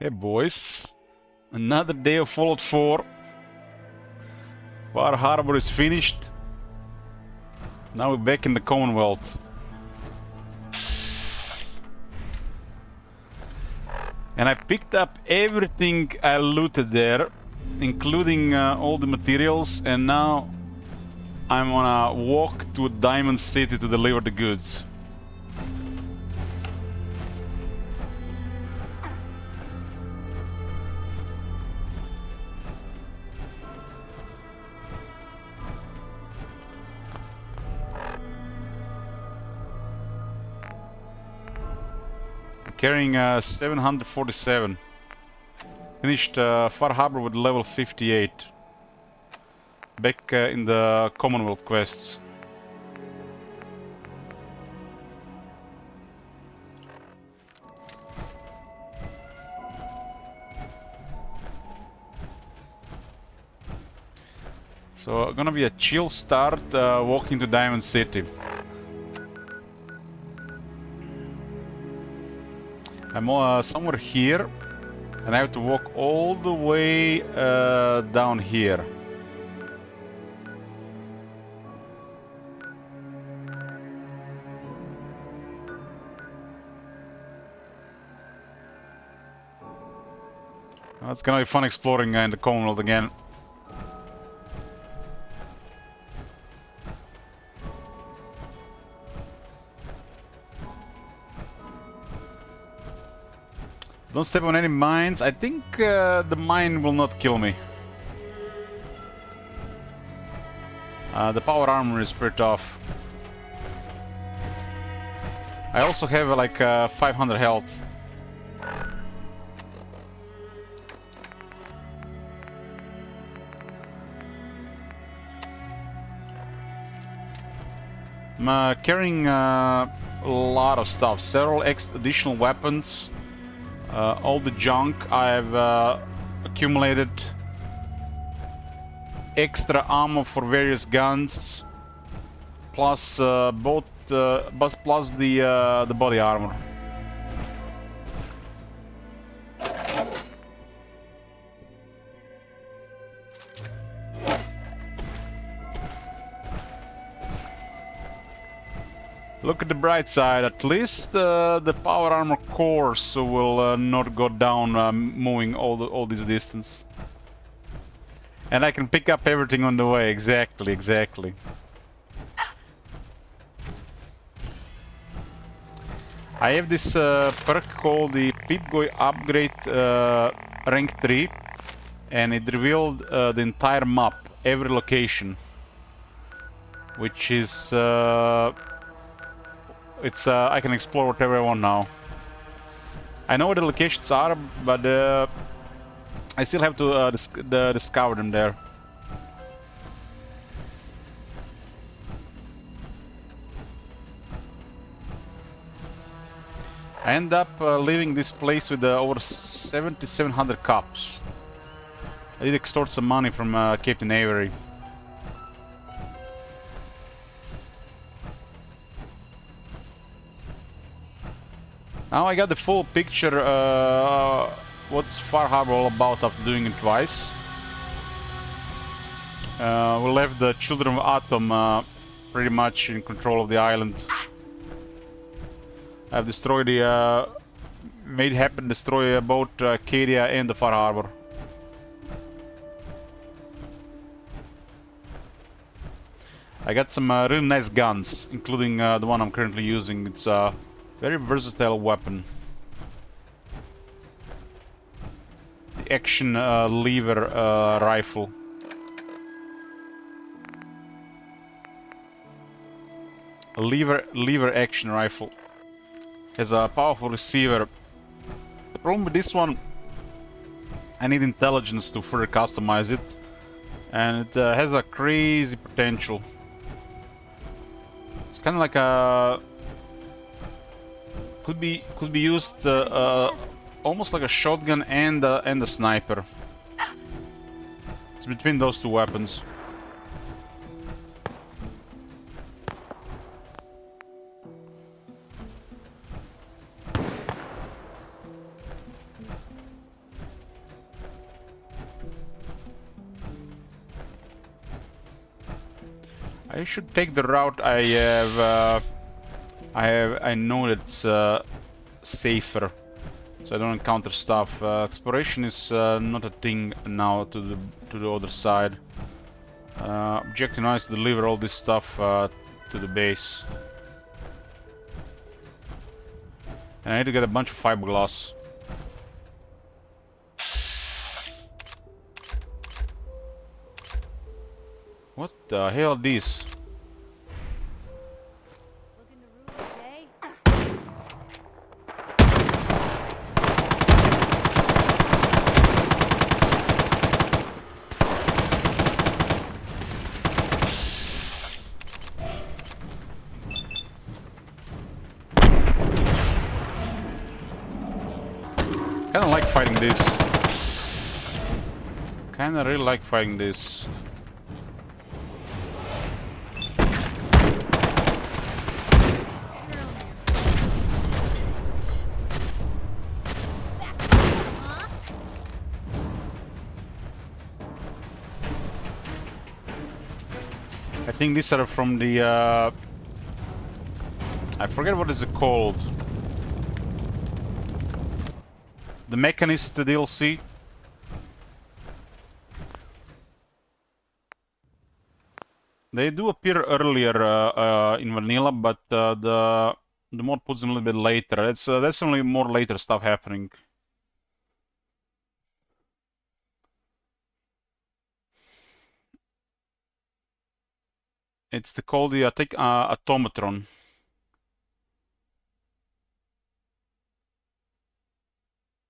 Hey boys, another day of Fallout 4. Far Harbor is finished. Now we're back in the Commonwealth. And I picked up everything I looted there, including all the materials, and now I'm on a walk to Diamond City to deliver the goods. Carrying 747. Finished Far Harbor with level 58. Back in the Commonwealth quests. So gonna be a chill start walking to Diamond City. I'm somewhere here, and I have to walk all the way down here. It's gonna be fun exploring in the Commonwealth again. Don't step on any mines. I think the mine will not kill me. The power armor is pretty tough. I also have like 500 health. I'm carrying a lot of stuff. Several additional weapons. All the junk I've accumulated, extra ammo for various guns, plus plus the body armor. Look at the bright side, at least the power armor course will not go down moving all this distance. And I can pick up everything on the way, exactly. I have this perk called the Pip-Boy Upgrade Rank 3, and it revealed the entire map, every location, which is... I can explore whatever I want now. I know where the locations are, but I still have to discover them there. I end up leaving this place with over 7,700 cups. I did extort some money from Captain Avery. Now I got the full picture what's Far Harbor all about after doing it twice. We left the Children of Atom pretty much in control of the island. I've destroyed destroy both Cadia and the Far Harbor. I got some really nice guns, including the one I'm currently using. It's very versatile weapon. The action lever rifle. A lever action rifle. Has a powerful receiver. The problem with this one, I need intelligence to further customize it, and it has a crazy potential. It's kind of like a could be used almost like a shotgun and a sniper. It's between those two weapons. I should take the route I have. I know it's safer, so I don't encounter stuff. Exploration is not a thing now to the other side. Objective now is to deliver all this stuff to the base. And I need to get a bunch of fiberglass. What the hell are these? Kinda like fighting this. Kinda really like fighting this. I think these are from the I forget what is it called. The Mechanist DLC. They do appear earlier in vanilla, but the mod puts them a little bit later. It's definitely more later stuff happening. It's called the I think Automatron.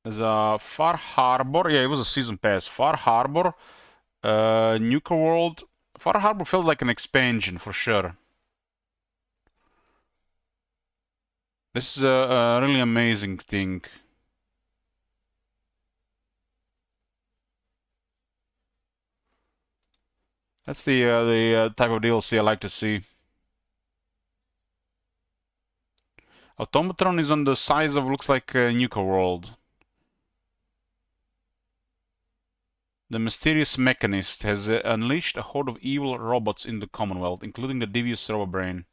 There's a Far Harbor. Yeah, it was a season pass. Far Harbor, Nuka World. Far Harbor felt like an expansion for sure. This is a really amazing thing. That's the type of DLC I like to see. Automatron is on the size of, looks like Nuka World. The mysterious Mechanist has unleashed a horde of evil robots in the Commonwealth, including the devious Robobrain.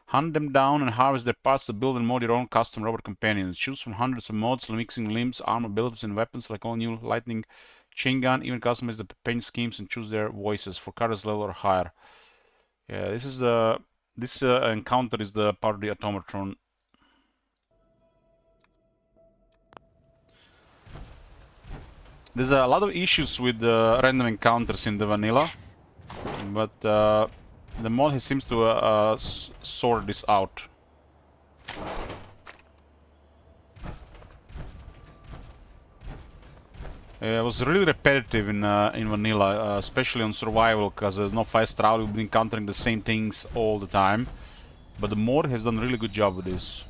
Hunt them down and harvest their parts to build and mod your own custom robot companions. Choose from hundreds of mods, mixing limbs, armor, abilities, and weapons like all new lightning chain gun. Even customize the paint schemes and choose their voices for characters level or higher. Yeah, this is this encounter is the part of the Automatron. There's a lot of issues with random encounters in the vanilla, but the mod seems to sort this out. It was really repetitive in vanilla, especially on survival, because there's no fast travel. We've been encountering the same things all the time, but the mod has done a really good job with this.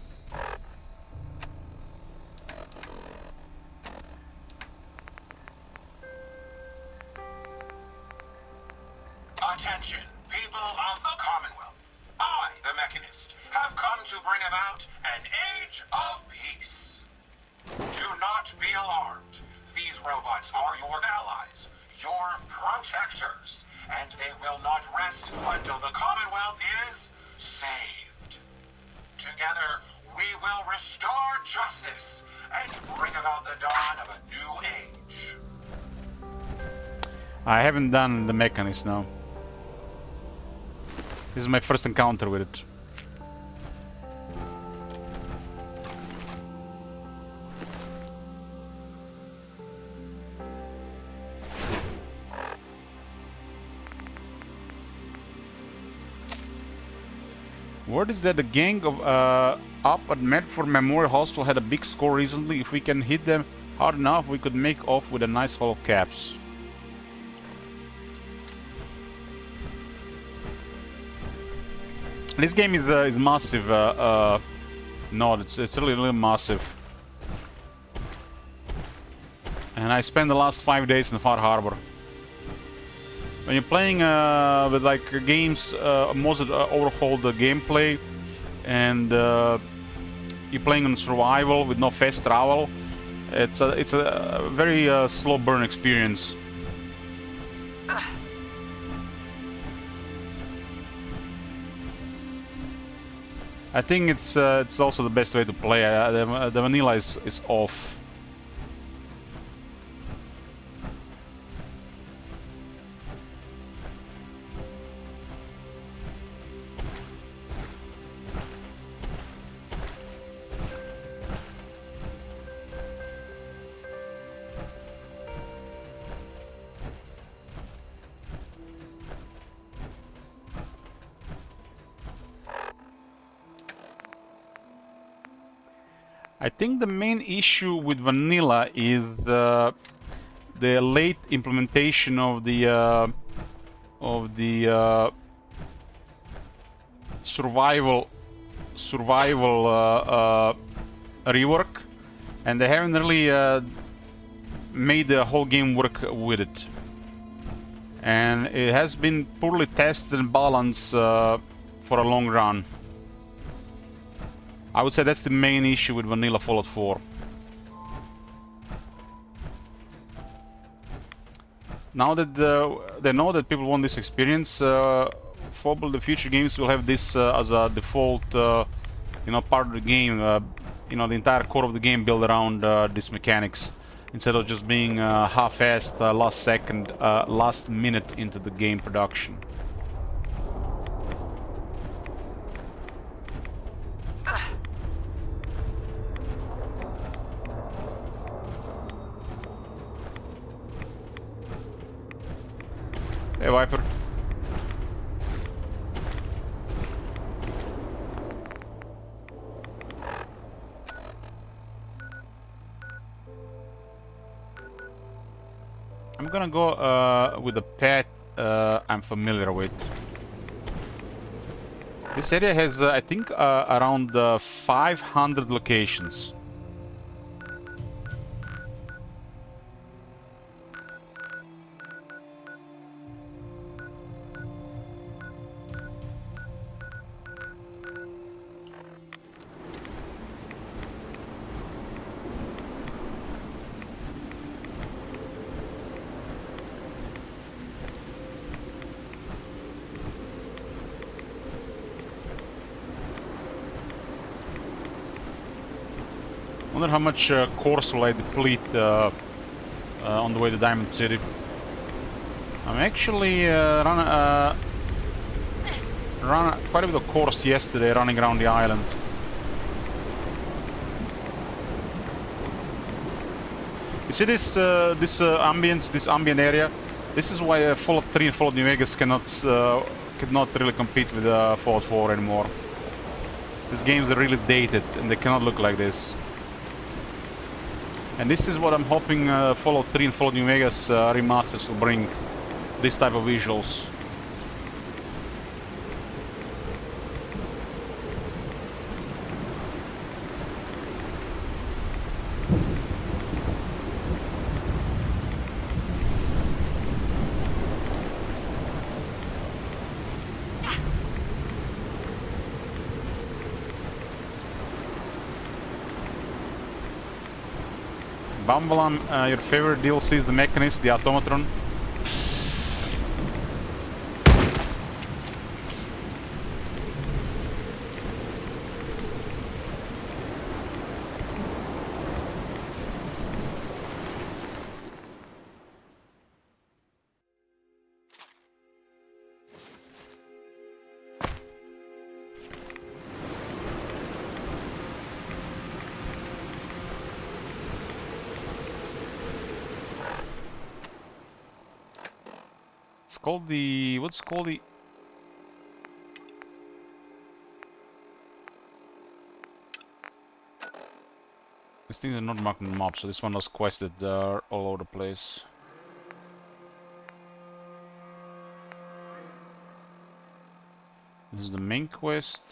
Attention, people of the Commonwealth. I, the Mechanist, have come to bring about an age of peace. Do not be alarmed. These robots are your allies, your protectors, and they will not rest until the Commonwealth is saved. Together, we will restore justice and bring about the dawn of a new age. I haven't done the Mechanist now. This is my first encounter with it. Word is that the gang of up at Medford Memorial Hospital had a big score recently. If we can hit them hard enough, we could make off with a nice haul of caps. This game is massive. No, it's really massive. And I spent the last 5 days in Far Harbor. When you're playing with like games, most overhaul the gameplay, and you're playing on survival with no fast travel. It's a very slow burn experience. I think it's also the best way to play. The vanilla is off. I think the main issue with vanilla is the late implementation of the survival rework, and they haven't really made the whole game work with it, and it has been poorly tested and balanced for a long run. I would say that's the main issue with vanilla Fallout 4. Now that they know that people want this experience, probably the future games will have this as a default, you know, part of the game. You know, the entire core of the game built around these mechanics, instead of just being half-assed last second, last minute into the game production. Hey, Viper. I'm gonna go with a pet I'm familiar with. This area has, I think, around 500 locations. Wonder how much cores will I deplete on the way to Diamond City. I'm actually run quite a bit of cores yesterday running around the island. You see this ambience, this ambient area? This is why Fallout 3 and Fallout New Vegas cannot really compete with Fallout 4 anymore. These games are really dated and they cannot look like this. And this is what I'm hoping Fallout 3 and Fallout New Vegas remasters will bring, this type of visuals. Bambalam, your favorite DLC is the Mechanist, the Automatron. Called the... what's called the... These things are not marked on the map, so this one was quested all over the place. This is the main quest.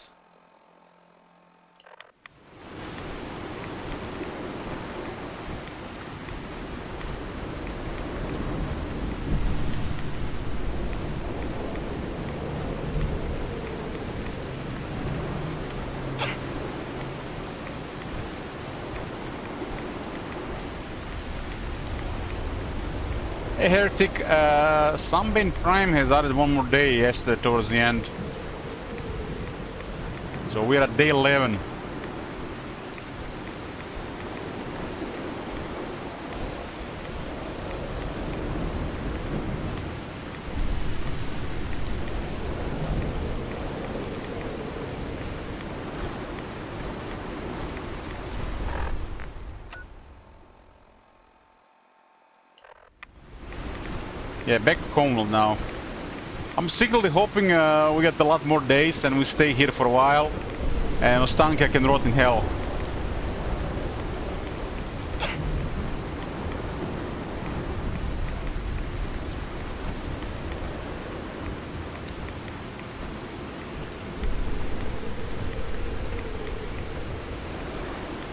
Hey Heretic, Sunbane Prime has added one more day yesterday towards the end. So So we're at day 11. Yeah, back to Commonwealth now. I'm secretly hoping we get a lot more days and we stay here for a while. And Ostanka can rot in hell.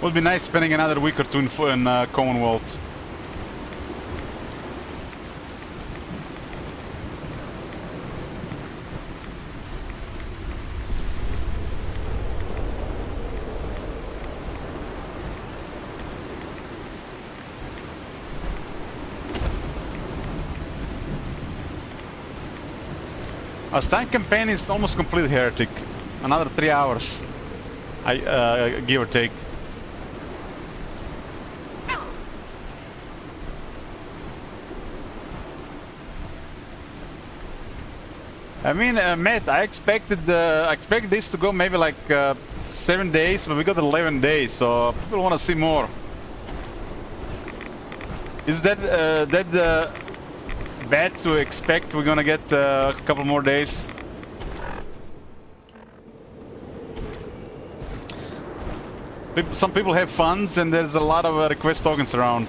Would be nice spending another week or two in Commonwealth. Our tank campaign is almost complete, Heretic. Another 3 hours, give or take. I mean, Matt, I expected this to go maybe like 7 days, but we got 11 days, so people want to see more. Is that bad to expect we're gonna get a couple more days? Some people have funds and there's a lot of request tokens around.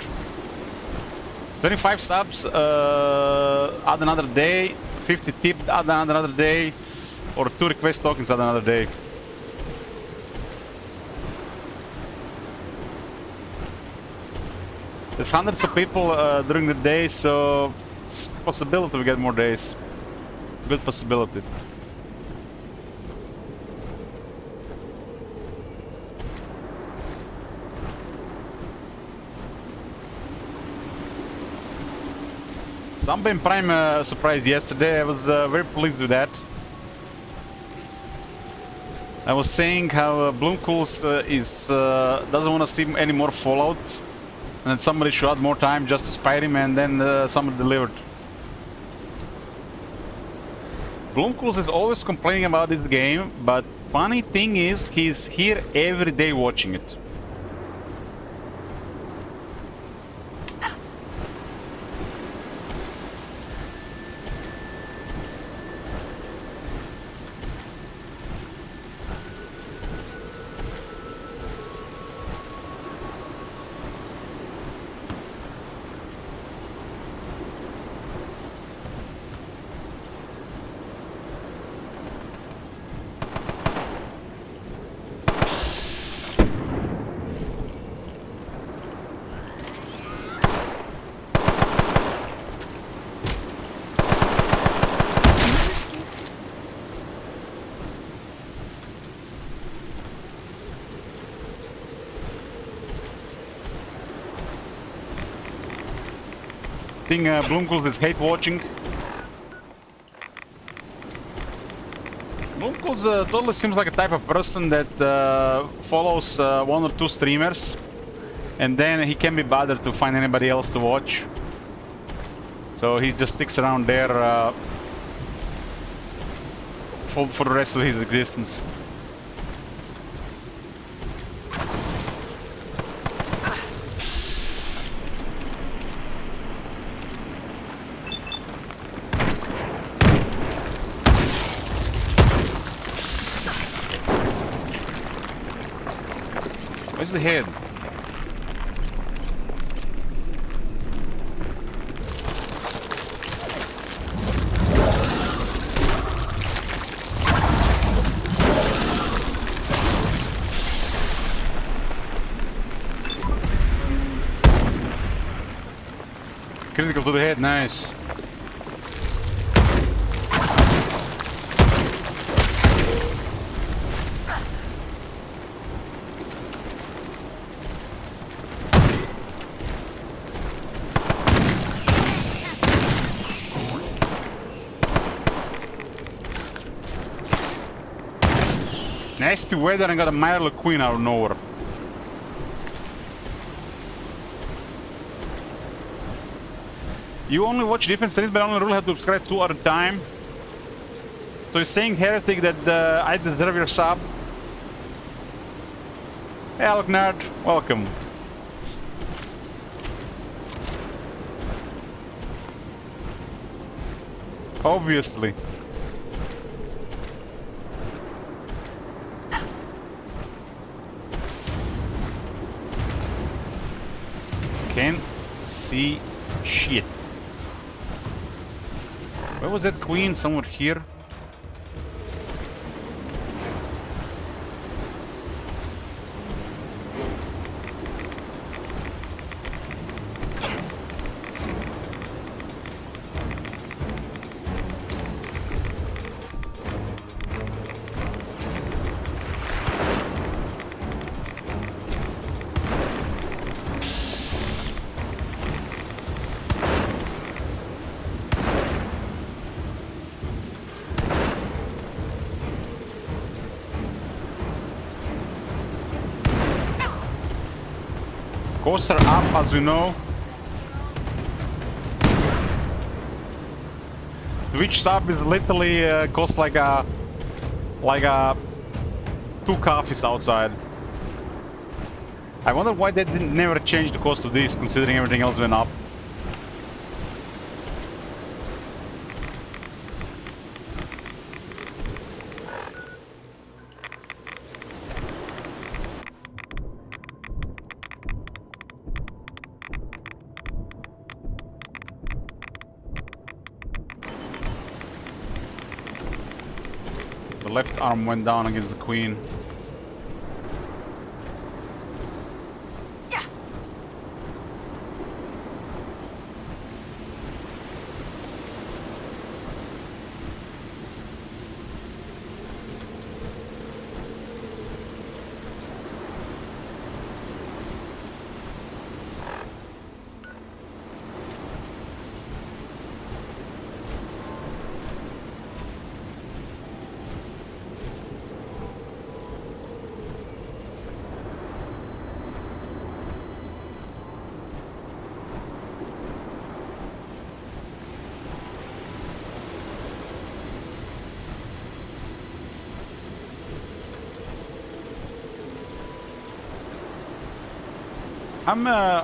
25 subs, add another day. 50 tip, add another day. Or 2 request tokens, add another day. There's hundreds of people during the day, so it's a possibility we get more days. Good possibility. Sunbeam Prime surprised yesterday. I was very pleased with that. I was saying how Bloomcools doesn't want to see any more Fallout, and then somebody should add more time just to spite him, and then somebody delivered. Bloomcools is always complaining about this game, but funny thing is he's here every day watching it. I think Bloomcools is hate watching. Bloomcools totally seems like a type of person that follows 1 or 2 streamers, and then he can't be bothered to find anybody else to watch. So he just sticks around there for the rest of his existence. Where's the head? Critical to the head, nice. Nasty weather and got a Myrtle Queen out of nowhere. You only watch defense streams, but I only really have to subscribe 2 at a time. So you're saying, Heretic, that I deserve your sub? Hey, Alec Nerd, welcome. Obviously. Can't see shit. Where was that queen? Somewhere here? Costs are up, as we know. Twitch sub is literally cost like a 2 coffees outside. I wonder why they didn't never change the cost of this, considering everything else went up. Left arm went down against the queen.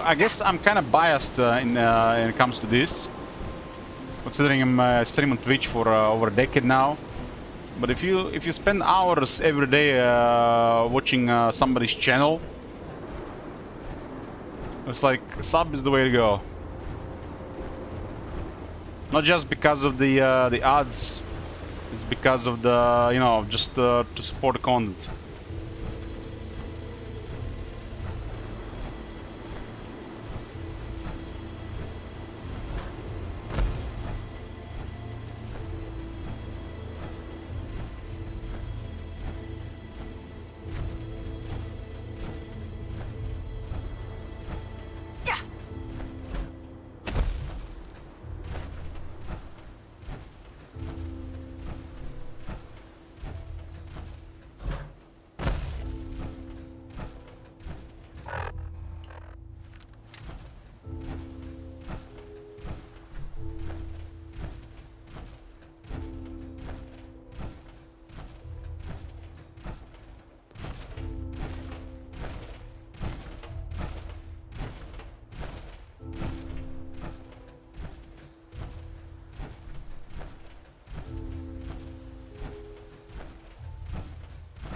I guess I'm kind of biased when it comes to this, considering I'm streaming on Twitch for over a decade now. But if you spend hours every day watching somebody's channel, it's like sub is the way to go. Not just because of the ads, it's because of the just to support the content.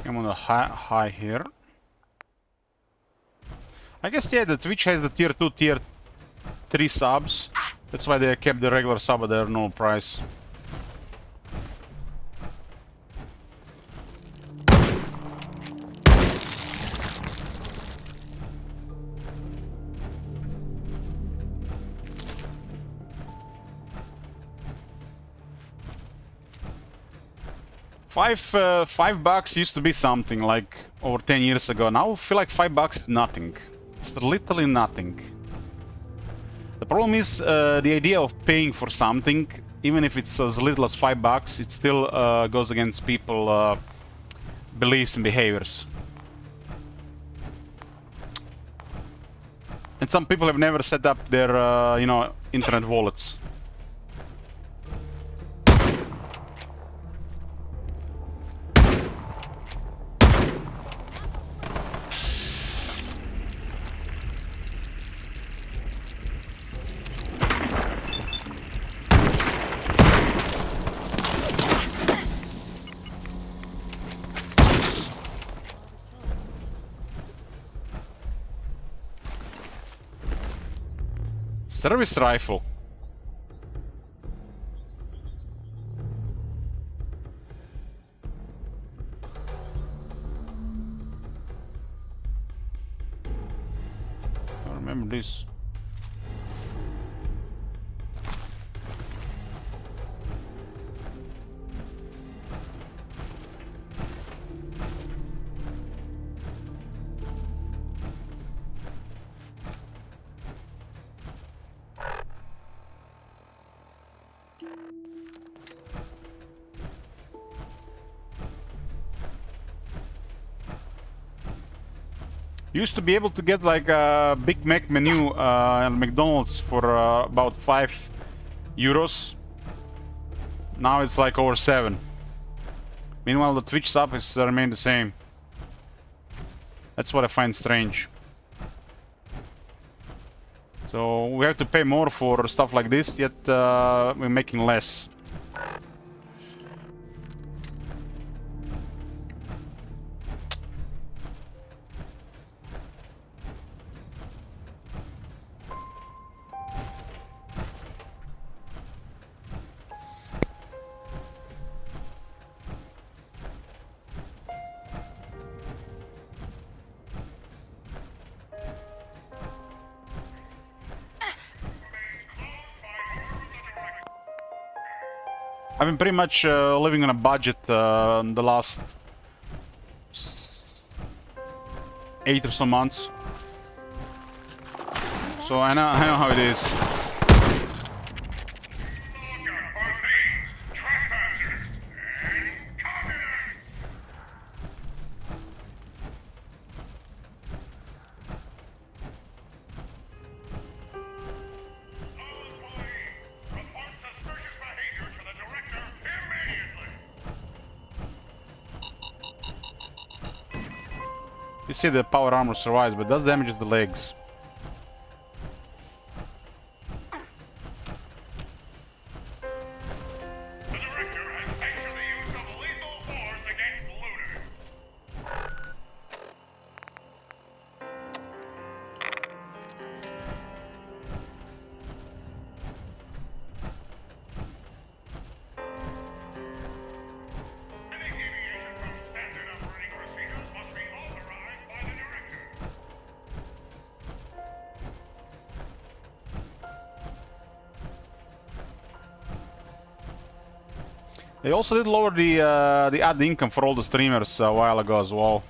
I'm on the high here. I guess, yeah, the Twitch has the tier 2, tier 3 subs. That's why they kept the regular sub at their normal price. $5 used to be something like over 10 years ago. Now I feel like $5 is nothing. It's literally nothing. The problem is the idea of paying for something, even if it's as little as $5, it still goes against people beliefs and behaviors. And some people have never set up their, you know, internet wallets. Service rifle. I remember this. Used to be able to get like a Big Mac menu at McDonald's for about €5. Now it's like over 7. Meanwhile, the Twitch sub has remained the same. That's what I find strange. So we have to pay more for stuff like this, yet we're making less. I've been pretty much living on a budget the last 8 or so months. So I know how it is. You see the power armor survives, but does damages the legs. The director has sanctioned the use of lethal force against looters. Any deviation from standard operating procedures must be authorized by the director. They also did lower the ad income for all the streamers a while ago as well.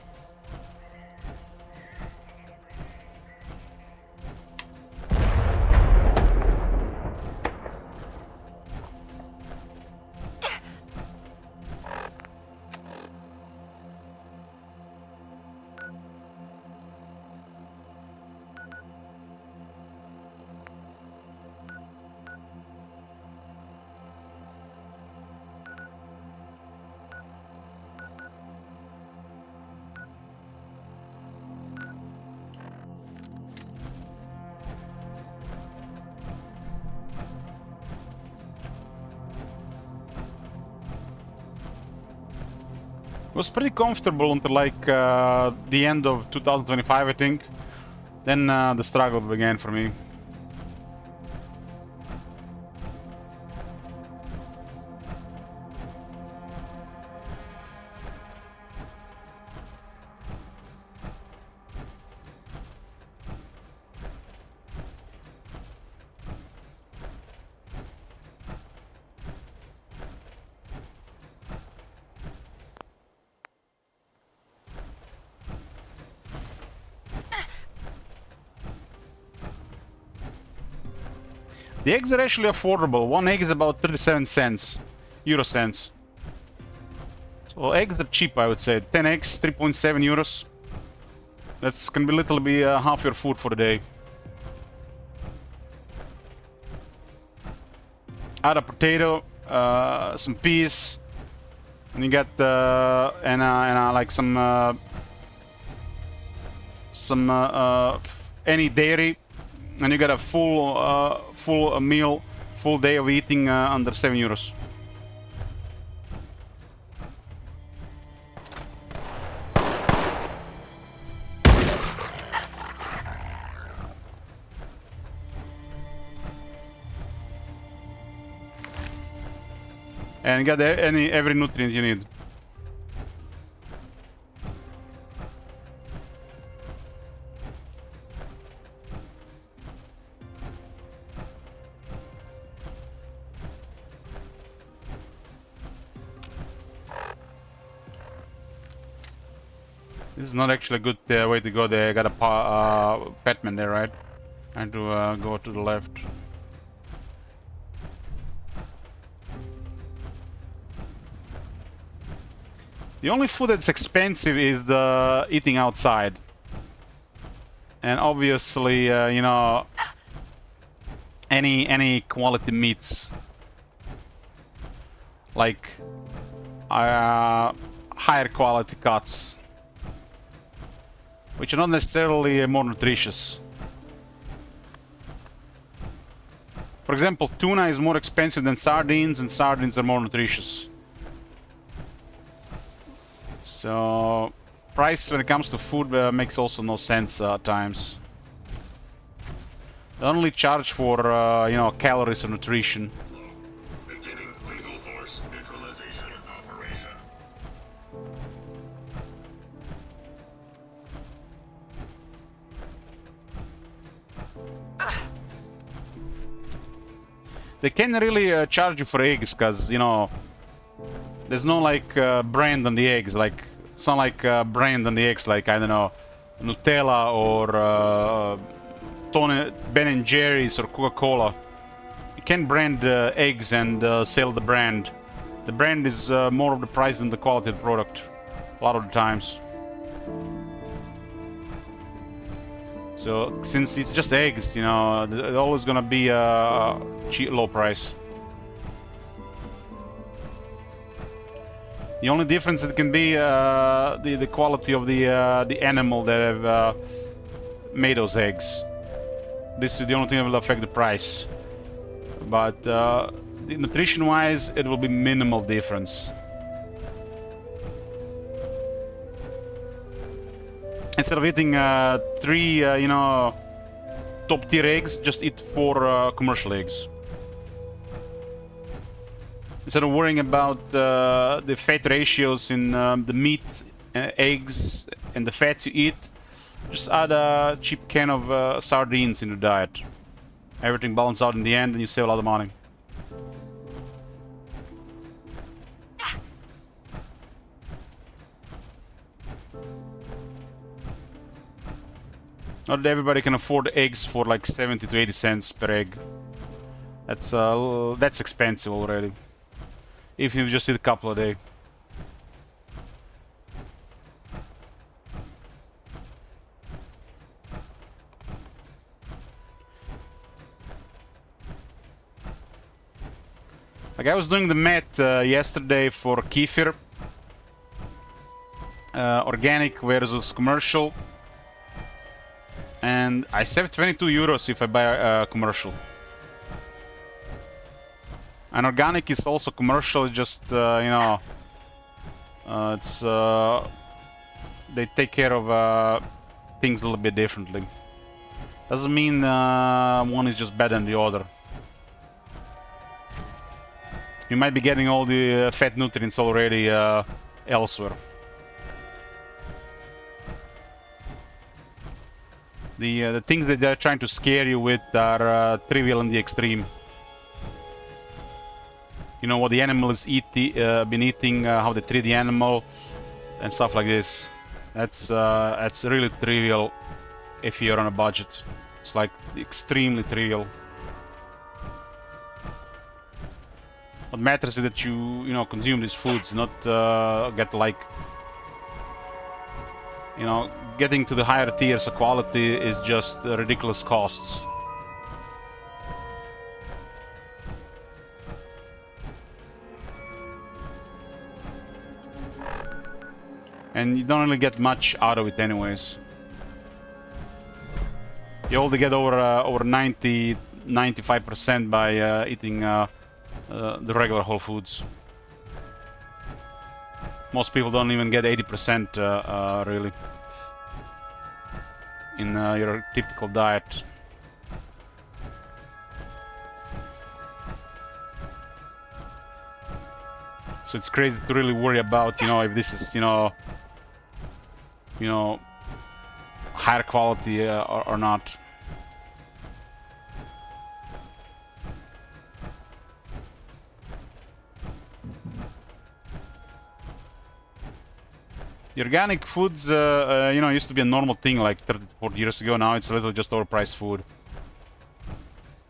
It was pretty comfortable until like the end of 2025, I think. Then the struggle began for me. The eggs are actually affordable. One egg is about 37 cents, euro cents. So eggs are cheap, I would say. 10 eggs, 3.7 euros. That's gonna be literally half your food for the day. Add a potato, some peas, and you get like some any dairy, and you get a full meal, full day of eating under 7 euros. And get every nutrient you need. This is not actually a good way to go there. I got a Batman there, right? I have to go to the left. The only food that's expensive is the eating outside. And obviously, you know, any quality meats. Like higher quality cuts. Which are not necessarily more nutritious. For example, tuna is more expensive than sardines, and sardines are more nutritious. So, price when it comes to food makes also no sense at times. They only charge for, you know, calories and nutrition. Beginning lethal force neutralization operation. They can't really charge you for eggs, because, you know, there's no, like, brand on the eggs. Like, it's not like brand on the eggs, like, I don't know, Nutella or Ben & Jerry's or Coca-Cola. You can brand eggs and sell the brand. The brand is more of the price than the quality of the product, a lot of the times. So, since it's just eggs, you know, it's always gonna be a cheap, low price. The only difference it can be the quality of the animal that have made those eggs. This is the only thing that will affect the price. But nutrition-wise, it will be minimal difference. Instead of eating 3, you know, top-tier eggs, just eat 4 commercial eggs. Instead of worrying about the fat ratios in the meat, eggs, and the fats you eat, just add a cheap can of sardines in your diet. Everything balances out in the end, and you save a lot of money. Not that everybody can afford eggs for like 70 to 80 cents per egg. That's expensive already. If you just eat a couple a day. Like, I was doing the math yesterday for kefir. Organic versus commercial. And I save 22 euros if I buy a commercial. And organic is also commercial, just, you know, it's, they take care of things a little bit differently. Doesn't mean one is just better than the other. You might be getting all the fat nutrients already elsewhere. The things that they're trying to scare you with are trivial in the extreme. You know what the animal is been eating, how they treat the animal, and stuff like this. That's really trivial if you're on a budget. It's like extremely trivial. What matters is that you know, consume these foods, not get like, you know, getting to the higher tiers of quality is just ridiculous costs. And you don't really get much out of it anyways. You only get over 95% by eating the regular whole foods. Most people don't even get 80% really in your typical diet. So it's crazy to really worry about, you know, if this is, you know, higher quality or not. The organic foods, you know, used to be a normal thing like 30 to 40 years ago. Now it's a little just overpriced food.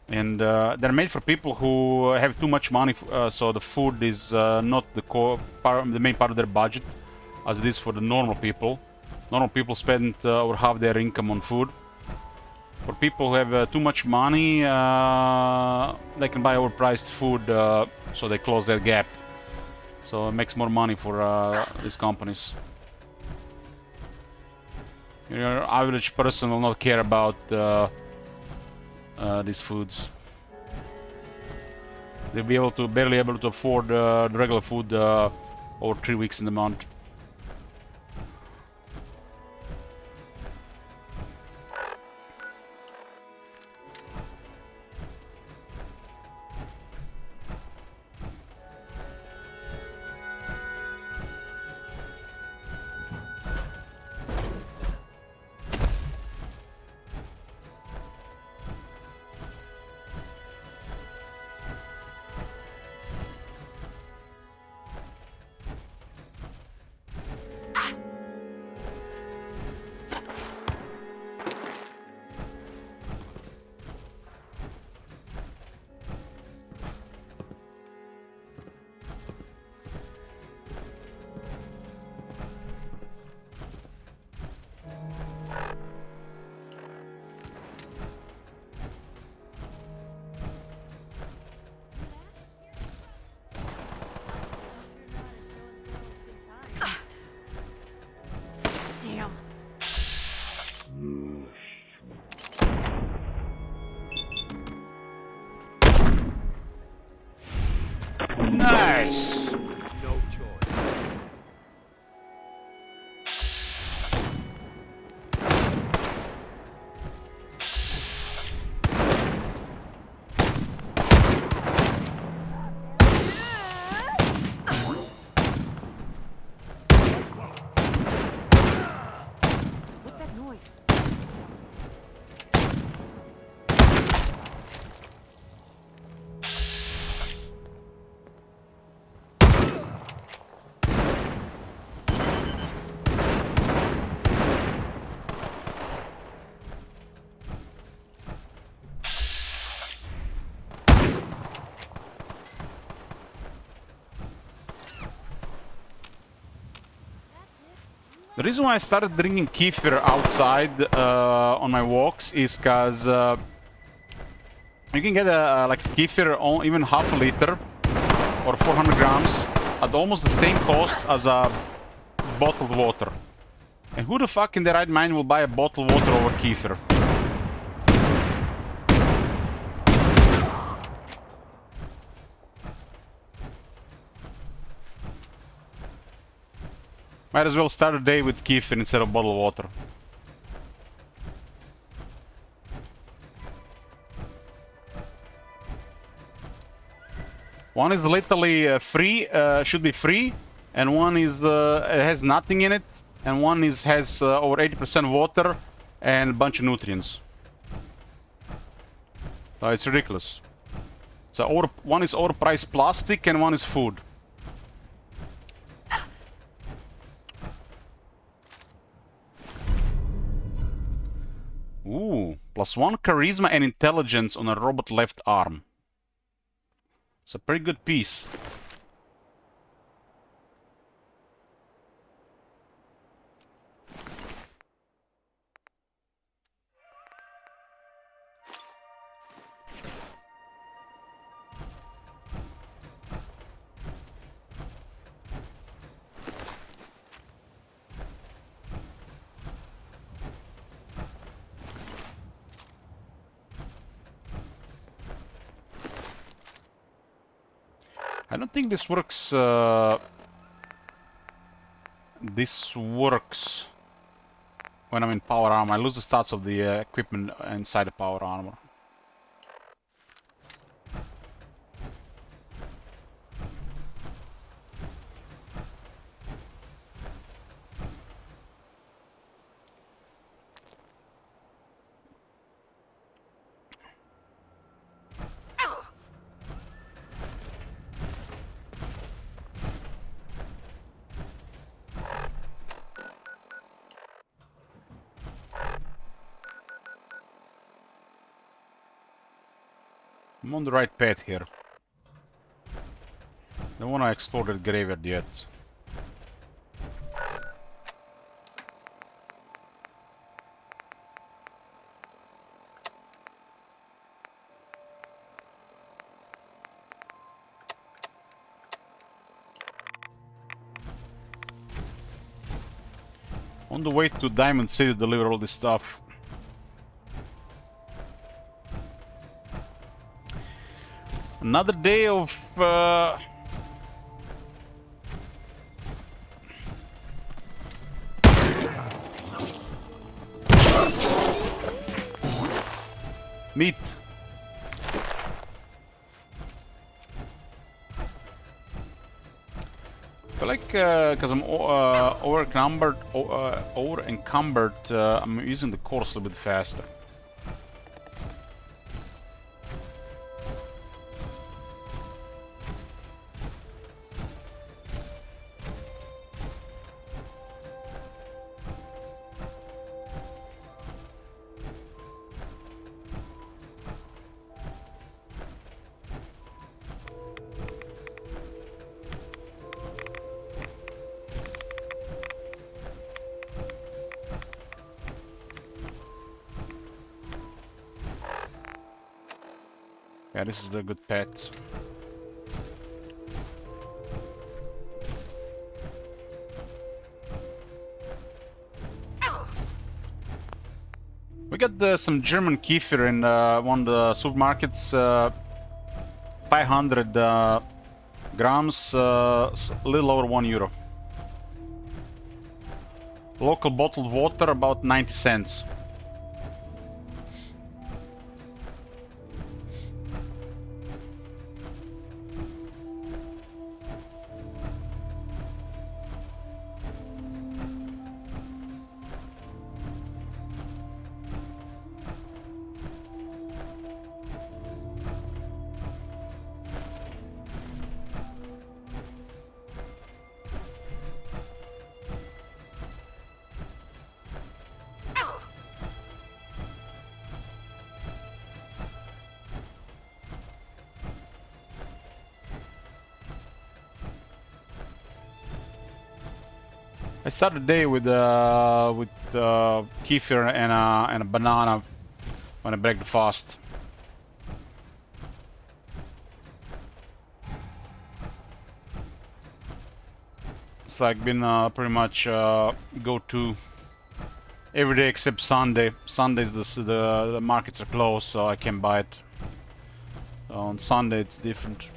And they're made for people who have too much money, so the food is not the main part of their budget, as it is for the normal people. Normal people spend over half their income on food. For people who have too much money, they can buy overpriced food, so they close that gap. So it makes more money for these companies. Your average person will not care about these foods. They'll be barely able to afford the regular food over 3 weeks in the month. Nice! No choice. What's that noise? The reason why I started drinking kefir outside on my walks is because you can get like kefir even half a liter or 400 grams at almost the same cost as a bottled water. And who the fuck in their right mind will buy a bottled water over kefir? Might as well start a day with kefir instead of bottled water. One is literally free, should be free, and one is it has nothing in it, and one has over 80% water and a bunch of nutrients. It's ridiculous. One is overpriced plastic and one is food. Ooh, +1 charisma and intelligence on a robot left arm. It's a pretty good piece. I don't think this works. This works when I'm in power armor. I lose the stats of the equipment inside the power armor. I'm on the right path here. Don't want to explore that graveyard yet. On the way to Diamond City to deliver all this stuff. Another day of meat. I feel like because I'm over-encumbered, I'm using the course a little bit faster. Yeah, this is the good pet. We got some German kefir in one of the supermarkets. 500 grams, a little over €1. Local bottled water, about 90 cents. I started the day with kefir and a banana when I break the fast. It's like been pretty much go-to every day except Sunday. Sundays the markets are closed, so I can't buy it. On Sunday it's different.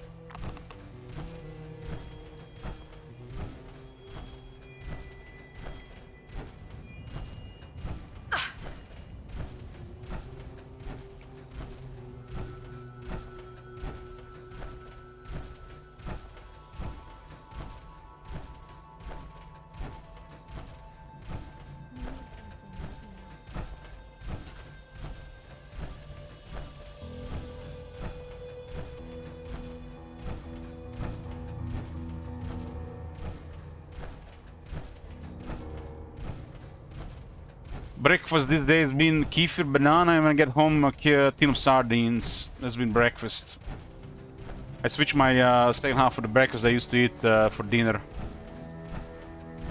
Breakfast these days been kefir, banana, and when I get home a tin of sardines. That's been breakfast. I switched my second half of the breakfast I used to eat for dinner,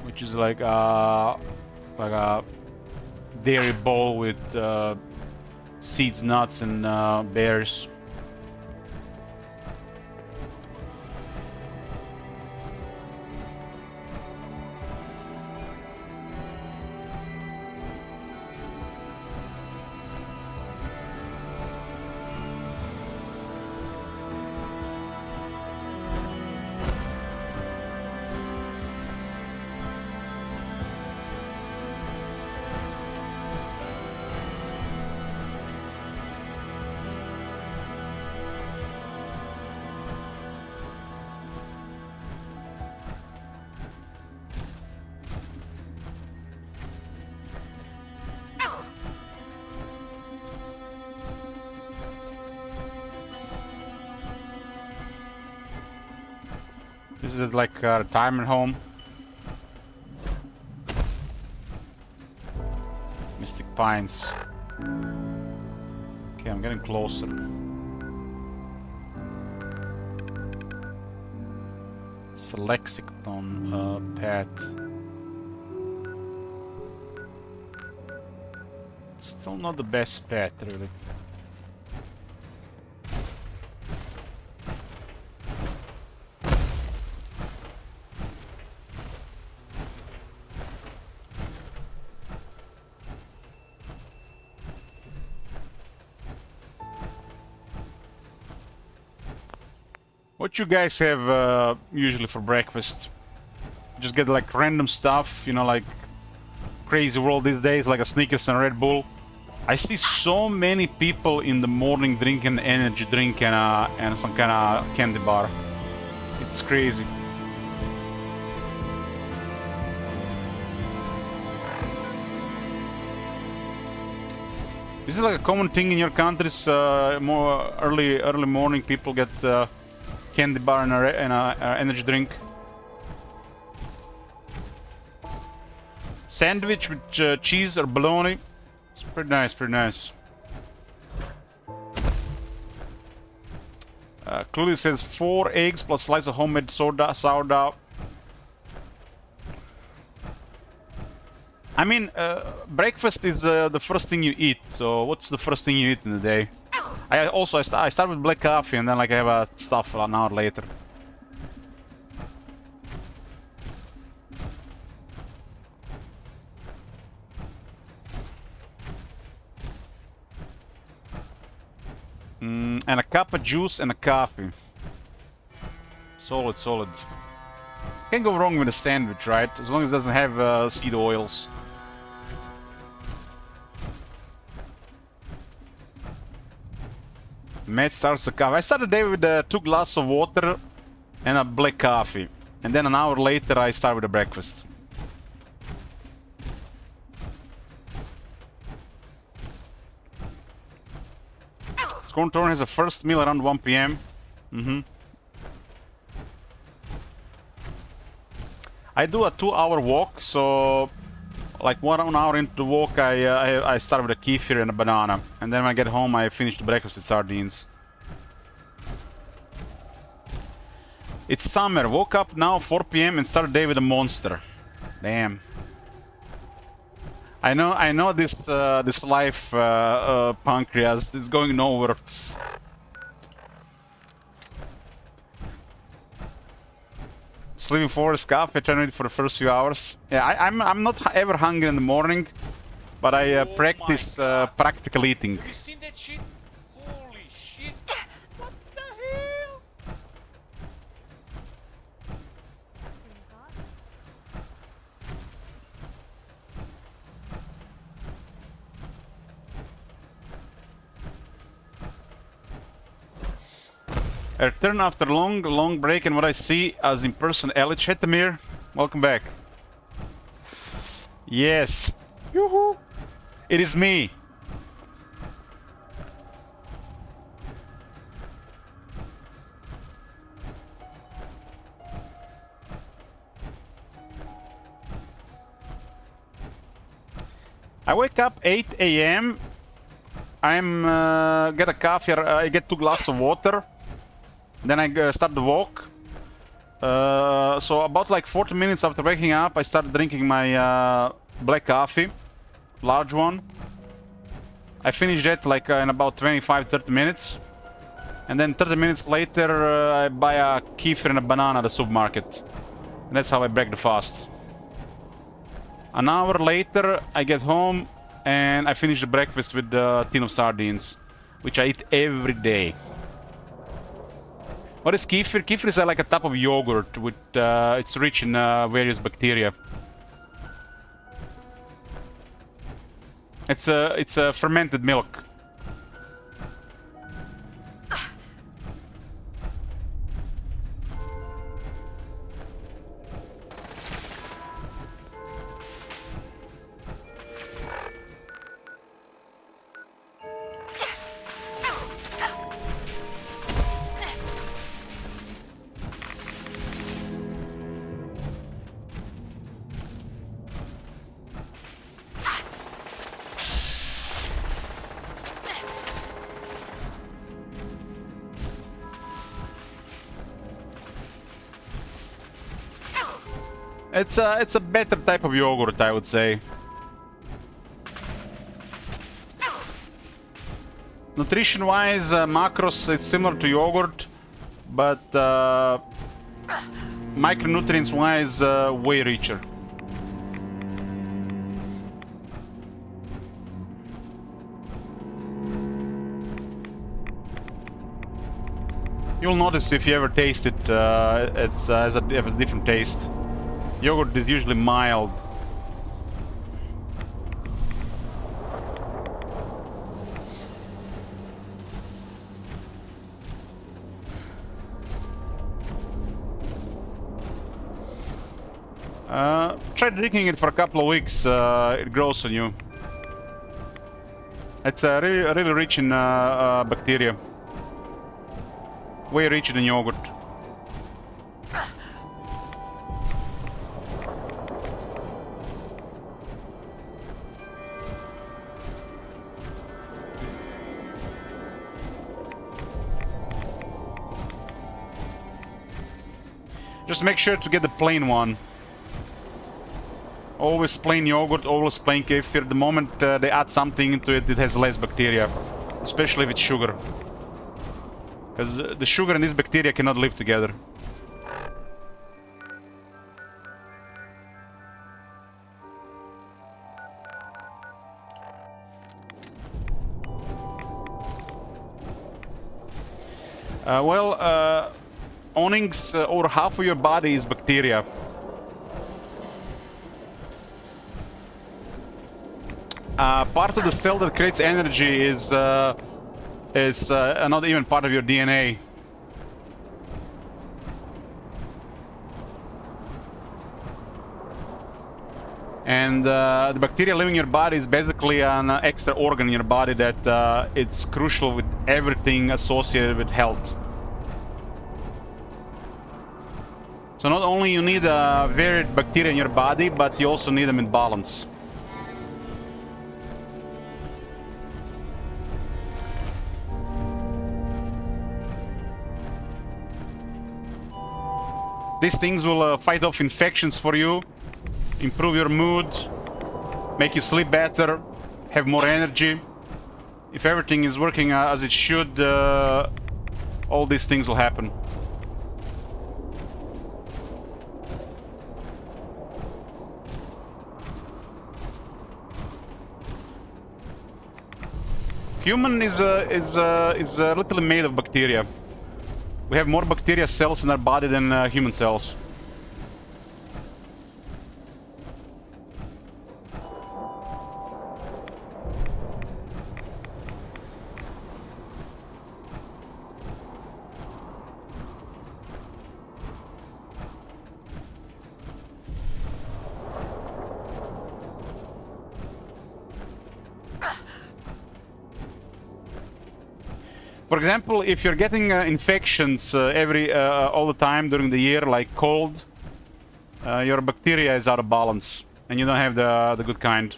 which is like a dairy bowl with seeds, nuts, and berries. This is like a retirement home. Mystic Pines. Okay, I'm getting closer. It's a Lexington path. Still not the best path, really. What you guys have usually for breakfast? Just get like random stuff, you know, like crazy world these days, like a Snickers and Red Bull. I see so many people in the morning drinking energy drink and some kind of candy bar. It's crazy. Is it like a common thing in your countries? More early morning people get candy bar and a energy drink. Sandwich with cheese or bologna. It's pretty nice, pretty nice. Clearly says 4 eggs plus slice of homemade sourdough. I mean, breakfast is the first thing you eat. So what's the first thing you eat in the day? I start with black coffee and then like I have stuff an hour later. And a cup of juice and a coffee. Solid, solid. Can't go wrong with a sandwich, right? As long as it doesn't have seed oils. Matt starts the coffee. I started the day with 2 glasses of water and a black coffee. And then an hour later I start with the breakfast. Scorntorn has a first meal around 1 p.m. I do a 2-hour walk, so like 1 hour into the walk I start with a kefir and a banana. And then when I get home I finish the breakfast with sardines. It's summer. Woke up now 4 p.m. and start the day with a monster. Damn. I know this this life, pancreas, is going nowhere. Sleeping for coffee, trying to eat for the first few hours. Yeah, I'm not ever hungry in the morning, but I practice practical eating. Have you seen that shit? Holy shit! What the hell? I return after a long break, and what I see as in-person Elich. Hey Tamir, welcome back. Yes. Yoo-hoo. It is me. I wake up 8 a.m. I'm get a coffee, I get 2 glasses of water. Then I start the walk. So about like 40 minutes after waking up, I started drinking my black coffee, large one. I finished that like in about 25-30 minutes. And then 30 minutes later, I buy a kefir and a banana at the supermarket. And that's how I break the fast. An hour later, I get home and I finish the breakfast with a tin of sardines, which I eat every day. What is kefir? Kefir is like a type of yogurt with it's rich in various bacteria. It's a fermented milk. It's a better type of yogurt, I would say. Nutrition-wise, macros, it's similar to yogurt, but micronutrients-wise, way richer. You'll notice if you ever taste it, it has a different taste. Yogurt is usually mild. Try drinking it for a couple of weeks, it grows on you. It's really rich in bacteria. Way richer than yogurt. Just make sure to get the plain one. Always plain yogurt, always plain kefir. The moment they add something into it, it has less bacteria. Especially with sugar. Because the sugar and this bacteria cannot live together. Onyx, over half of your body is bacteria. Part of the cell that creates energy is not even part of your DNA. And the bacteria living in your body is basically an extra organ in your body that it's crucial with everything associated with health. So not only you need varied bacteria in your body, but you also need them in balance. These things will fight off infections for you, improve your mood, make you sleep better, have more energy. If everything is working as it should, all these things will happen. Human is literally made of bacteria. We have more bacteria cells in our body than human cells. For example, if you're getting infections all the time during the year, like cold, your bacteria is out of balance, and you don't have the good kind.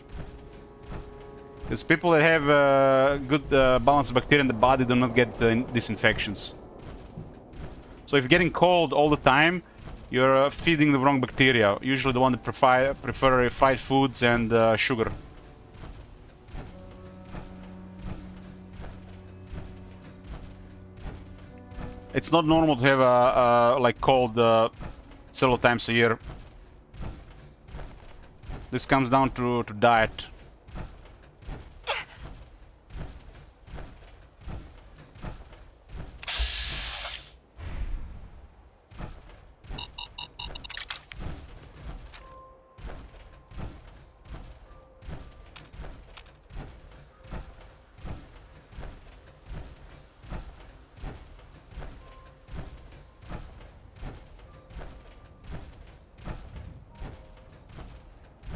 Because people that have good balanced bacteria in the body do not get these infections. So if you're getting cold all the time, you're feeding the wrong bacteria. Usually the one that prefer fried foods and sugar. It's not normal to have a like cold several times a year. This comes down to diet.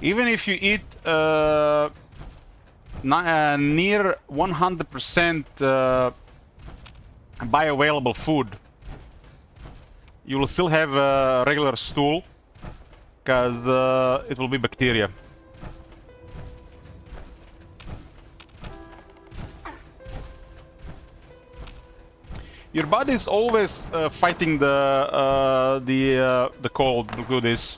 Even if you eat near 100% bioavailable food, you will still have a regular stool, because it will be bacteria. Your body is always fighting the cold. Do this.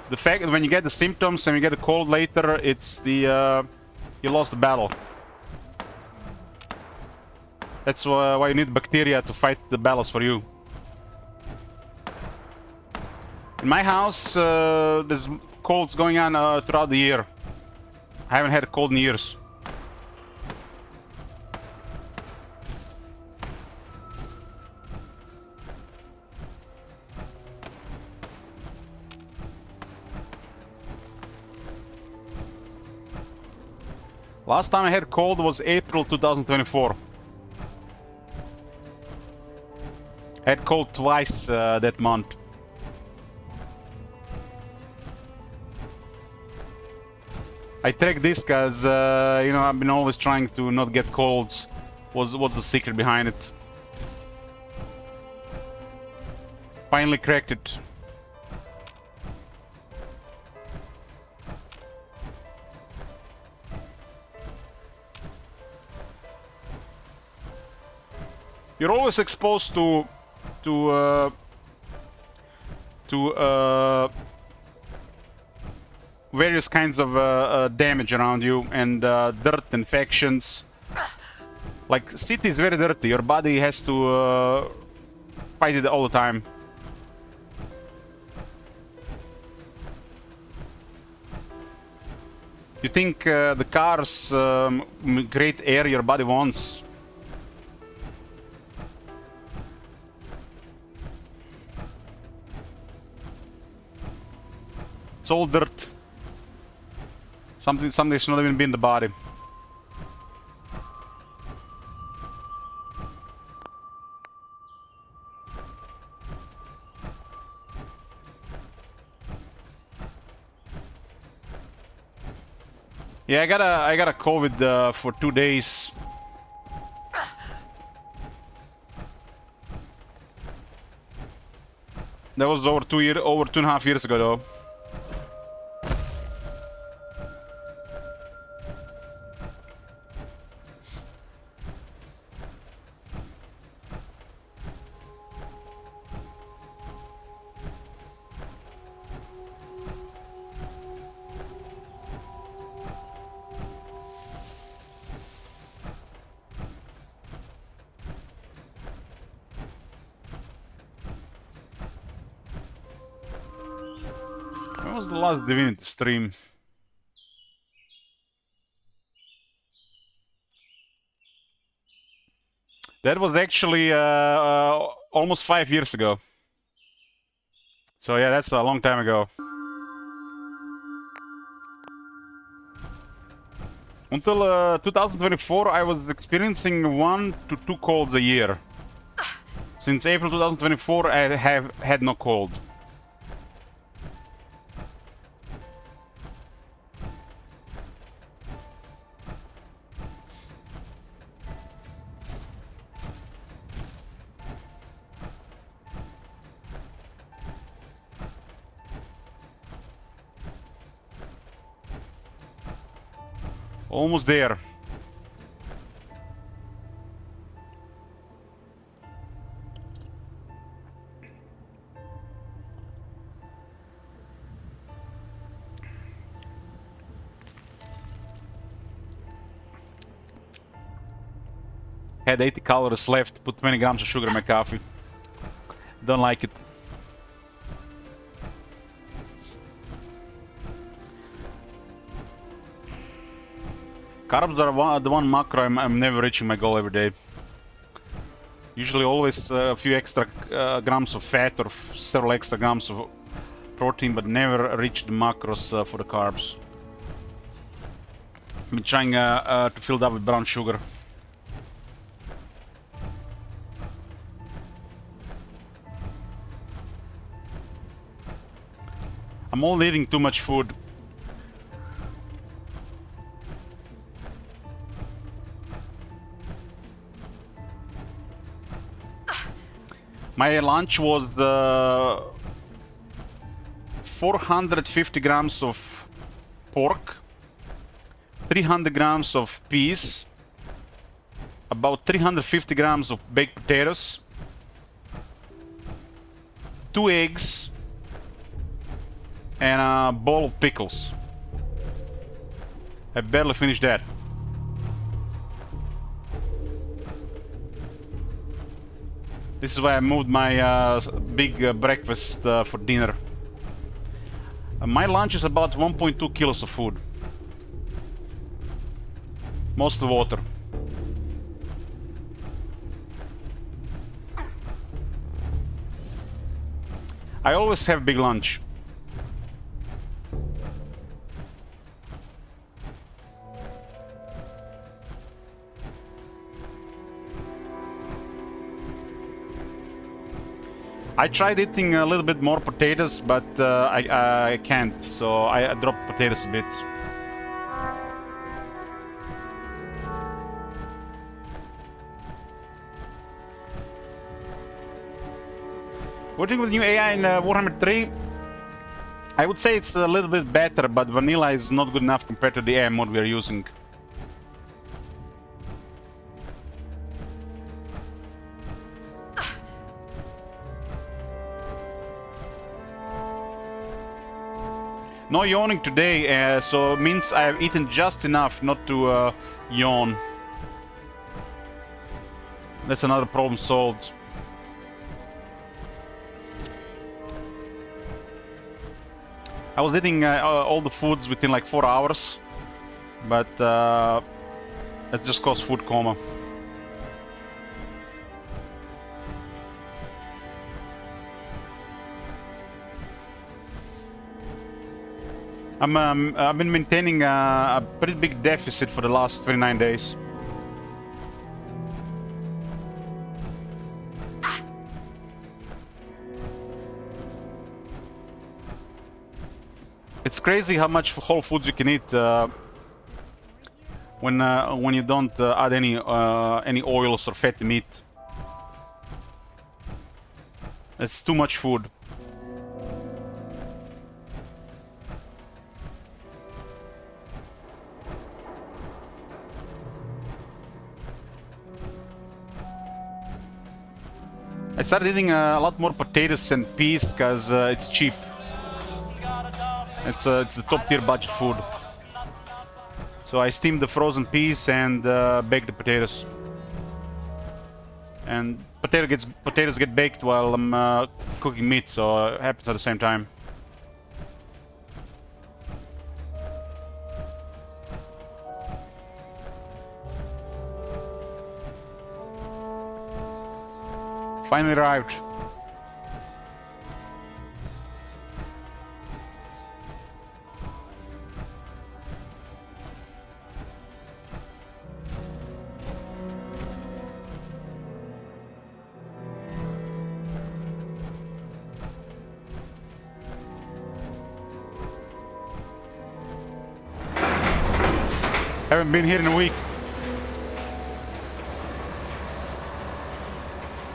The fact that when you get the symptoms and you get a cold later, it's the you lost the battle. That's why you need bacteria to fight the battles for you. In my house, there's colds going on throughout the year. I haven't had a cold in years. Last time I had cold was April 2024. I had cold twice that month. I tracked this because, you know, I've been always trying to not get colds. What's the secret behind it? Finally cracked it. You're always exposed to various kinds of damage around you, and dirt, infections. Like, city is very dirty. Your body has to fight it all the time. You think the cars create air your body wants. It's all dirt. Something should not even be in the body. Yeah, I got a COVID for 2 days. That was over 2.5 years ago, though. When was the last Divinity stream? That was actually almost 5 years ago. So yeah, that's a long time ago. Until 2024, I was experiencing 1 to 2 colds a year. Since April 2024, I have had no cold. Almost there. Had 80 calories left, put 20 grams of sugar in my coffee. Don't like it. Carbs are the one macro I'm never reaching my goal every day. Usually always a few extra grams of fat or several extra grams of protein, but never reach the macros for the carbs. I've been trying to fill it up with brown sugar. I'm only eating too much food. My lunch was 450 grams of pork, 300 grams of peas, about 350 grams of baked potatoes, 2 eggs, and a bowl of pickles. I barely finished that. This is why I moved my big breakfast for dinner. My lunch is about 1.2 kilos of food. Mostly water. I always have big lunch. I tried eating a little bit more potatoes, but I can't, so I dropped potatoes a bit. Working with new AI in Warhammer 3, I would say it's a little bit better, but vanilla is not good enough compared to the AI mod we are using. No yawning today, so it means I've eaten just enough not to yawn. That's another problem solved. I was eating all the foods within like 4 hours, but it just caused food coma. I've been maintaining a pretty big deficit for the last 29 days. It's crazy how much whole foods you can eat when you don't add any oils or fatty meat. It's too much food. I started eating a lot more potatoes and peas because it's cheap. It's the top tier budget food. So I steamed the frozen peas and baked the potatoes. And potatoes get baked while I'm cooking meat, so it happens at the same time. Finally arrived. Haven't been here in a week.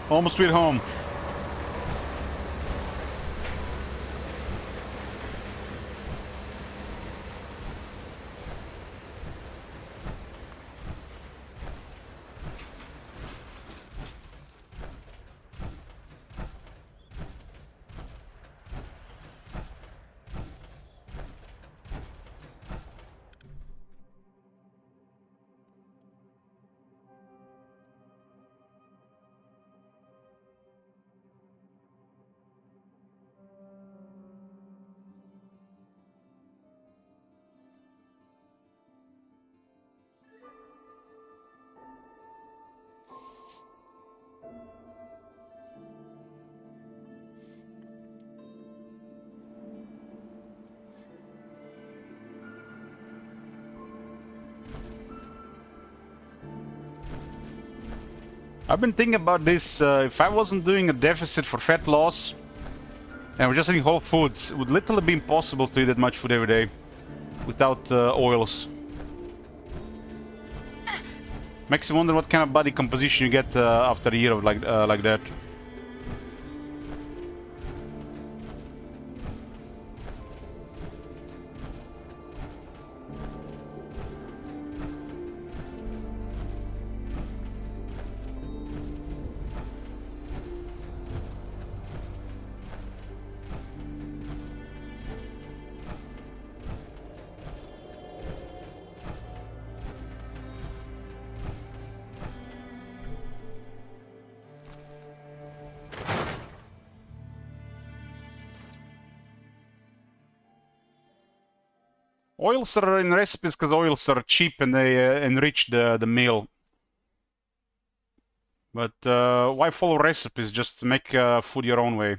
Almost sweet home. I've been thinking about this. If I wasn't doing a deficit for fat loss and we're just eating whole foods, it would literally be impossible to eat that much food every day without oils. Makes you wonder what kind of body composition you get after a year of like that. Oils are in recipes because oils are cheap and they enrich the meal. But why follow recipes? Just make food your own way.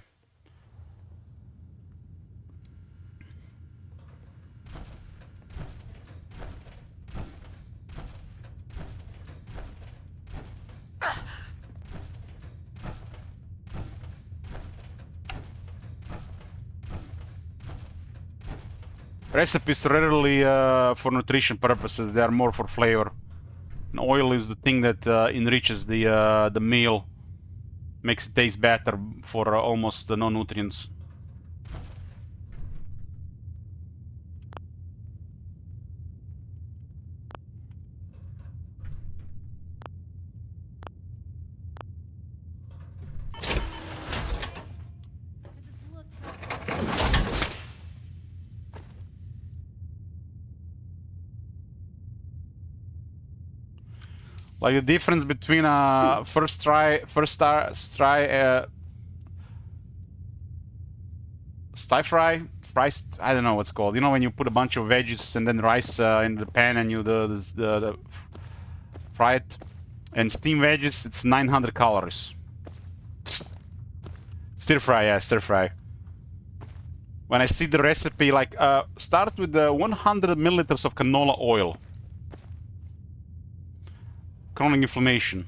Recipes rarely for nutrition purposes, they are more for flavor. And oil is the thing that enriches the meal, makes it taste better for almost no nutrients. Like the difference between first try stir fry, I don't know what's called. You know when you put a bunch of veggies and then rice in the pan and you fry it, and steam veggies, it's 900 calories. Stir fry, yeah, stir fry. When I see the recipe, like start with 100 milliliters of canola oil. Chronic inflammation.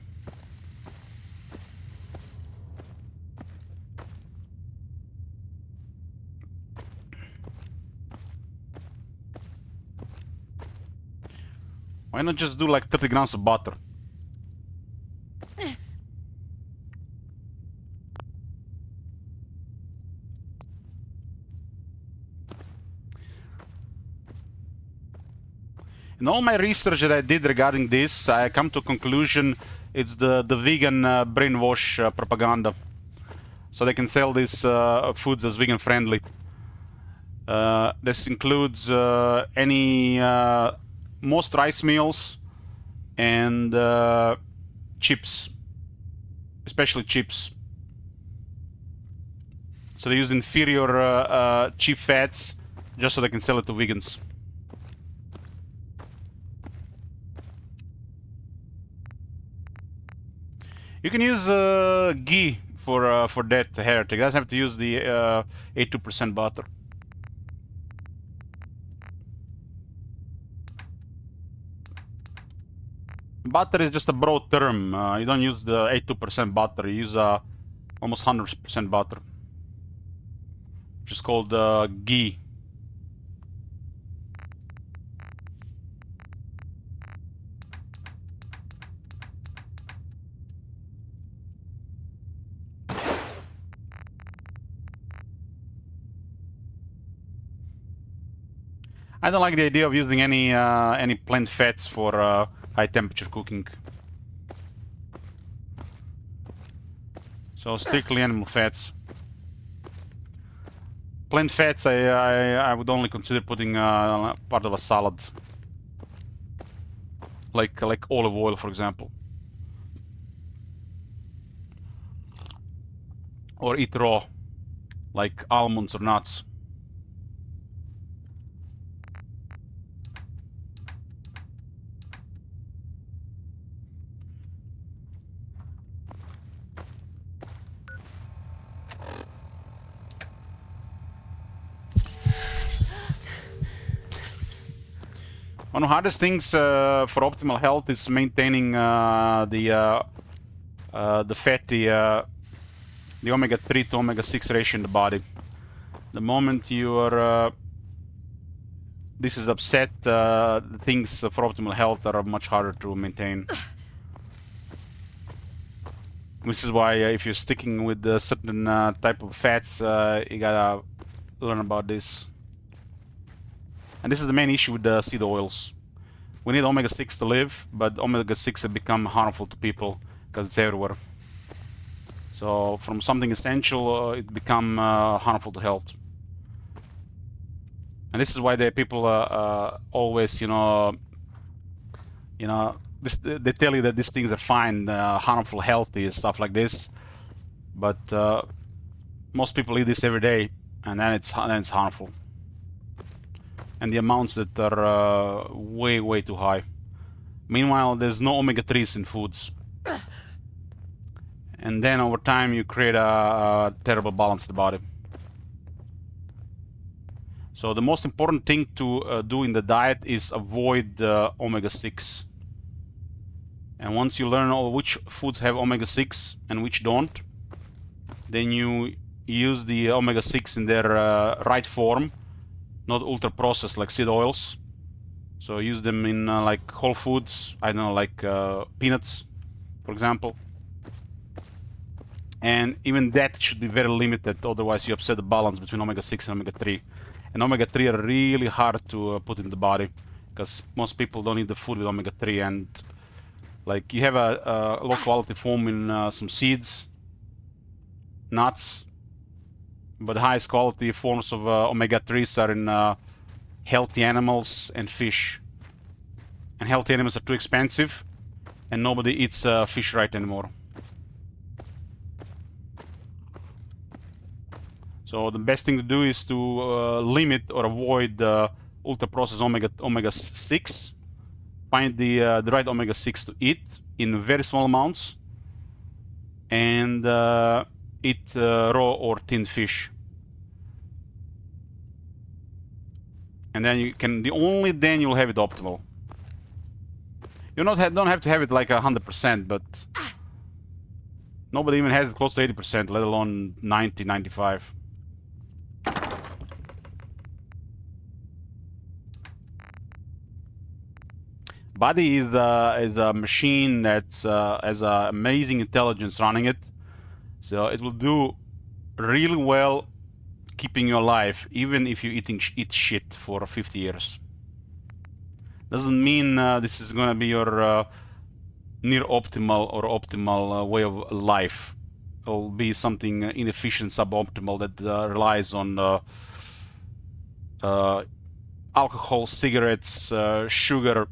Why not just do like 30 grams of butter? In all my research that I did regarding this, I come to a conclusion it's the vegan brainwash propaganda. So they can sell these foods as vegan friendly. This includes most rice meals and chips, especially chips. So they use inferior cheap fats just so they can sell it to vegans. You can use ghee for that heretic. It doesn't have to use the 82% butter. Butter is just a broad term. You don't use the 82% butter. You use almost 100% butter, which is called ghee. I don't like the idea of using any plant fats for high temperature cooking. So strictly animal fats. Plant fats I would only consider putting part of a salad. Like olive oil, for example. Or eat raw, like almonds or nuts. One of the hardest things for optimal health is maintaining the the fatty, the omega-3 to omega-6 ratio in the body. The moment you are this is upset, things for optimal health are much harder to maintain. This is why if you're sticking with a certain type of fats, you gotta learn about this. And this is the main issue with the seed oils. We need omega-6 to live, but omega-6 have become harmful to people because it's everywhere. So from something essential, it become harmful to health. And this is why the people always, they tell you that these things are fine, harmful, healthy, stuff like this. But most people eat this every day, and then it's harmful. And the amounts that are way, way too high. Meanwhile, there's no omega-3s in foods. And then over time, you create a terrible balance in the body. So the most important thing to do in the diet is avoid omega-6. And once you learn which foods have omega-6 and which don't, then you use the omega-6 in their right form, not ultra-processed like seed oils. So use them in like whole foods, I don't know, like peanuts, for example. And even that should be very limited, otherwise you upset the balance between omega-6 and omega-3. And omega-3 are really hard to put in the body, because most people don't eat the food with omega-3. And like you have a low quality form in some seeds, nuts, but the highest quality forms of omega-3s are in healthy animals and fish. And healthy animals are too expensive, and nobody eats fish right anymore. So the best thing to do is to limit or avoid ultra-processed omega-6. Find the right omega-6 to eat in very small amounts, and eat raw or tinned fish. And then you can, only then you'll have it optimal. You don't have to have it like 100%, but nobody even has it close to 80%, let alone 90, 95. Body is a machine that has amazing intelligence running it, so it will do really well keeping you alive, even if you eat shit for 50 years. Doesn't mean this is gonna be your near optimal or optimal way of life. It'll be something inefficient, suboptimal that relies on alcohol, cigarettes, sugar,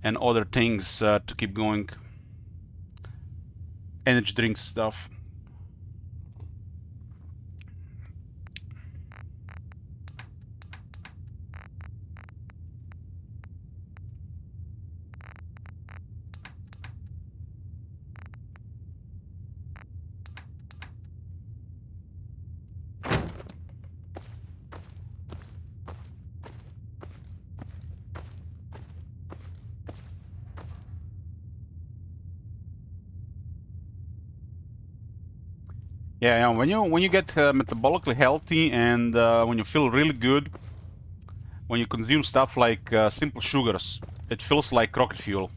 and other things to keep going. Energy drinks stuff. Yeah, when you get metabolically healthy and when you feel really good, when you consume stuff like simple sugars, it feels like rocket fuel.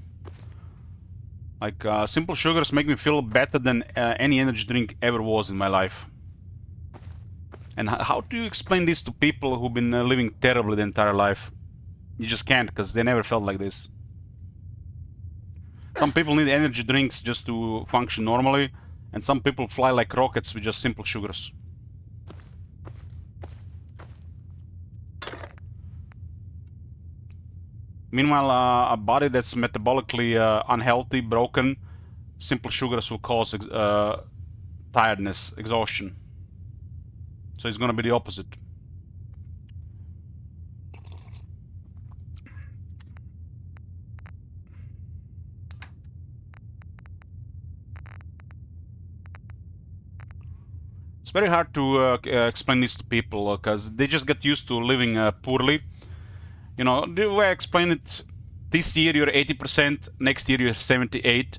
Like simple sugars make me feel better than any energy drink ever was in my life. And how do you explain this to people who've been living terribly the entire life? You just can't, because they never felt like this. Some people need energy drinks just to function normally, and some people fly like rockets with just simple sugars. Meanwhile, a body that's metabolically unhealthy, broken, simple sugars will cause tiredness, exhaustion. So it's going to be the opposite. It's very hard to explain this to people because they just get used to living poorly. You know, the way I explain it, this year you're 80%, next year you're 78,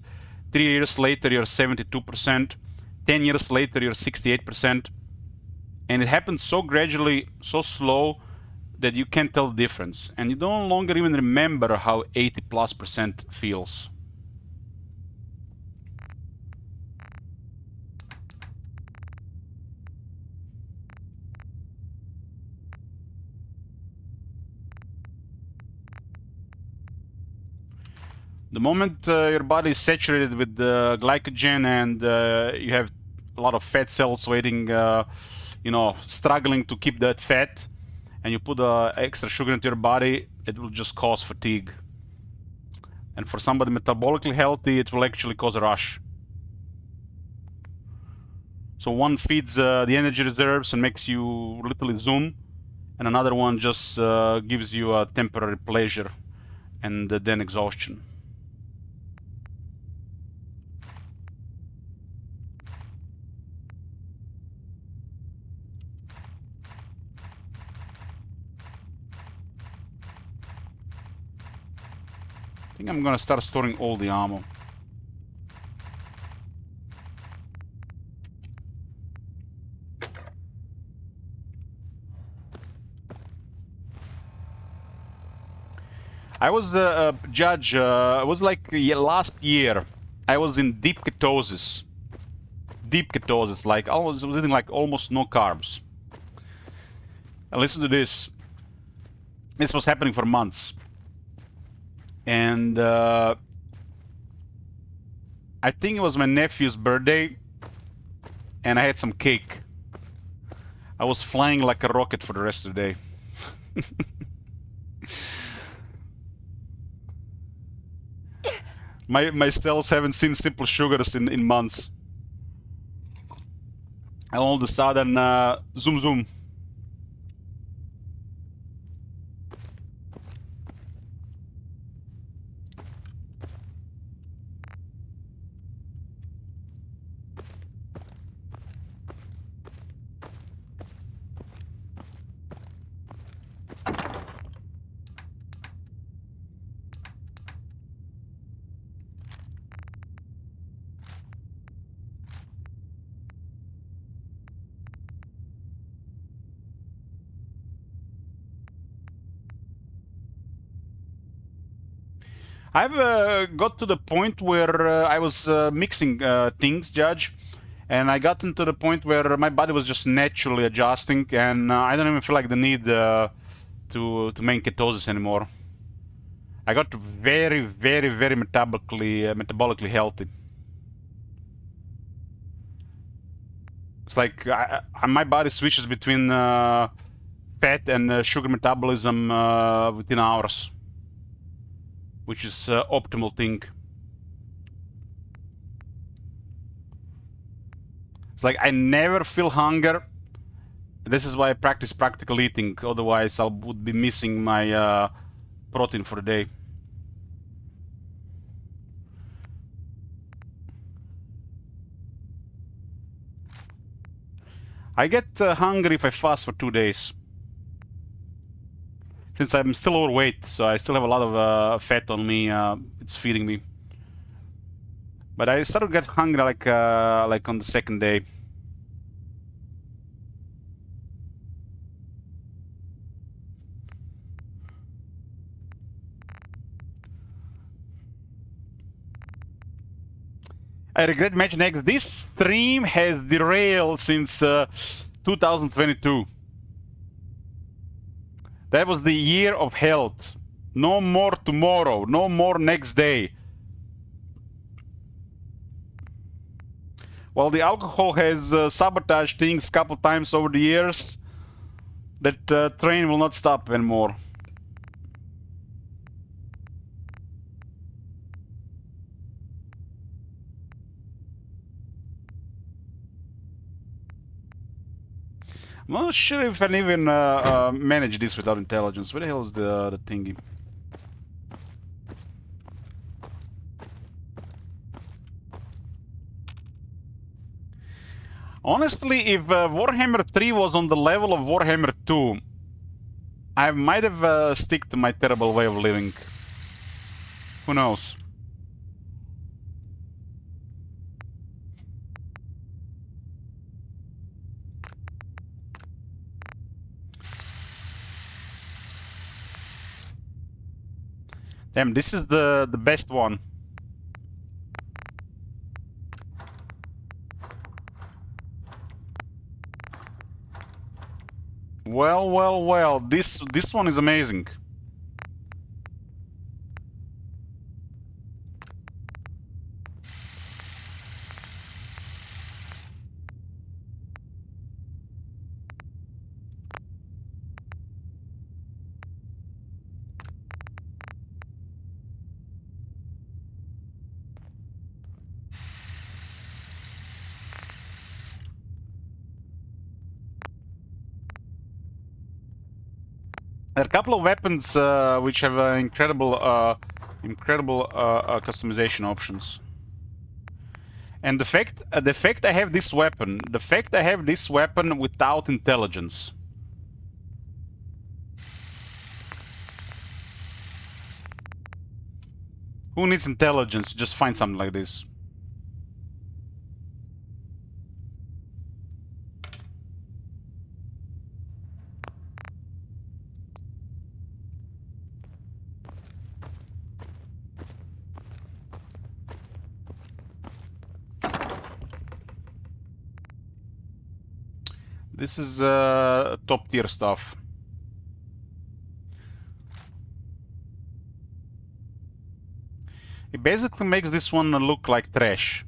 3 years later, you're 72%. 10 years later, you're 68%. And it happens so gradually, so slow, that you can't tell the difference. And you no longer even remember how 80+% feels. The moment your body is saturated with glycogen and you have a lot of fat cells waiting, you know, struggling to keep that fat, and you put extra sugar into your body, it will just cause fatigue. And for somebody metabolically healthy, it will actually cause a rush. So one feeds the energy reserves and makes you literally zoom, and another one just gives you a temporary pleasure and then exhaustion. I think I'm gonna start storing all the ammo. I was Judge, it was like last year. I was in deep ketosis. Deep ketosis, like I was eating like almost no carbs. And listen to this. This was happening for months. And I think it was my nephew's birthday, and I had some cake. I was flying like a rocket for the rest of the day. My cells haven't seen simple sugars in months. And all of a sudden, zoom zoom. I've got to the point where I was mixing things, Judge, and I got into the point where my body was just naturally adjusting, and I don't even feel like the need to make ketosis anymore. I got very, very, very metabolically healthy. It's like my body switches between fat and sugar metabolism within hours, which is optimal thing. It's like I never feel hunger. This is why I practice practical eating. Otherwise, I would be missing my protein for the day. I get hungry if I fast for 2 days. Since I'm still overweight, so I still have a lot of fat on me, it's feeding me. But I started to get hungry like on the second day. I regret mentioning next. This stream has derailed since 2022. That was the year of health. No more tomorrow. No more next day. While the alcohol has sabotaged things a couple times over the years, that train will not stop anymore. I'm not sure if I can even manage this without intelligence. Where the hell is the thingy? Honestly, if Warhammer 3 was on the level of Warhammer 2, I might have stick to my terrible way of living. Who knows? Damn, this is the best one. Well, well, well. This one is amazing. There are a couple of weapons which have incredible customization options. And the fact I have this weapon, without intelligence. Who needs intelligence? Just find something like this. This is top tier stuff. It basically makes this one look like trash.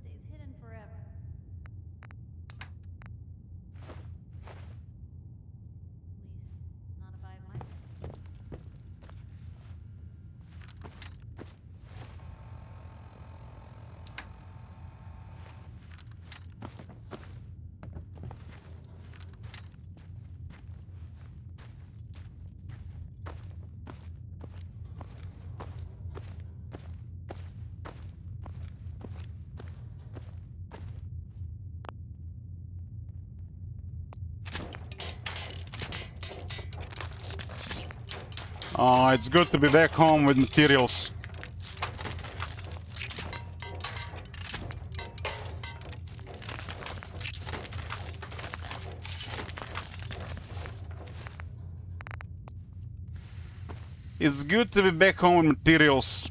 Stays hidden forever. At least, not if I have my... Oh, it's good to be back home with materials. It's good to be back home with materials.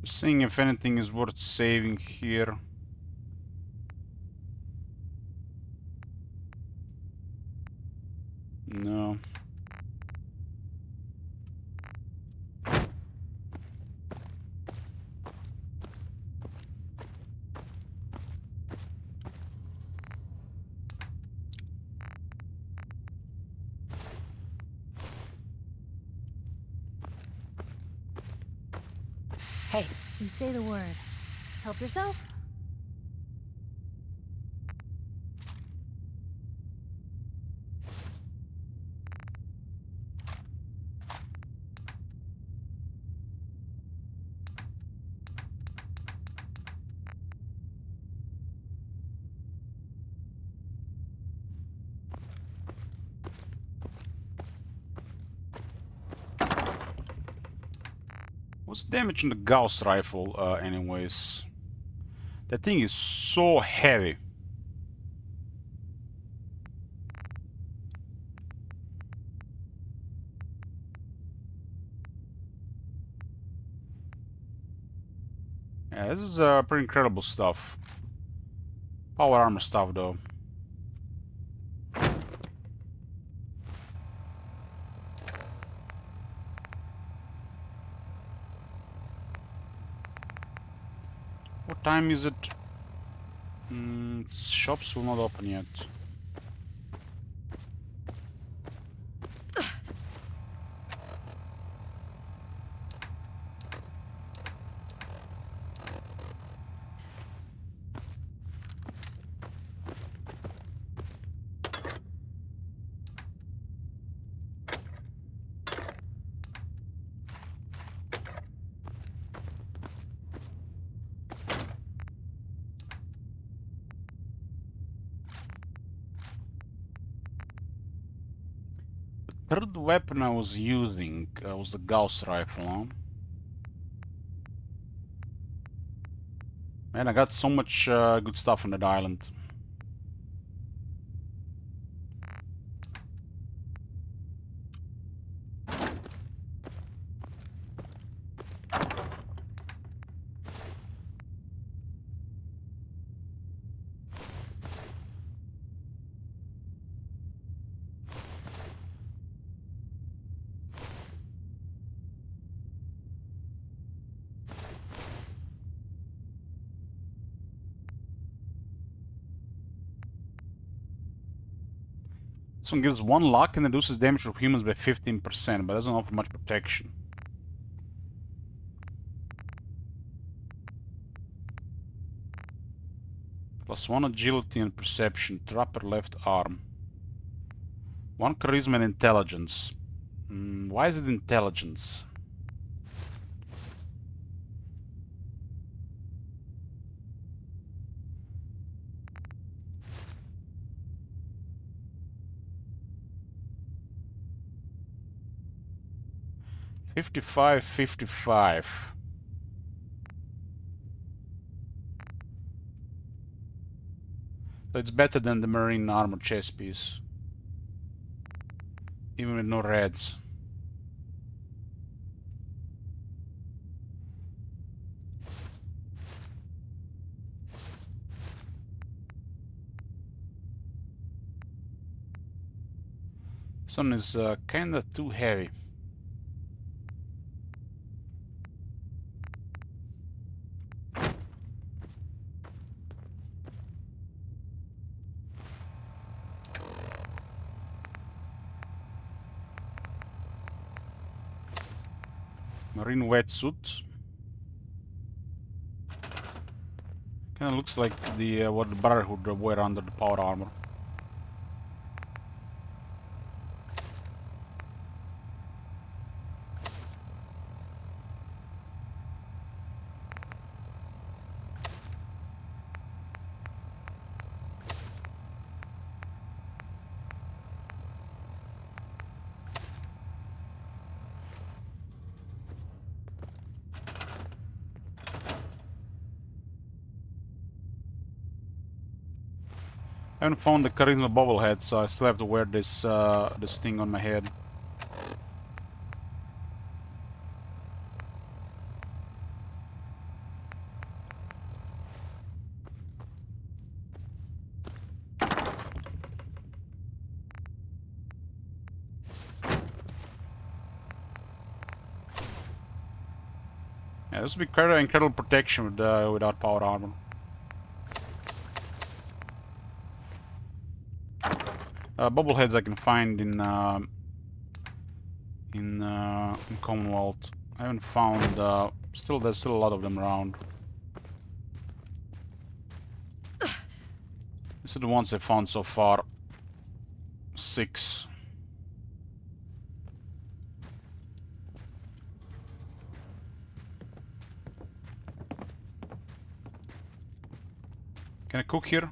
Seeing if anything is worth saving here. No. Hey, you say the word. Help yourself. What's the damage on the Gauss rifle, anyways? That thing is so heavy. Yeah, this is pretty incredible stuff. Power armor stuff, though. What time is it? Shops will not open yet. Third weapon I was using was the Gauss rifle, huh? Man, I got so much good stuff on that island. This one gives 1 luck and reduces damage of humans by 15%, but doesn't offer much protection. +1 agility and perception to upper left arm. 1 charisma and intelligence. Why is it intelligence? $55, $55. So it's better than the marine armor chest piece. Even with no reds. This one is kinda too heavy. Marine wetsuit. Kinda looks like the what the Brotherhood wear under the power armor. I haven't found the charisma bobblehead, so I still have to wear this this thing on my head. Yeah, this would be quite an incredible protection with, without power armor. Bobbleheads I can find in Commonwealth. I haven't found. There's still a lot of them around. These are the ones I found so far. 6. Can I cook here?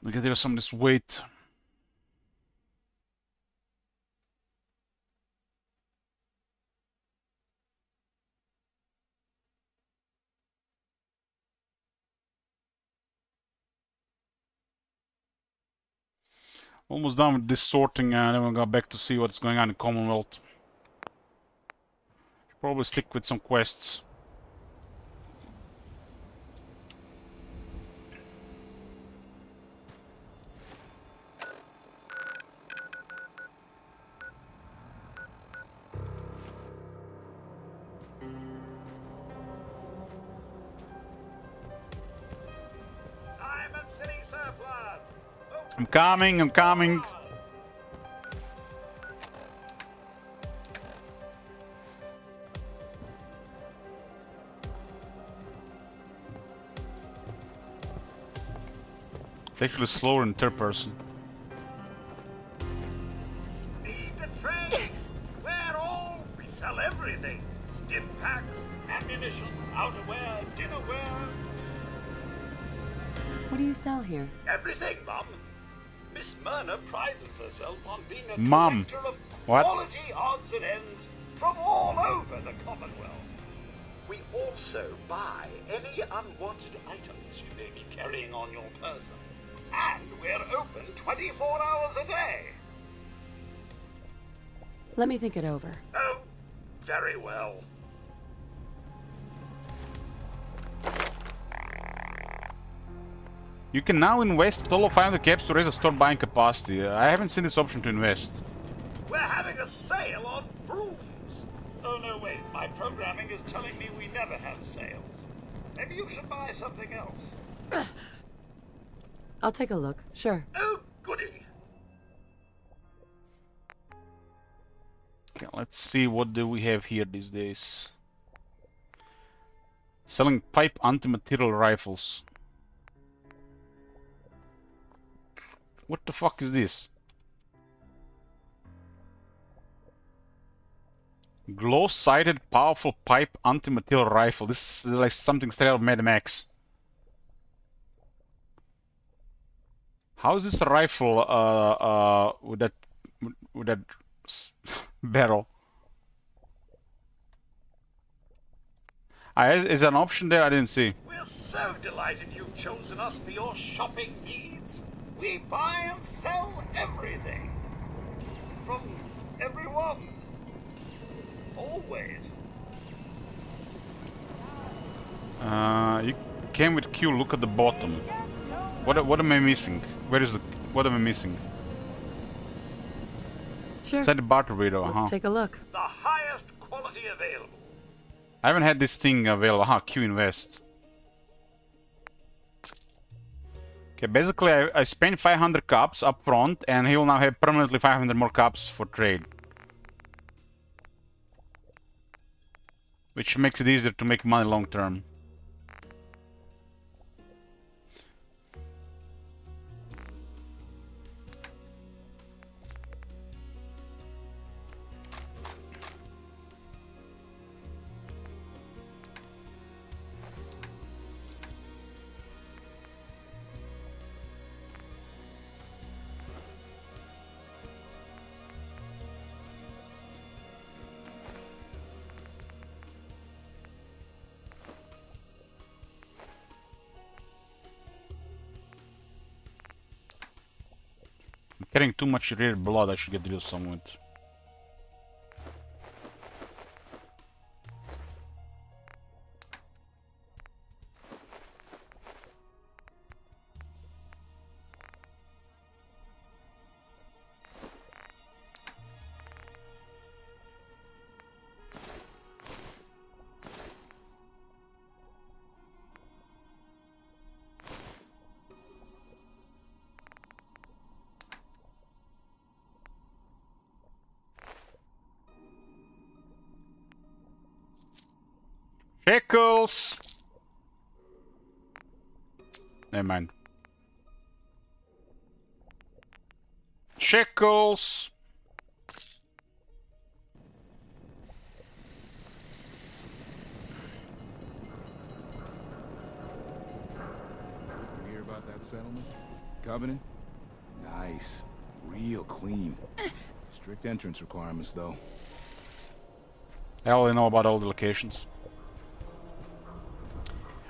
We can do some of this weight. Almost done with this sorting, and then we'll go back to see what's going on in Commonwealth. Should probably stick with some quests. Diamond City surplus. I'm coming, I'm coming. It's actually slower in third person. Need the trade. We're all. We sell everything. Stim packs, ammunition, outerwear, dinnerware. What do you sell here? Everything, Mum. Miss Myrna prizes herself on being a Mum. collector of What? quality odds and ends from all over the Commonwealth. We also buy any unwanted items you may be carrying on your person. And we're open 24 hours a day. Let me think it over. Oh, very well. You can now invest a total of 500 caps to raise a store buying capacity. I haven't seen this option to invest. We're having a sale on brooms. Oh, no, wait. My programming is telling me we never have sales. Maybe you should buy something else. I'll take a look. Sure. Oh, goody. Okay, let's see what do we have here these days. Selling pipe anti-material rifles. What the fuck is this? Glow-sighted powerful pipe anti-material rifle. This is like something straight out of Mad Max. How is this a rifle with that barrel? Is there an option there? I didn't see. We're so delighted you've chosen us for your shopping needs. We buy and sell everything. From everyone. Always. You came with Q. Look at the bottom. What am I missing? Where is the? What am I missing? Sure. Inside the barter window. Let's take a look. The highest quality available. I haven't had this thing available. Q invest. Okay, basically I spent 500 cups up front, and he will now have permanently 500 more cups for trade. Which makes it easier to make money long term. I'm carrying too much rare blood. I should get rid of some of it. Pickles! Never mind. Shekels! You hear about that settlement? Covenant? Nice. Real clean. Strict entrance requirements, though. I already know about all the locations.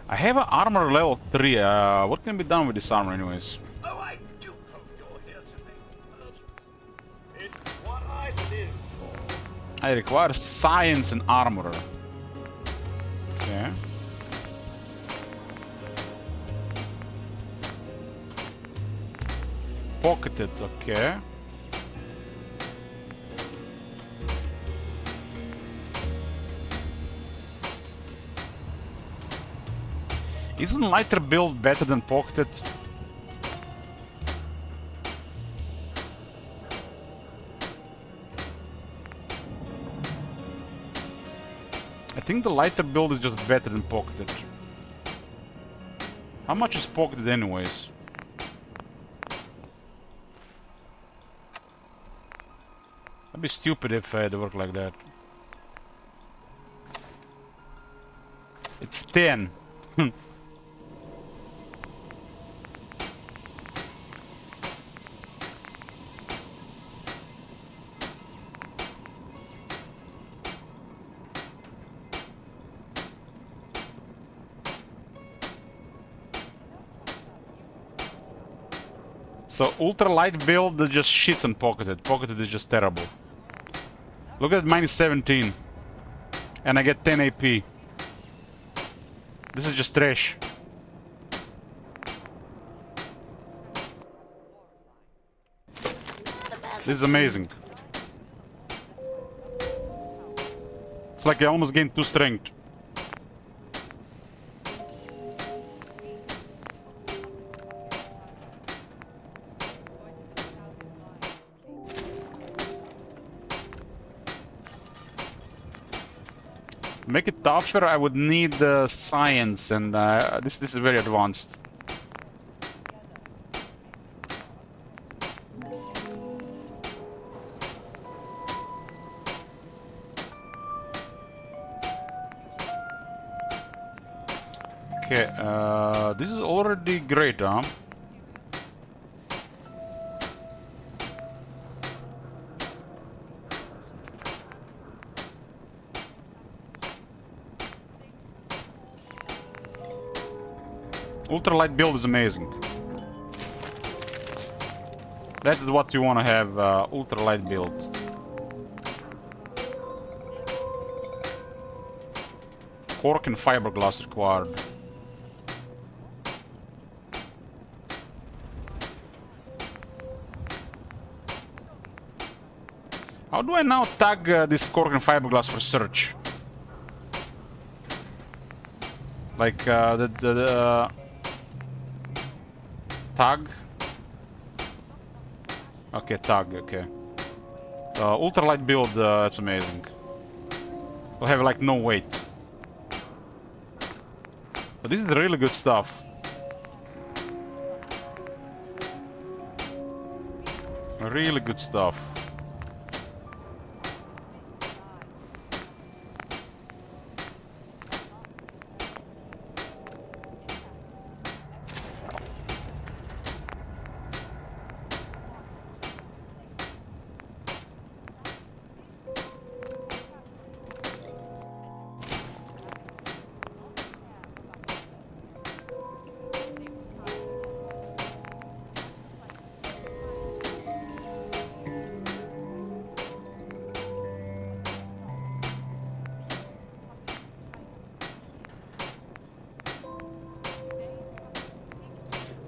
I have an armor level 3. What can be done with this armor anyways? Oh, I do hope you're here to make purchase. It's what I live for. I require science and armor. Okay. Pocketed, okay. Isn't lighter build better than pocketed? I think the lighter build is just better than pocketed. How much is pocketed anyways? That'd be stupid if it worked like that. It's 10. So ultra light build that just shits on pocketed. Pocketed is just terrible. Look at minus 17. And I get 10 AP. This is just trash. This is amazing. It's like I almost gained 2 strength. Make it tougher, I would need science, and this is very advanced. Okay, this is already great, huh? Ultralight build is amazing. That's what you want to have, ultralight build. Cork and fiberglass required. How do I now tag this cork and fiberglass for search? Like the tag? Okay, tag, okay. Ultralight build, that's amazing. We'll have like no weight. But this is really good stuff. Really good stuff.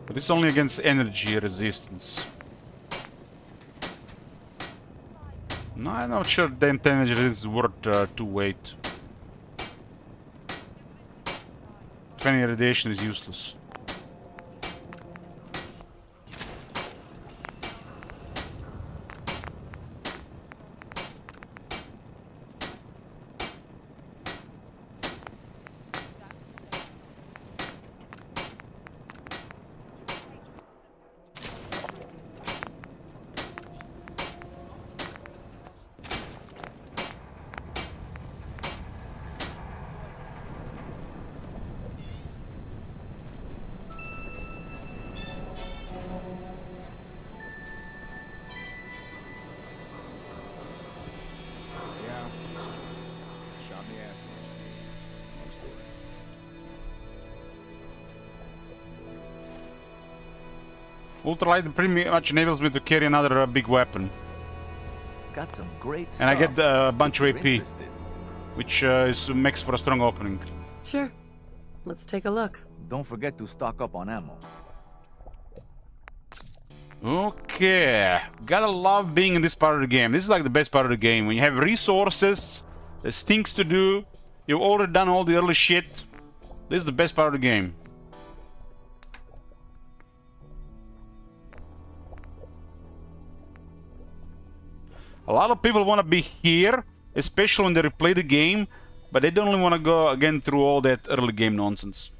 But it's only against energy resistance. No, I'm not sure that energy is worth 2 weight. 20 radiation is useless. Ultralight pretty much enables me to carry another big weapon. Got some great stuff. And I get a bunch of If AP, you're interested. which makes for a strong opening. Sure. Let's take a look. Don't forget to stock up on ammo. Okay, gotta love being in this part of the game. This is like the best part of the game. When you have resources, there's things to do, you've already done all the early shit. This is the best part of the game. A lot of people want to be here, especially when they replay the game, but they don't want to go again through all that early game nonsense.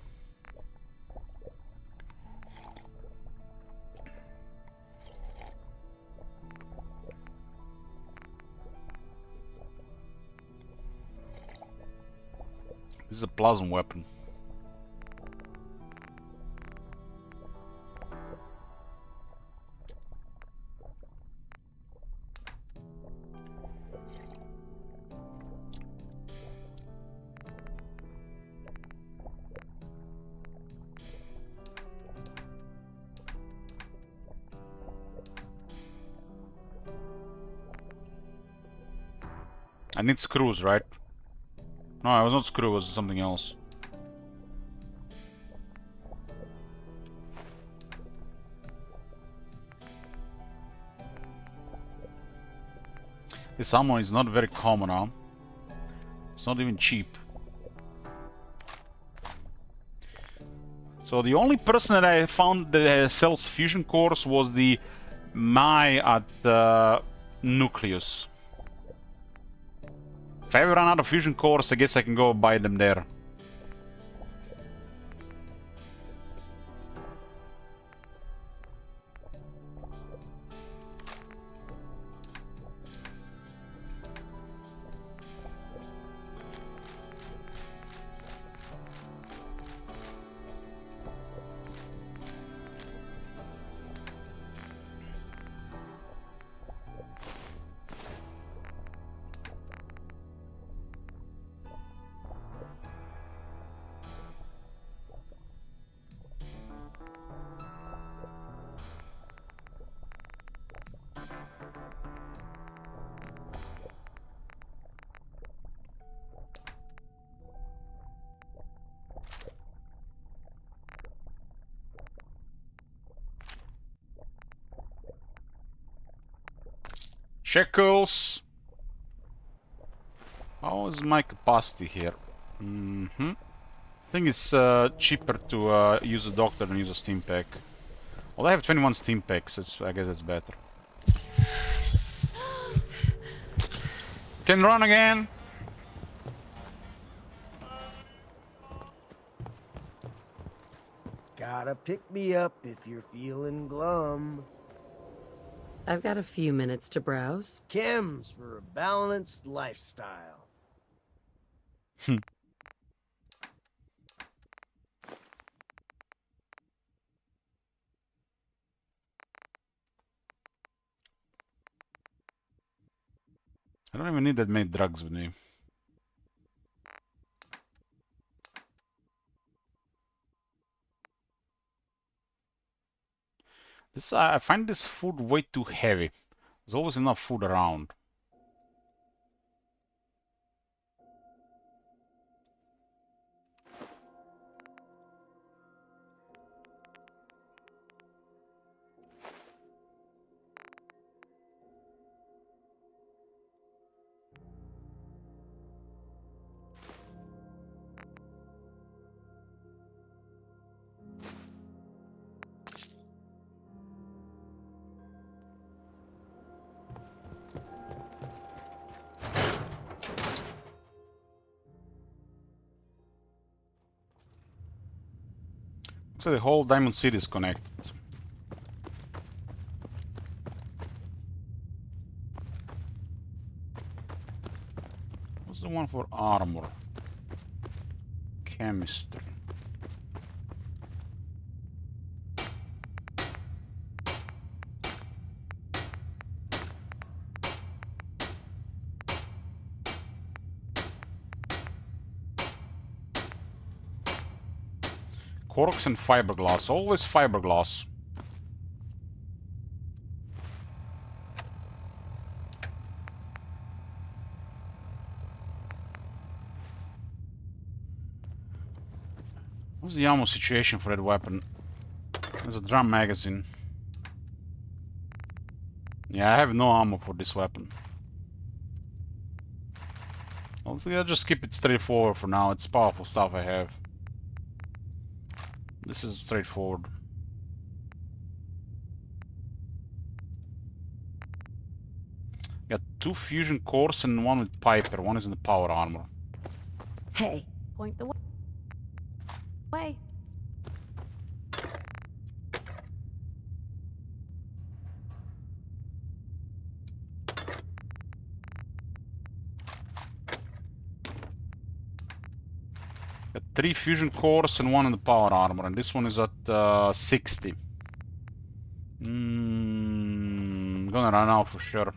This is a plasma weapon. I need screws, right? No, it was not screw, it was something else. This ammo is not very common now. It's not even cheap. So the only person that I found that sells fusion cores was the Mai at Nucleus. If I ever run out of fusion cores, I guess I can go buy them there. Shekels. How is my capacity here? I think it's cheaper to use a doctor than use a steam pack. Well, I have 21 steam packs. I guess it's better. Can run again. Gotta pick me up if you're feeling glum. I've got a few minutes to browse. Chems for a balanced lifestyle. I don't even need that many drugs with me. This I find this food way too heavy. There's always enough food around. So the whole Diamond City is connected. What's the one for armor? Chemistry. Corks and fiberglass. Always fiberglass. What's the ammo situation for that weapon? There's a drum magazine. Yeah, I have no ammo for this weapon. Honestly, I'll just keep it straightforward for now. It's powerful stuff I have. This is straightforward. Got 2 fusion cores and 1 with Piper. 1 is in the power armor. Hey, point the way. Got 3 fusion cores and 1 in the power armor, and this one is at 60. Gonna run out for sure.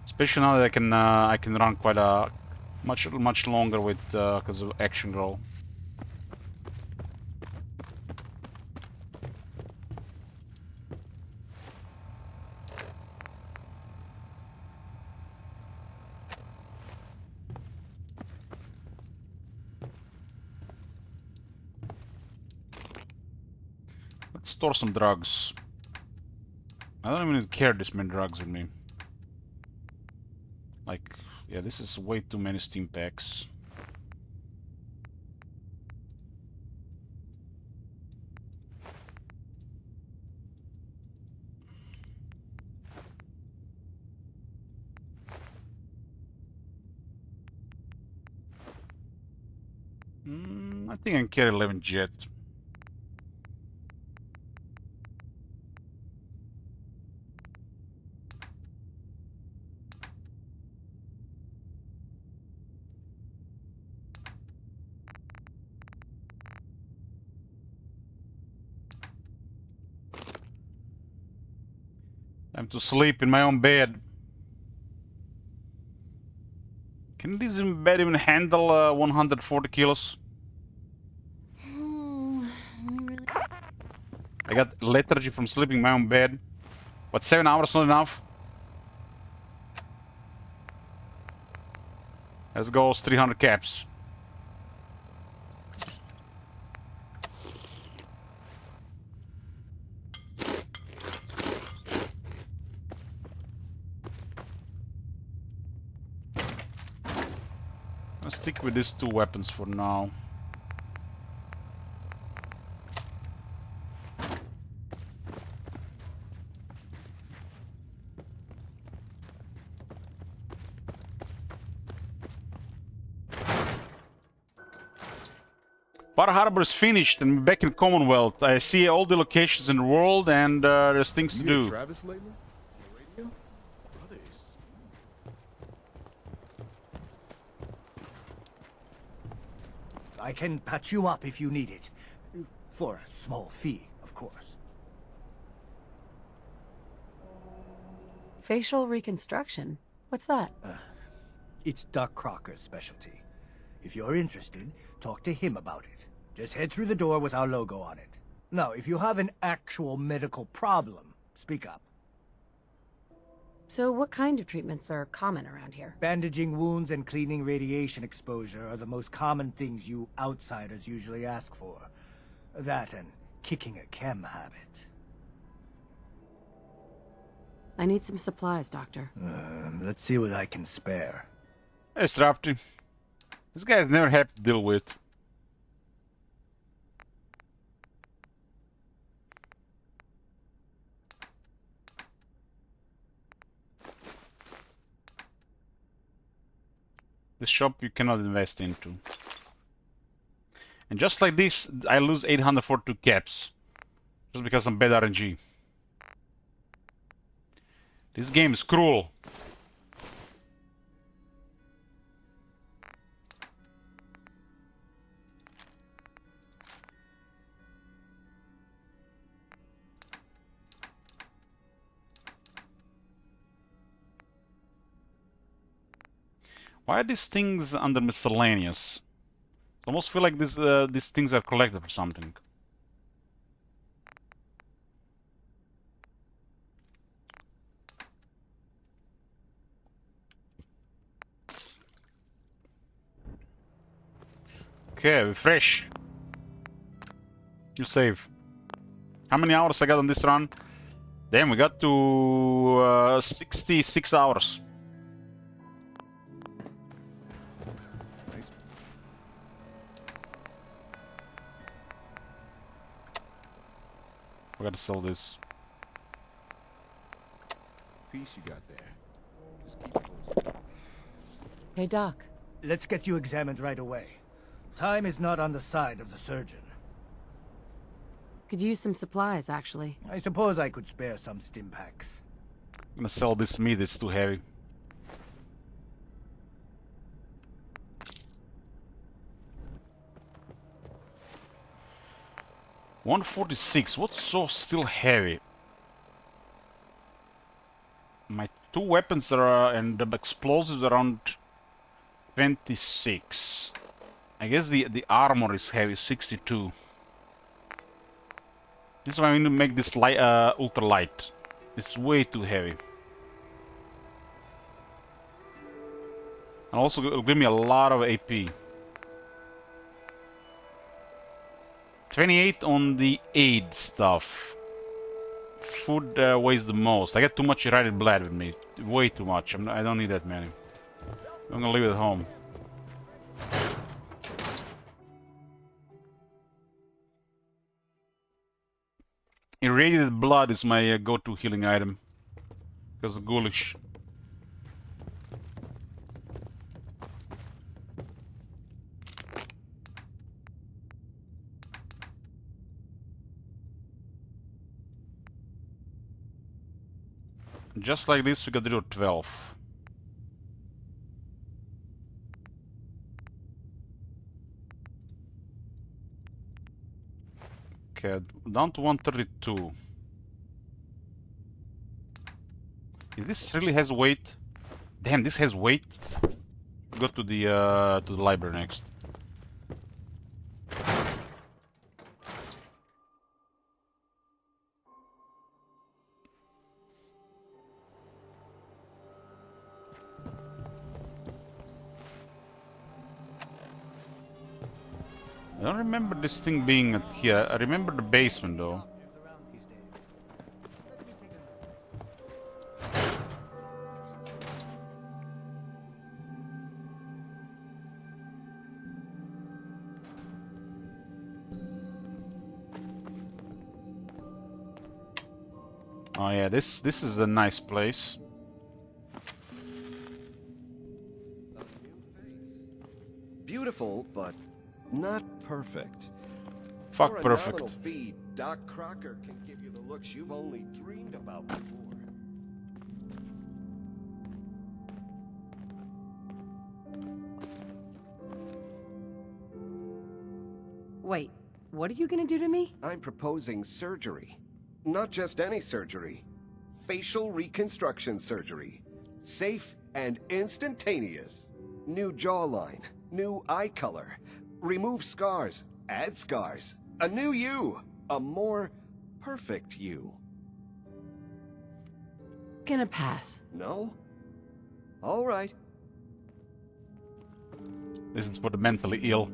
Especially now that I can run quite a much longer with because of action grow. Let's store some drugs. I don't even carry this many drugs with me. Like, yeah, this is way too many steam packs. I think I can carry 11 jet. Time to sleep in my own bed. Can this bed even handle 140 kilos? I got lethargy from sleeping in my own bed. But 7 hours not enough? Let's go 300 caps. Let's stick with these 2 weapons for now. Bar Harbor is finished and we're back in Commonwealth. I see all the locations in the world and there's things to do. Travis lately? Radio? Brothers. I can patch you up if you need it. For a small fee, of course. Facial reconstruction? What's that? It's Doc Crocker's specialty. If you're interested, talk to him about it. Just head through the door with our logo on it. Now, if you have an actual medical problem, speak up. So what kind of treatments are common around here? Bandaging wounds and cleaning radiation exposure are the most common things you outsiders usually ask for. That and kicking a chem habit. I need some supplies, Doctor. Let's see what I can spare. Hey, Strapty. This guy's never happy to deal with. This shop you cannot invest into. And just like this, I lose 842 caps. Just because I'm bad RNG. This game is cruel. Why are these things under miscellaneous? I almost feel like these things are collected for something. Okay, we're fresh. You save. How many hours I got on this run? Damn, we got to 66 hours. Nice. We gotta sell this. Piece you got there. Just keep it close. Hey, Doc. Let's get you examined right away. Time is not on the side of the surgeon. Could use some supplies, actually. I suppose I could spare some stim packs. I'm gonna sell this meat, it's too heavy. $146, what's so still heavy? My two weapons are and the explosives around 26. I guess the armor is heavy, 62. This is why I need to make this light, ultra light. It's way too heavy. And also it'll give me a lot of AP. 28 on the aid stuff. Food weighs the most. I got too much irradiated blood with me. Way too much. I don't need that many. I'm gonna leave it at home. Irradiated blood is my go-to healing item. Because of ghoulish. Just like this, we got rid of 12. Okay, down to 132. Is this really has weight? Damn, this has weight. Go to the library next. I don't remember this thing being here. I remember the basement though. Oh yeah, this is a nice place. Beautiful, but not perfect. Fuck For a perfect. nominal fee, Doc Crocker can give you the looks you've only dreamed about before. Wait, what are you gonna do to me? I'm proposing surgery. Not just any surgery. Facial reconstruction surgery. Safe and instantaneous. New jawline, new eye color. Remove scars, add scars. A new you. A more perfect you. Gonna pass. No? All right. This is for the mentally ill.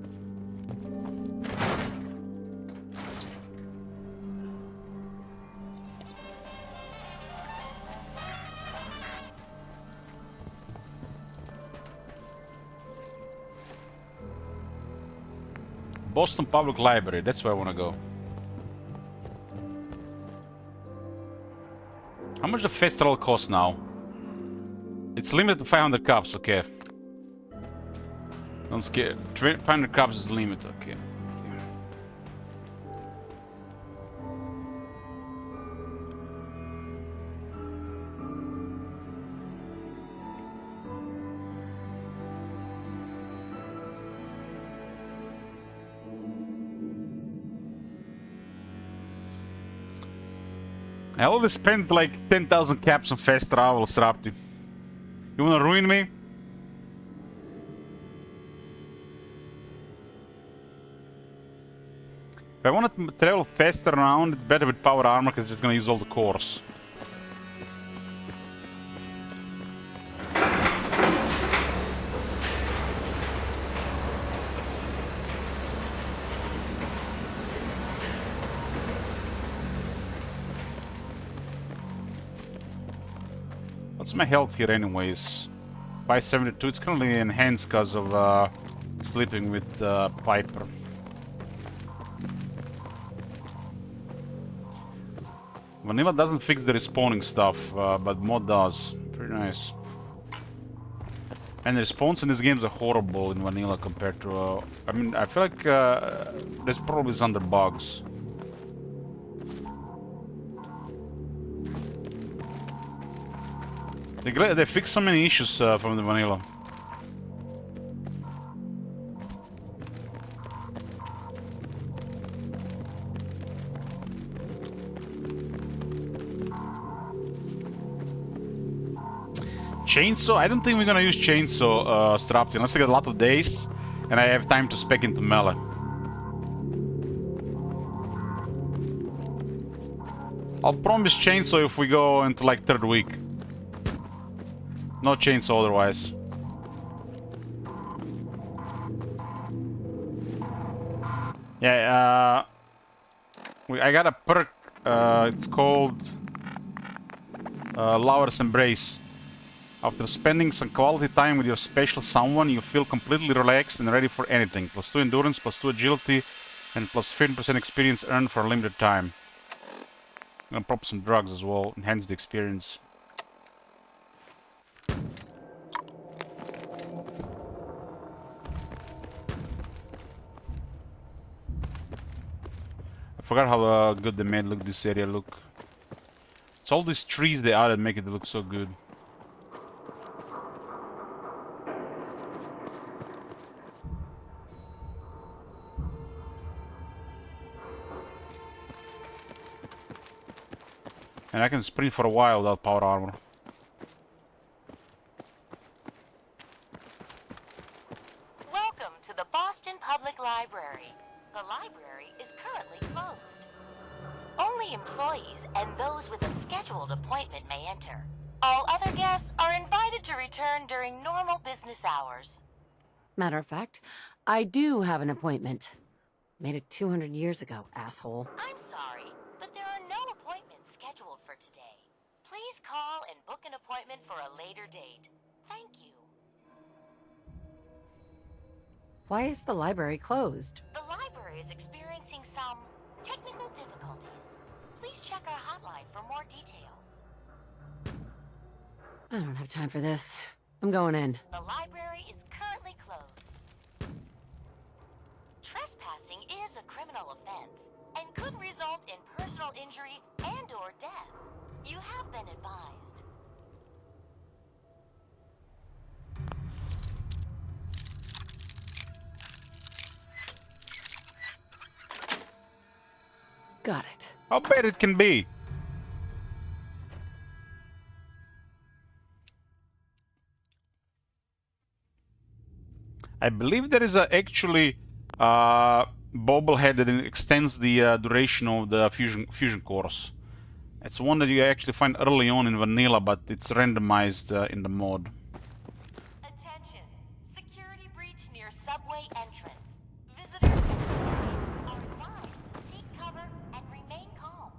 Boston Public Library, that's where I want to go. How much the festival cost now? It's limited to 500 cups, okay. Don't scare. 500 cups is the limit, okay. I always spent like 10,000 caps on fast travel, Strapty. You wanna ruin me? If I want to travel faster around, it's better with power armor because it's just gonna use all the cores. What's my health here anyways? By 72, it's currently enhanced because of sleeping with Piper. Vanilla doesn't fix the respawning stuff, but mod does. Pretty nice. And the respawns in these games are horrible in vanilla compared to... I mean, I feel like there's probably some other bugs. They fixed so many issues from the vanilla. Chainsaw? I don't think we're gonna use chainsaw, Strapty, unless I get a lot of days and I have time to spec into melee. I'll promise chainsaw if we go into like 3rd week. No chainsaw otherwise. Yeah, I got a perk, it's called Lover's Embrace. After spending some quality time with your special someone, you feel completely relaxed and ready for anything. +2 endurance, +2 agility, and +15% experience earned for a limited time. I'm gonna pop some drugs as well, enhance the experience. I forgot how good they made this area look. It's all these trees they added make it look so good. And I can sprint for a while without power armor. Welcome to the Boston Public Library. The library is currently closed. Only employees and those with a scheduled appointment may enter. All other guests are invited to return during normal business hours. Matter of fact, I do have an appointment. Made it 200 years ago, asshole. I'm sorry, but there are no appointments scheduled for today. Please call and book an appointment for a later date. Thank you. Why is the library closed? The library is experiencing some technical difficulties. Please check our hotline for more details. I don't have time for this. I'm going in. The library is currently closed. Trespassing is a criminal offense and could result in personal injury and/or death. You have been advised. Got it. How bad it can be? I believe there is actually bobblehead that extends the duration of the fusion cores. It's one that you actually find early on in vanilla, but it's randomized in the mod. Attention! Security breach near subway entrance. Visitors and employees are advised to seek cover and remain calm.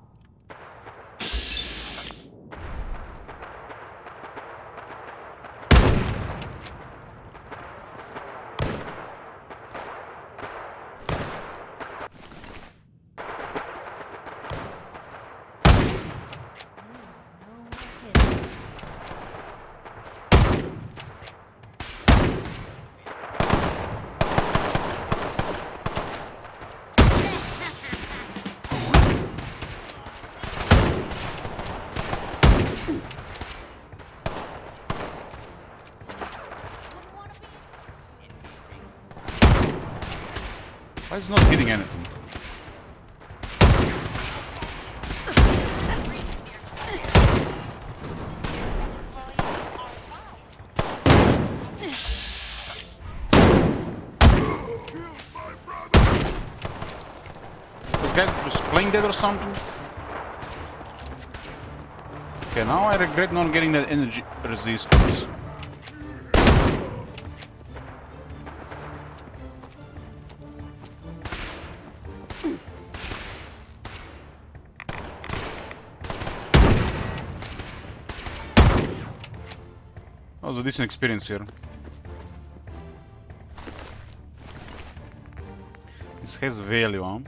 Why is it not hitting anything? This guy was playing dead or something? Okay, now I regret not getting that energy resistance. was a decent experience here. This has value, huh?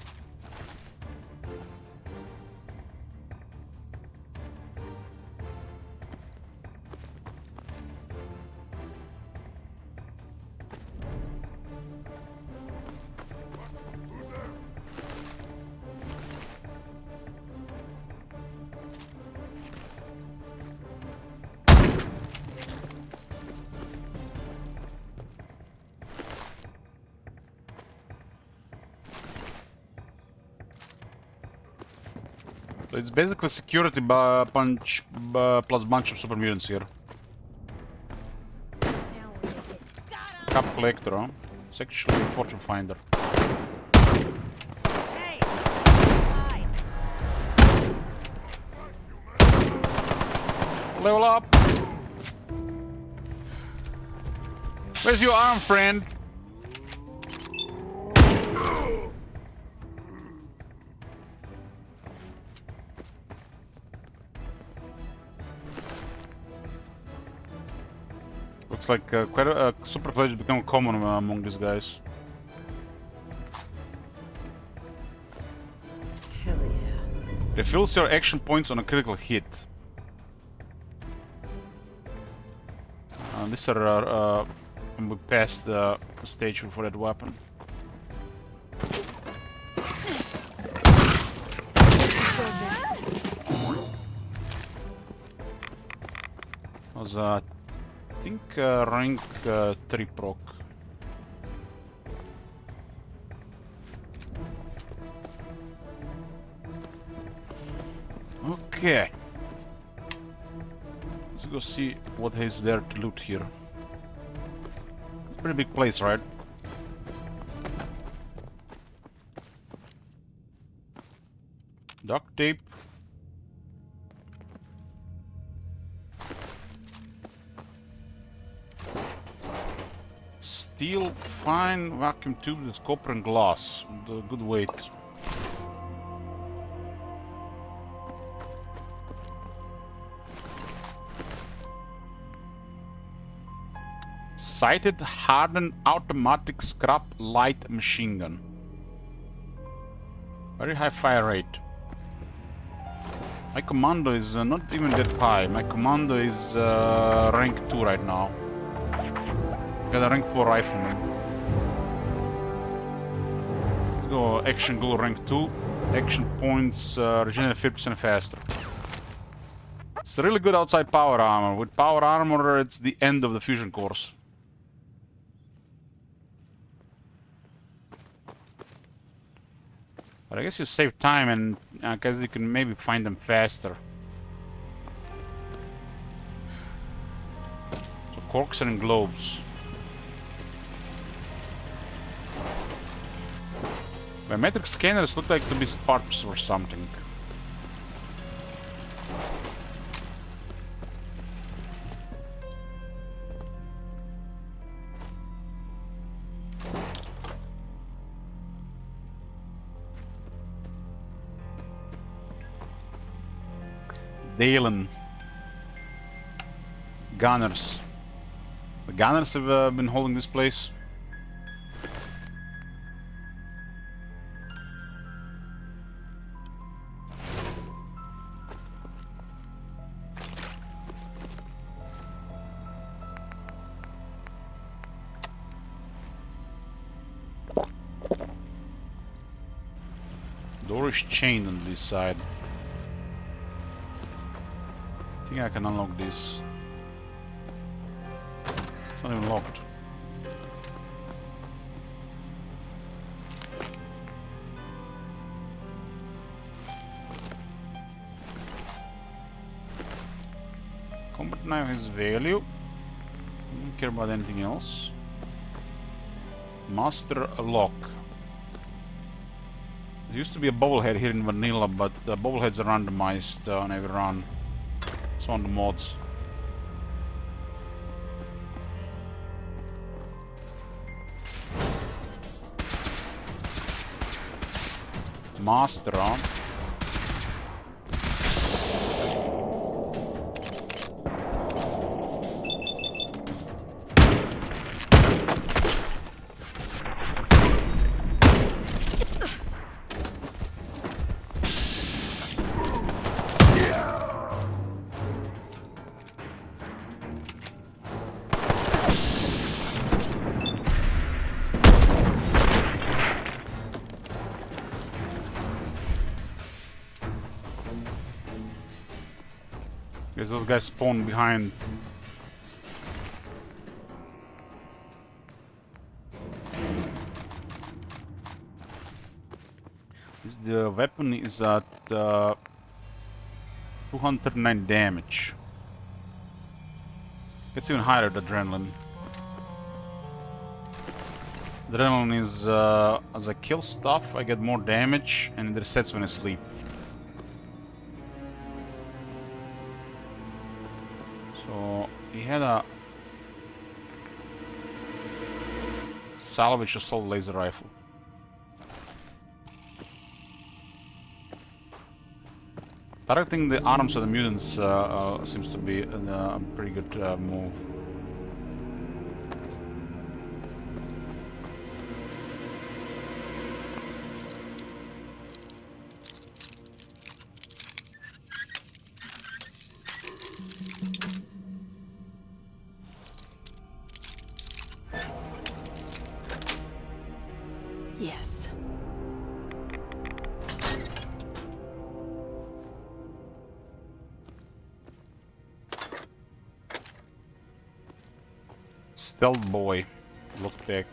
So it's basically security punch plus bunch of super mutants here. Cup collector, huh? It's actually a fortune finder. Level up! Where's your arm, friend? Looks like quite a super clutch become common among these guys. Hell yeah. Refills your action points on a critical hit. These are we passed the stage for that weapon. Was I think rank 3 proc. Okay. Let's go see what is there to loot here. It's a pretty big place, right? Duct tape. Steel, fine, vacuum tube with copper and glass. The good weight. Sighted, hardened, automatic scrap light machine gun. Very high fire rate. My commando is not even that high. My commando is rank 2 right now. Got a rank 4 rifleman. Let's go action goal rank 2. Action points regenerate 50% faster. It's really good outside power armor. With power armor, it's the end of the fusion course. But I guess you save time and I guess you can maybe find them faster. So corks and globes. Biometric scanners look like to be parts or something. Dalen. Gunners. The Gunners have been holding this place. Door is chained on this side. I think I can unlock this. It's not even locked. Combat knife has value. Don't care about anything else. Master lock. There used to be a bobblehead here in vanilla, but the bobbleheads are randomized on every run. It's on the mods. Master on. Because those guys spawn behind. The weapon is at 239 damage. It's even higher than adrenaline. Adrenaline is as I kill stuff, I get more damage, and it resets when I sleep. So he had a salvage assault laser rifle. Targeting the arms of the mutants seems to be a pretty good move. Yes. Stealth boy, look back.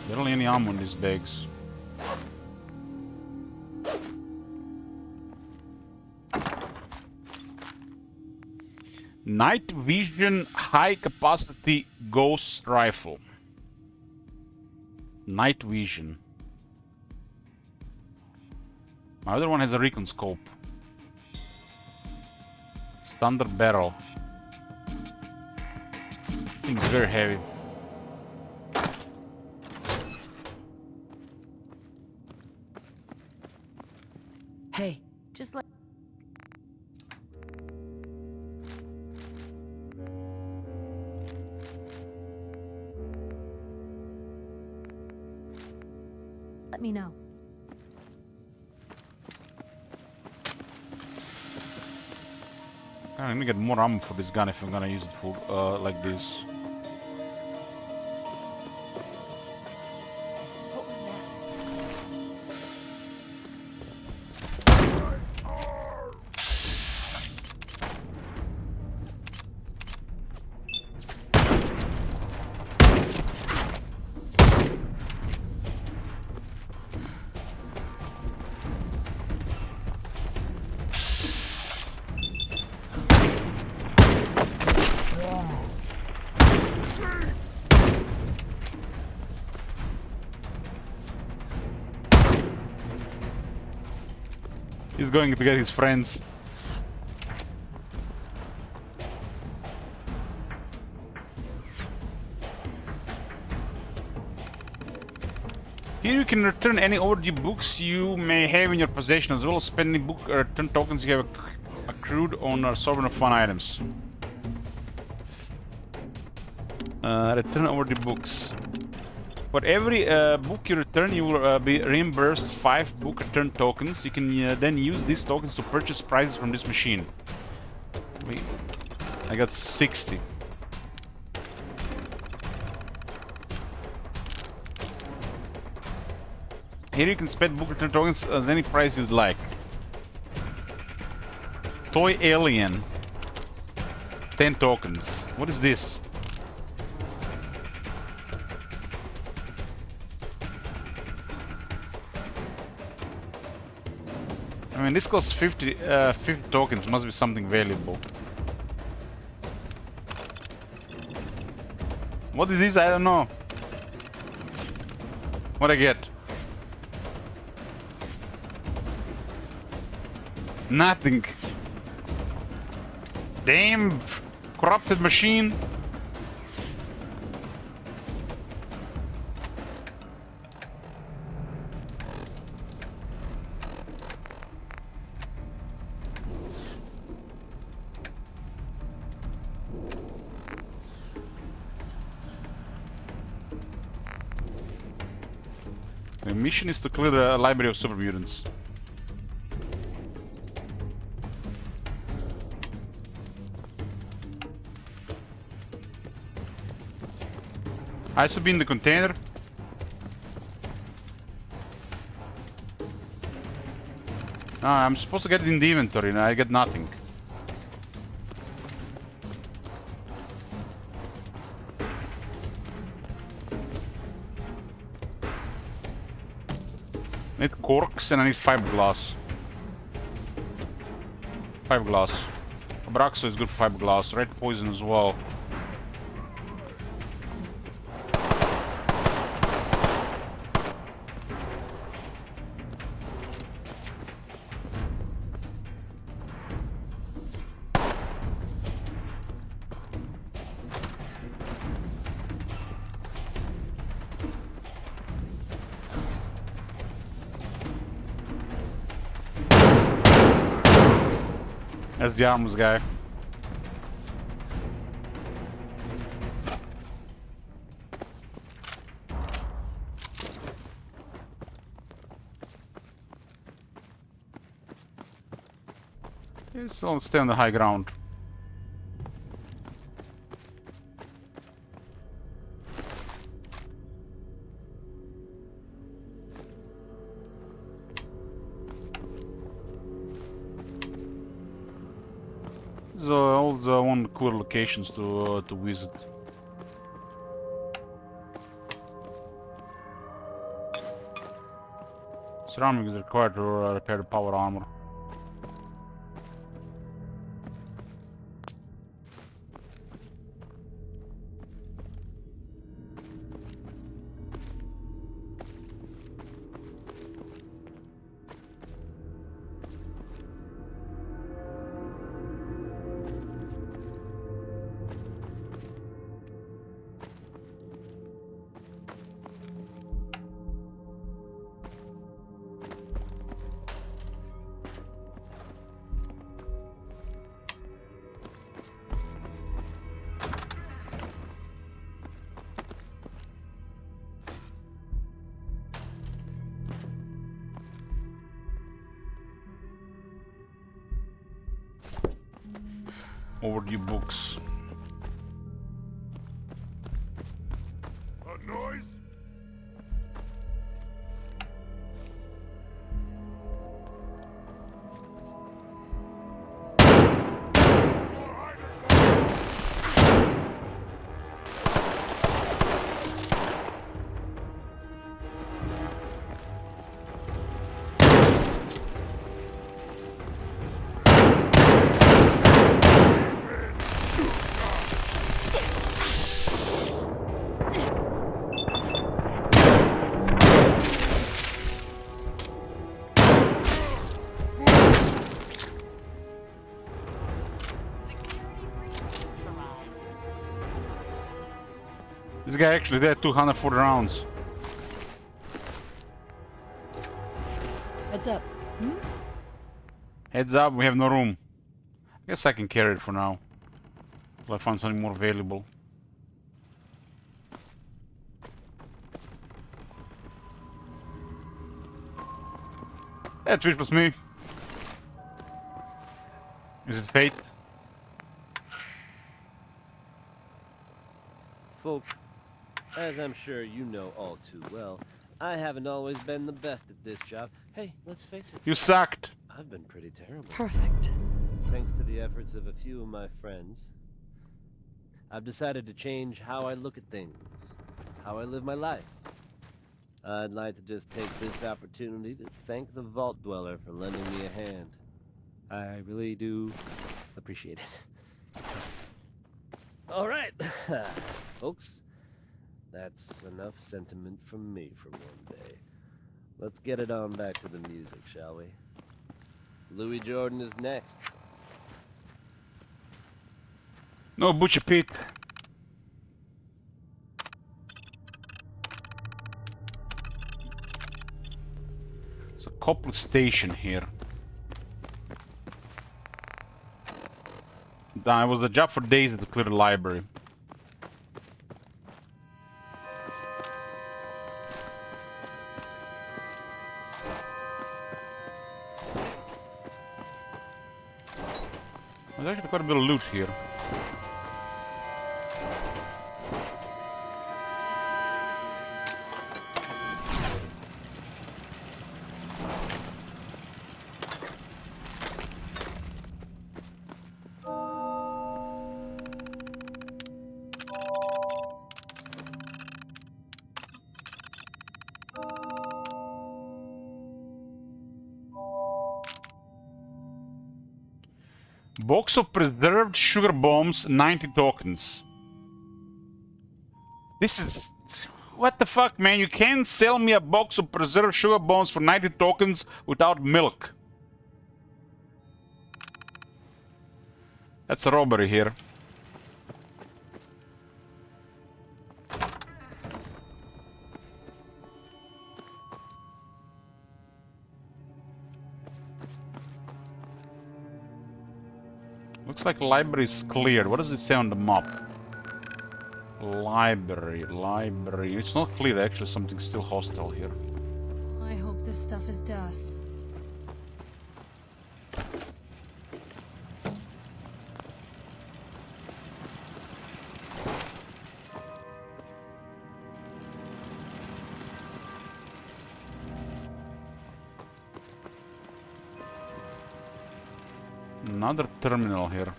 Barely any ammo in these bags. Night vision high capacity ghost rifle. Night vision. My other one has a recon scope. Standard barrel. This thing is very heavy. Hey, just let... Let me know. I'm gonna get more ammo for this gun if I'm gonna use it for like this. What was that? He's going to get his friends. Here you can return any overdue books you may have in your possession, as well as spend any book or return tokens you have accrued on assortment of fun items. Return overdue books. For every book you return, you will be reimbursed 5 book return tokens. You can then use these tokens to purchase prizes from this machine. Wait, I got 60. Here you can spend book return tokens as any price you'd like. Toy alien. 10 tokens. What is this? I mean, this costs 50 tokens. Must be something valuable. What is this? I don't know. What I get? Nothing. Damn corrupted machine. The mission is to clear the library of super mutants. I should be in the container. Ah, I'm supposed to get it in the inventory and I get nothing. I need corks and I need fiberglass. Fiberglass. Abraxo is good for fiberglass. Red poison as well. That's the arms guy. So let's stay on the high ground. So all the one cool locations to visit. Ceramic is required to repair the power armor. Overdue books. A noise? This guy actually did 240 rounds. Heads up. Heads up, we have no room. I guess I can carry it for now. Till I find something more valuable. That's Twitch plus me. Is it fate? Folk, as I'm sure you know all too well, I haven't always been the best at this job. Hey, let's face it. You sucked. I've been pretty terrible. Perfect. Thanks to the efforts of a few of my friends, I've decided to change how I look at things, how I live my life. I'd like to just take this opportunity to thank the Vault Dweller for lending me a hand. I really do appreciate it. All right, folks, that's enough sentiment from me for one day. Let's get it on back to the music, shall we? Louis Jordan is next. No, Butcher Pete. There's a couple station here. It was the job for Daisy to clear the library. There's actually quite a bit of loot here. Box of preserved sugar bombs, 90 tokens. This is... What the fuck, man? You can't sell me a box of preserved sugar bombs for 90 tokens without milk. That's a robbery here. Looks like library is cleared. What does it say on the map? Library. It's not clear, actually. Something's still hostile here. I hope this stuff is dust. Another terminal here.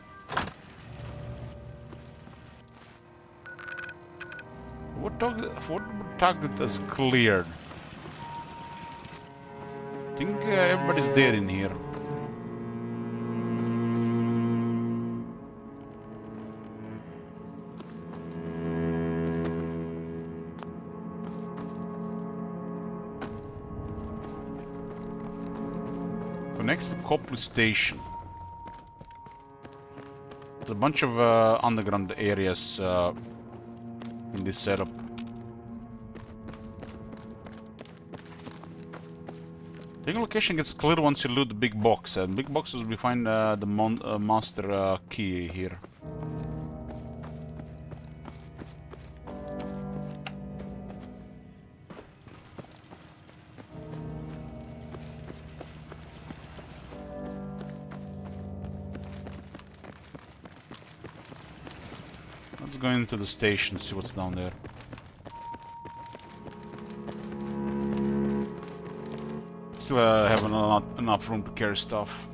What target is cleared? I think everybody's dead in here. Connects to Copley Station. There's a bunch of underground areas in this setup. The location gets clear once you loot the big box. Big boxes we find the master key here. Let's go into the station, see what's down there. Still have not enough room to carry stuff.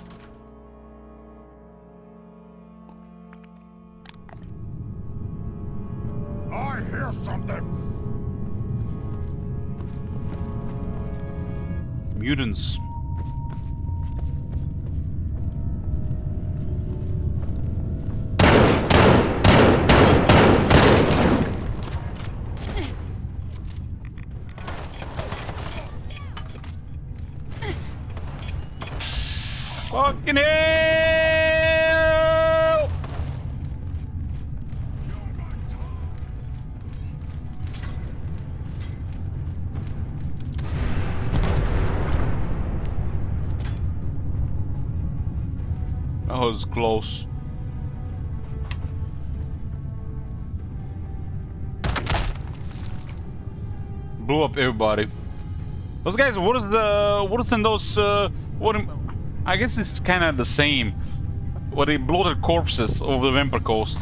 I hear something. Mutants. Fucking hell! That was close. Blew up everybody. Those guys worse than those I guess this is kind of the same. What they bloated corpses over the Vampire Coast.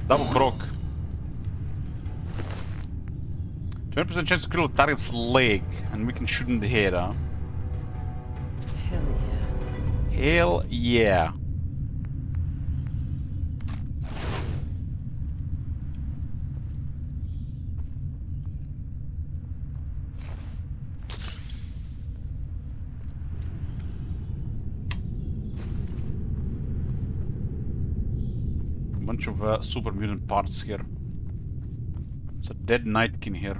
Double croc. 20% chance to kill the target's leg, and we can shoot in the head, huh? Hell yeah. Hell yeah. Bunch of super mutant parts here. It's a dead Nightkin here.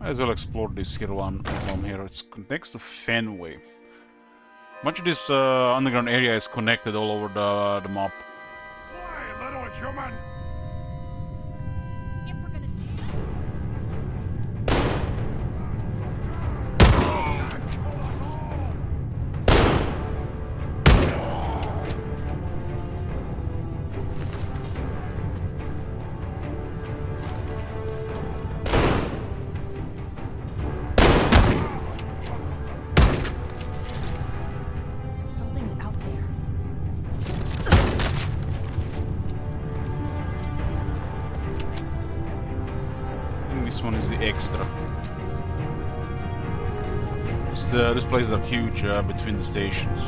Might as well explore this here one here. It's next to Fenway. Much of this underground area is connected all over the map. Fly, little human! If we're gonna do this, something's out there. And this one is the extra. This places are huge between the stations.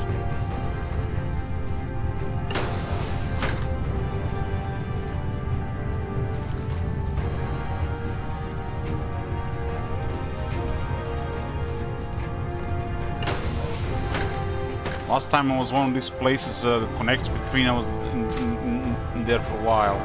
Last time I was one of these places that connects between. I was in there for a while.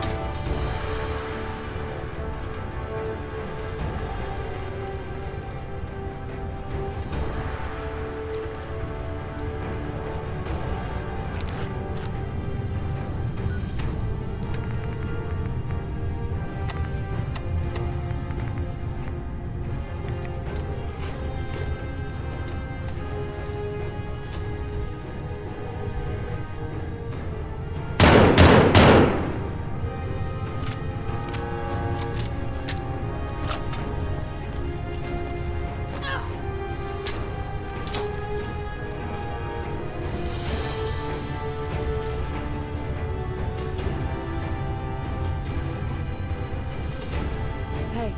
Hey,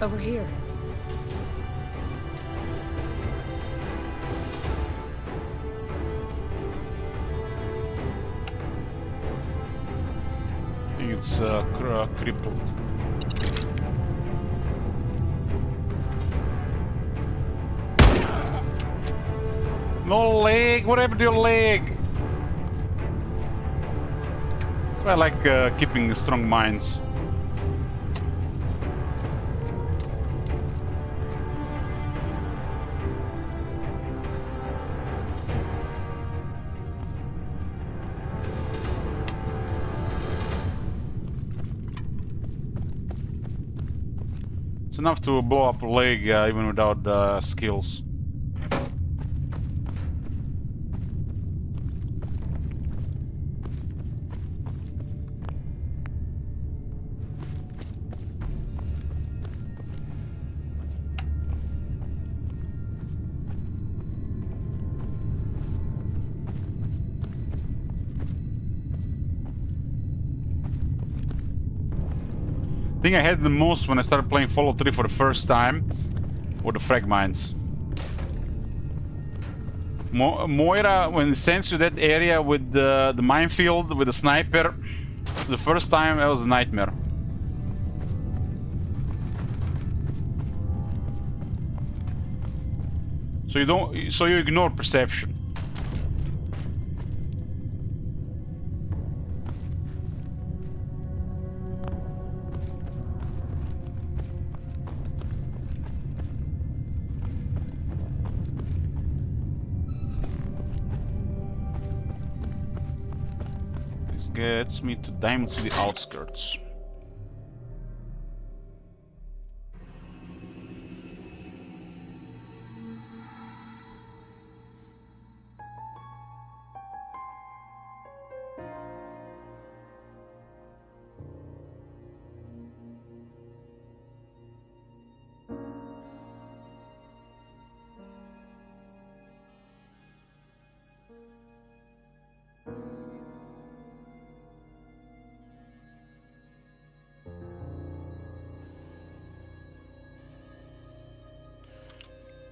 over here. I think it's crippled. No leg! What happened to your leg? That's why I like keeping strong minds. It's enough to blow up a leg even without skills. I think I had the most when I started playing Fallout 3 for the first time were the frag mines. Moira, when it sends you that area with the minefield with the sniper, the first time that was a nightmare. So you ignore perception. Gets me to Diamond City outskirts.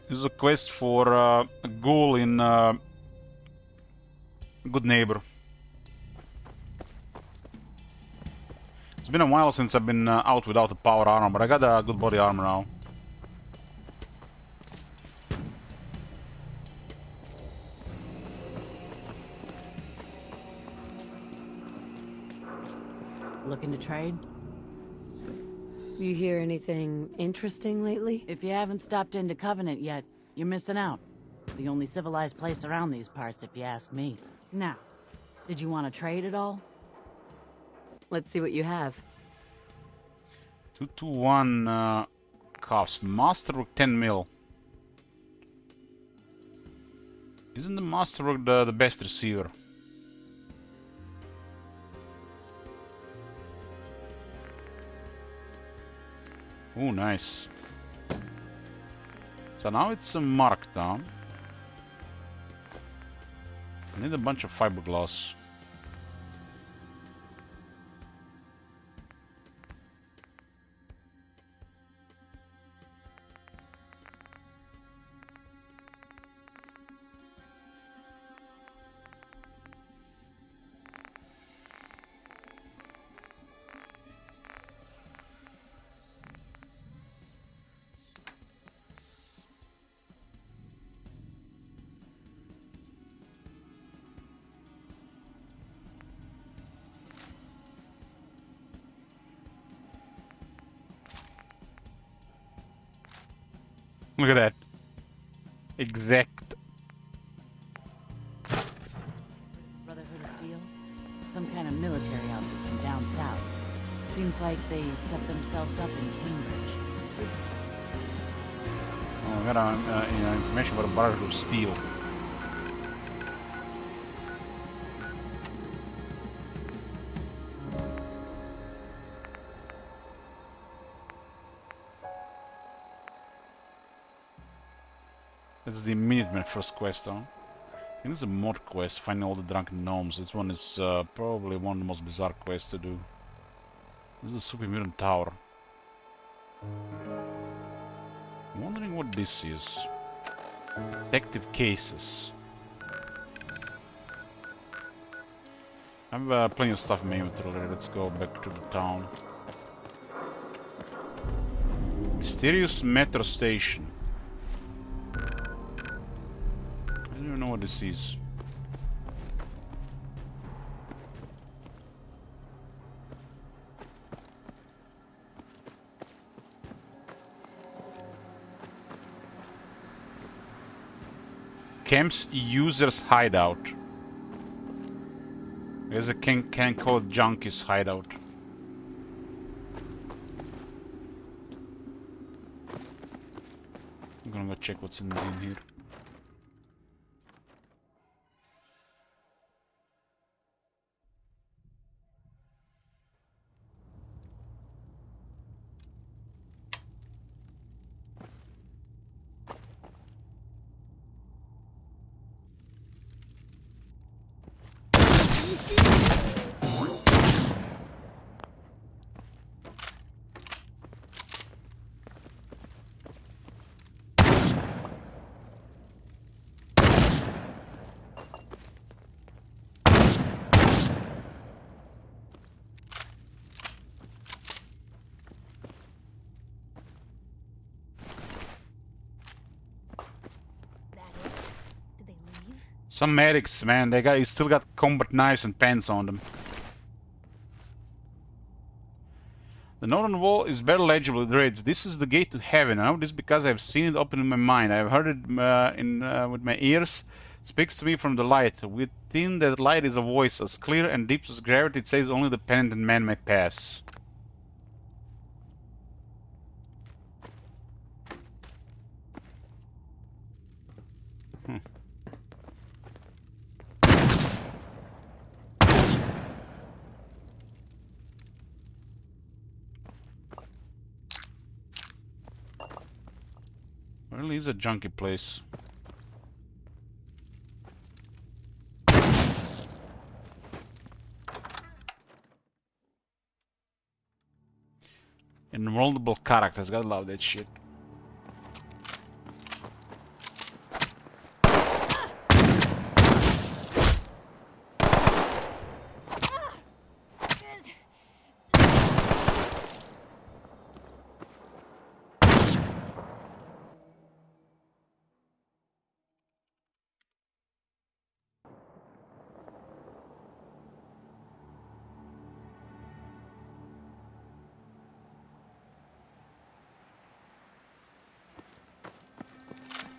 This is a quest for a ghoul in Good Neighbor. It's been a while since I've been out without a power armor, but I got a good body armor now. Looking to trade? You hear anything interesting lately? If you haven't stopped into Covenant yet, you're missing out. The only civilized place around these parts, if you ask me. Now, did you want to trade at all? Let's see what you have. 221 cops. Masterwork 10 mil. Isn't the Masterwork the best receiver? Oh, nice. So now it's a markdown. I need a bunch of fiberglass. Look at that. Exact. Brotherhood of Steel? Some kind of military outfit from down south. Seems like they set themselves up in Cambridge. Oh, I got information about a Brotherhood of Steel. That's the Minutemen first quest, huh? I think it's a mod quest, finding all the drunken gnomes. This one is probably one of the most bizarre quests to do. This is a Super Mutant Tower. I'm wondering what this is. Detective cases. I have plenty of stuff in my inventory already. Let's go back to the town. Mysterious metro station. I don't even know what this is. Camp's user's hideout. There's a can call it Junkie's hideout. I'm gonna go check what's in here. Some medics, man, you still got combat knives and pens on them. The northern wall is barely legible. It reads, "This is the gate to heaven." I know this because I've seen it open in my mind. I've heard it with my ears. It speaks to me from the light. Within that light is a voice as clear and deep as gravity. It says only the penitent man may pass. Really is a junky place. Invulnerable characters, gotta love that shit.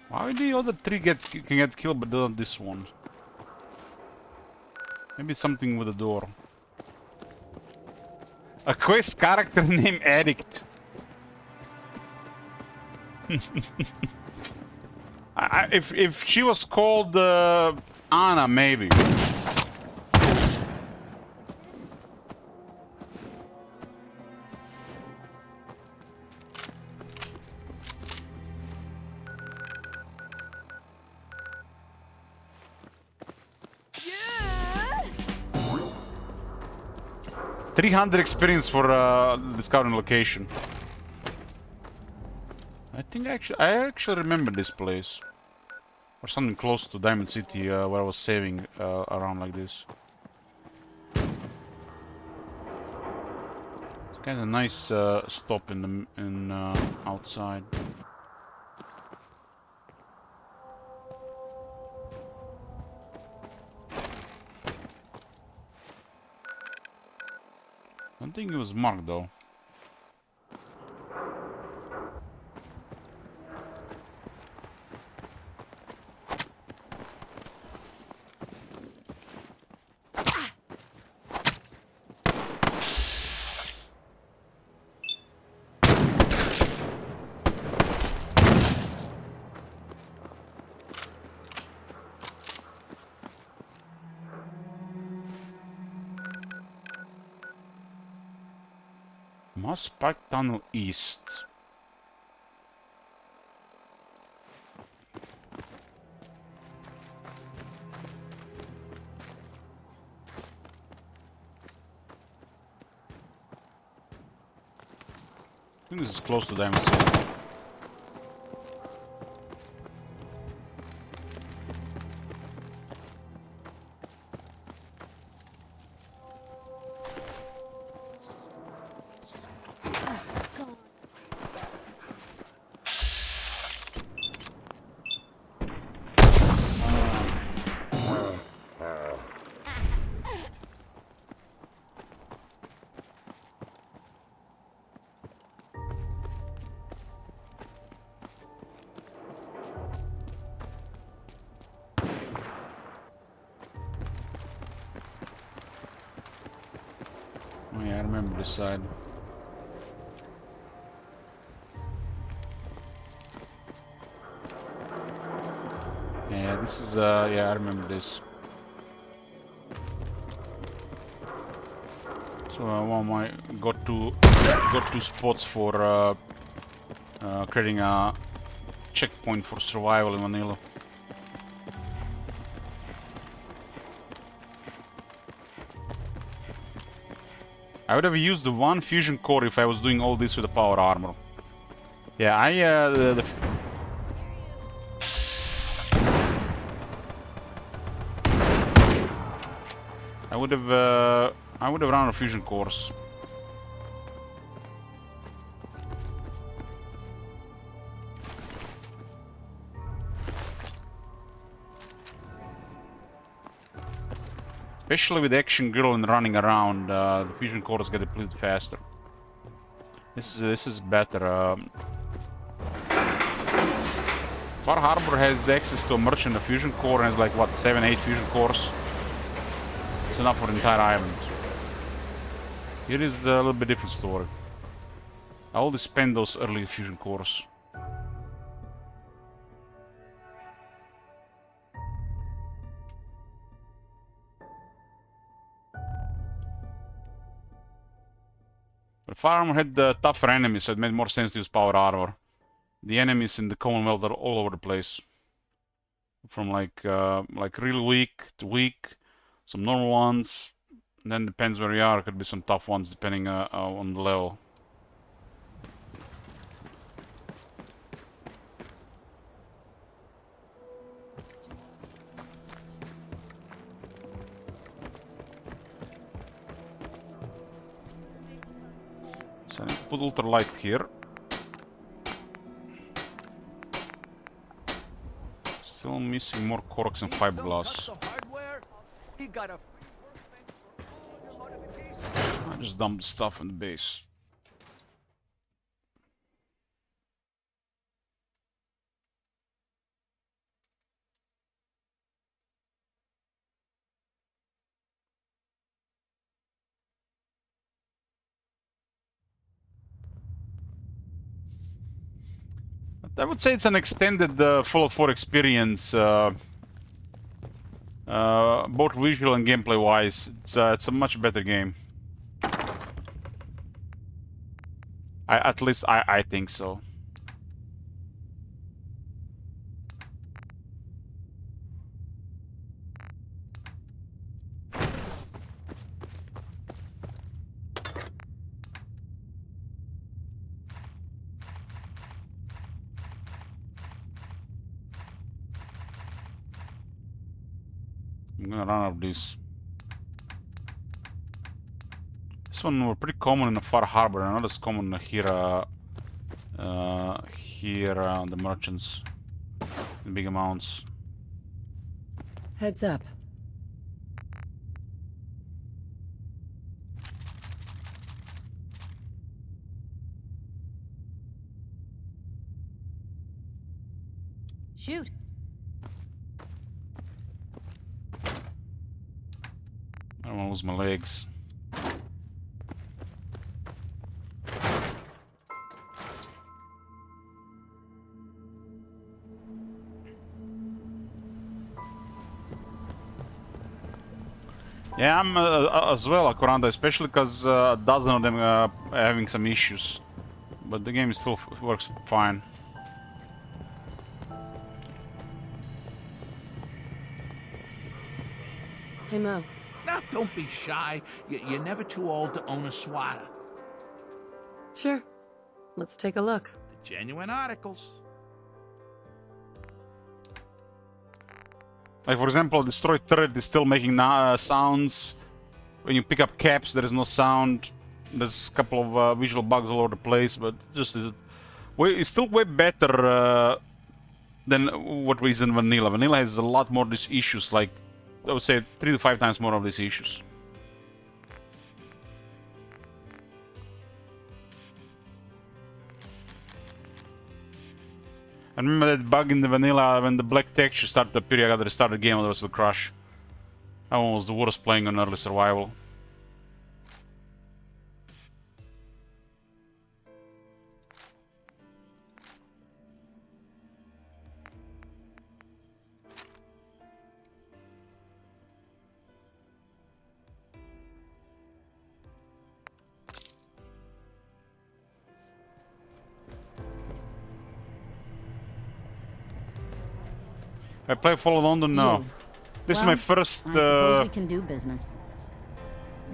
Why the other three can get killed but not this one? Maybe something with the door. A quest character named Addict. If she was called Anna, maybe. Yeah. 300 experience for discovering location. I actually remember this place. Or something close to Diamond City where I was saving around like this. It's kind of a nice stop in the outside. I don't think it was marked though. Moss Park Tunnel East. I think this is close to Diamond City. Oh yeah, I remember this side. Yeah, this is yeah, I remember this. So one of my got two spots for creating a checkpoint for survival in vanilla. I would have used the one fusion core if I was doing all this with the power armor. Yeah, I would have run a fusion cores. Especially with Action Girl and running around, the fusion cores get depleted faster. This is better. Far Harbor has access to a merchant fusion core and has like what 7-8 fusion cores. It's enough for the entire island. Here is a little bit different story. I always spend those early fusion cores. But Fire Armor had tougher enemies, so it made more sense to use power armor. The enemies in the Commonwealth are all over the place. From like real weak to weak, some normal ones, and then depends where you are, could be some tough ones depending on the level. So I need to put ultralight here. Still missing more corks and fiberglass. I just dumped the stuff in the base. I would say it's an extended Fallout 4 experience, both visual and gameplay wise. It's a much better game. At least I think so. I'm gonna run out of these. This one were pretty common in the Far Harbor, and not as common here on the merchants in big amounts. Heads up. Shoot. I don't want to lose my legs. Yeah, I'm as well, Akuranda, especially because a dozen of them are having some issues. But the game still works fine. Hey, Mo. Now, don't be shy. You're never too old to own a swatter. Sure. Let's take a look. Genuine articles. Like, for example, Destroyed Turret is still making sounds. When you pick up caps, there is no sound. There's a couple of visual bugs all over the place, but it's still way better than what is in Vanilla. Vanilla has a lot more of these issues, like, I would say 3 to 5 times more of these issues. I remember that bug in the Vanilla when the black texture started to appear. I got to restart the game, otherwise it'll crash. That one was the worst playing on early survival. I play Fallout London now. This is my first I suppose we can do business.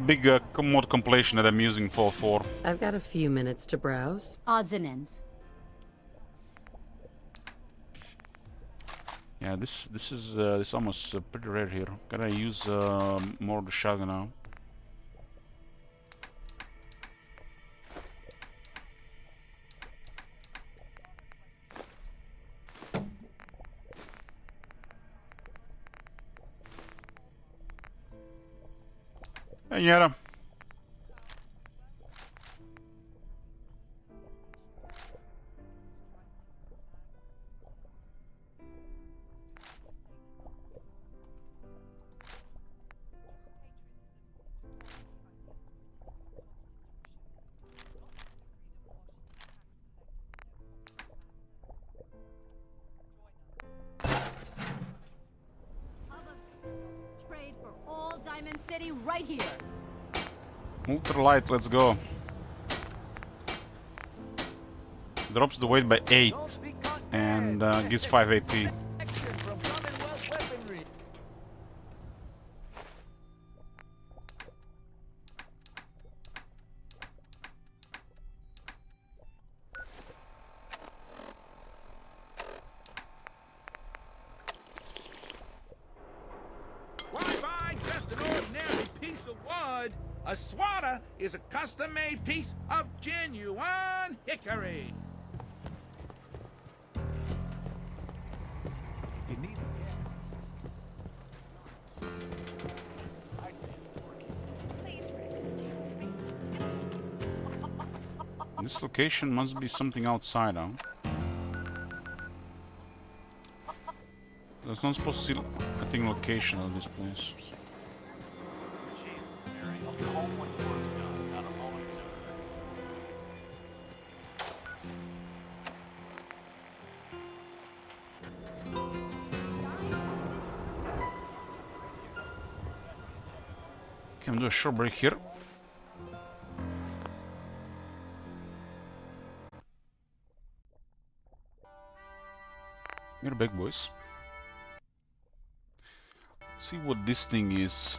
big mod compilation that I'm using Fallout 4. I've got a few minutes to browse. Odds and ends. Yeah, this is almost pretty rare here. Gotta use more of the shotgun now. Hey, Yara. Trade for all Diamond City right here. Ultralight, let's go. Drops the weight by 8 and gives 5 AP. Why buy just an ordinary piece of wood? A swatter is a custom-made piece of genuine hickory. If you need This location must be something outside, huh? That's not supposed to see, I think, location of this place. Can we do a short break here? We're back, boys. Let's see what this thing is.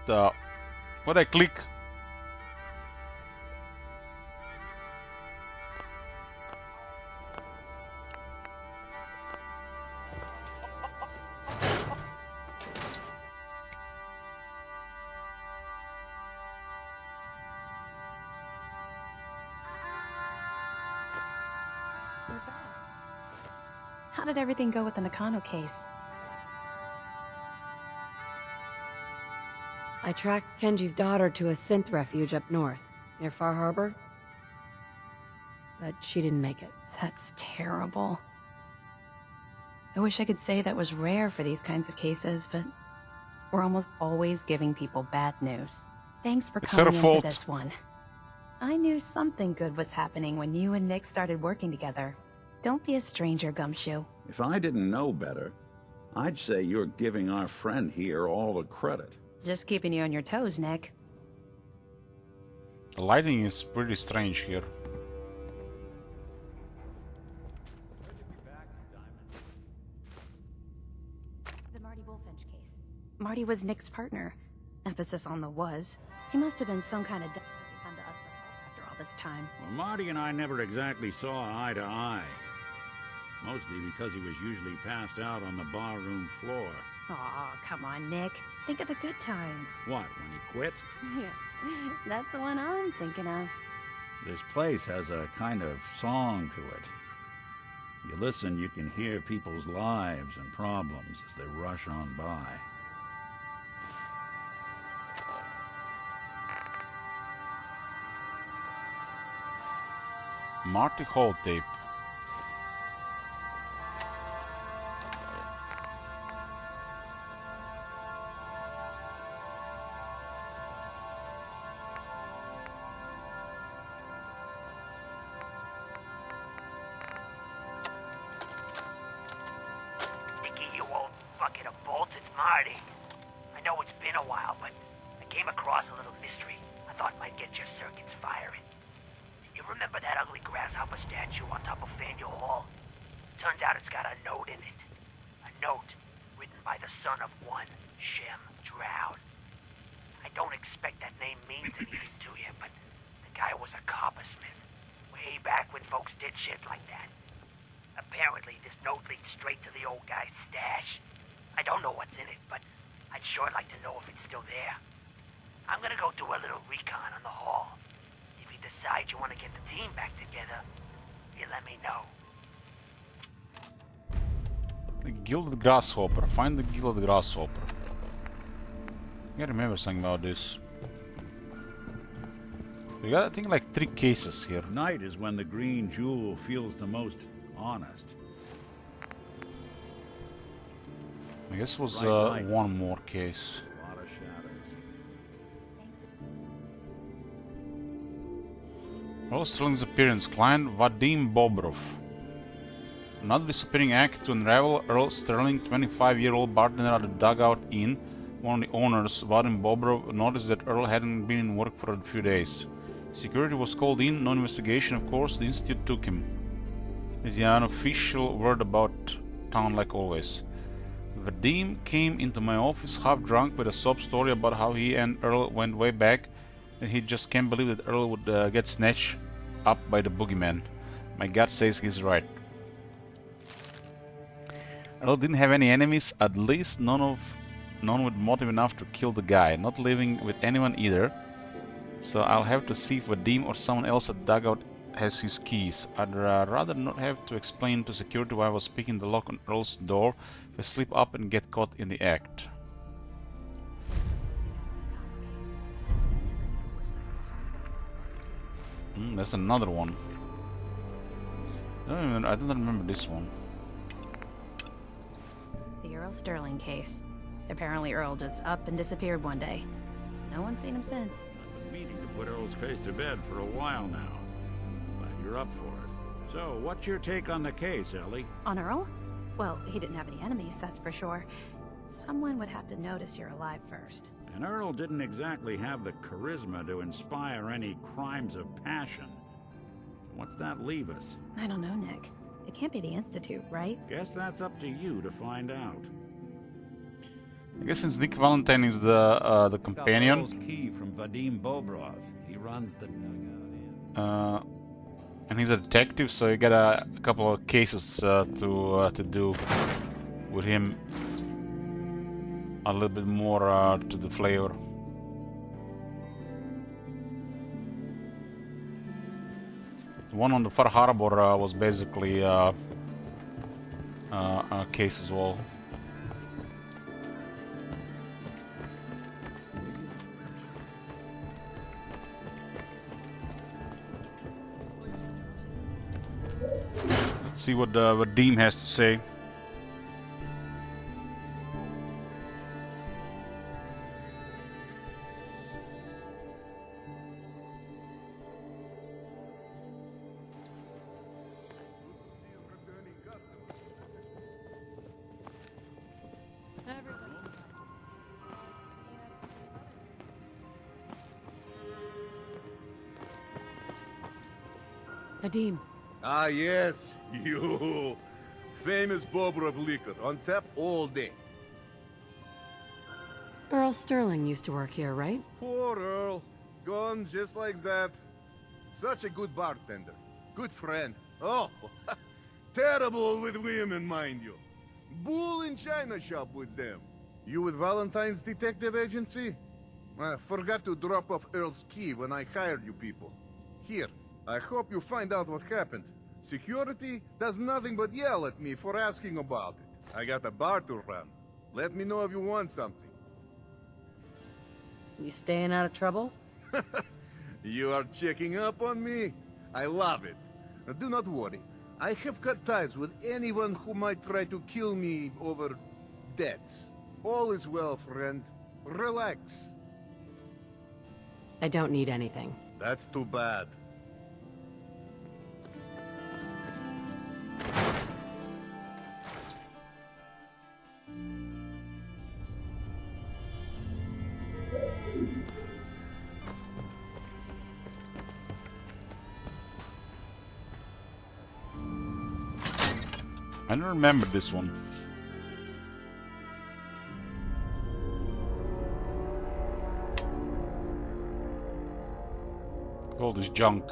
What I click? How did everything go with the Nakano case? I tracked Kenji's daughter to a synth refuge up north, near Far Harbor. But she didn't make it. That's terrible. I wish I could say that was rare for these kinds of cases, but we're almost always giving people bad news. Thanks for It's her coming in fault. for this one. I knew something good was happening when you and Nick started working together. Don't be a stranger, Gumshoe. If I didn't know better, I'd say you're giving our friend here all the credit. Just keeping you on your toes, Nick. The lighting is pretty strange here. The Marty Bullfinch case. Marty was Nick's partner. Emphasis on the was. He must have been some kind of desperate to come to us for help after all this time. Well, Marty and I never exactly saw eye to eye. Mostly because he was usually passed out on the barroom floor. Aw, come on, Nick. Think of the good times. What, when he quit? Yeah, that's the one I'm thinking of. This place has a kind of song to it. You listen, you can hear people's lives and problems as they rush on by. Marty Hall tape. Nicky, you old bucket of bolts, it's Marty. I know it's been a while, but I came across a little mystery I thought might get your circuits firing. You remember that ugly grasshopper statue on top of Faneuil Hall? Turns out it's got a note in it. A note written by the son of one Shem Droud. I don't expect that name means anything to you, but the guy was a coppersmith. Way back when folks did shit like that. Apparently, this note leads straight to the old guy's stash. I don't know what's in it, but I'd sure like to know if it's still there. I'm gonna go do a little recon on the hall. If you decide you want to get the team back together, you let me know. The Gilded Grasshopper. Find the Gilded Grasshopper. I remember something about this. We got, I think, like 3 cases here. Night is when the green jewel feels the most honest. I guess it was Bright lights. one more case. A lot of shadows. Earl Sterling's appearance. Client Vadim Bobrov. Another disappearing act to unravel. Earl Sterling, 25-year-old bartender at the Dugout Inn. One of the owners, Vadim Bobrov, noticed that Earl hadn't been in work for a few days. Security was called in, no investigation of course, the institute took him. Is the unofficial word about town like always. Vadim came into my office half drunk with a sob story about how he and Earl went way back and he just can't believe that Earl would get snatched up by the boogeyman. My gut says he's right. Earl didn't have any enemies, at least none with motive enough to kill the guy, not living with anyone either. So I'll have to see if Vadim or someone else at Dugout has his keys. I'd rather not have to explain to security why I was picking the lock on Earl's door if I slip up and get caught in the act. That's another one. I don't remember this one. The Earl Sterling case. Apparently Earl just up and disappeared one day. No one's seen him since. I've been meaning to put Earl's case to bed for a while now. Glad you're up for it. So, what's your take on the case, Ellie? On Earl? Well, he didn't have any enemies, that's for sure. Someone would have to notice you're alive first. And Earl didn't exactly have the charisma to inspire any crimes of passion. What's that leave us? I don't know, Nick. It can't be the Institute, right? Guess that's up to you to find out. I guess since Nick Valentine is the companion. Got Earl's key from Vadim Bobrov. He runs the And he's a detective, so you got a couple of cases to do with him. A little bit more to the flavor. The one on the Far Harbor was basically a case as well. Let's see what Vadim has to say. Vadim. Ah, yes, you. Famous Bobrov liquor, on tap all day. Earl Sterling used to work here, right? Poor Earl. Gone just like that. Such a good bartender. Good friend. Oh, terrible with women, mind you. Bull in china shop with them. You with Valentine's detective agency? I forgot to drop off Earl's key when I hired you people. Here, I hope you find out what happened. Security does nothing but yell at me for asking about it. I got a bar to run. Let me know if you want something. You staying out of trouble? You are checking up on me? I love it. Do not worry. I have cut ties with anyone who might try to kill me over debts. All is well, friend. Relax. I don't need anything. That's too bad. I don't remember this one. All this junk.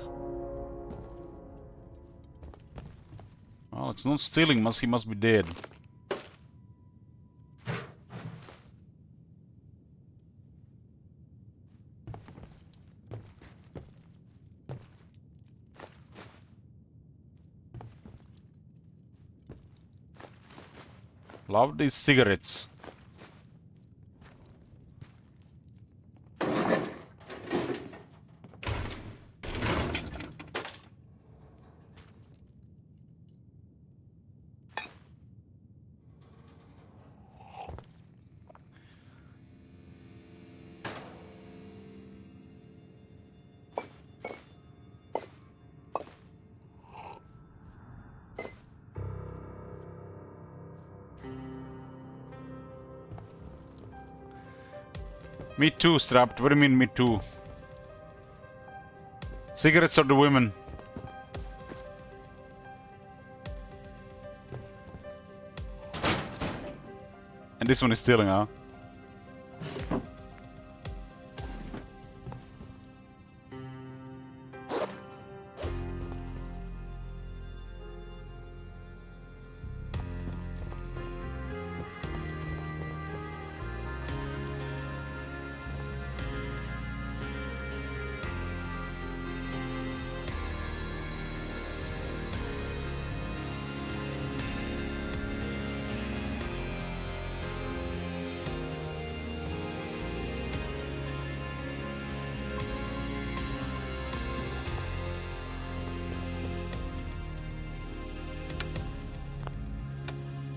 Well, it's not stealing, he must be dead. Love these cigarettes. Me too, Strapped. What do you mean, me too? Cigarettes or the women? And this one is stealing, huh?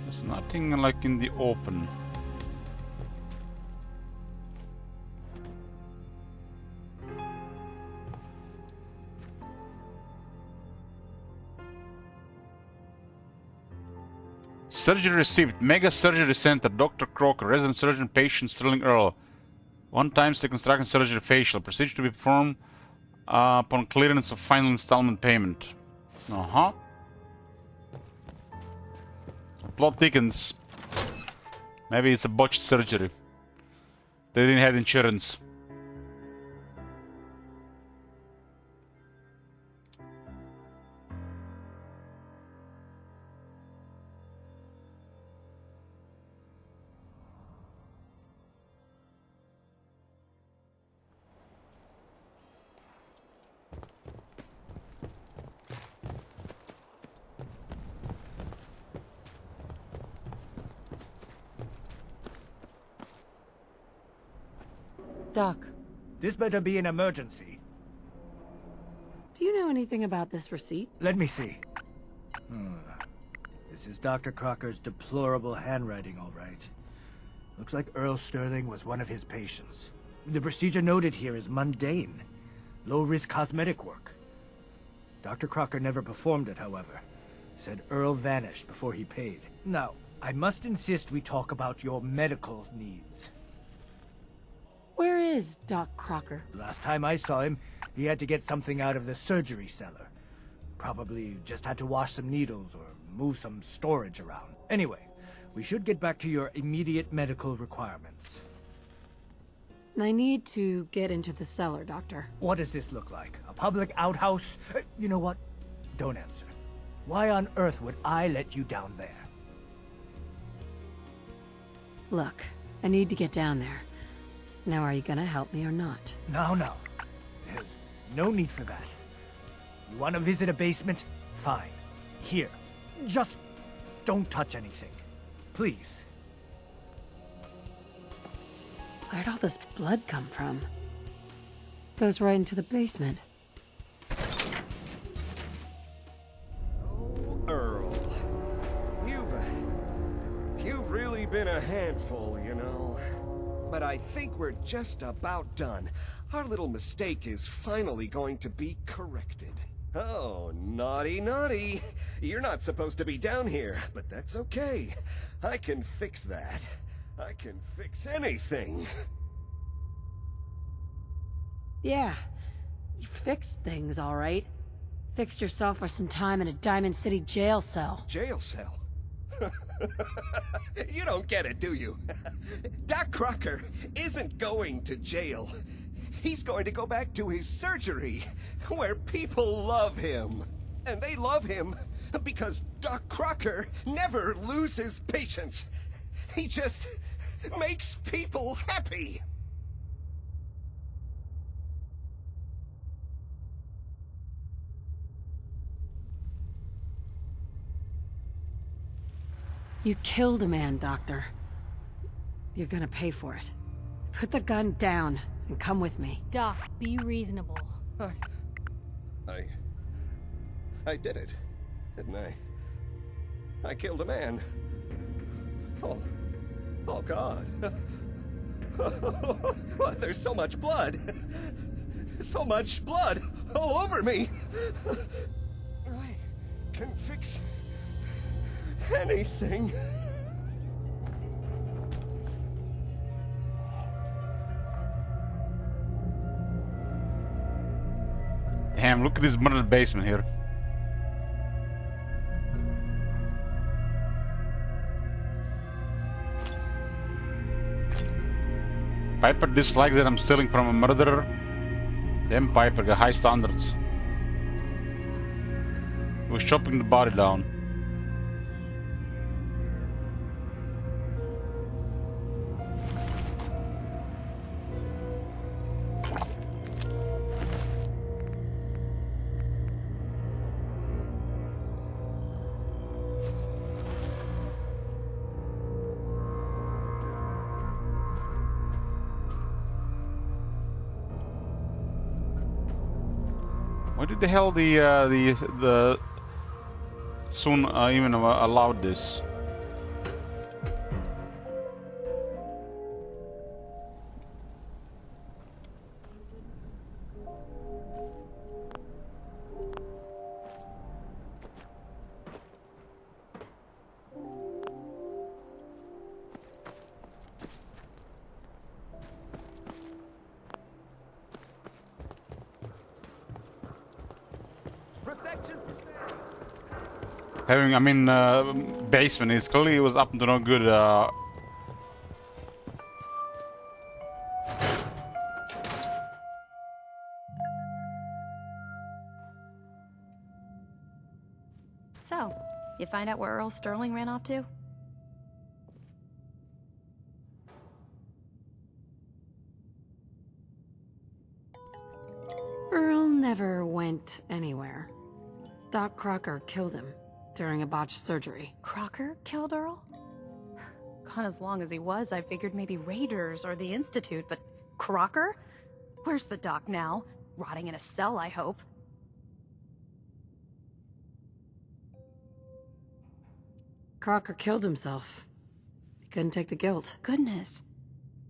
There's nothing like in the open. Surgery received. Mega Surgery Center. Dr. Crocker. Resident Surgeon. Patient Sterling Earl. One-time reconstruction surgery facial. Procedure to be performed upon clearance of final installment payment. Uh-huh. Plot thickens. Maybe it's a botched surgery. They didn't have insurance. Doc, This better be an emergency. do you know anything about this receipt? Let me see. This is Dr. Crocker's deplorable handwriting, all right. Looks like Earl Sterling was one of his patients. The procedure noted here is mundane. Low-risk cosmetic work. Dr. Crocker never performed it, however. Said Earl vanished before he paid. Now, I must insist we talk about your medical needs. Where is Doc Crocker? Last time I saw him, he had to get something out of the surgery cellar. Probably just had to wash some needles or move some storage around. Anyway, we should get back to your immediate medical requirements. I need to get into the cellar, Doctor. What does this look like? A public outhouse? You know what? Don't answer. Why on earth would I let you down there? Look, I need to get down there. Now, are you gonna help me or not? No. There's no need for that. You want to visit a basement? Fine. Here. Just don't touch anything. Please. Where'd all this blood come from? Goes right into the basement. Earl, you've really been a handful, you know. But I think we're just about done. Our little mistake is finally going to be corrected. Oh, naughty. You're not supposed to be down here, but that's okay. I can fix that. I can fix anything. Yeah, you fixed things, all right. Fixed yourself for some time in a Diamond City jail cell. Jail cell? You don't get it, do you? Doc Crocker isn't going to jail. He's going to go back to his surgery, where people love him. And they love him because Doc Crocker never loses patience. He just makes people happy. You killed a man, Doctor. You're gonna pay for it. Put the gun down and come with me. Doc, be reasonable. I did it, didn't I? I killed a man. Oh God. Well, there's so much blood. So much blood all over me. I can fix anything. Damn, look at this murdered basement here. Piper dislikes that I'm stealing from a murderer. Damn Piper, got high standards. He was chopping the body down. Why did the hell the Sun even allowed this? Having, I mean, basement is clearly was up to no good. So, you find out where Earl Sterling ran off to? Earl never went anywhere. Doc Crocker killed him during a botched surgery. Crocker killed Earl? Gone as long as he was, I figured maybe Raiders or the Institute, but Crocker? Where's the doc now? Rotting in a cell, I hope. Crocker killed himself. He couldn't take the guilt. Goodness.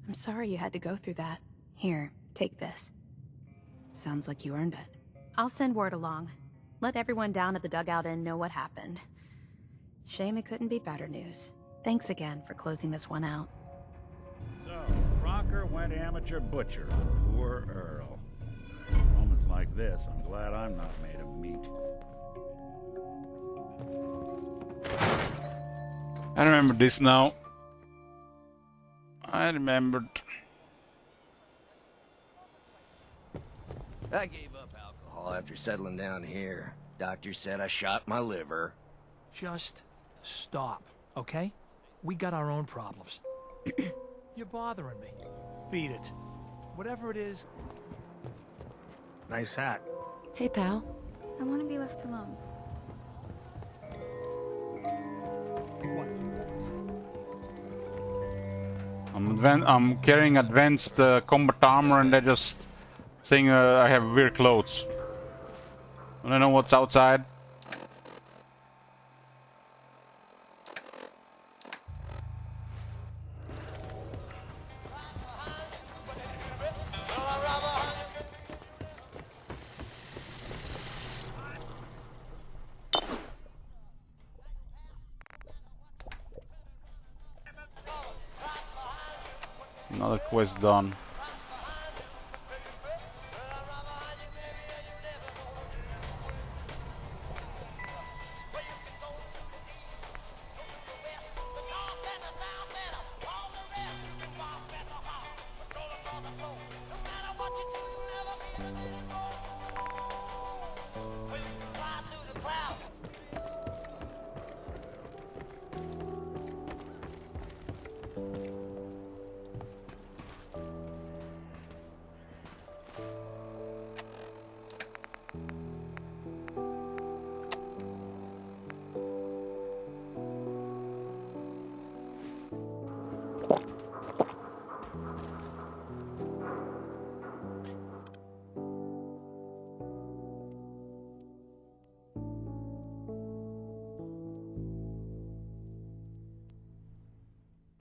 I'm sorry you had to go through that. Here, take this. Sounds like you earned it. I'll send word along. Let everyone down at the Dugout Inn know what happened. Shame it couldn't be better news. Thanks again for closing this one out. So, Crocker went amateur butcher on poor Earl. Moments like this, I'm glad I'm not made of meat. I remember this now. I remembered. I gave up alcohol after settling down here. Doctor said I shot my liver. Just stop, okay? We got our own problems. You're bothering me. Beat it. Whatever it is... Nice hat. Hey, pal. I want to be left alone. I'm carrying advanced combat armor and they're just saying I have weird clothes. I don't know what's outside. It's another quest done.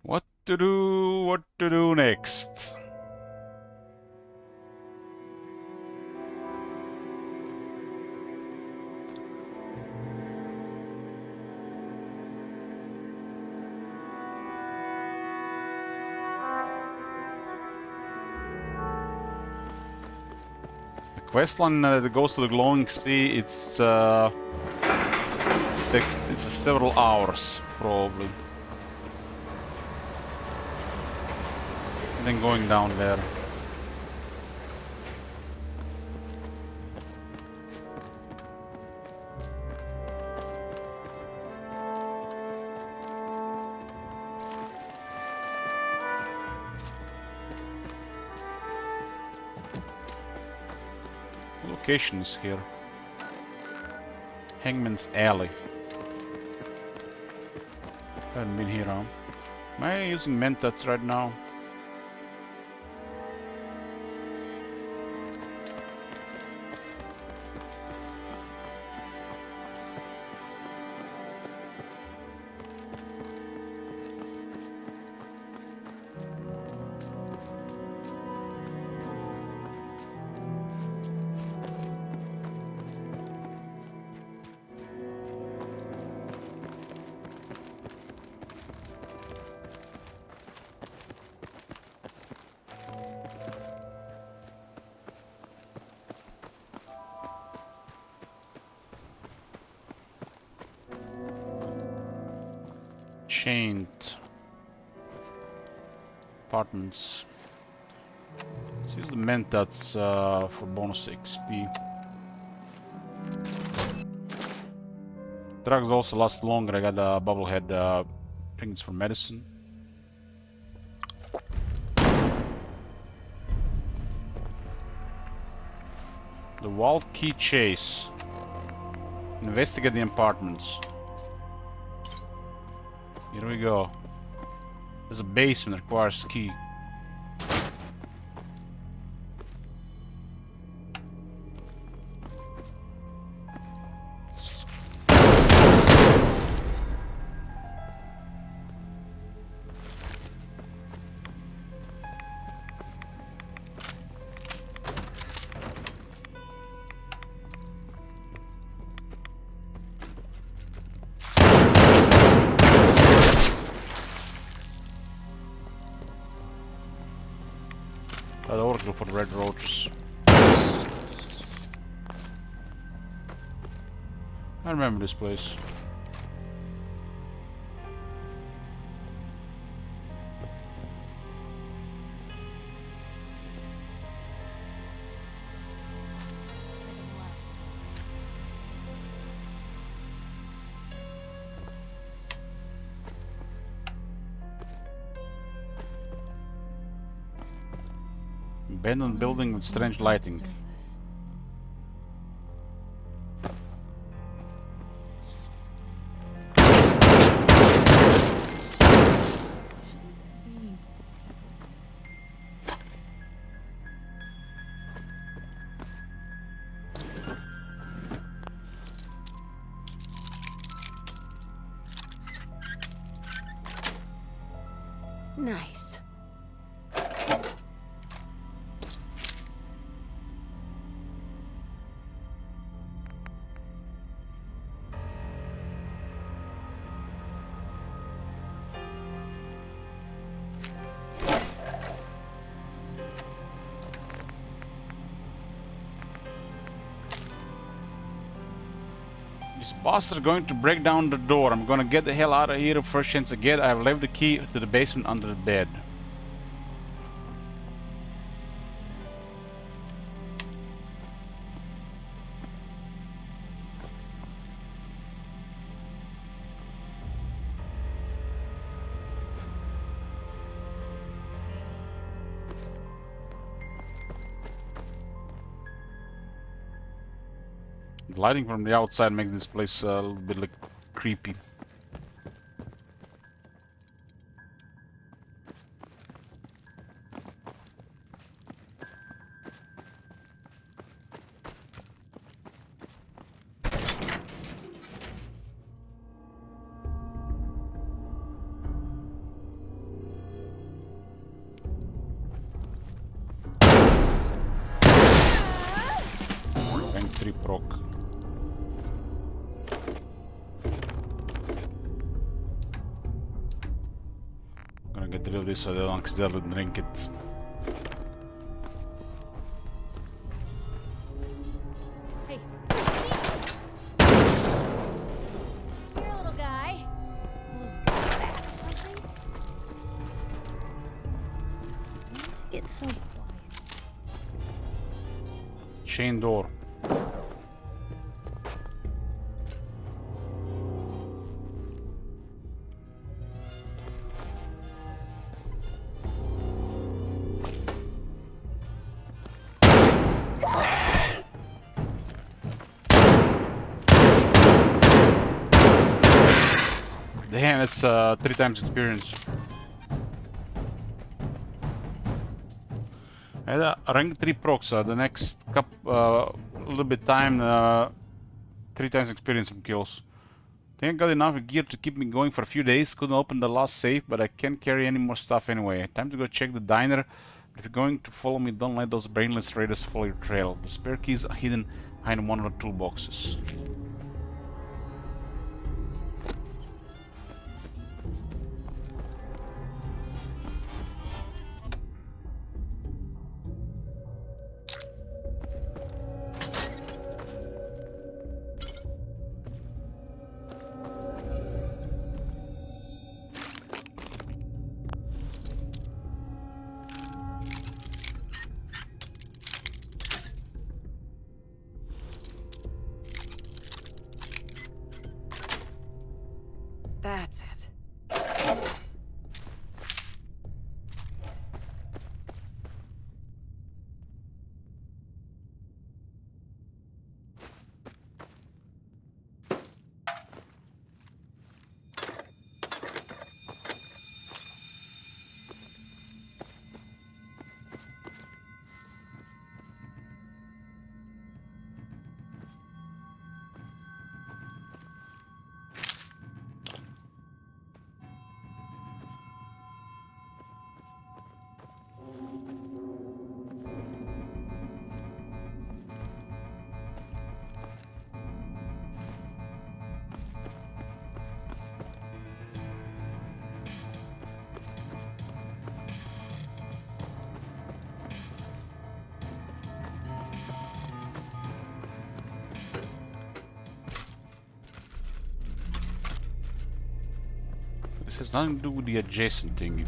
What to do next? The questline that goes to the glowing sea, it's several hours probably. And then going down there. Locations here. Hangman's Alley. Haven't been here, huh? Am I using Mentats right now? chained apartments. Let's use the mentats for bonus XP. Drugs also last longer. I got a bubblehead. I think it's for medicine. The Wild Key Chase. Investigate the apartments. Here we go. There's a basement that requires key. The Oracle for the Red Roaches. I remember this place. Abandoned building with strange lighting. Nice. This bastard are going to break down the door. I'm gonna get the hell out of here first chance I get. I've left the key to the basement under the bed. The lighting from the outside makes this place a little bit like creepy. Rank 3 proc. Gonna get rid of this so they don't accidentally drink it. Hey. Here, little guy. It's so quiet. Chain door. Damn, that's 3 times experience. I had a rank 3 procs, the next little bit time, 3 times experience from kills. Think I got enough gear to keep me going for a few days. Couldn't open the last safe, but I can't carry any more stuff anyway. Time to go check the diner. If you're going to follow me, don't let those brainless raiders follow your trail. The spare keys are hidden behind one of the toolboxes. has nothing to do with the adjacent thingy.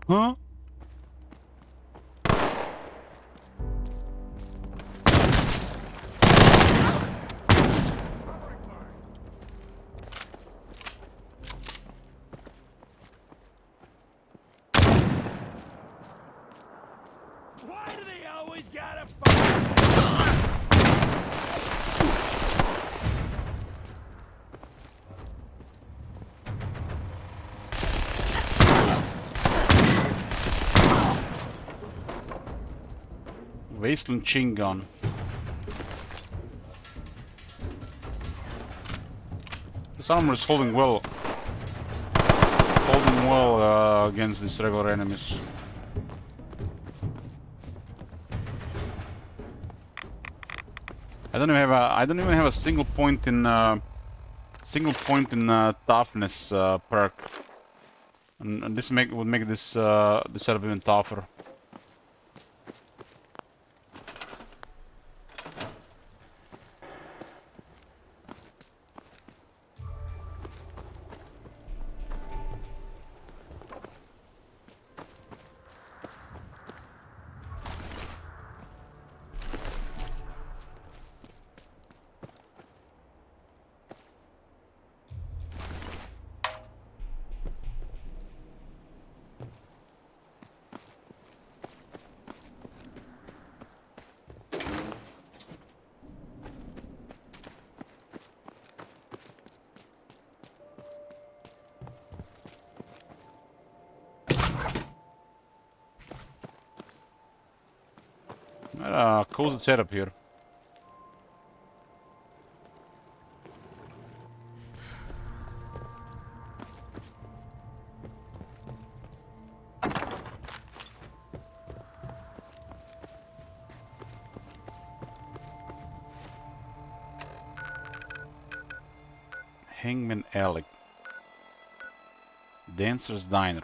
Huh? Why do they always gotta fight? Wasteland Chingon. This armor is holding well. Against these regular enemies. I don't even have a single point in toughness perk, and this would make this setup even tougher. Cozy setup here. Hangman Alley. Dancer's Diner.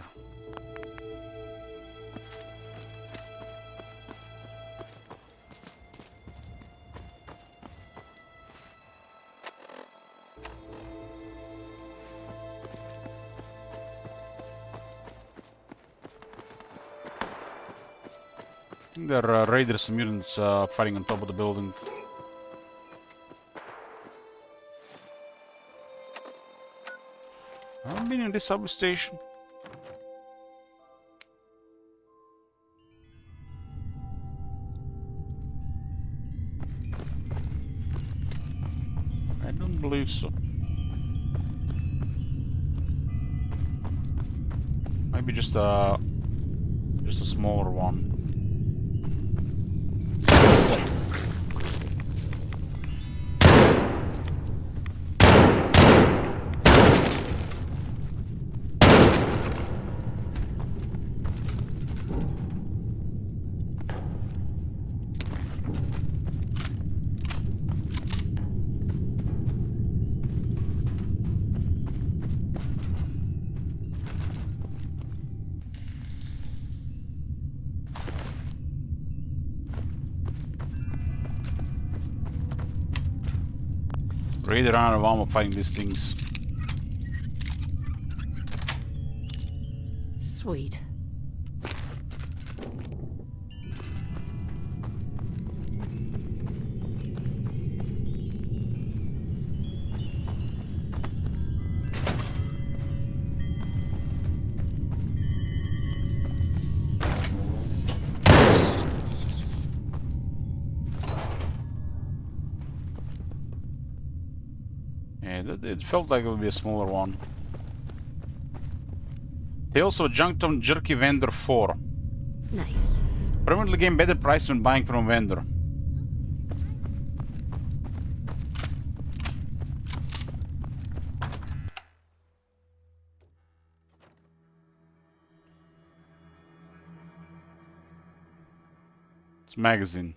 There are raiders and mutants fighting on top of the building. I've been in this subway station. I don't believe so. Maybe just a smaller one. Raider out of ammo fighting these things. Sweet. it felt like it would be a smaller one. Tales of a Junktown Jerky Vendor 4. Nice. Permanently gain better price when buying from a vendor. It's a magazine.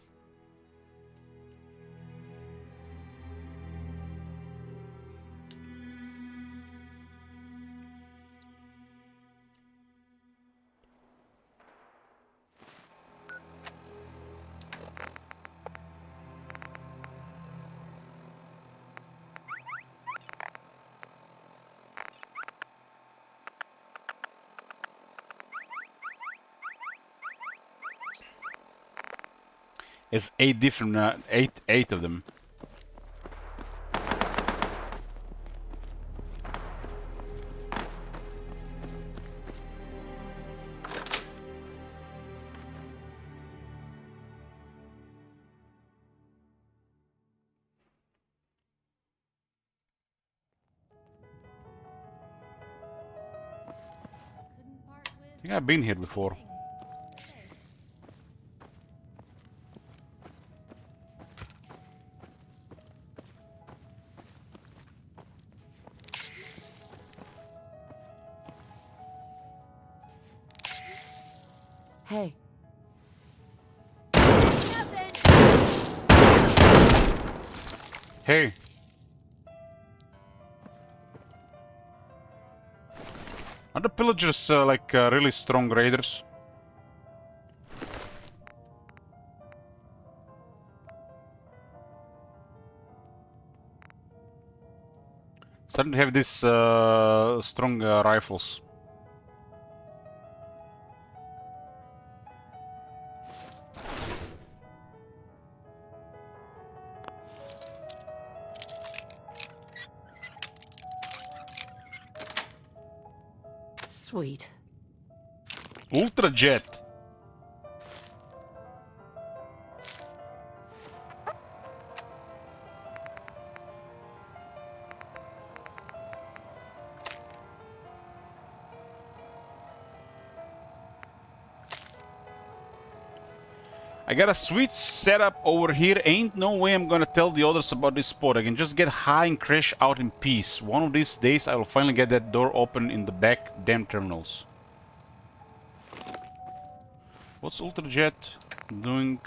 It's 8 different, eight of them. I think I've been here before. Hey. Hey. Are the pillagers like really strong raiders? Starting to have these strong rifles. Sweet. Ultra jet. I got a sweet setup over here. Ain't no way I'm gonna tell the others about this spot. I can just get high and crash out in peace. One of these days I will finally get that door open in the back damn terminals. What's Ultrajet doing?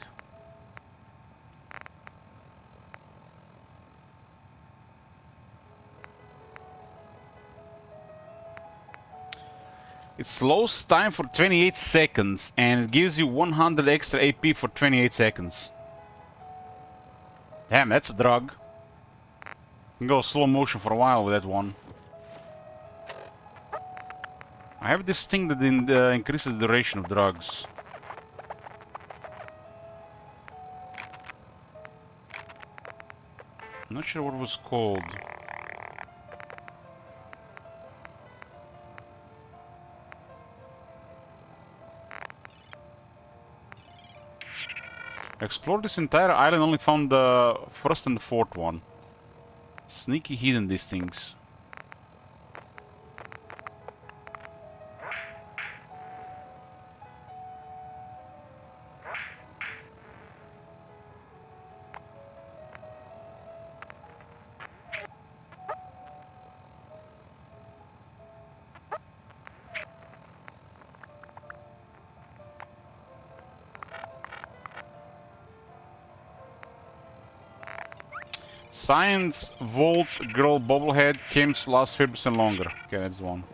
It slows time for 28 seconds and it gives you 100 extra AP for 28 seconds. Damn, that's a drug. You can go slow motion for a while with that one. I have this thing that increases the duration of drugs. I'm not sure what it was called. Explored this entire island, only found the first and the fourth one. Sneaky hidden, these things. Science Vault Girl Bobblehead Camps last 50% longer. Okay, that's the one.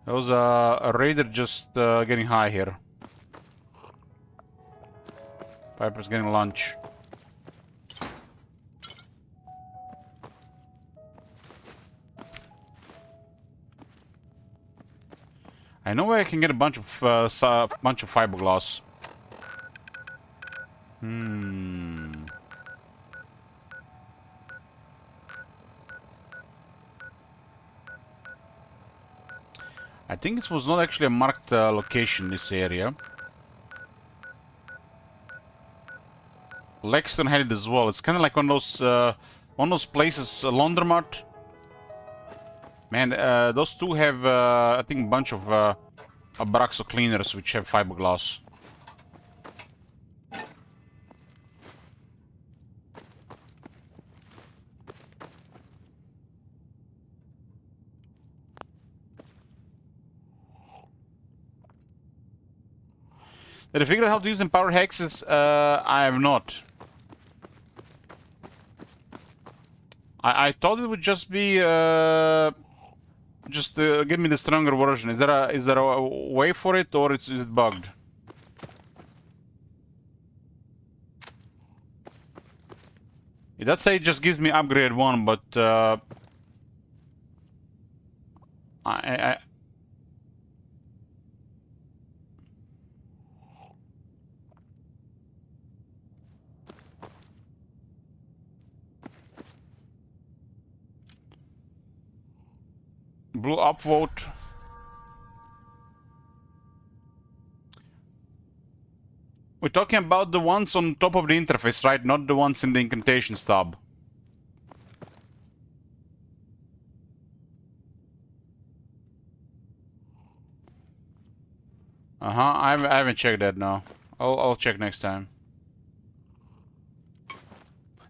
There was a raider just getting high here. Piper's getting lunch. I know where I can get a bunch of fiberglass. I think this was not actually a marked location, this area. Lexington had it as well. It's kind of like one of those places, laundromat. Man, those two have, I think, a bunch of Abraxo cleaners which have fiberglass. Did I figure out how to use empower hexes? I have not. I thought it would just be give me the stronger version. Is there a way for it, or is it bugged? It does say it just gives me upgrade 1, but blue upvote. We're talking about the ones on top of the interface, right? Not the ones in the incantations tab. I haven't checked that now. I'll check next time.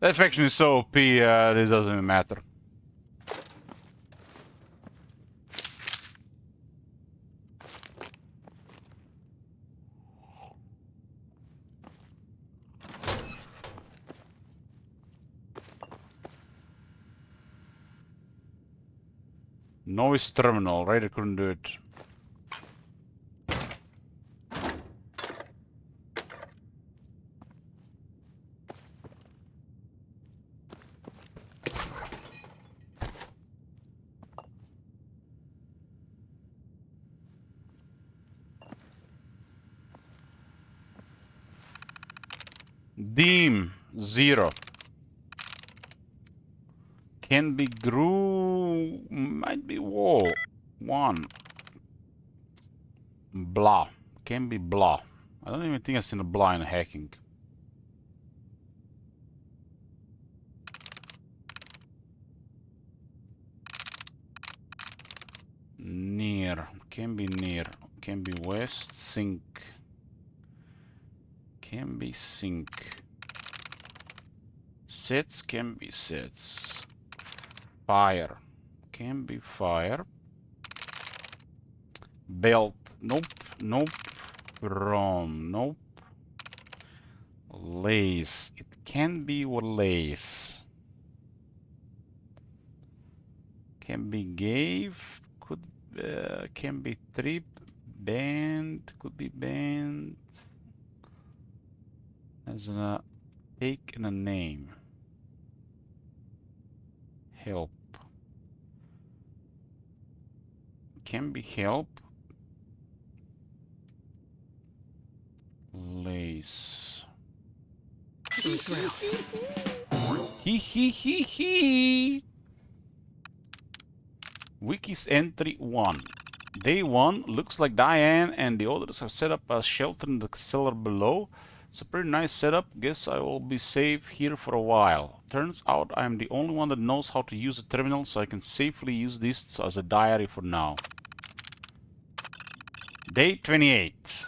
That faction is so OP, it doesn't even matter. Noise terminal, right? I couldn't do it. Deem 0. Can be grew, might be wall 1. Blah, can be blah. I don't even think I've seen a blah in hacking. Near, can be near, can be west, sink. Can be sink. Sets can be sets. Fire. Can be fire. Belt. Nope. Nope. From. Nope. Lace. It can be lace. Can be gave. Could can be trip. Band. Could be band. As a take and a name. Help. Can be help. Lace. He. Wiki's entry 1. Day 1 looks like Diane and the others have set up a shelter in the cellar below. It's a pretty nice setup. Guess I will be safe here for a while. Turns out I am the only one that knows how to use a terminal, so I can safely use this as a diary for now. Day 28.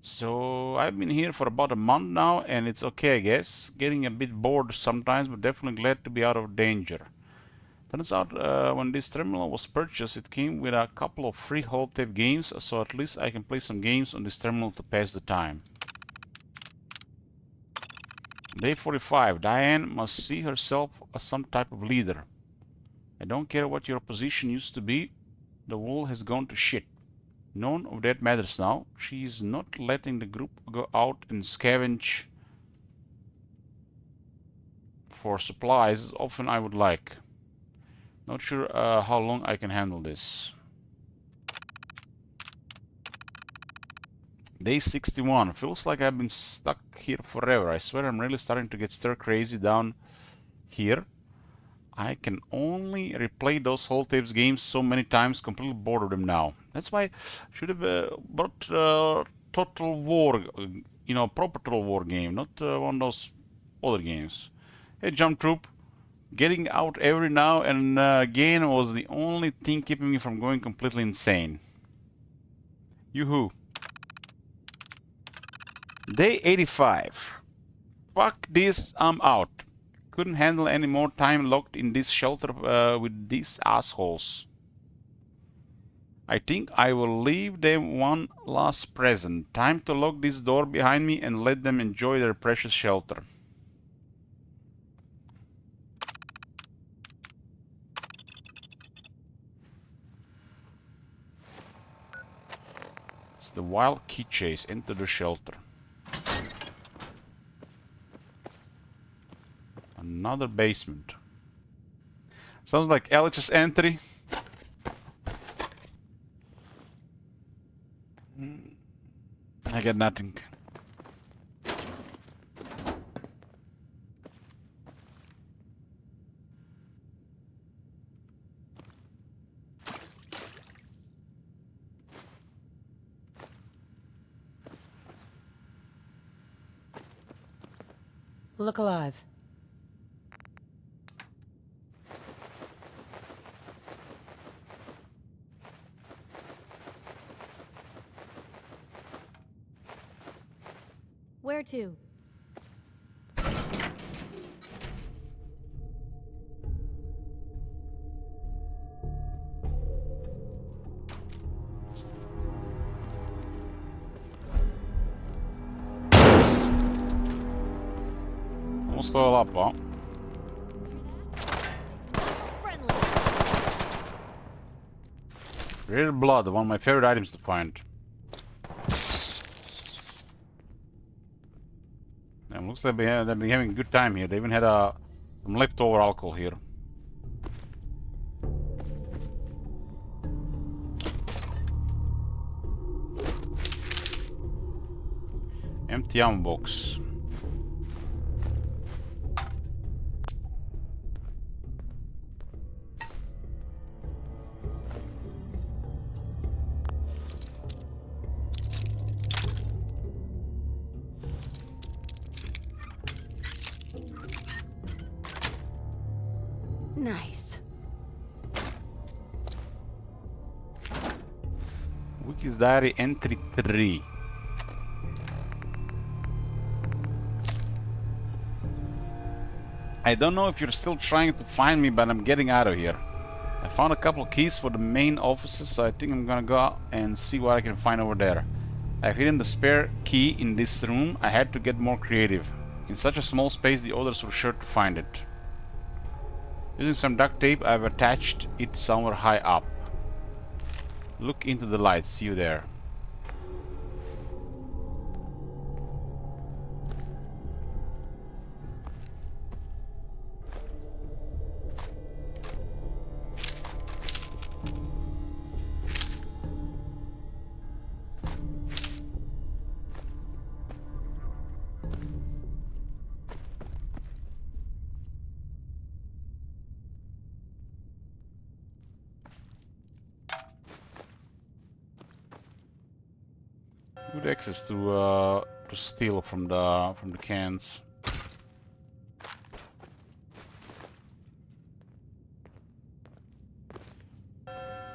So I've been here for about a month now, and it's okay, I guess. Getting a bit bored sometimes, but definitely glad to be out of danger. Turns out when this terminal was purchased, it came with a couple of free holotape games, so at least I can play some games on this terminal to pass the time. Day 45. Diane must see herself as some type of leader. I don't care what your position used to be. The world has gone to shit. None of that matters now. She is not letting the group go out and scavenge for supplies as often I would like. Not sure how long I can handle this. Day 61. Feels like I've been stuck here forever. I swear I'm really starting to get stir crazy down here. I can only replay those holotapes games so many times, completely bored of them now. That's why I should have brought Total War, you know, proper Total War game, not one of those other games. Hey, Jump Troop. Getting out every now and again was the only thing keeping me from going completely insane. Yoo-hoo. Day 85. Fuck this, I'm out. Couldn't handle any more time locked in this shelter with these assholes. I think I will leave them one last present. Time to lock this door behind me and let them enjoy their precious shelter. It's the wild key chase into the shelter. Another basement. Sounds like LHS entry. I got nothing. Look alive. Where to? Almost level up, huh? Rare blood, one of my favorite items to find. And looks like they've been having a good time here. They even had some leftover alcohol here. Empty ammo box. Nice. Wiki's Diary Entry 3. I don't know if you're still trying to find me, but I'm getting out of here. I found a couple of keys for the main offices, so I think I'm gonna go out and see what I can find over there. I've hidden the spare key in this room. I had to get more creative. In such a small space, the others were sure to find it. Using some duct tape, I've attached it somewhere high up. Look into the light, see you there. Good access to steal from the cans.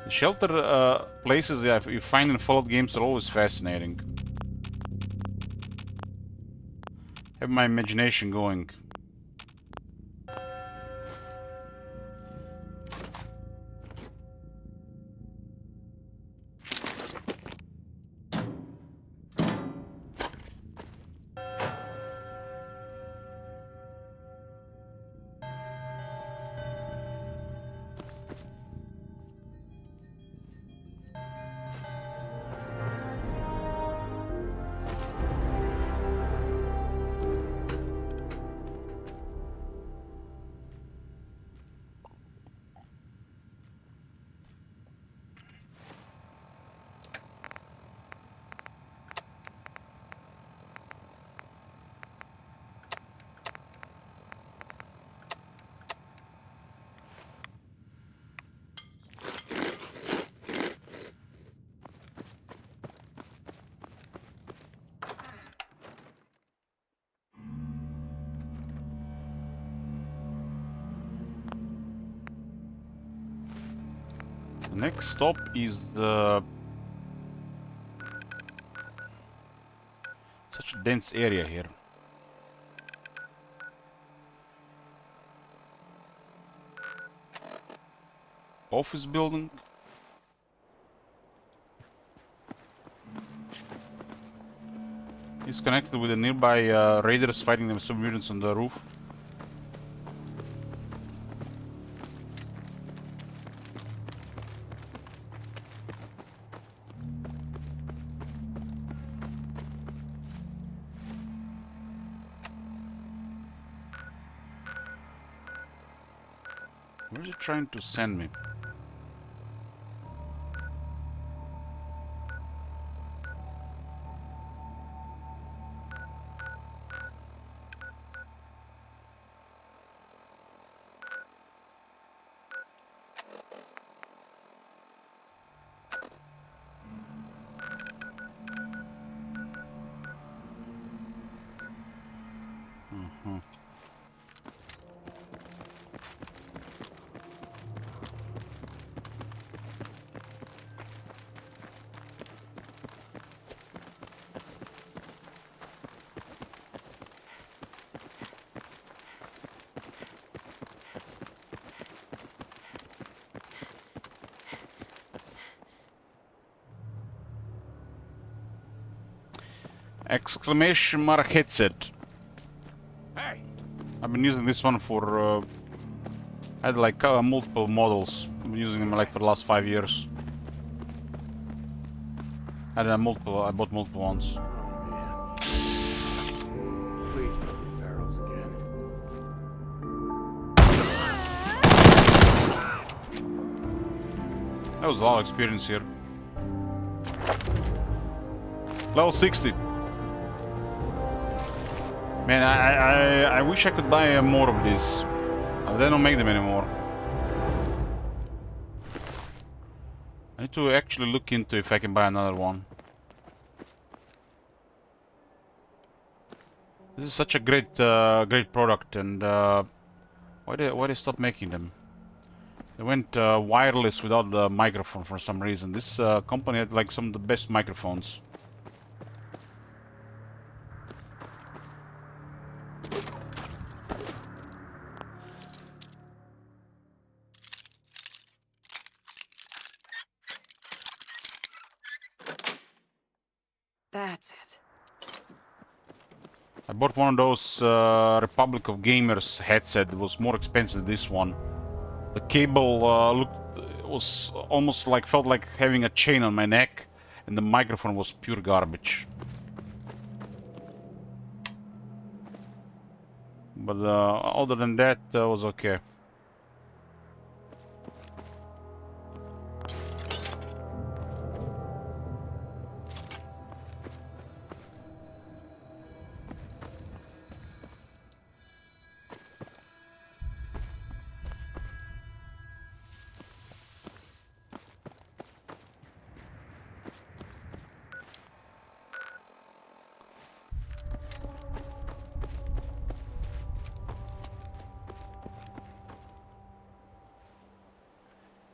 The shelter places that you find in Fallout games are always fascinating. Have my imagination going. Next stop is such a dense area here. Office building. It's connected with the nearby raiders fighting the submutants on the roof. Where is it trying to send me? Exclamation mark headset. Hey. I've been using this one for I had like multiple models. I've been using them like for the last 5 years. I bought multiple ones. Please don't be Pharaohs again. That was a lot of experience here. Level 60. Man, I wish I could buy more of these. They don't make them anymore. I need to actually look into if I can buy another one. This is such a great product, and why they stop making them? They went wireless without the microphone for some reason. This company had like some of the best microphones. That's it. I bought one of those Republic of Gamers headset. It was more expensive than this one. The cable was almost like, felt like having a chain on my neck, and the microphone was pure garbage. But other than that, was okay.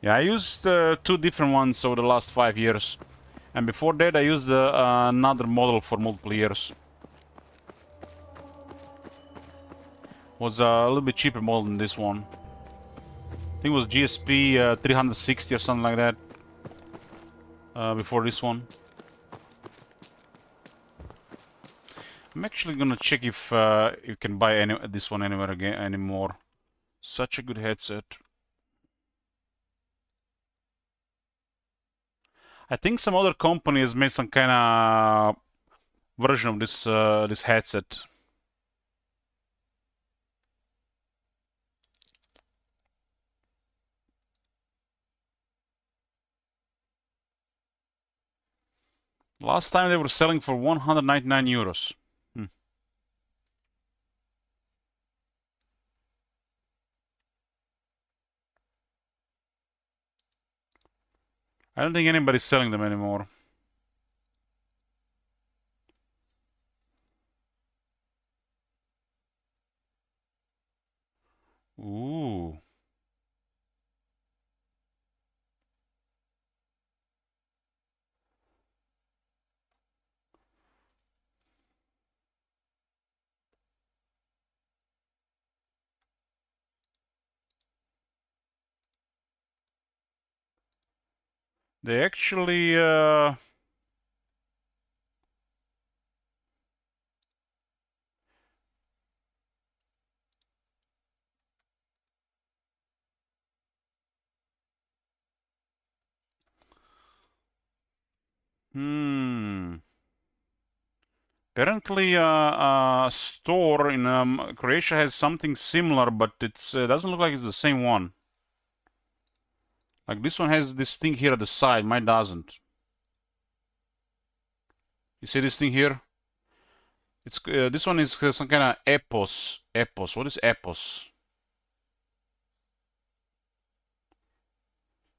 Yeah, I used 2 different ones over the last 5 years. And before that I used another model for multiple years. Was a little bit cheaper model than this one. I think it was GSP 360 or something like that. Before this one. I'm actually gonna check if you can buy this one anywhere again anymore. Such a good headset. I think some other company has made some kind of version of this this headset. Last time they were selling for 199 euros. I don't think anybody's selling them anymore. Ooh. They actually apparently a store in Croatia has something similar, but it's doesn't look like it's the same one. Like this one has this thing here at the side, mine doesn't. You see this thing here? It's this one is some kind of Epos. Epos. What is Epos?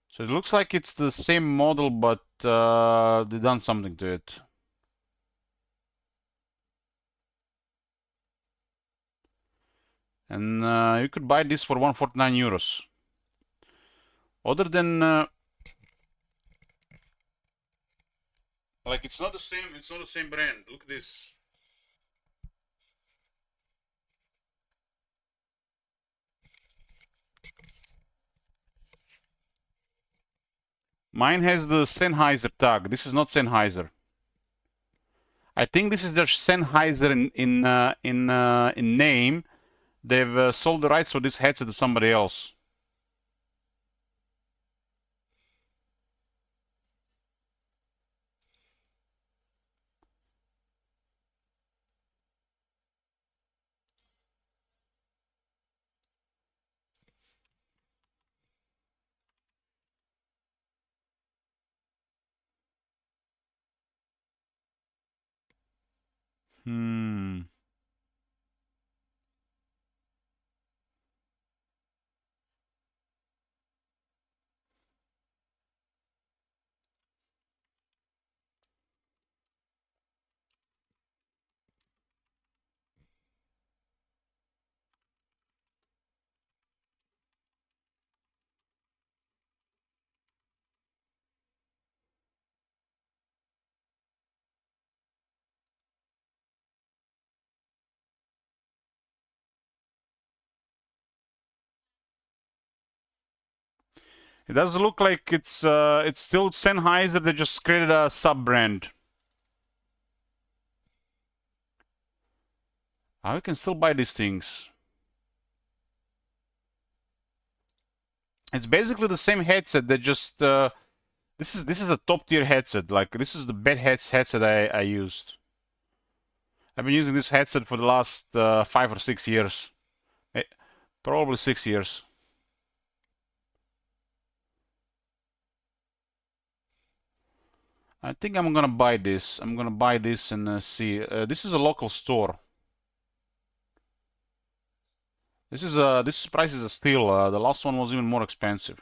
So it looks like it's the same model, but they've done something to it. And you could buy this for 149 euros. Other than like it's not the same brand. Look at this. Mine has the Sennheiser tag. This is not Sennheiser. I think this is just Sennheiser in name. They've sold the rights for this headset to somebody else. It does look like it's still Sennheiser. They just created a sub brand. You can still buy these things. It's basically the same headset. They just this is a top tier headset. Like this is the best headset I used. I've been using this headset for the last 5 or 6 years. Probably 6 years. I think I'm gonna buy this. I'm gonna buy this and see. This is a local store. This price is a steal. The last one was even more expensive.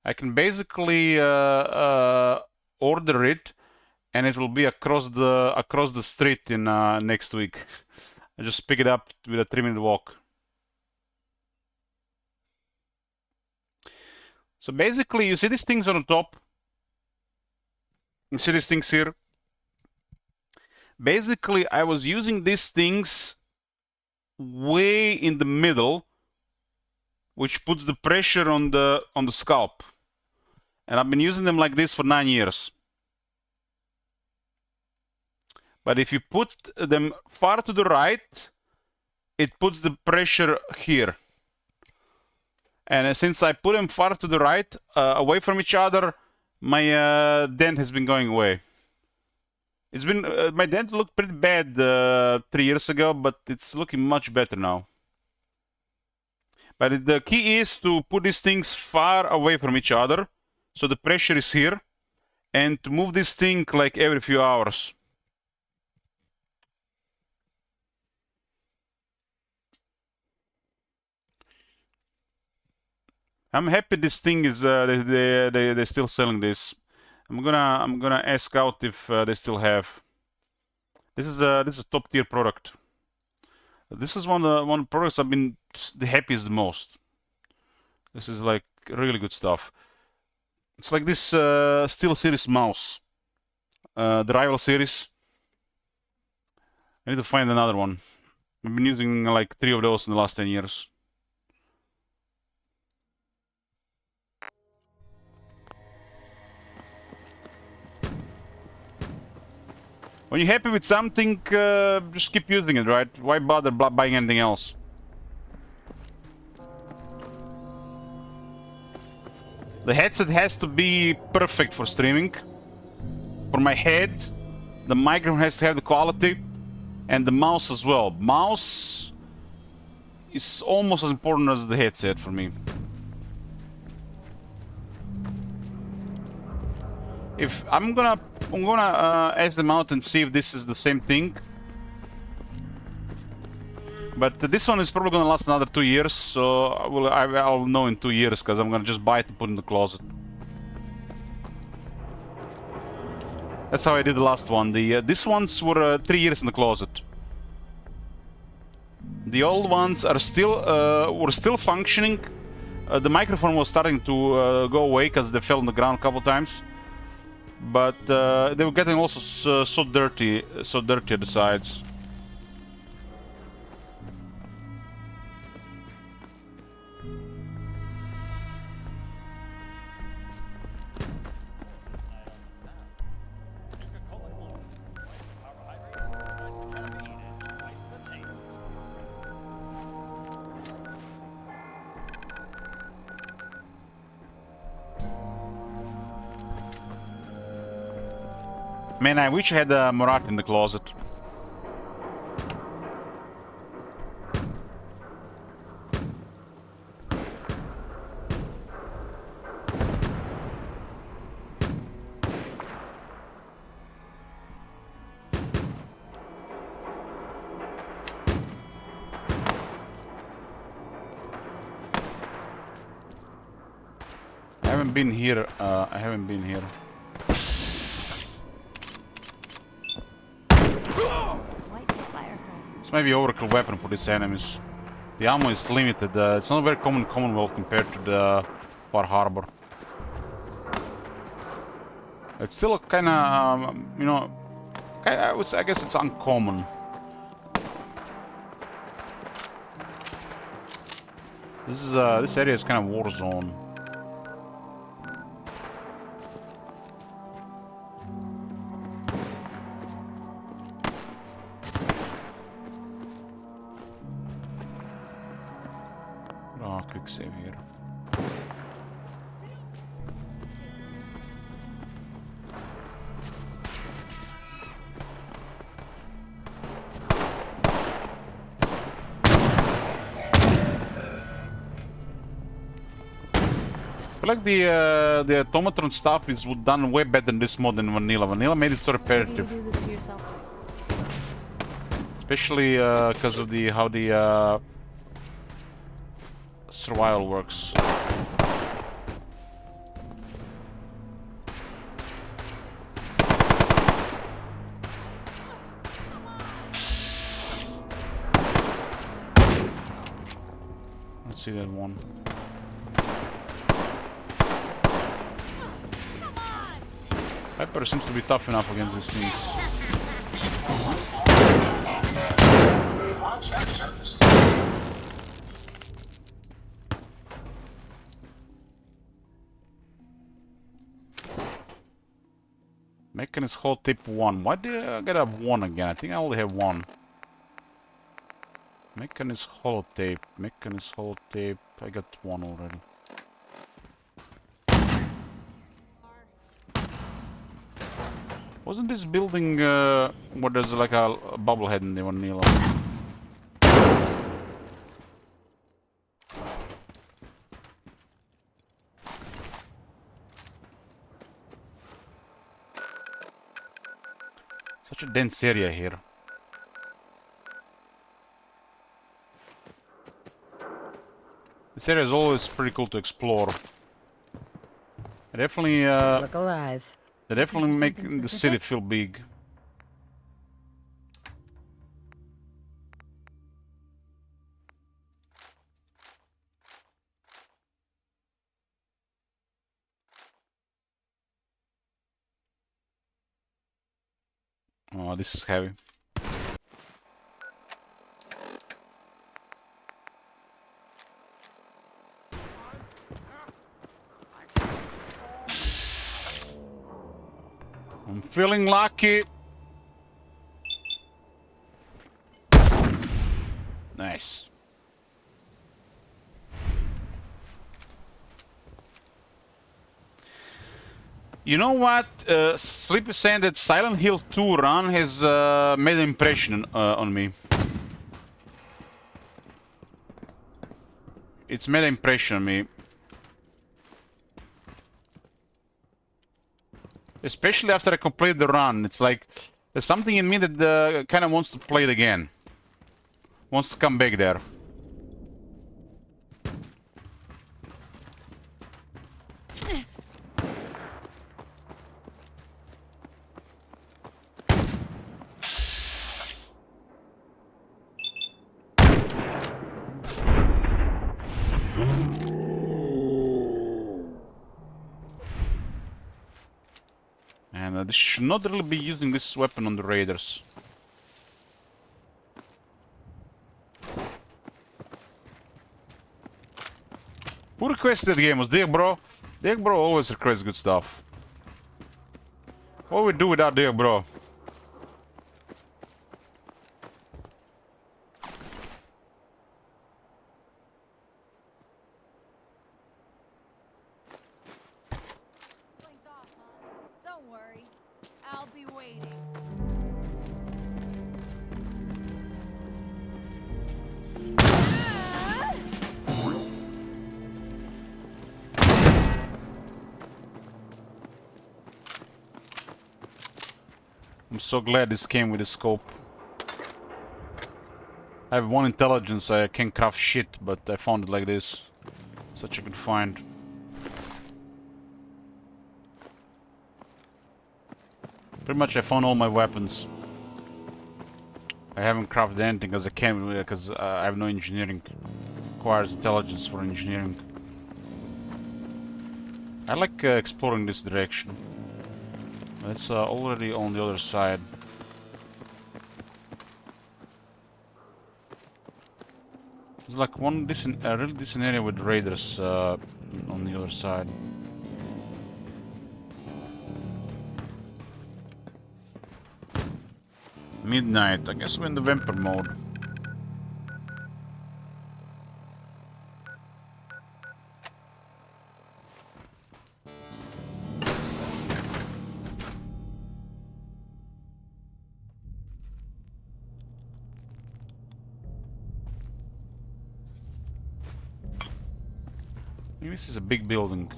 I can basically order it, and it will be across the street in next week. I just pick it up with a 3-minute walk. So basically, you see these things on the top. You see these things here. Basically, I was using these things way in the middle, which puts the pressure on the scalp. And I've been using them like this for 9 years. But if you put them far to the right, it puts the pressure here. And since I put them far to the right, away from each other, my dent has been going away. It's been my dent looked pretty bad 3 years ago, but it's looking much better now. But the key is to put these things far away from each other, so the pressure is here, and to move this thing like every few hours. I'm happy this thing is they're still selling this. I'm gonna ask out if they still have. This is a top tier product. This is one of the products I've been the happiest the most. This is like really good stuff. It's like this SteelSeries mouse, the Rival series. I need to find another one. I've been using like 3 of those in the last 10 years. When you're happy with something, just keep using it, right? Why bother buying anything else? The headset has to be perfect for streaming. For my head, the microphone has to have the quality, and the mouse as well. Mouse is almost as important as the headset for me. If I'm gonna ask them out and see if this is the same thing. But this one is probably gonna last another 2 years, so I'll know in 2 years, because I'm gonna just buy it and put it in the closet. That's how I did the last one. These ones were 3 years in the closet. The old ones are were still functioning. The microphone was starting to go away because they fell on the ground a couple times. But they were getting also so dirty at the sides. Man, I wish I had a Morat in the closet. I haven't been here. This may be overkill weapon for these enemies. The ammo is limited. It's not very common Commonwealth compared to the Far Harbor. It's still kind of, you know, I guess it's uncommon. This area is kind of war zone. Quick save here. I feel like the automatron stuff is done way better in this mod than Vanilla. Vanilla made it so repetitive. Especially because of how the survival works. Let's see that one. Pepper seems to be tough enough against these things. Mechanist holotape 1. Why did I get have 1 again? I think I only have 1. Mechanist holotape. Mechanist holotape. I got 1 already. Wasn't this building where there's like a bubblehead in the Vanilla? Such a dense area here. This area is always pretty cool to explore. They definitely look alive. They definitely make the city feel big. Oh, this is heavy. I'm feeling lucky. Nice. You know what? Sleep is saying that Silent Hill 2 run has made an impression on me. It's made an impression on me. Especially after I complete the run. It's like there's something in me that kind of wants to play it again. Wants to come back there. And they should not really be using this weapon on the raiders. Who requested the game? Was Dick Bro? Dick Bro always requests good stuff. What would we do without Dick Bro? Don't worry. I'll be waiting. I'm so glad this came with a scope. I have 1 intelligence, I can't craft shit, but I found it like this. Such a good find. Pretty much I found all my weapons. I haven't crafted anything because I can't, because I have no engineering. Requires intelligence for engineering. I like exploring this direction. It's already on the other side. There's like one decent, really decent area with raiders on the other side. Midnight, I guess we're in the vampire mode. This is a big building.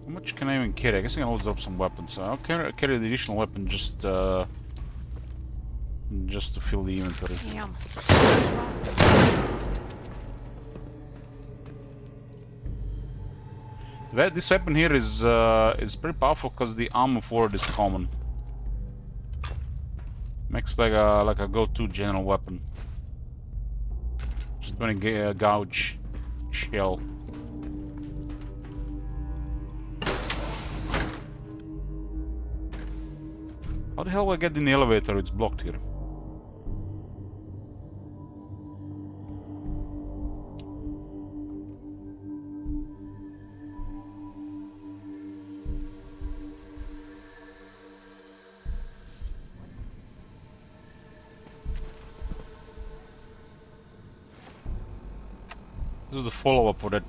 How much can I even carry? I guess I can load up some weapons. I'll carry the additional weapon just to fill the inventory. Damn. This weapon here is pretty powerful because the armor for it is common. Makes like a go-to general weapon. Just gonna gouge shell. How the hell do I get in the elevator? It's blocked here. This is the follow-up for that.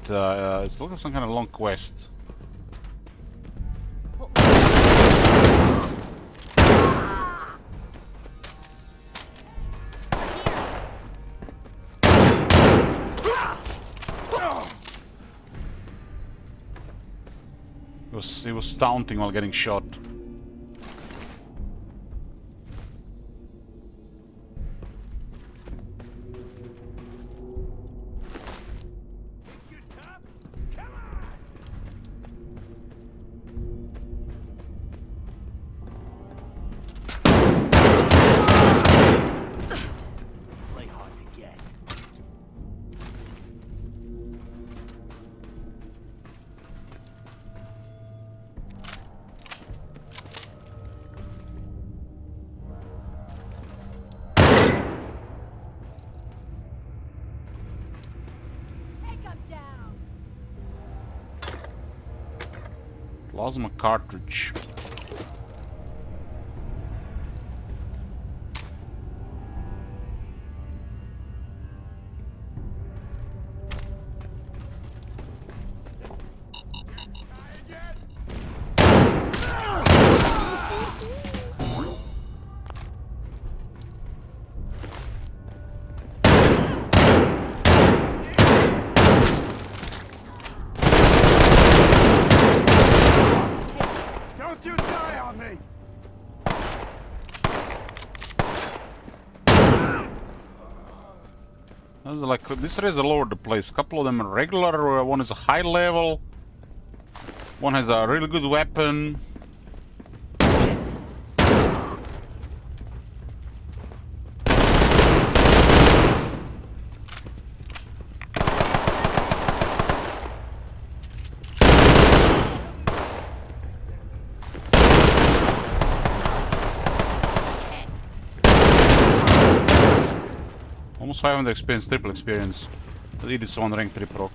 It's looking like some kind of long quest. He was taunting while getting shot. Play hard to get. Plasma cartridge. Those are like this is all over the place. A couple of them are regular. One is a high level. One has a really good weapon. Almost 500 experience, triple experience. It is on rank 3 proc.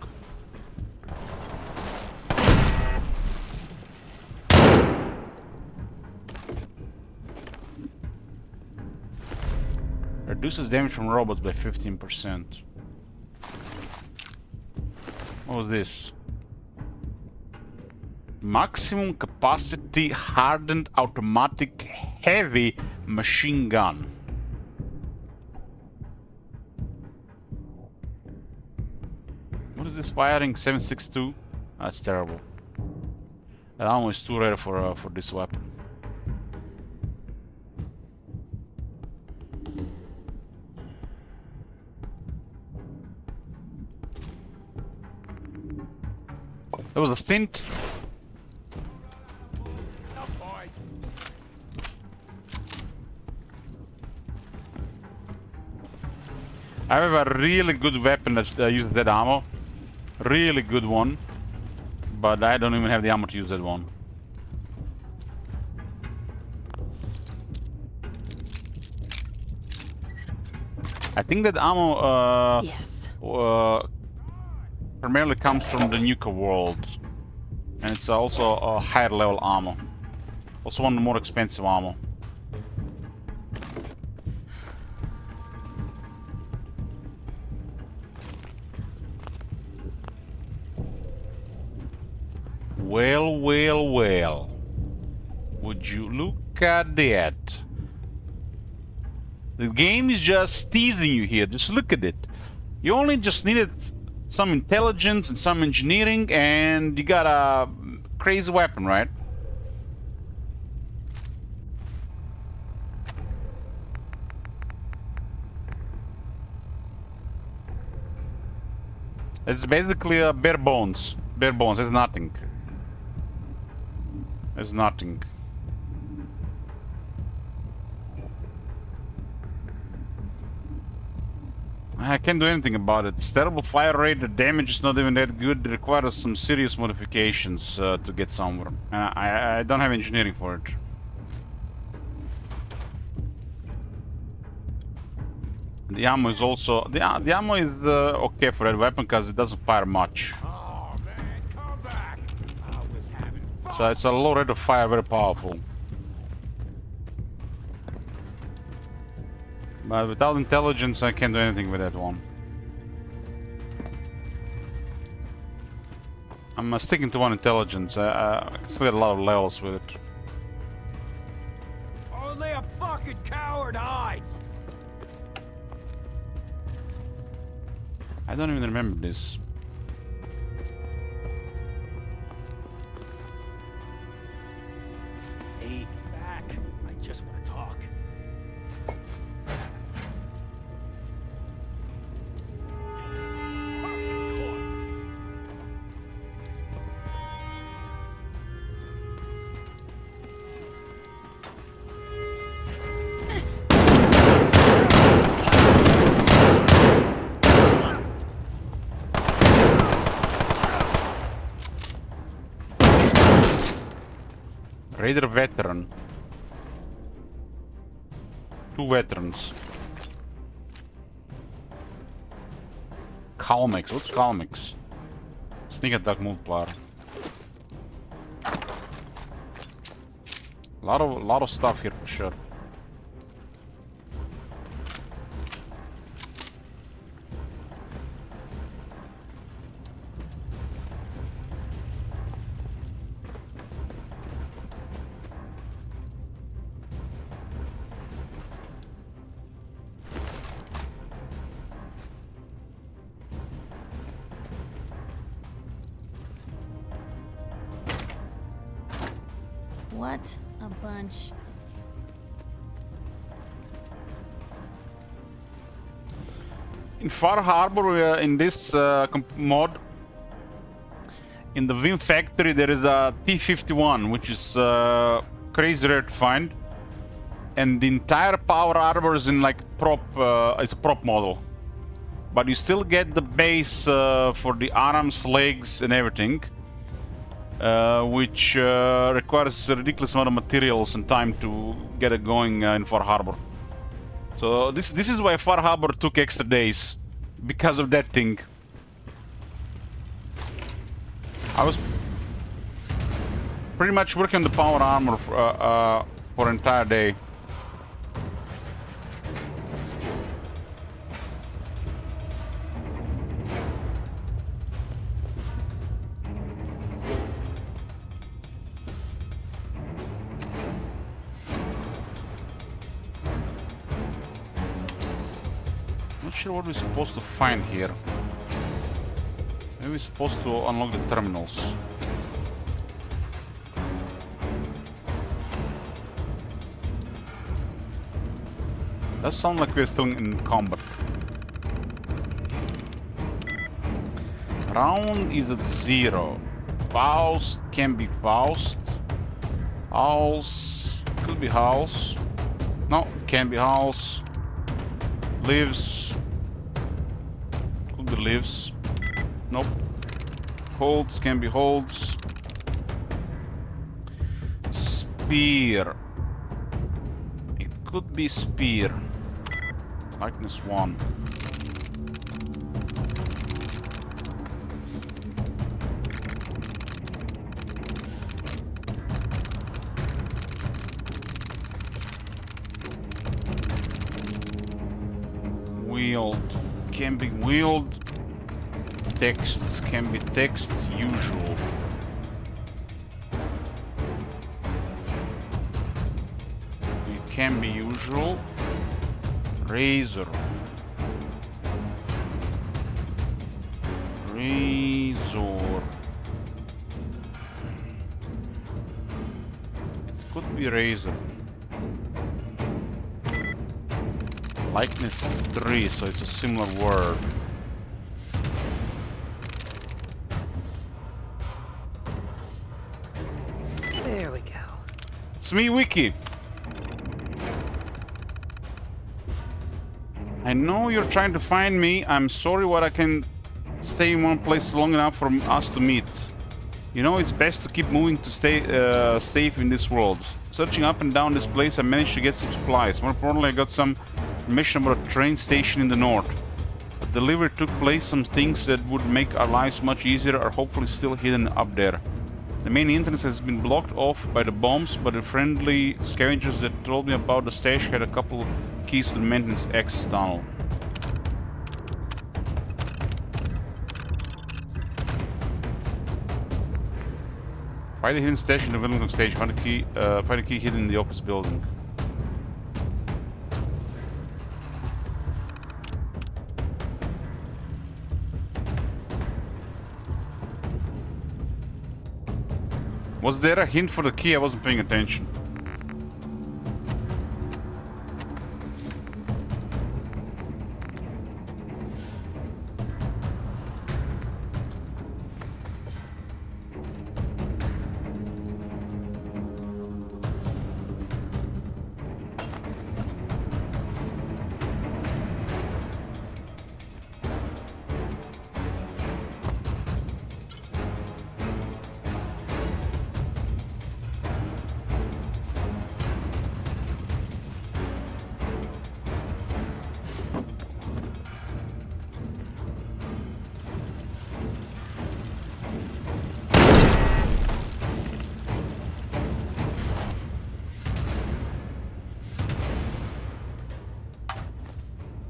Reduces damage from robots by 15%. What was this? Maximum capacity hardened automatic heavy machine gun. What is this firing? 7.62? That's terrible. That ammo is too rare for this weapon. There was a stint. I have a really good weapon that uses that ammo. Really good one. But I don't even have the ammo to use that one. I think that ammo primarily comes from the Nuka world. And it's also a higher level ammo. Also one of the more expensive ammo. Well, well, well. Would you look at that? The game is just teasing you here. Just look at it. You only just needed some intelligence and some engineering, and you got a crazy weapon, right? It's basically a bare bones. Bare bones. It's nothing. It's nothing. I can't do anything about it. It's terrible fire rate, the damage is not even that good. It requires some serious modifications to get somewhere. I don't have engineering for it. The ammo is also... The ammo is okay for that weapon because it doesn't fire much. So it's a low rate of fire, very powerful. But without intelligence, I can't do anything with that one. I'm sticking to one intelligence. I can still get a lot of levels with it. Only a fucking coward hides! I don't even remember this. Hey, back. I just want to talk. Raider veteran. 2 veterans. Calmex. What's Calmex? Sneak attack multiplier. Lot of stuff here for sure. What a bunch. In Far Harbor, in this mod, in the Vim factory, there is a T-51, which is crazy rare to find, and the entire Power Harbor is in like prop. It's a prop model, but you still get the base for the arms, legs, and everything, which requires a ridiculous amount of materials and time to get it going in Far Harbor. So this is why Far Harbor took extra days, because of that thing. I was pretty much working on the power armor for an entire day. Not sure what we're supposed to find here. Maybe we're supposed to unlock the terminals. Does sound like we're still in combat. Round is at 0. Faust can be Faust. House could be House. No, it can be House. Lives could be Lives. Nope. Holds can be Holds. Spear. It could be Spear. Likeness 1. Wield can be wield. Texts can be texts, usual. It can be usual. Razor. Razor. It could be razor. Likeness 3, so it's a similar word. There we go. It's me, Wiki. I know you're trying to find me. I'm sorry, but I can stay in one place long enough for us to meet. You know, it's best to keep moving to stay safe in this world. Searching up and down this place, I managed to get some supplies. More importantly, I got some information about a train station in the north. A delivery took place. Some things that would make our lives much easier are hopefully still hidden up there. The main entrance has been blocked off by the bombs, but the friendly scavengers that told me about the stash had a couple keys to the maintenance access tunnel. Find the hidden stash in the Wellington station. Find the key hidden in the office building. Was there a hint for the key? I wasn't paying attention.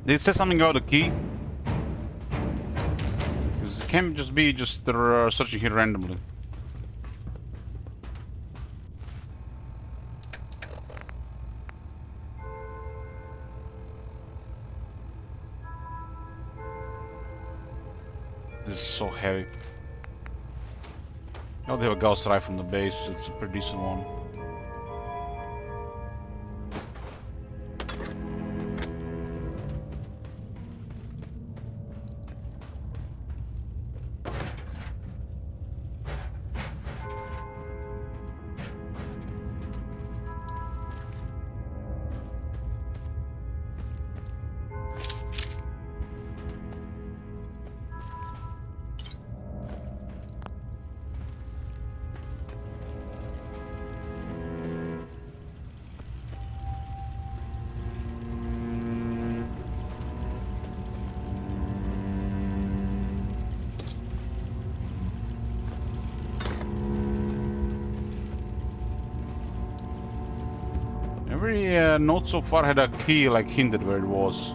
Did it say something about the key? Because it can't just be just searching here randomly. This is so heavy. Oh, they have a Gauss rifle on the base. It's a pretty decent one. Every note so far had a key, like hinted where it was.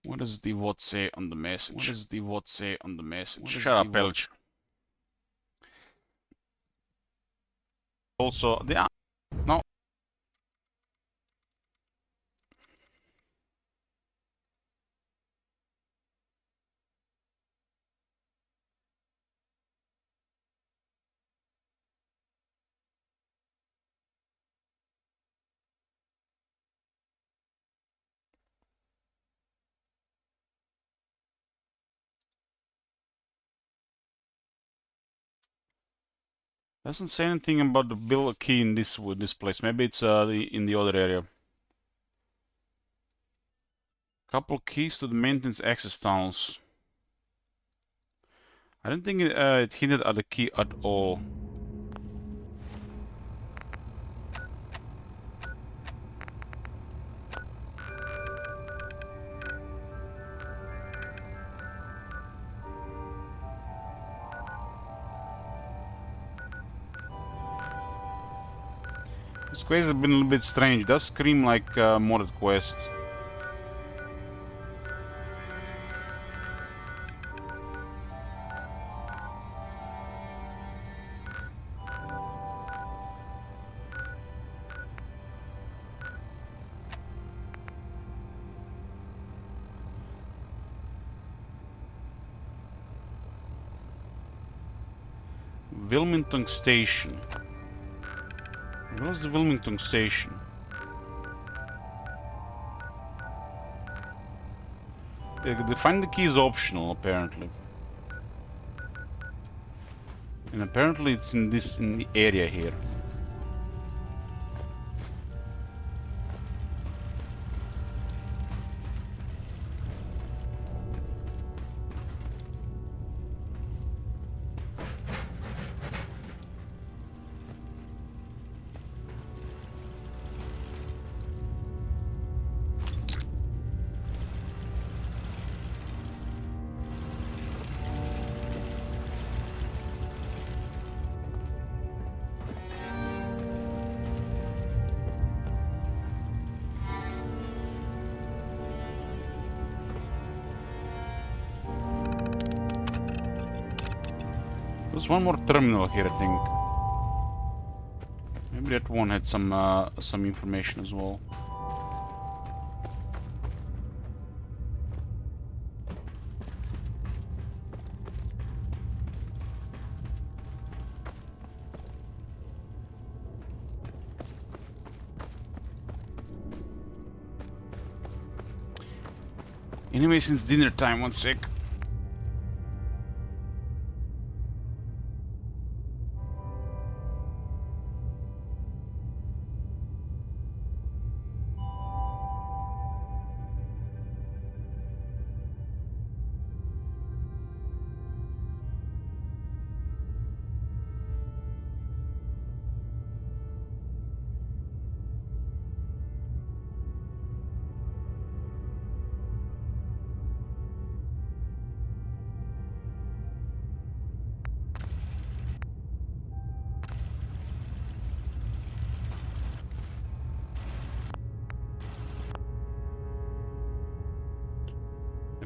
What does the what say on the message? What does the what say on the message? Shut up, Elch. Also, the no. Doesn't say anything about the build key in this place. Maybe it's in the other area. Couple keys to the maintenance access tunnels. I don't think it hinted at the key at all. This quest has been a little bit strange. It does scream like a modded quest. Wilmington Station. Where's the Wilmington Station? They find the key is optional, apparently. And apparently it's in the area here. There's one more terminal here, I think. Maybe that one had some information as well. Anyway, since dinner time, one sec.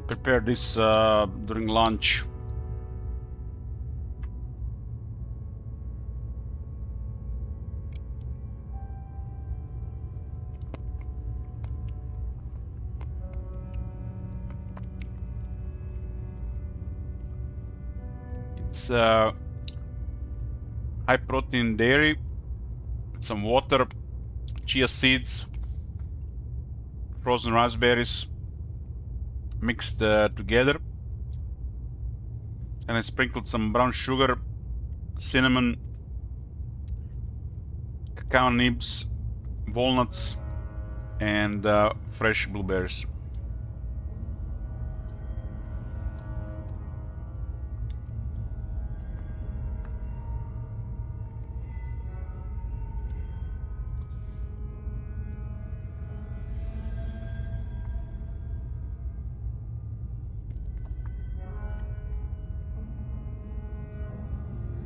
Prepare this during lunch. It's high protein dairy, some water, chia seeds, frozen raspberries, mixed together, and I sprinkled some brown sugar, cinnamon, cacao nibs, walnuts, and fresh blueberries.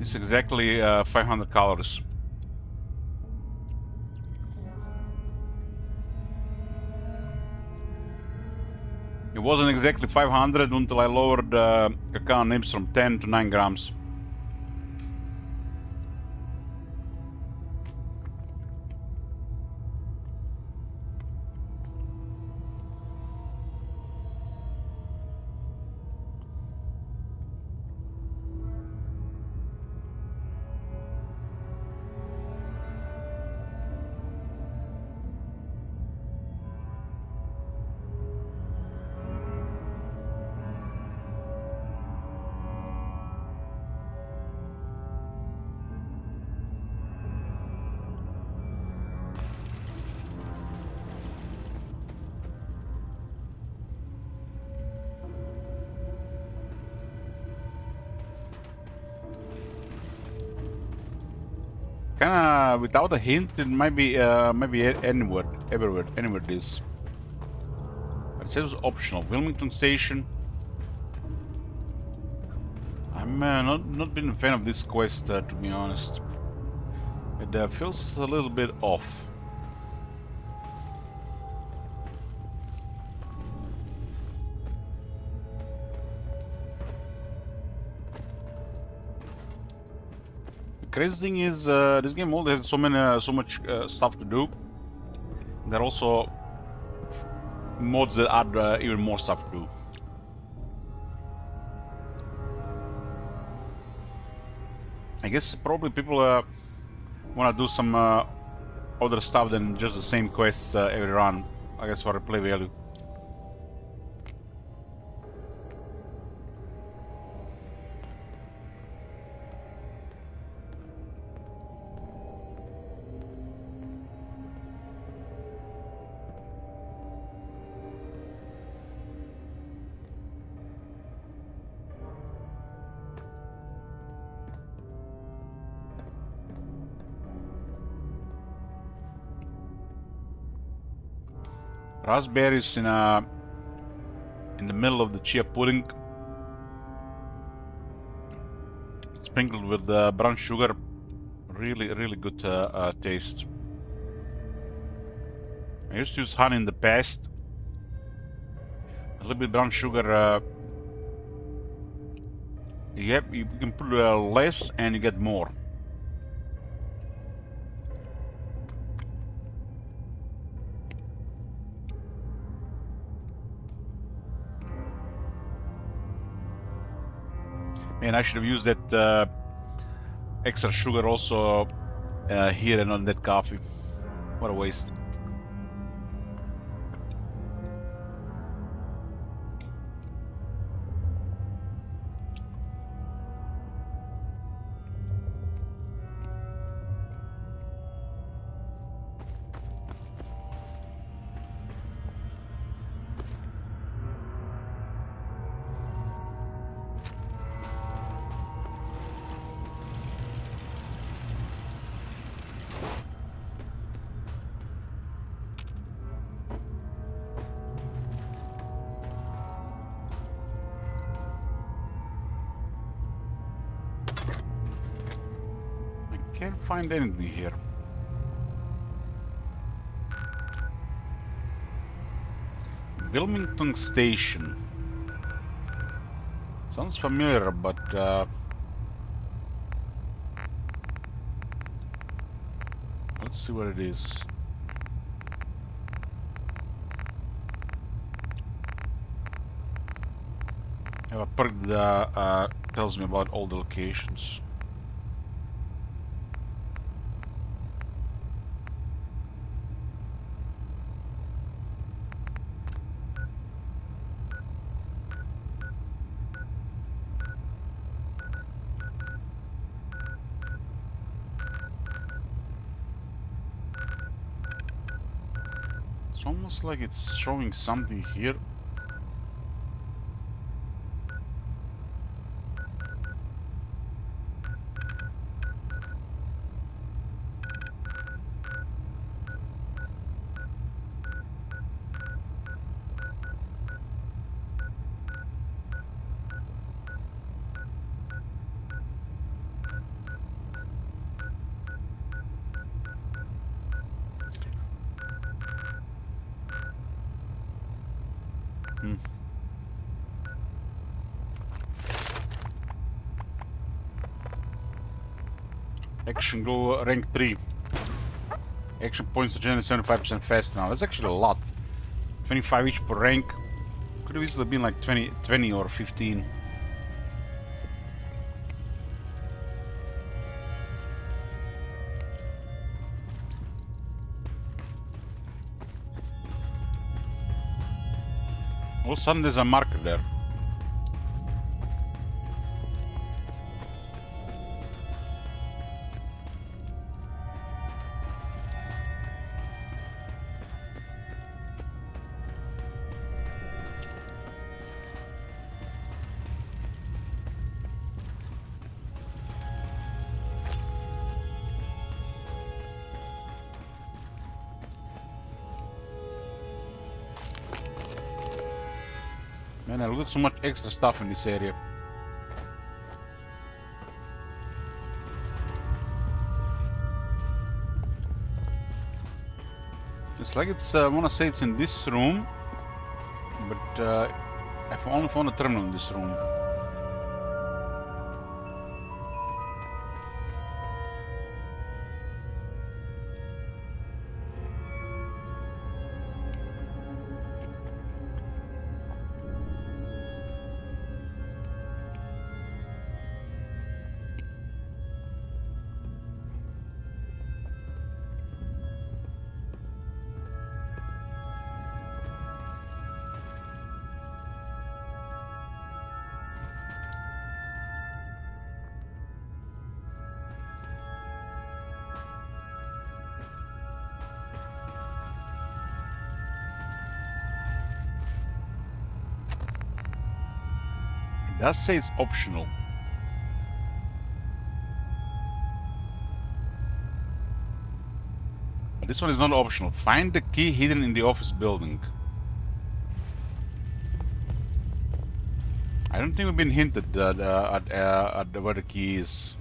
It's exactly 500 calories. It wasn't exactly 500 until I lowered cacao nibs from 10 to 9 grams. Kinda without a hint, it might be anywhere, anywhere this. But it says optional. Wilmington Station. I'm not been a fan of this quest, to be honest. It feels a little bit off. Crazy thing is, this game already has so much stuff to do. There are also mods that add even more stuff to do. I guess probably people want to do some other stuff than just the same quests every run. I guess for replay value. Raspberries in the middle of the chia pudding, sprinkled with brown sugar. Really good taste. I used to use honey in the past. A little bit brown sugar. You can put less and you get more. And I should have used that extra sugar also here and on that coffee. What a waste. Can't find anything here. Wilmington Station. Sounds familiar, but let's see what it is. I have a perk that tells me about all the locations. It's almost like it's showing something here. Action go rank 3. Action points are generally 75% faster now. That's actually a lot. 25 each per rank. Could have easily been like 20 or 15. All of a sudden there's a marker there. Man, I look at so much extra stuff in this area. It's like it's, I wanna say it's in this room, but I've only found a terminal in this room. It does say it's optional. This one is not optional. Find the key hidden in the office building. I don't think we've been hinted at where the key is.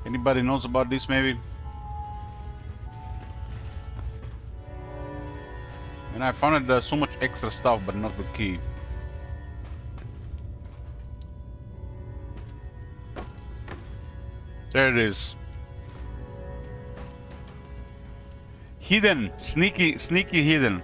Anybody knows about this, maybe? And I found so much extra stuff, but not the key. There it is. Hidden, sneaky hidden.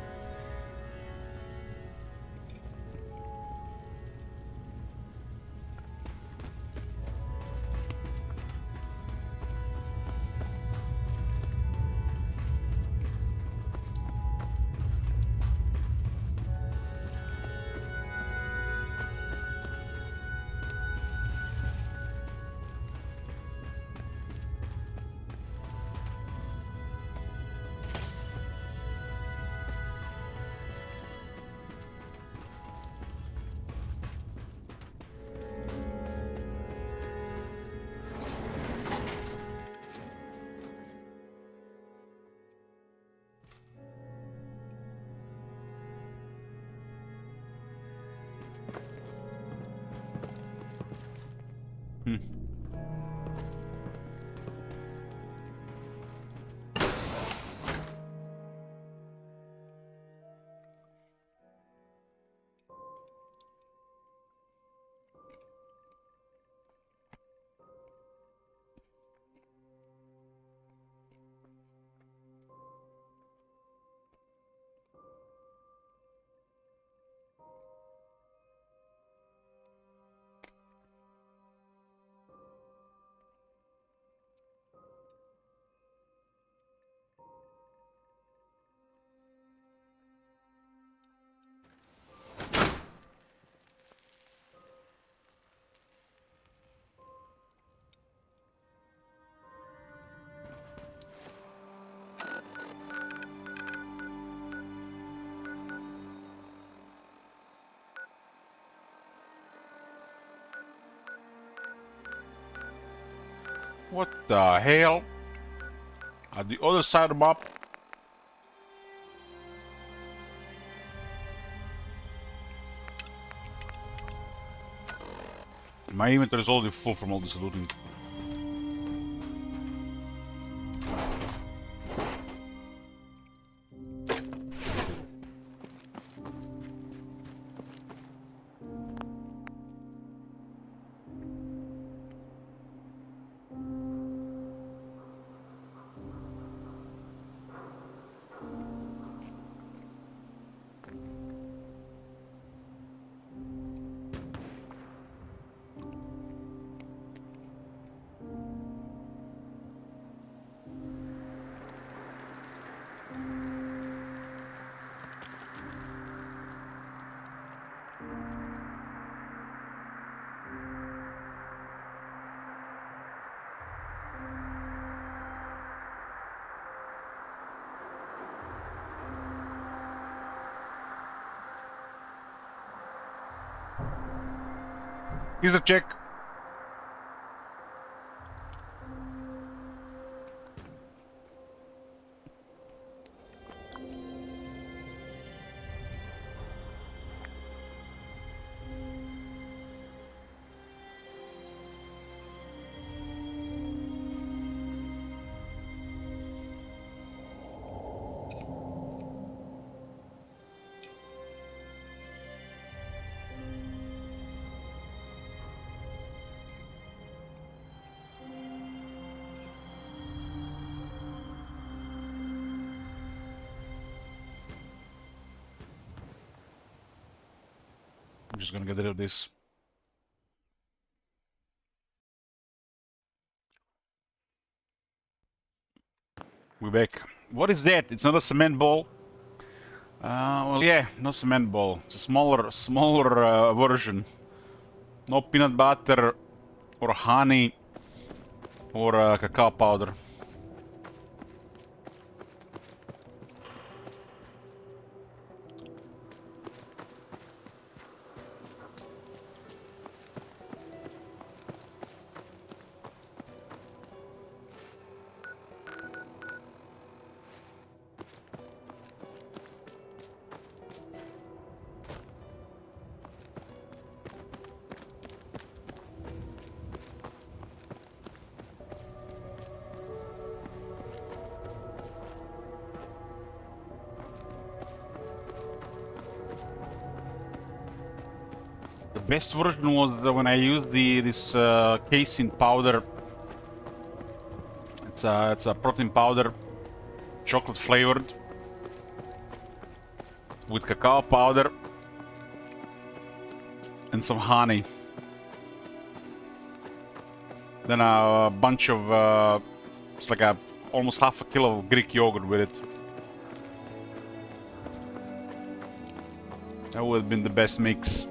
What the hell? At the other side of the map? My inventory is already full from all this looting. Here's a check. I'm just gonna get rid of this. We're back. What is that? It's not a cement ball. Well, yeah, no cement ball. It's a smaller version. No peanut butter or honey or cacao powder. The best version was when I used this casein powder. It's a protein powder, chocolate flavored, with cacao powder and some honey. Then a bunch of it's like almost half a kilo of Greek yogurt with it. That would have been the best mix.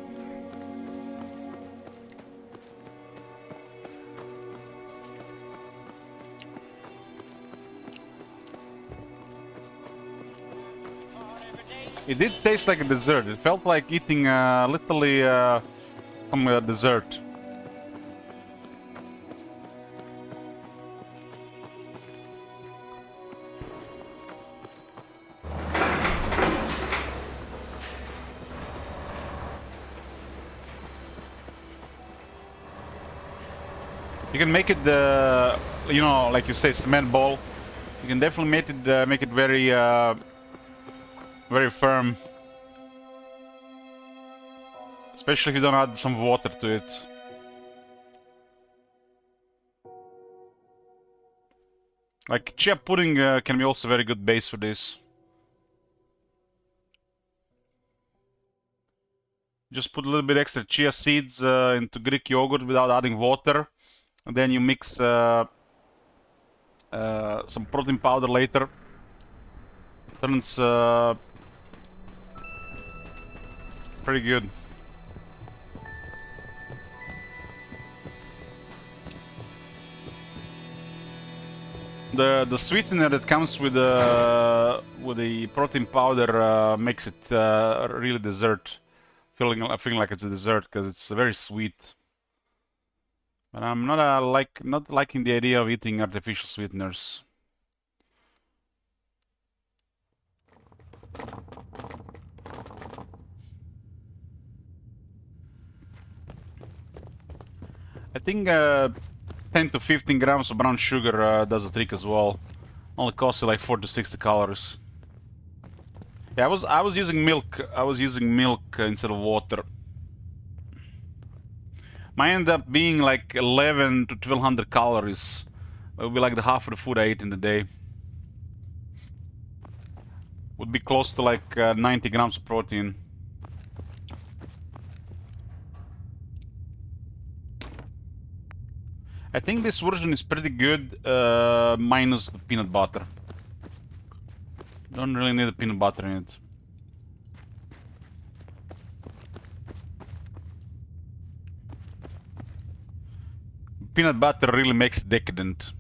It did taste like a dessert. It felt like eating literally some dessert. You can make it, you know, like you say, cement ball. You can definitely make it very, very firm. Especially if you don't add some water to it. Like chia pudding can be also a very good base for this. Just put a little bit extra chia seeds into Greek yogurt without adding water. And then you mix some protein powder later. Turns pretty good. The sweetener that comes with the protein powder makes it really dessert. Feeling like it's a dessert because it's very sweet. But I'm not liking the idea of eating artificial sweeteners. I think 10 to 15 grams of brown sugar does the trick as well. Only costs you like 40 to 60 calories. Yeah, I was using milk. I was using milk instead of water. Mine ended up being like 11 to 1200 calories. It would be like the half of the food I ate in the day. Would be close to like 90 grams of protein. I think this version is pretty good, minus the peanut butter. Don't really need the peanut butter in it. Peanut butter really makes it decadent.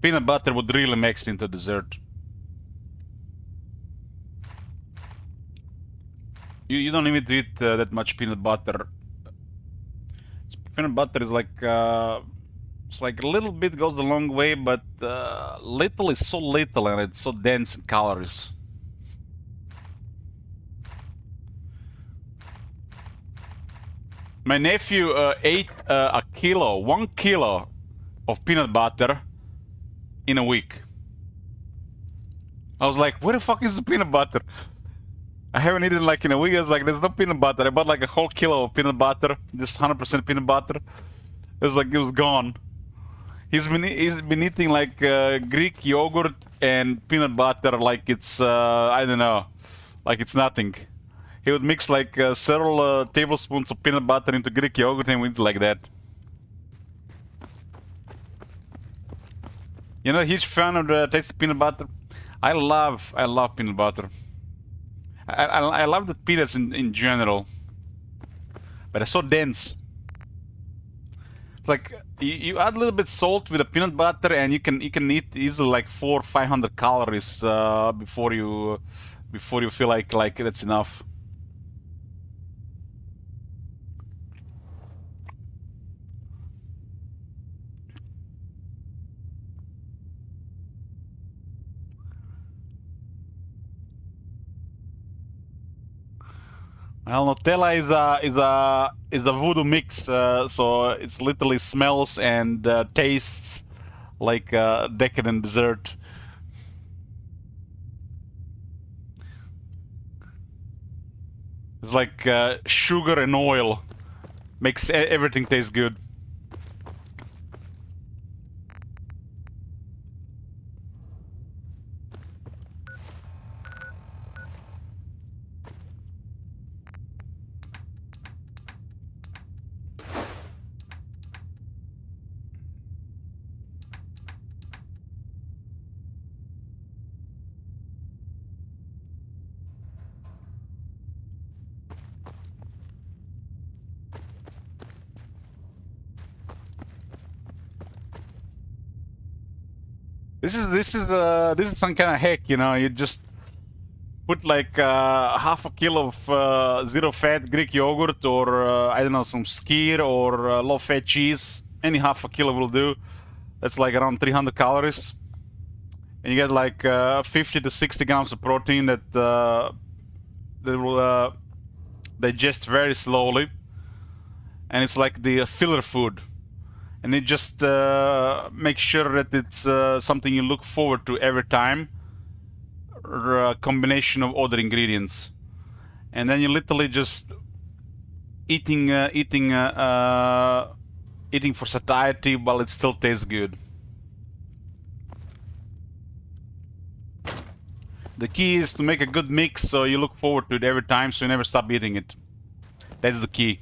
Peanut butter would really mix into dessert. You don't need to eat that much peanut butter. Peanut butter is like it's like a little bit goes a long way, but little is so little and it's so dense in calories. My nephew ate 1 kilo of peanut butter in a week. I was like, where the fuck is the peanut butter? I haven't eaten like in a week. I was like, there's no peanut butter. I bought like a whole kilo of peanut butter, just 100% peanut butter. It was like, it was gone. He's been eating like Greek yogurt and peanut butter like it's, I don't know, like it's nothing. He would mix like several tablespoons of peanut butter into Greek yogurt and eat like that. You know, huge fan of the taste of peanut butter. I love peanut butter. I love the peanuts in general, but it's so dense. It's like you add a little bit salt with the peanut butter, and you can eat easily like 400 or 500 calories before you feel like that's enough. Well, Nutella is a voodoo mix, so it's literally smells and tastes like decadent dessert. It's like sugar and oil makes everything taste good. This is some kind of hack, you know. You just put like half a kilo of zero-fat Greek yogurt, or I don't know, some skyr or low-fat cheese. Any half a kilo will do. That's like around 300 calories, and you get like 50 to 60 grams of protein that will digest very slowly, and it's like the filler food. And it just makes sure that it's something you look forward to every time, or a combination of other ingredients. And then you're literally just eating for satiety while it still tastes good. The key is to make a good mix so you look forward to it every time, so you never stop eating it. That's the key.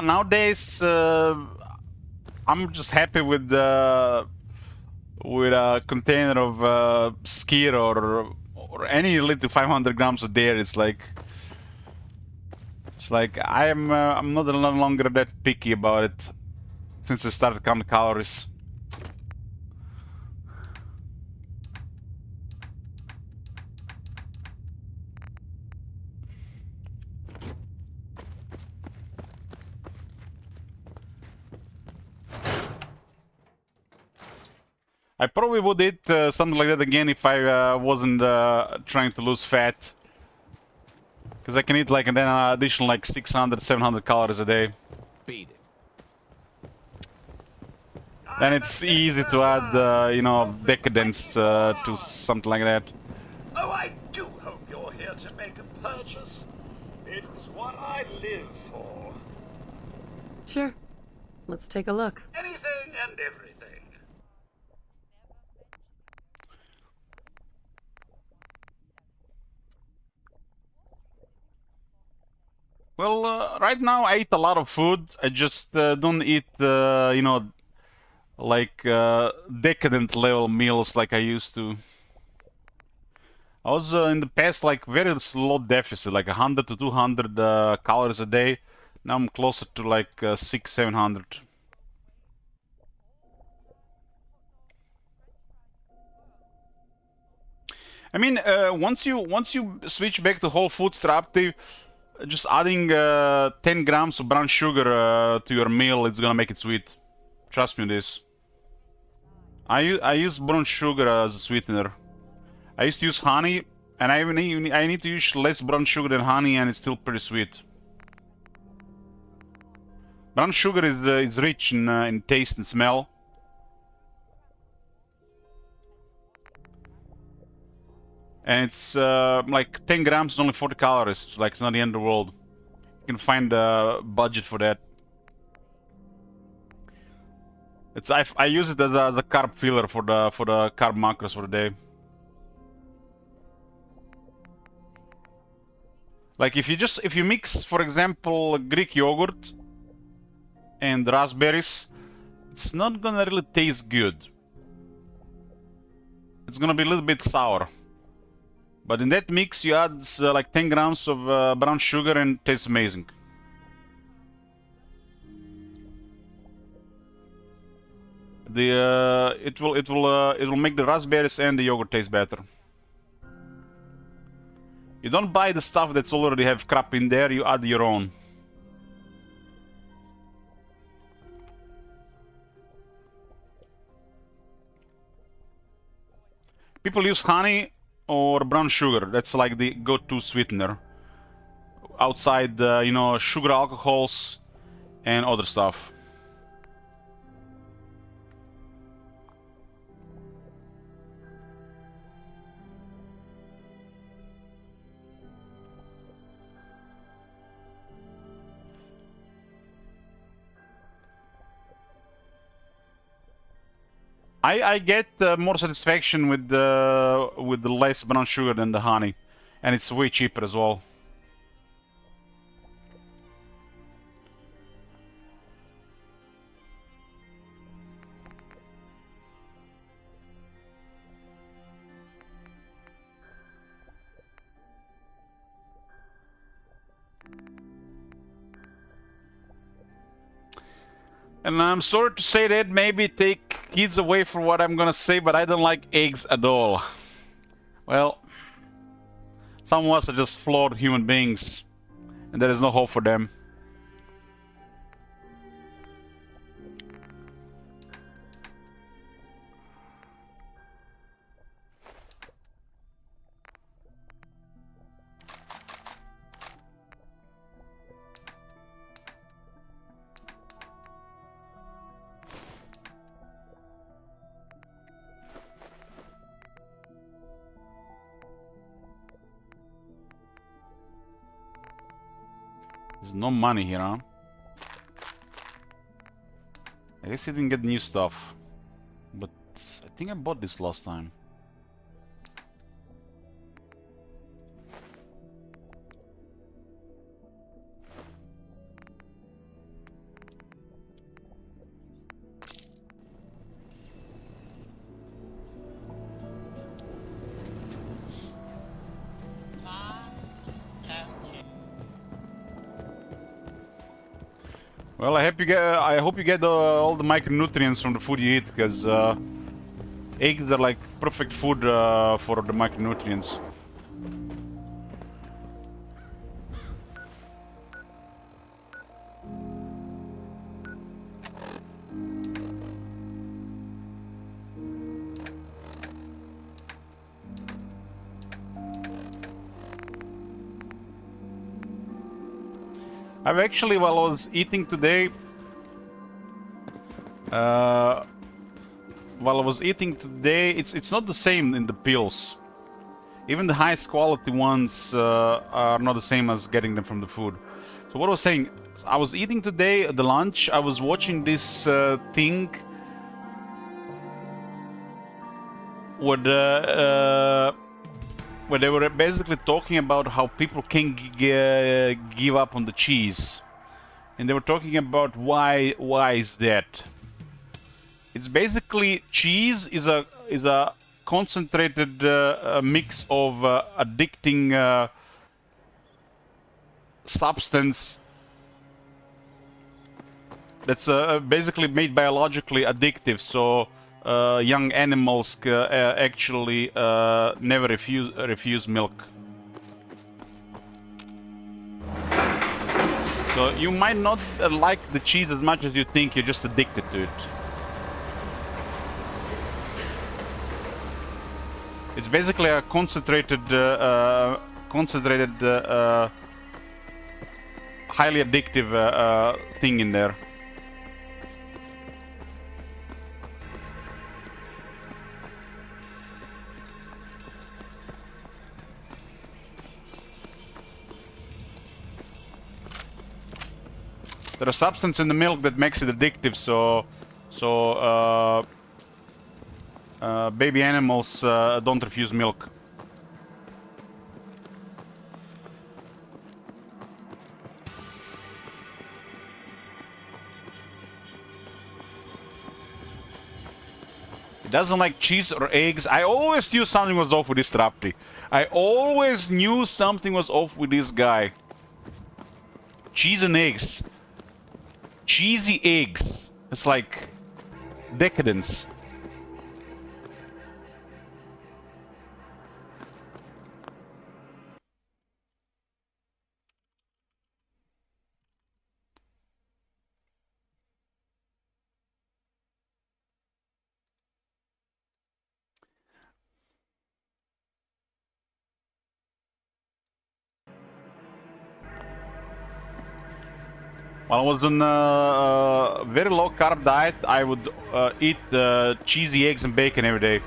Nowadays, I'm just happy with a container of skyr or any little 500 grams a day. It's like I'm no longer that picky about it since I started counting calories. I probably would eat something like that again if I wasn't trying to lose fat. Because I can eat like an additional like 600, 700 calories a day. Beat it. Then it's easy to add, you know, decadence to something like that. Oh, I do hope you're here to make a purchase. It's what I live for. Sure. Let's take a look. Anything and everything. Well, right now I eat a lot of food. I just don't eat, you know, like decadent level meals like I used to. I was in the past like very low deficit, like 100 to 200 calories a day. Now I'm closer to like 600-700. I mean, once you switch back to whole food Straptive, just adding 10 grams of brown sugar to your meal, it's gonna make it sweet. Trust me on this. I use brown sugar as a sweetener. I used to use honey, and I need to use less brown sugar than honey, and it's still pretty sweet. Brown sugar is rich in taste and smell. And it's like 10 grams is only 40 calories. It's like it's not the end of the world. You can find a budget for that. I use it as a carb filler for the carb macros for the day. Like if you mix, for example, Greek yogurt and raspberries, it's not gonna really taste good. It's gonna be a little bit sour. But in that mix, you add like 10 grams of brown sugar and it tastes amazing. It will make the raspberries and the yogurt taste better. You don't buy the stuff that's already have crap in there. You add your own. People use honey or brown sugar. That's like the go-to sweetener. Outside, you know, sugar alcohols and other stuff. I get more satisfaction with the less brown sugar than the honey, and it's way cheaper as well. And I'm sorry to say that, maybe take kids away from what I'm gonna say, but I don't like eggs at all. Well, some of us are just flawed human beings, and there is no hope for them. There's no money here, huh? I guess I didn't get new stuff. But I think I bought this last time. Well, I hope you get all the micronutrients from the food you eat, because eggs are like perfect food for the micronutrients. I've actually, while I was eating today, it's not the same in the pills. Even the highest quality ones are not the same as getting them from the food. So what I was saying, I was eating today at the lunch, I was watching this thing where they were basically talking about how people can give up on the cheese. And they were talking about why is that? It's basically cheese is a concentrated mix of addicting substance that's basically made biologically addictive. So young animals actually never refuse milk. So you might not like the cheese as much as you think. You're just addicted to it. It's basically a concentrated, highly addictive thing in there. There are substances in the milk that makes it addictive, so baby animals don't refuse milk. It doesn't like cheese or eggs. I always knew something was off with this Trapti. I always knew something was off with this guy. Cheese and eggs. Cheesy eggs. It's like decadence. While I was on a very low carb diet, I would eat cheesy eggs and bacon every day.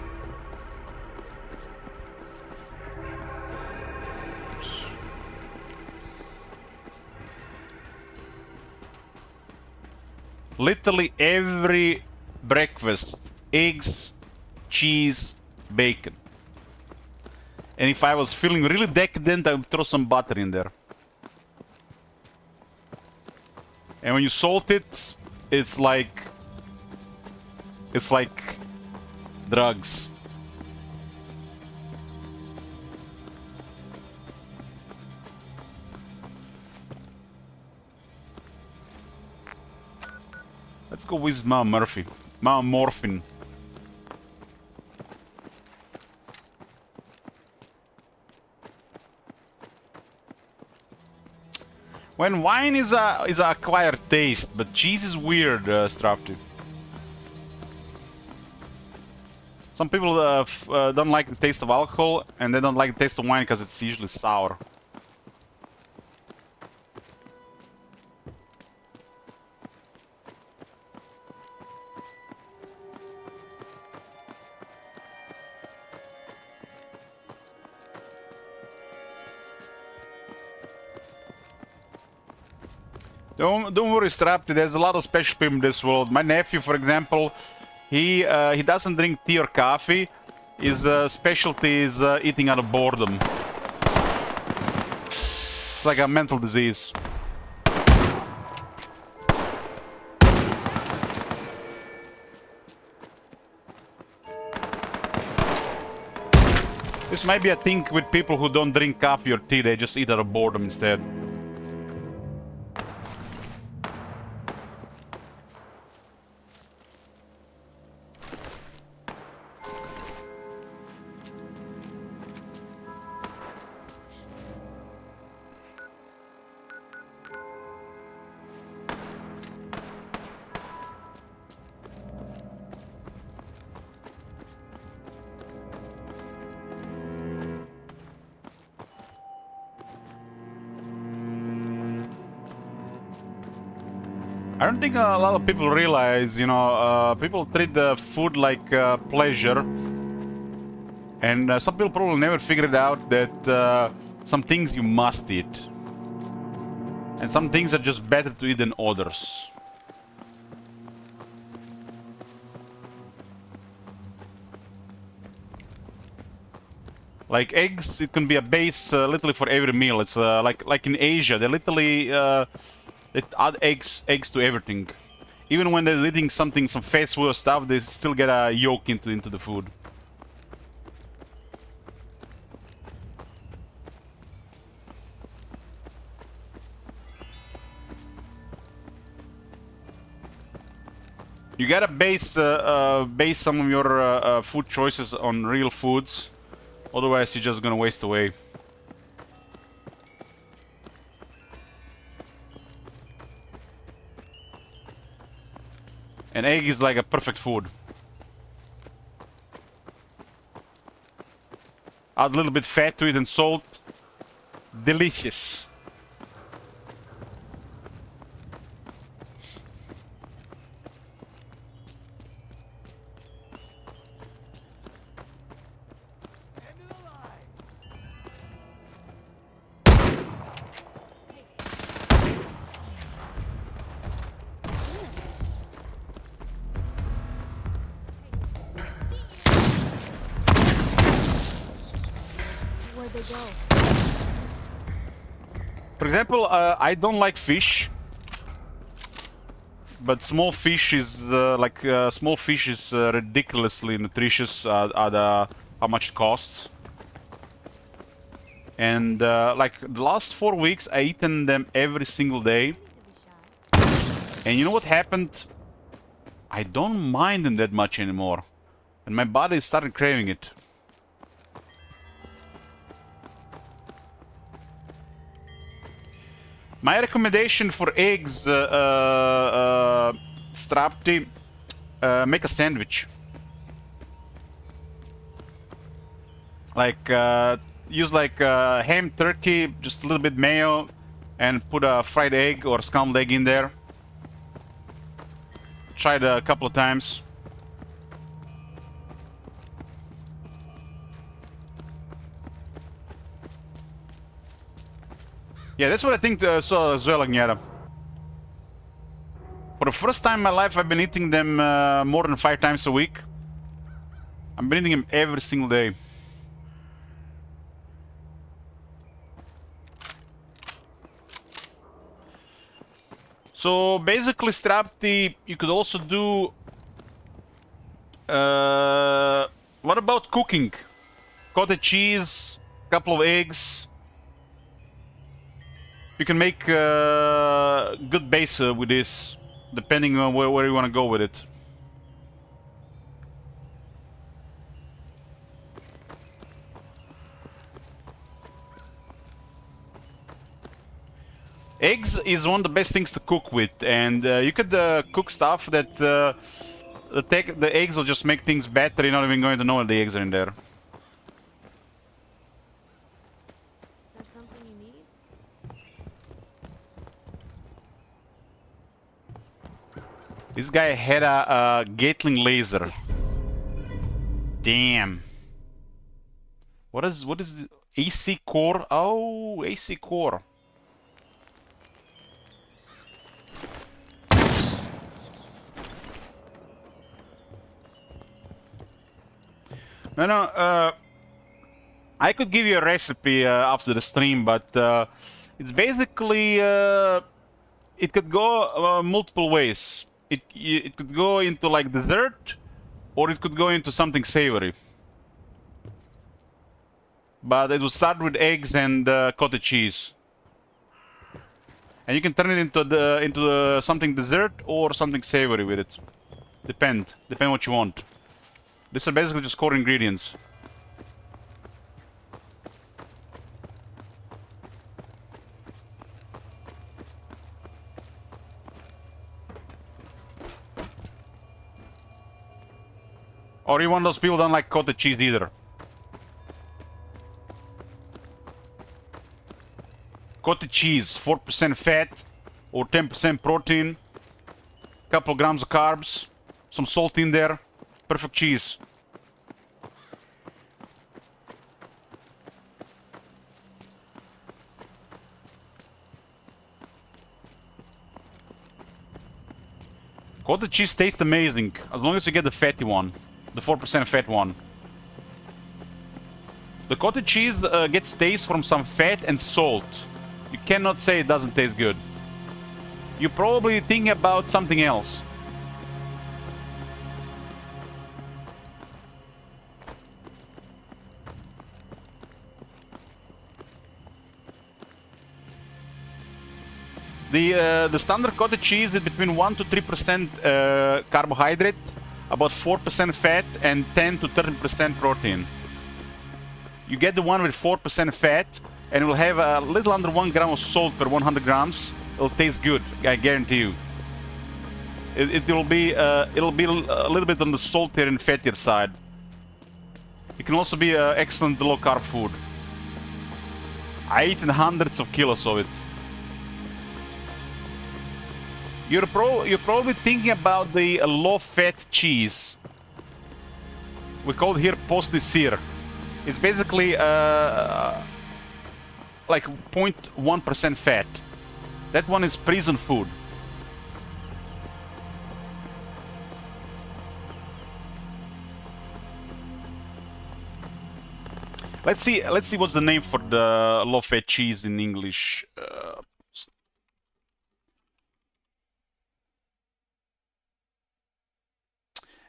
Literally every breakfast, eggs, cheese, bacon. And if I was feeling really decadent, I would throw some butter in there. And when you salt it, it's like drugs. Let's go with Mama Murphy. Mama Morphin. When wine is a acquired taste, but cheese is weird, Strapty. Some people don't like the taste of alcohol, and they don't like the taste of wine because it's usually sour. Don't worry, Strapty. There's a lot of special people in this world. My nephew, for example, he doesn't drink tea or coffee. His specialty is eating out of boredom. It's like a mental disease. This might be a thing with people who don't drink coffee or tea. They just eat out of boredom instead. I don't think a lot of people realize, you know, people treat the food like pleasure. And some people probably never figured out that some things you must eat. And some things are just better to eat than others. Like eggs, it can be a base literally for every meal. It's like in Asia, they literally they add eggs to everything. Even when they're eating some fast food stuff, they still get a yolk into the food. You gotta base some of your food choices on real foods, otherwise you're just gonna waste away. An egg is like a perfect food. Add a little bit fat to it and salt. Delicious. Where'd they go? For example, I don't like fish, but small fish is ridiculously nutritious at how much it costs. And like the last 4 weeks, I eaten them every single day. And you know what happened? I don't mind them that much anymore, and my body started craving it. My recommendation for eggs, Strapti, make a sandwich. Like, use like ham, turkey, just a little bit mayo, and put a fried egg or scrambled egg in there. Try it a couple of times. Yeah, that's what I think so as well, Agnieszka. For the first time in my life, I've been eating them more than 5 times a week. I've been eating them every single day. So basically, Strapti, you could also do... what about cooking? Cottage cheese, couple of eggs. You can make good base with this, depending on where you want to go with it. Eggs is one of the best things to cook with, and you could cook stuff that the eggs will just make things better. You're not even going to know that the eggs are in there. There's something you need? This guy had a Gatling laser. Yes. Damn. What is the AC core? Oh, AC core. No, I could give you a recipe after the stream, but it's basically it could go multiple ways. It could go into like dessert, or it could go into something savory. But it would start with eggs and cottage cheese, and you can turn it into something dessert or something savory with it. Depend what you want. These are basically just core ingredients. Or you want those people who don't like cottage cheese either. Cottage cheese, 4% fat or 10% protein. couple grams of carbs, some salt in there, perfect cheese. Cottage cheese tastes amazing, as long as you get the fatty one, the 4% fat one. The cottage cheese gets taste from some fat and salt. You cannot say it doesn't taste good. You're probably thinking about something else. The standard cottage cheese is between 1 to 3% carbohydrate, about 4% fat, and 10 to 13% protein. You get the one with 4% fat, and it will have a little under 1 gram of salt per 100 grams. It'll taste good, I guarantee you. It'll be a little bit on the saltier and fattier side. It can also be excellent low-carb food. I eat hundreds of kilos of it. You're probably thinking about the low-fat cheese. We call it here Postny Sir. It's basically like 0.1% fat. That one is prison food. Let's see what's the name for the low-fat cheese in English.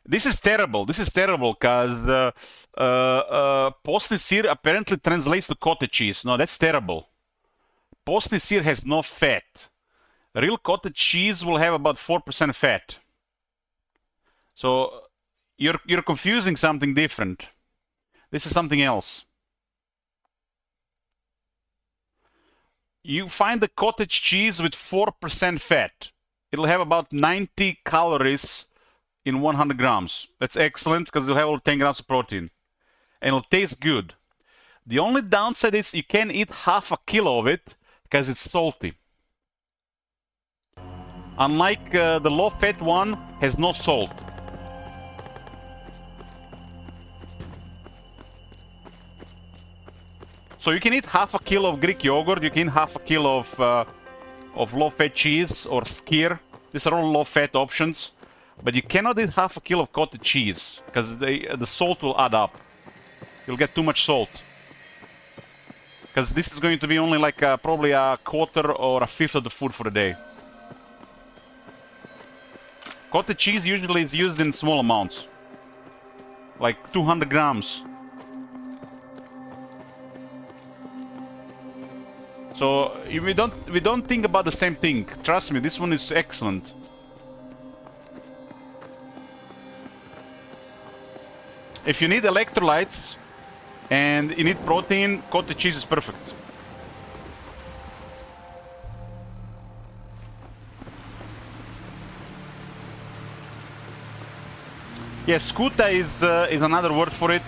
This is terrible. This is terrible because the Postny Sir apparently translates to cottage cheese. No, that's terrible. Postny Sir has no fat. Real cottage cheese will have about 4% fat. So you're confusing something different. This is something else. You find the cottage cheese with 4% fat. It'll have about 90 calories in 100 grams. That's excellent because you'll have all 10 grams of protein. And it'll taste good. The only downside is you can't eat half a kilo of it because it's salty. Unlike the low-fat one, has no salt. So you can eat half a kilo of Greek yogurt, you can eat half a kilo of low-fat cheese or skyr. These are all low-fat options. But you cannot eat half a kilo of cottage cheese because the salt will add up. You'll get too much salt. Because this is going to be only like probably a quarter or a fifth of the food for the day. Cottage cheese usually is used in small amounts. Like 200 grams. So we don't think about the same thing. Trust me, this one is excellent. If you need electrolytes and you need protein, cottage cheese is perfect. Yes, skuta is another word for it.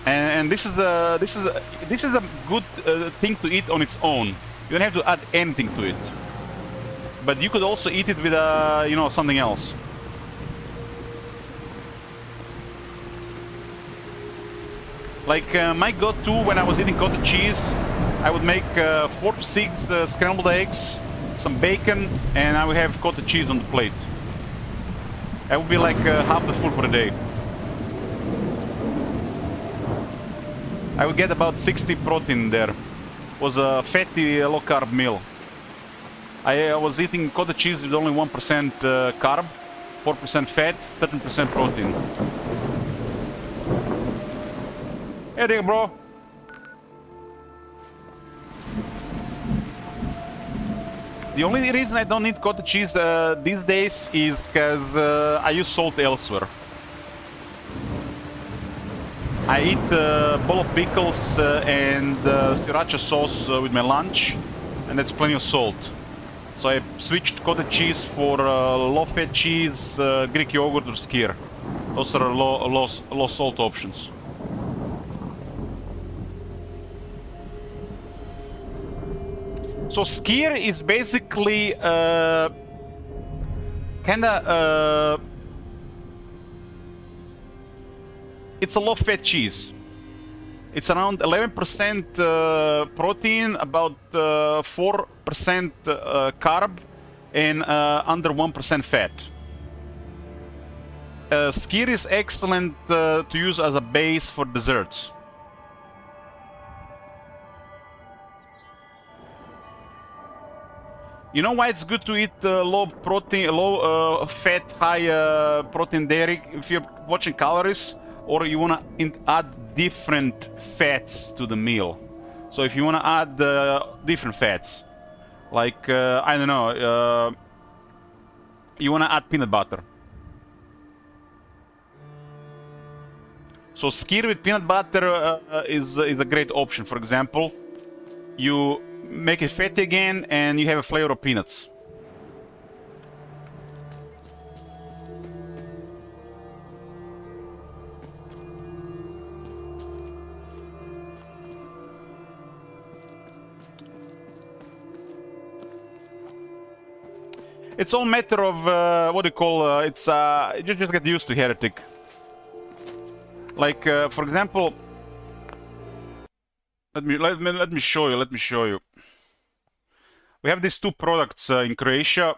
And this is a good thing to eat on its own. You don't have to add anything to it. But you could also eat it with something else. Like my go-to when I was eating cottage cheese, I would make 4 to 6 scrambled eggs, some bacon, and I would have cottage cheese on the plate. That would be like half the food for the day. I would get about 60 protein there. It was a fatty, low-carb meal. I was eating cottage cheese with only 1% carb, 4% fat, 13% protein. Hey there, bro. The only reason I don't eat cottage cheese these days is because I use salt elsewhere. I eat a bowl of pickles and sriracha sauce with my lunch, and that's plenty of salt. So I switched cottage cheese for low-fat cheese, Greek yogurt, or skyr. Those are low salt options. So skyr is basically it's a low-fat cheese. It's around 11% protein, about 4% carb, and under 1% fat. Skyr is excellent to use as a base for desserts. You know why it's good to eat low protein, low fat, high protein dairy if you're watching calories, or you wanna add different fats to the meal. So if you wanna add different fats, like I don't know, you wanna add peanut butter. So skyr with peanut butter is a great option. For example, you make it fatty again, and you have a flavor of peanuts. It's all matter of what do you call it's just get used to Heretic. Like for example, let me show you. Let me show you. We have these two products in Croatia.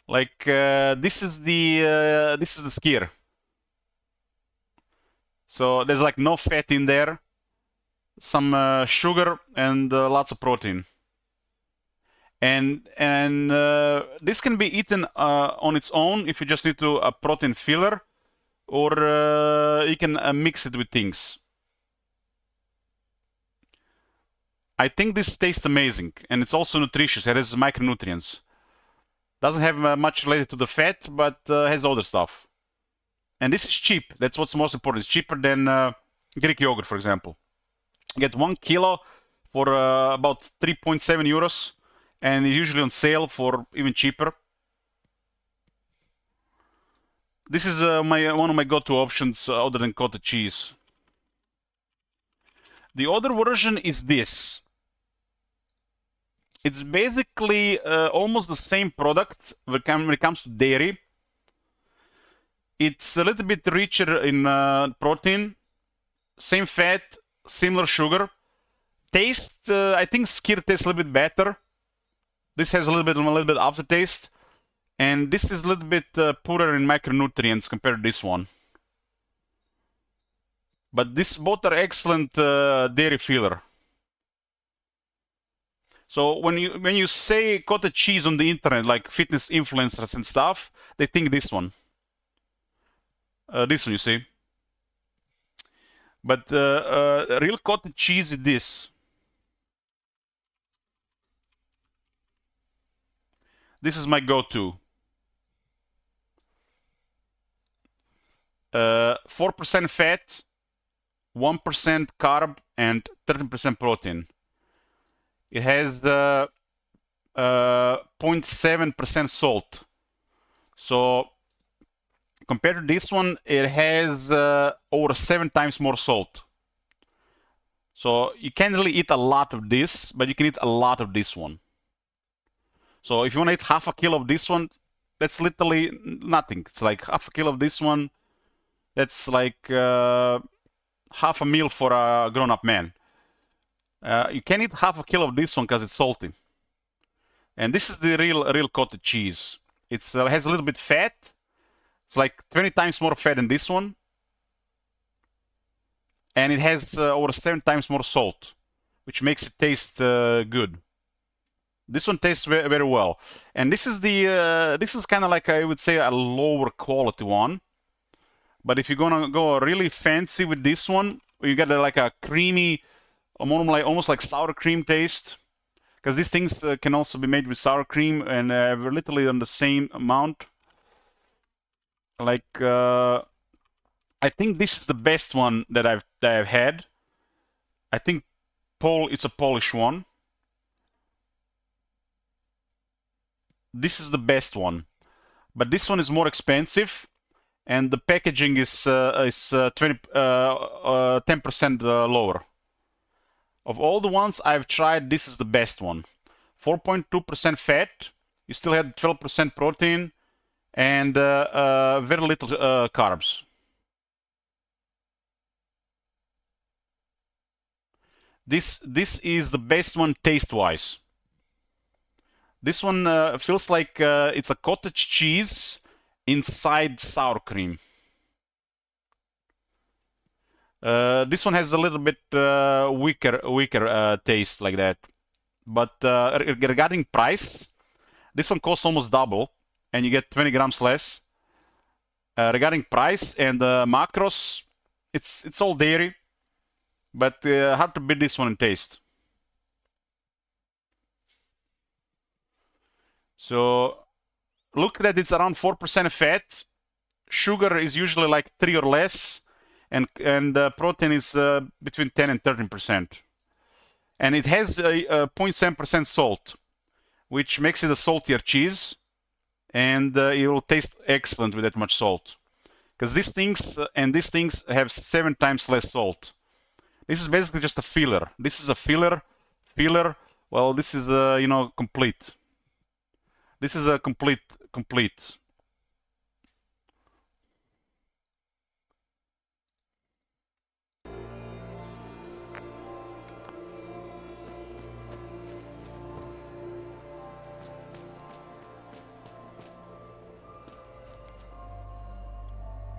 Like this is the skyr. So there's like no fat in there, some sugar and lots of protein. And this can be eaten on its own if you just need to a protein filler, or you can mix it with things. I think this tastes amazing, and it's also nutritious. It has micronutrients. Doesn't have much related to the fat, but has other stuff. And this is cheap. That's what's most important. It's cheaper than Greek yogurt, for example. You get 1 kilo for about 3.7 euros, and it's usually on sale for even cheaper. This is one of my go-to options other than cottage cheese. The other version is this. It's basically almost the same product when it comes to dairy. It's a little bit richer in protein, same fat, similar sugar. Taste, I think skyr tastes a little bit better. This has a little bit aftertaste. And this is a little bit poorer in micronutrients compared to this one. But both are excellent dairy filler. So when you say cottage cheese on the internet, like fitness influencers and stuff, they think this one. This one, you see. But real cottage cheese is this. This is my go-to. 4% fat, 1% carb, and 13% protein. It has 0.7% salt. So compared to this one, it has over 7 times more salt. So you can't really eat a lot of this, but you can eat a lot of this one. So if you want to eat half a kilo of this one, that's literally nothing. It's like half a kilo of this one. That's like half a meal for a grown-up man. You can eat half a kilo of this one because it's salty. And this is the real cottage cheese. It has a little bit fat. It's like 20 times more fat than this one. And it has over 7 times more salt, which makes it taste good. This one tastes very, very well. And this is this is kind of like, I would say, a lower quality one. But if you're gonna go really fancy with this one, you get like a creamy, almost like sour cream taste. Because these things can also be made with sour cream and literally on the same amount. Like, I think this is the best one that I've had. I think it's a Polish one. This is the best one. But this one is more expensive. and the packaging is 10% lower. Of all the ones I've tried, this is the best one. 4.2% fat. You still had 12% protein and very little carbs. This is the best one taste-wise. This one feels like it's a cottage cheese inside sour cream. This one has a little bit weaker taste like that. But regarding price, this one costs almost double, and you get 20 grams less. Regarding price and macros, it's all dairy, but hard to beat this one in taste. So look that it's around 4% fat. Sugar is usually like 3 or less, and protein is between 10 and 13%. And it has a 0.7% salt, which makes it a saltier cheese, and it will taste excellent with that much salt. Because these things and these things have 7 times less salt. This is basically just a filler. This is a filler. Well, this is you know, complete. This is a complete.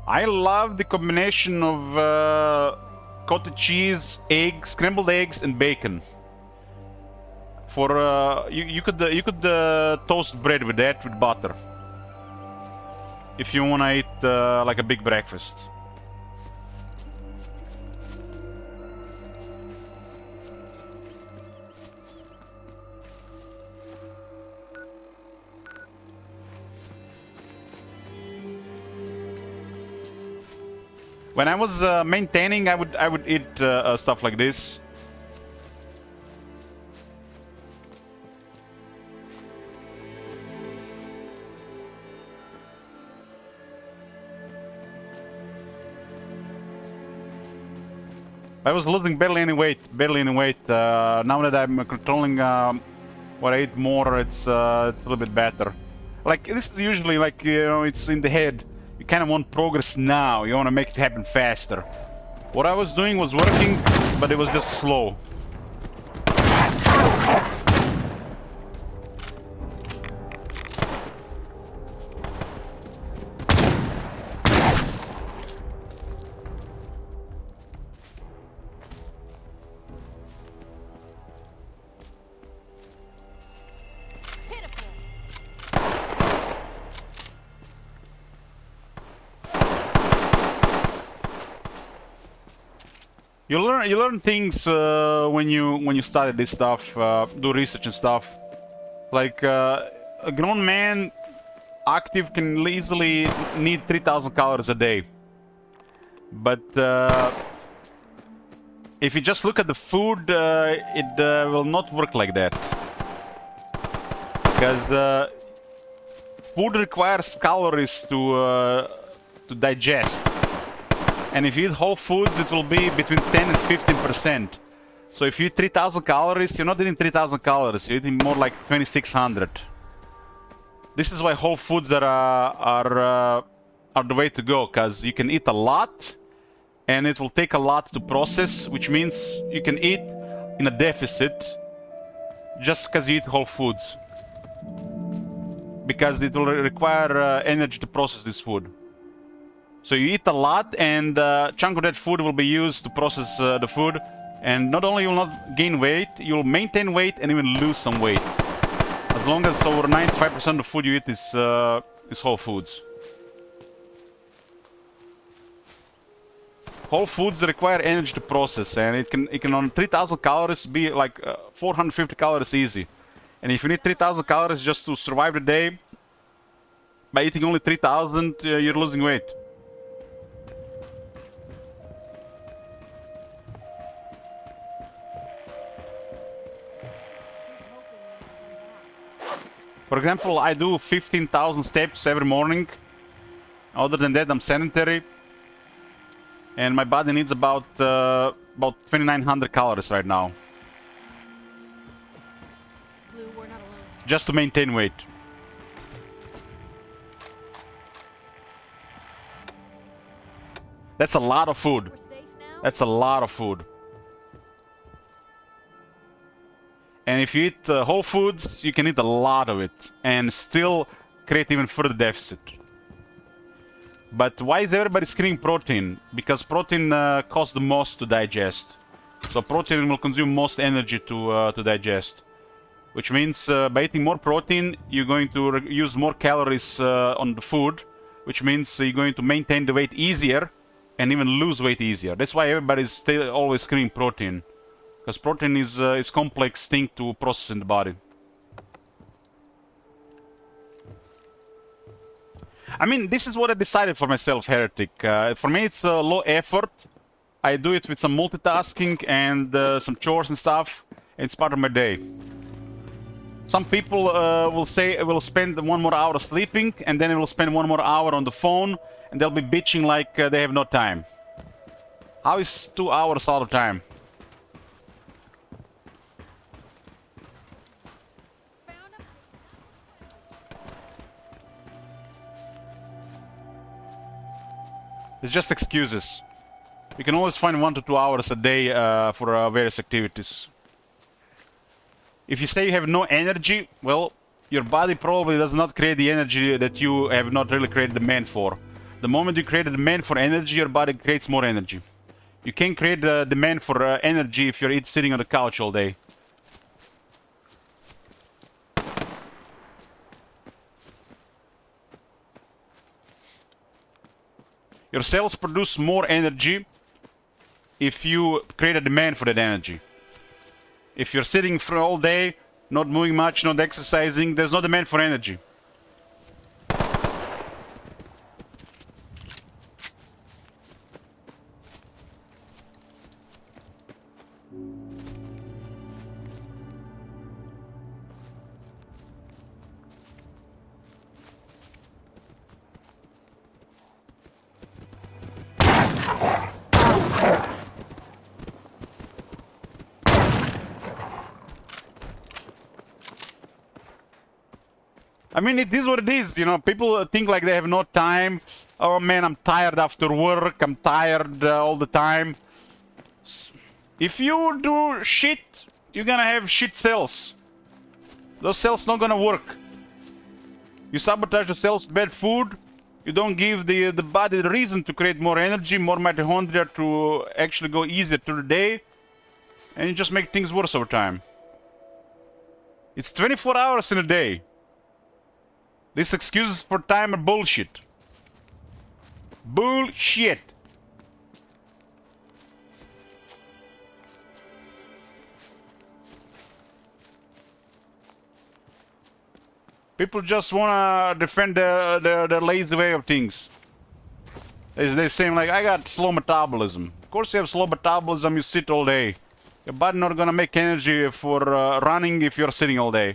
I love the combination of cottage cheese, eggs, scrambled eggs, and bacon. For you could toast bread with that with butter if you wanna eat like a big breakfast. When I was maintaining, I would eat stuff like this. I was losing barely any weight. Now that I'm controlling what I eat more, it's a little bit better. Like this is usually like, you know, it's in the head. You kind of want progress now. You want to make it happen faster. What I was doing was working, but it was just slow. You learn things when you study this stuff, do research and stuff. Like a grown man, active, can easily need 3,000 calories a day. But if you just look at the food, it will not work like that. Because food requires calories to digest. And if you eat whole foods, it will be between 10 and 15%. So if you eat 3,000 calories, you're not eating 3,000 calories. You're eating more like 2,600. This is why whole foods are the way to go, because you can eat a lot, and it will take a lot to process, which means you can eat in a deficit just because you eat whole foods. Because it will require energy to process this food. So you eat a lot, and a chunk of that food will be used to process the food. And not only will not gain weight, you'll maintain weight and even lose some weight. As long as over 95% of the food you eat is whole foods. Whole foods require energy to process, and it can on 3,000 calories be like 450 calories easy. And if you need 3,000 calories just to survive the day, by eating only 3,000, you're losing weight. For example, I do 15,000 steps every morning, Other than that, I'm sedentary. And my body needs about 2,900 calories right now. Blue, we're not alone. Just to maintain weight. That's a lot of food. That's a lot of food. And if you eat whole foods, you can eat a lot of it and still create even further deficit. But why is everybody screaming protein? Because protein costs the most to digest. So protein will consume most energy to digest. Which means by eating more protein, you're going to use more calories on the food. Which means you're going to maintain the weight easier and even lose weight easier. That's why everybody's always screaming protein. Because protein is complex thing to process in the body. I mean, this is what I decided for myself, Heretic. For me, it's low effort. I do it with some multitasking and some chores and stuff. It's part of my day. Some people will say will spend 1 more hour sleeping, and then they will spend 1 more hour on the phone, and they'll be bitching like they have no time. How is 2 hours out of time? It's just excuses. You can always find 1 to 2 hours a day for various activities. If you say you have no energy, well, your body probably does not create the energy that you have not really created demand for. The moment you create a demand for energy, your body creates more energy. You can't create a demand for energy if you're sitting on the couch all day. Your cells produce more energy if you create a demand for that energy. If you're sitting for all day, not moving much, not exercising, there's no demand for energy. I mean, it is what it is, you know. People think like they have no time. Oh man, I'm tired after work. I'm tired all the time. If you do shit, you're gonna have shit cells. Those cells not gonna work. You sabotage the cells with bad food. You don't give the body the reason to create more energy, more mitochondria to actually go easier through the day. And you just make things worse over time. It's 24 hours in a day. These excuses for time are bullshit. Bullshit. People just wanna defend their lazy way of things. They're saying like, I got slow metabolism. Of course you have slow metabolism, you sit all day. Your body not gonna make energy for running if you're sitting all day.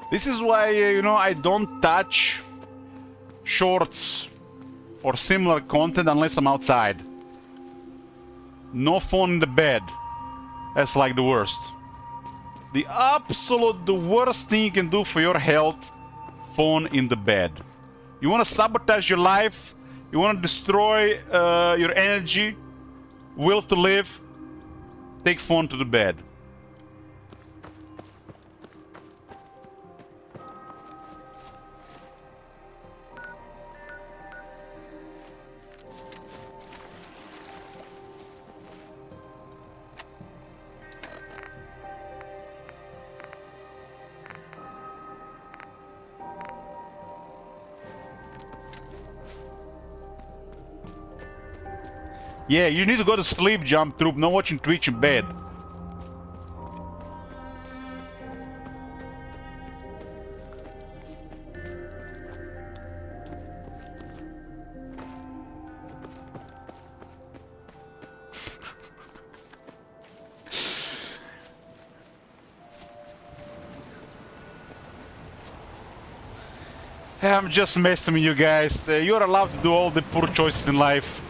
This is why, you know, I don't touch shorts or similar content unless I'm outside. No phone in the bed. That's like the worst. The absolute worst thing you can do for your health, phone in the bed. You want to sabotage your life, you want to destroy your energy, will to live, take phone to the bed. Yeah, you need to go to sleep, Jump Troop. No watching Twitch in bed. I'm just messing with you guys. You're allowed to do all the poor choices in life.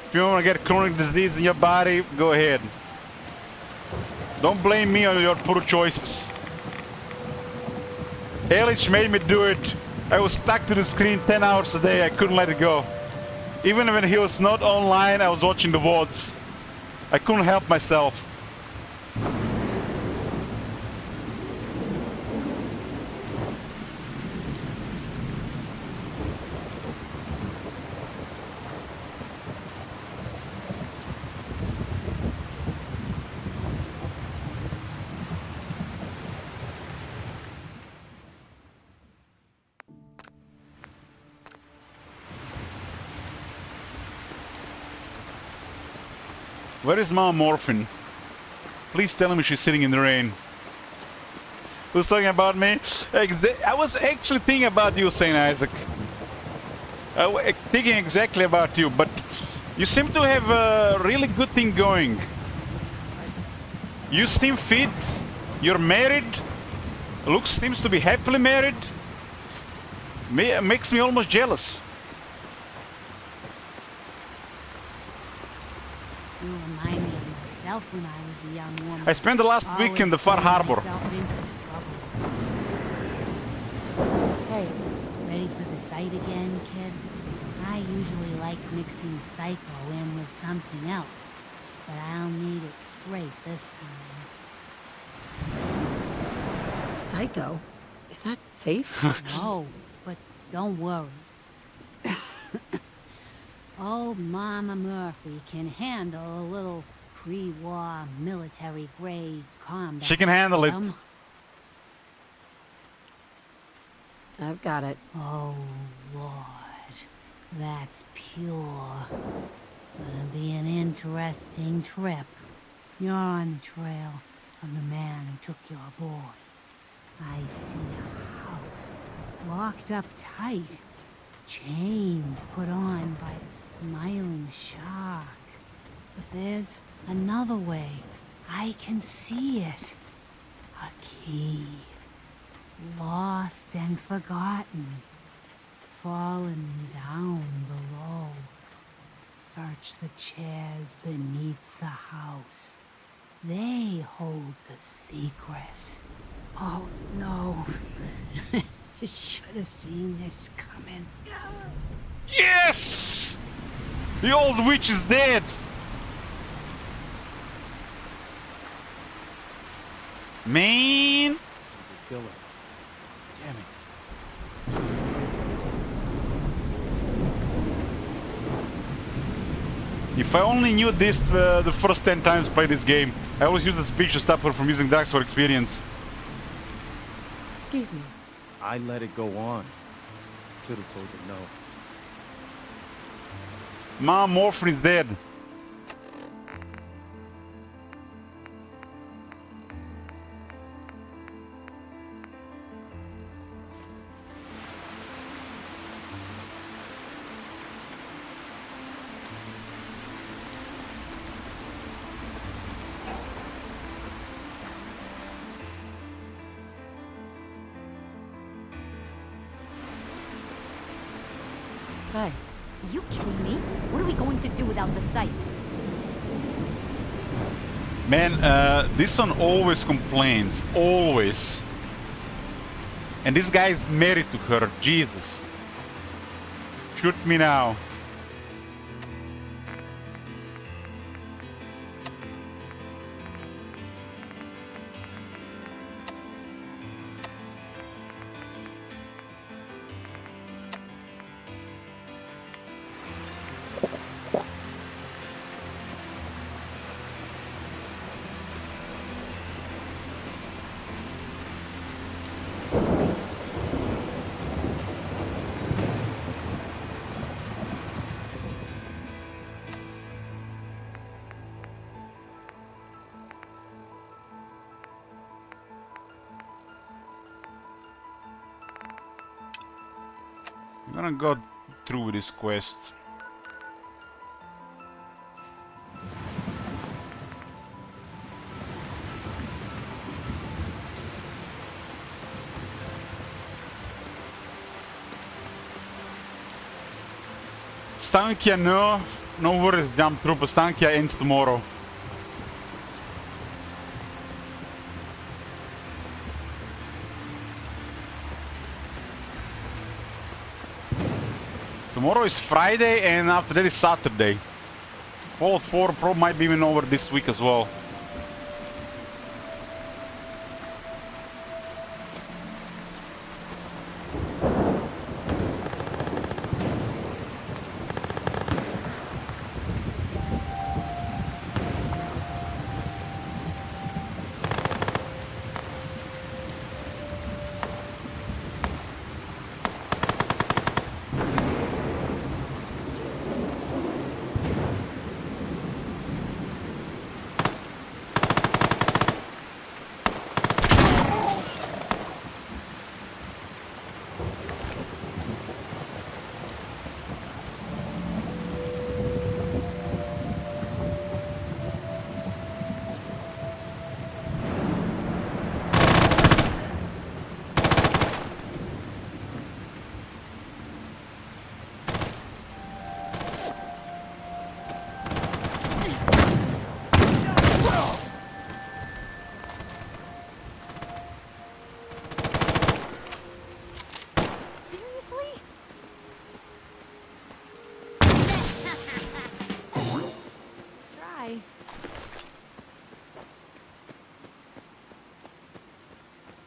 If you want to get chronic disease in your body, go ahead. Don't blame me on your poor choices. Elich made me do it. I was stuck to the screen 10 hours a day. I couldn't let it go. Even when he was not online, I was watching the VODs. I couldn't help myself. Where is Mom Morphin? Please tell me she's sitting in the rain. Who's talking about me? I was actually thinking about you, Saint Isaac. I was thinking exactly about you, but you seem to have a really good thing going. You seem fit. You're married. Looks seems to be happily married. Makes me almost jealous. You remind me of myself when I was a young woman. I spent the last week in the Far Harbor. Hey, ready for the sight again, kid? I usually like mixing Psycho in with something else, but I'll need it straight this time. Psycho? Is that safe? No, but don't worry. Old Mama Murphy can handle a little pre-war military-grade combat. She can handle it. I've got it. Oh, Lord. That's pure. Gonna be an interesting trip. You're on the trail of the man who took your boy. I see a house locked up tight. Chains put on by the smiling shark. But there's another way. I can see it. A key. Lost and forgotten. Fallen down below. Search the chairs beneath the house. They hold the secret. Oh, no. You should have seen this coming. Yes! The old witch is dead! Man! Kill her. Damn it. If I only knew this the first 10 times I played this game, I always use the speech to stop her from using drugs for experience. Excuse me. I let it go on. Should have told her no. Mom Morphin is dead. Hey. Are you kidding me? What are we going to do without the site? Man, this one always complains. Always. And this guy is married to her. Jesus. Shoot me now. I'm gonna go through with this quest. Stankia, no worries, jump through, but Stankia ends tomorrow. Tomorrow is Friday and after that is Saturday. Fallout 4 Pro might be even over this week as well.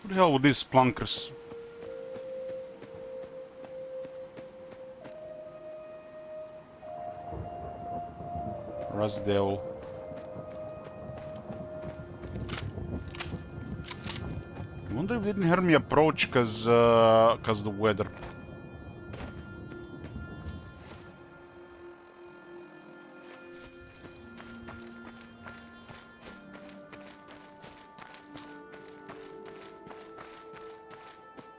What the hell with these plunkers? Rasdale. I wonder if they didn't hear me approach cause the weather.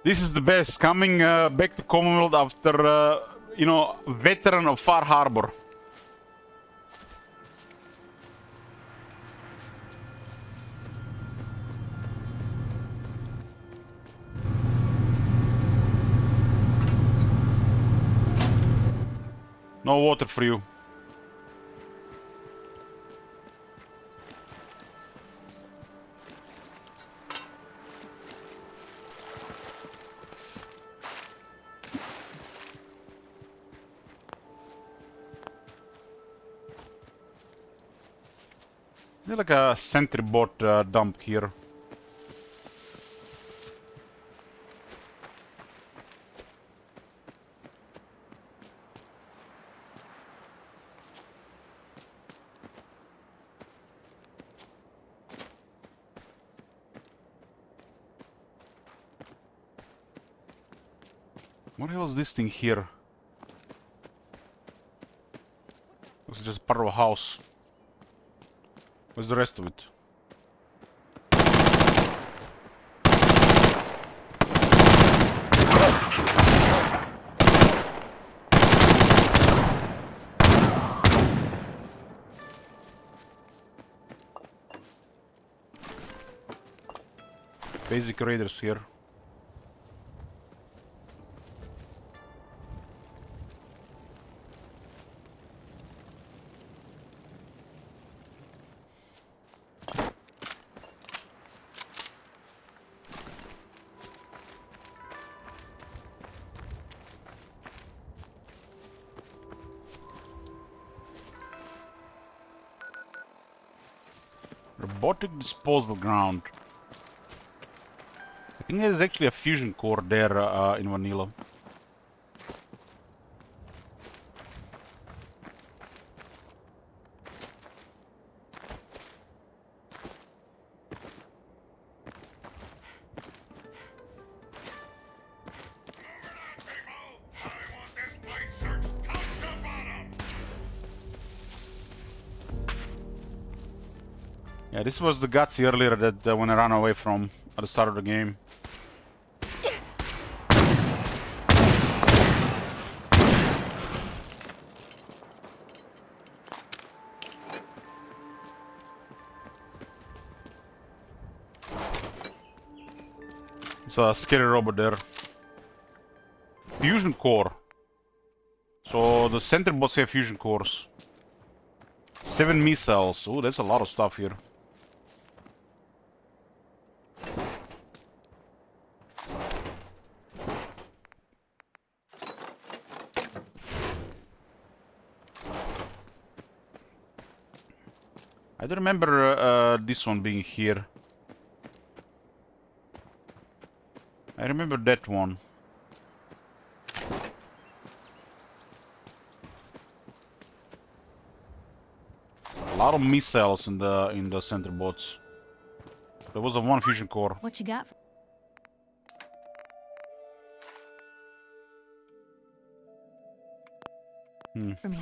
This is the best, coming back to Commonwealth after, you know, veteran of Far Harbor. No water for you. Is there like a sentry bot dump here? What the hell is this thing here? Looks just part of a house. What's the rest of it? Basic raiders here. Robotic disposal ground. I think there's actually a fusion core there in vanilla. Yeah, this was the gutsy earlier that when I ran away from at the start of the game. It's a scary robot there. Fusion core. So the center bots have fusion cores. 7 missiles. Oh, that's a lot of stuff here. I don't remember this one being here. I remember that one. A lot of missiles in the center bots. There was a one fusion core. What you got? For me.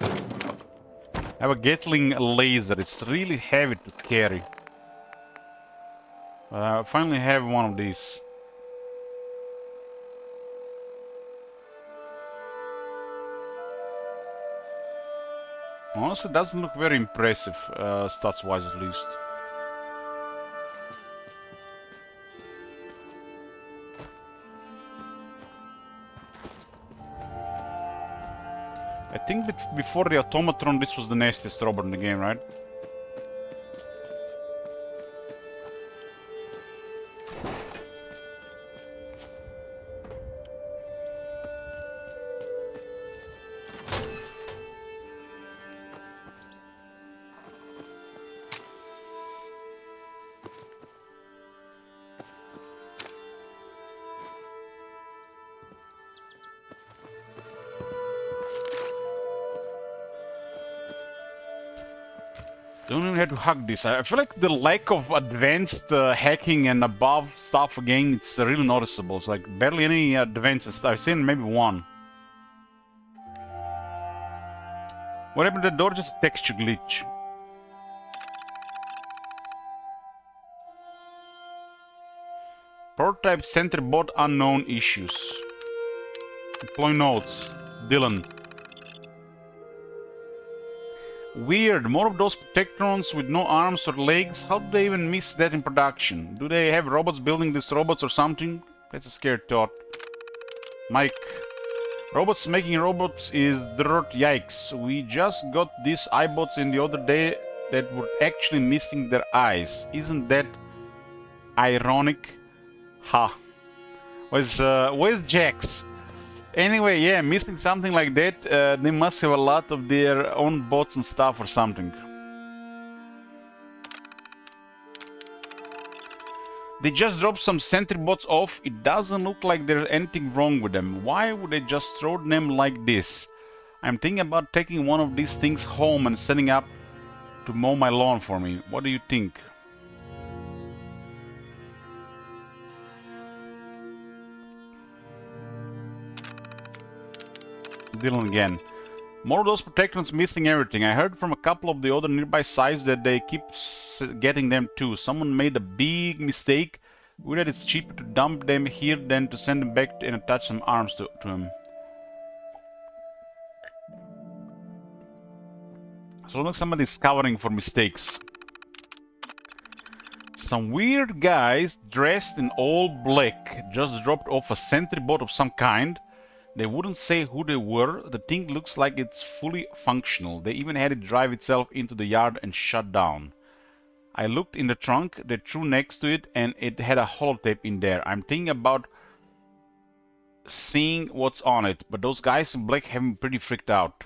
I have a Gatling laser. It's really heavy to carry. I finally have one of these. Honestly, it doesn't look very impressive, stats-wise at least. I think before the automatron, this was the nastiest robot in the game, right? Don't even have to hug this. I feel like the lack of advanced hacking and above stuff again, it's really noticeable. It's like barely any advances. I've seen maybe one. What happened to the door? Just a texture glitch. Prototype center bot unknown issues. Deploy notes. Dylan. Weird, more of those Protectrons with no arms or legs. How do they even miss that in production? Do they have robots building these robots or something? That's a scary thought. Mike. Robots making robots is dirt, yikes. We just got these iBots in the other day that were actually missing their eyes. Isn't that ironic? Ha. Where's Jax? Anyway, yeah, missing something like that, they must have a lot of their own bots and stuff or something. They just dropped some sentry bots off. It doesn't look like there's anything wrong with them. Why would they just throw them like this? I'm thinking about taking one of these things home and setting up to mow my lawn for me. What do you think? Dylan again. More of those Protectrons missing everything. I heard from a couple of the other nearby sites that they keep getting them too. Someone made a big mistake. We read it's cheaper to dump them here than to send them back and attach some arms to him. So look, somebody's scouring for mistakes. Some weird guys dressed in all black just dropped off a sentry bot of some kind. They wouldn't say who they were. The thing looks like it's fully functional. They even had it drive itself into the yard and shut down. I looked in the trunk they threw next to it and it had a holotape in there. I'm thinking about seeing what's on it, but those guys in black have me pretty freaked out.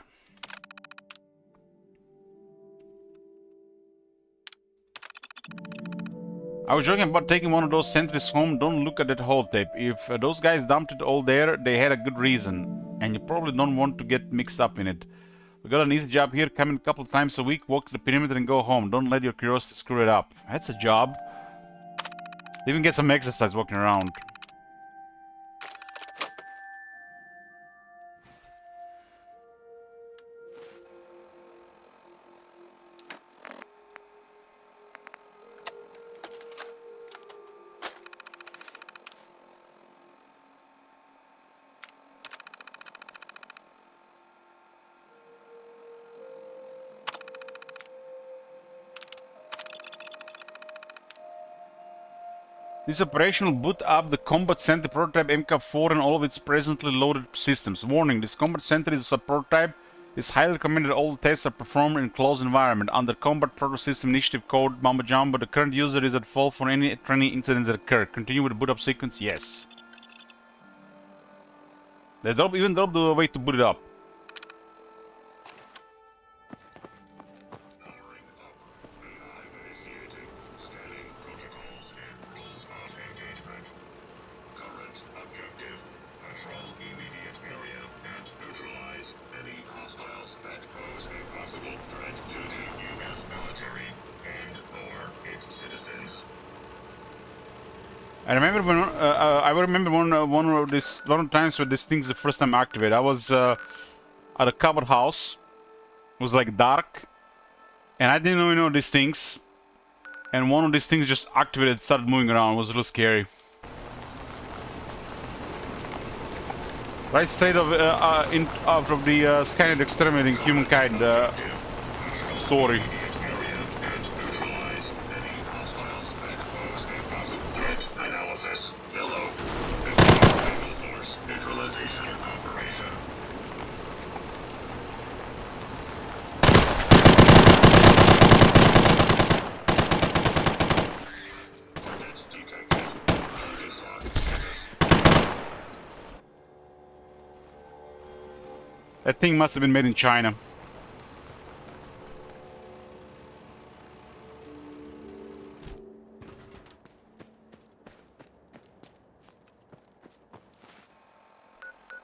I was joking about taking one of those sentries home. Don't look at that holotape. If those guys dumped it all there, they had a good reason. And you probably don't want to get mixed up in it. We got an easy job here. Come in a couple of times a week, walk the perimeter and go home. Don't let your curiosity screw it up. That's a job. Even get some exercise walking around. This operation will boot up the Combat Center prototype MK4 and all of its presently loaded systems. Warning, this Combat Center is a prototype. It's highly recommended all tests are performed in a closed environment. Under Combat Proto System Initiative Code Mamba Jumbo, the current user is at fault for any training incidents that occur. Continue with the boot up sequence? Yes. They even dropped the way to boot it up. I remember when one of the times when this thing's the first time activated. I was at a covered house. It was like dark, and I didn't know these things. And one of these things just activated, started moving around. It was a little scary. Right state of out of the Skynet exterminating humankind story. That thing must have been made in China.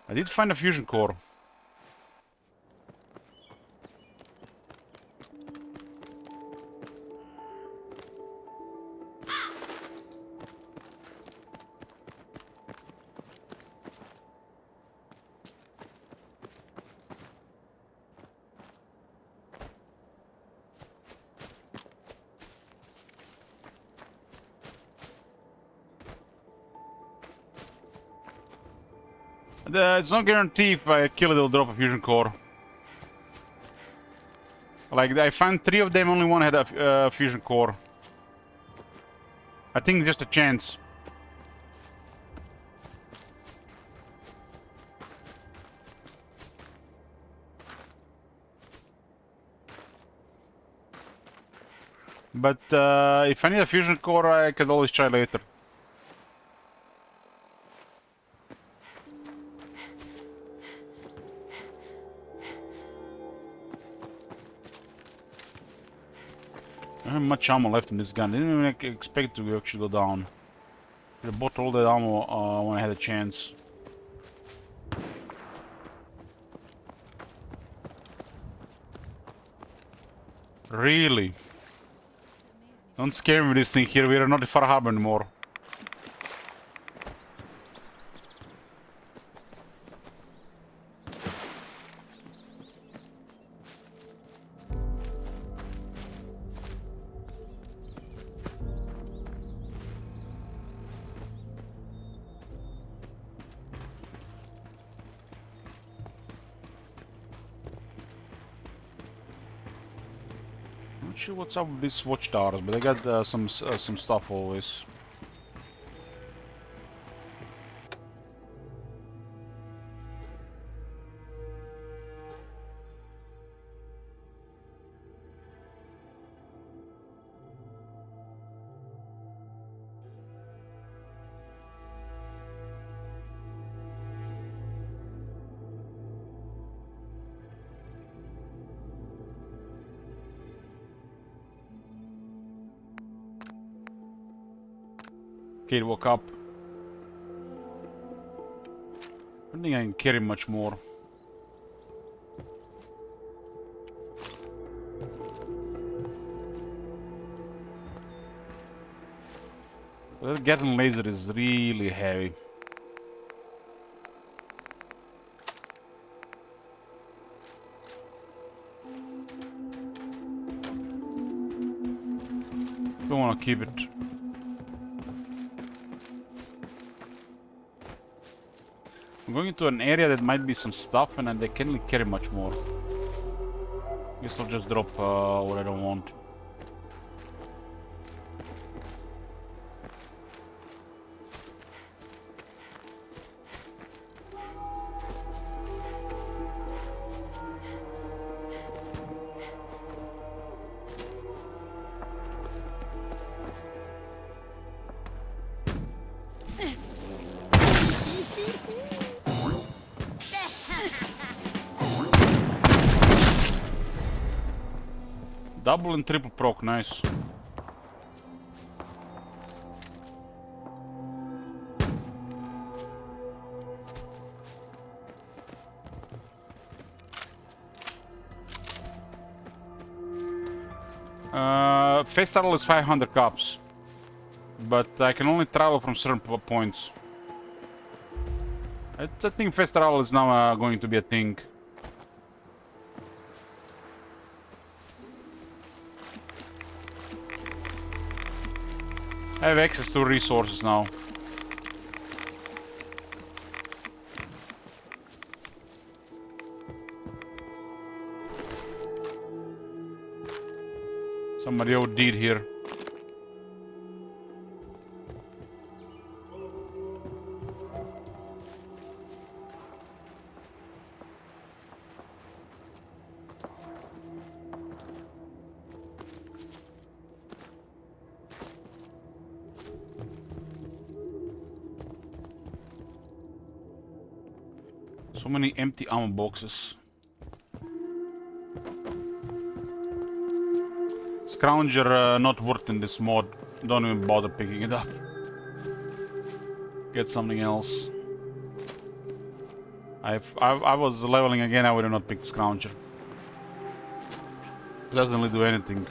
I did find a fusion core. It's no guarantee if I kill it, it'll drop a fusion core. Like, I found 3 of them, only one had a fusion core. I think it's just a chance. But if I need a fusion core, I could always try later. I don't have much ammo left in this gun. I didn't even expect to actually go down. I bought all that ammo when I had a chance. Really? Don't scare me with this thing here. We are not in Far Harbor anymore. Not sure what's up with these watchtowers, but they got some stuff always. Kid woke up. I don't think I can carry much more. That Gatling laser is really heavy. Still want to keep it. I'm going into an area that might be some stuff and they can't really carry much more. Guess I'll just drop what I don't want. Double and triple proc, nice. Fast travel is 500 cops, but I can only travel from certain points. I think fast travel is now going to be a thing. I have access to resources now. Somebody OD'd here. So many empty ammo boxes. Scrounger not worth in this mod. Don't even bother picking it up. Get something else. I was leveling again, I would have not picked Scrounger. It doesn't really do anything.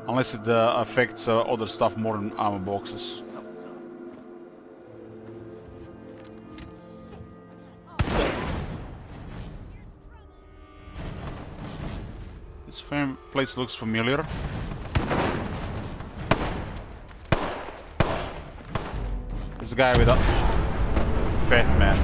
Unless it affects other stuff more than ammo boxes. This place looks familiar. This guy with a fat man.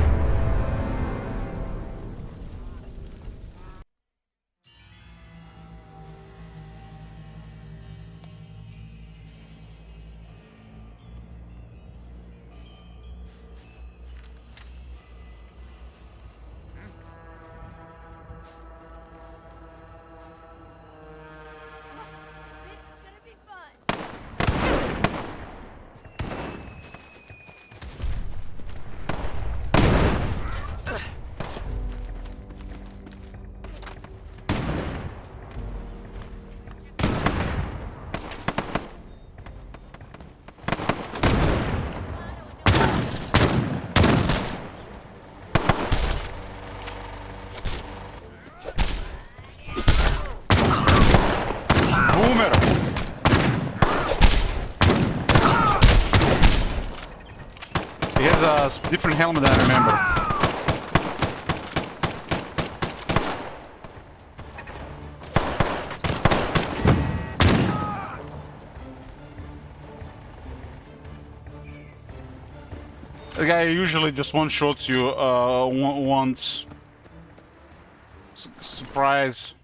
He has a different helmet than I remember. The guy usually just one-shots you once. Surprise.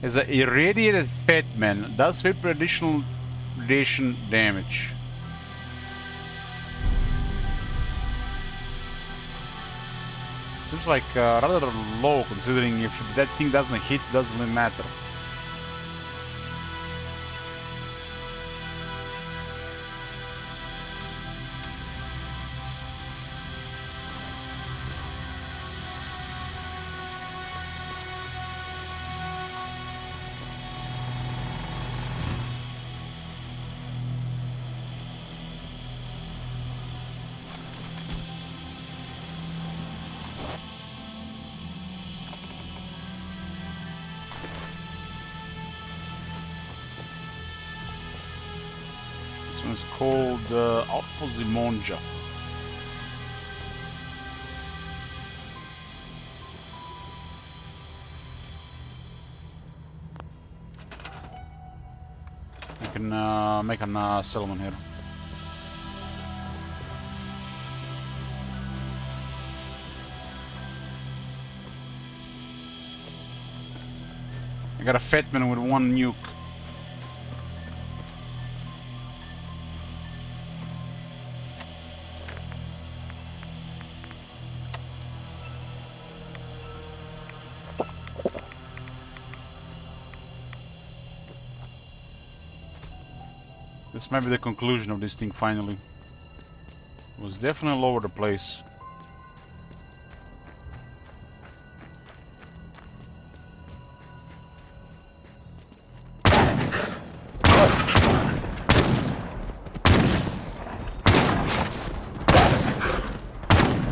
Is an irradiated fat man. Does 50 additional radiation damage. Seems like rather low, considering if that thing doesn't hit, it doesn't really matter. This one is called Alpo Zimonja. We can make a settlement here. I got a fat man with one nuke. This might be the conclusion of this thing finally. It was definitely all over the place.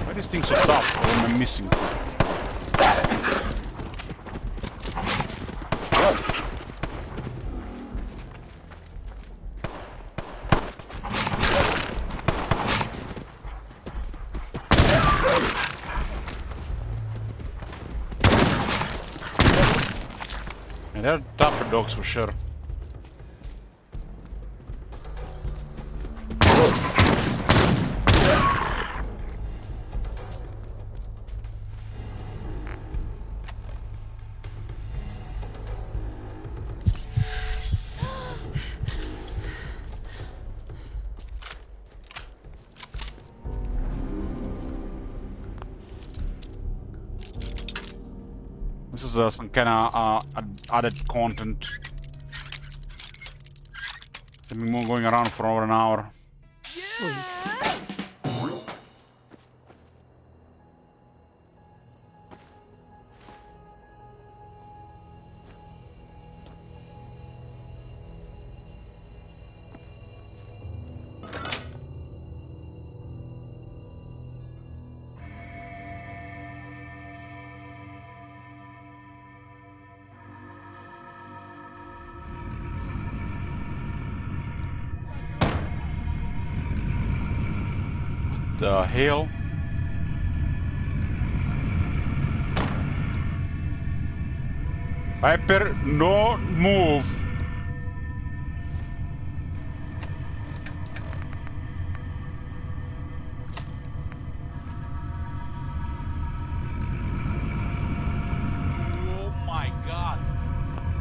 Why are these things so tough? What am I missing? They're tougher dogs for sure. This is some kind of added content. I've been going around for over an hour. Sweet. The hell? Piper, no move. Oh my god.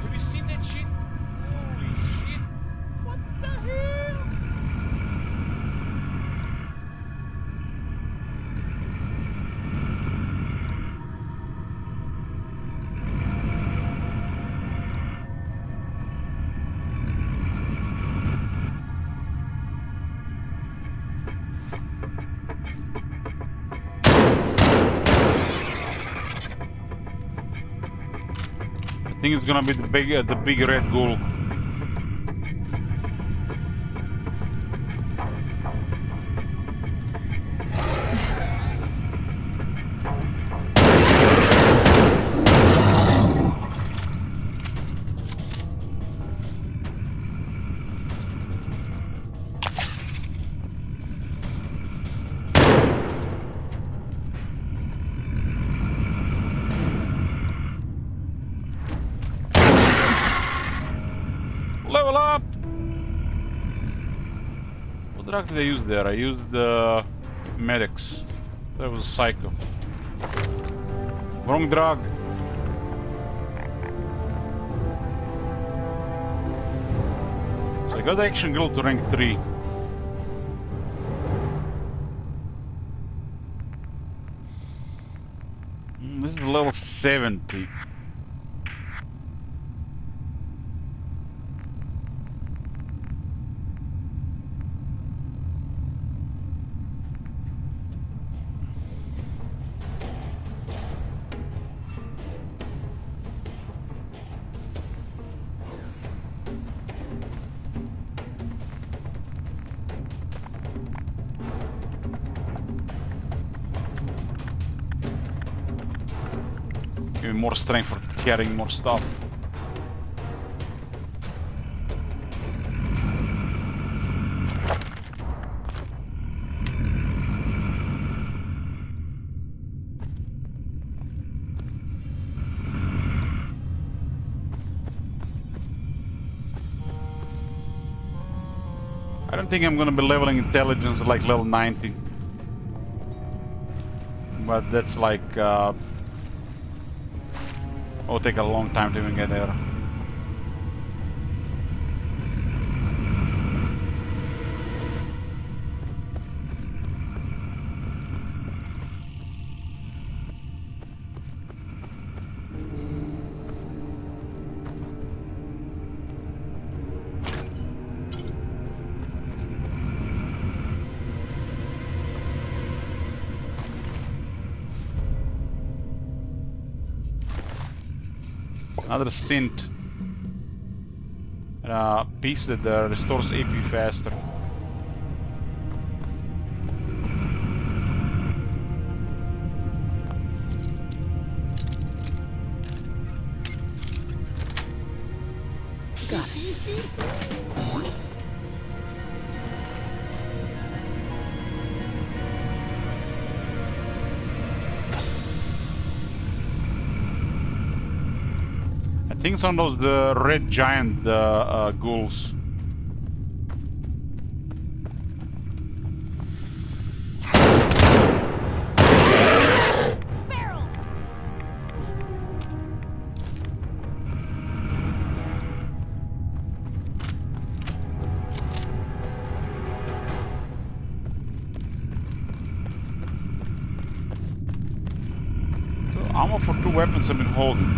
Have you seen that shit? Holy shit. What the hell? I think it's gonna be the big red ghoul. Level up! What drug did I use there? I used the medics. That was a psycho. Wrong drug. So I got the action girl to rank 3. This is level 70. Give me more strength for carrying more stuff. I don't think I'm gonna be leveling intelligence at like level 90. But that's like it'll take a long time to even get there. Another synth. Piece that restores AP faster. Got it. I think some of those red giant ghouls. Ammo for 2 weapons I've been holding.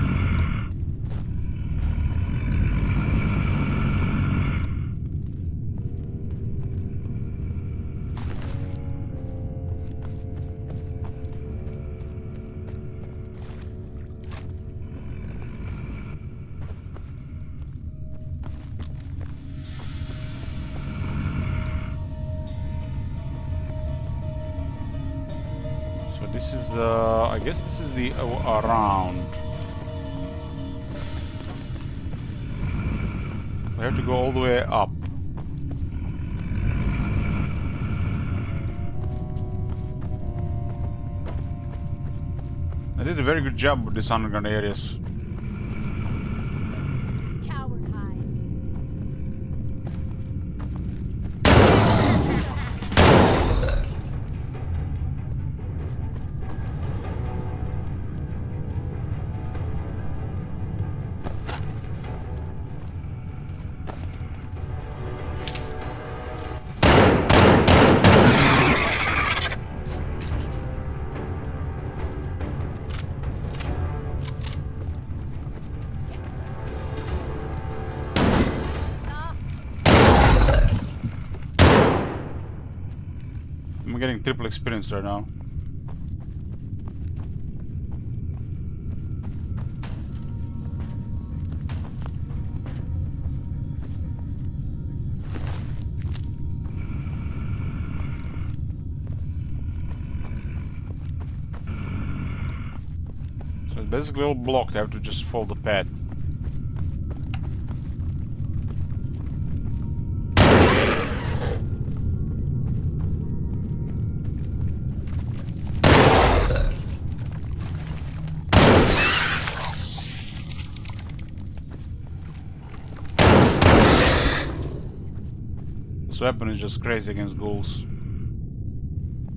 So this is, I guess this is the around. We have to go all the way up. I did a very good job with these underground areas. I'm getting triple experience right now. So it's basically all blocked. I have to just follow the path. This weapon is just crazy against ghouls.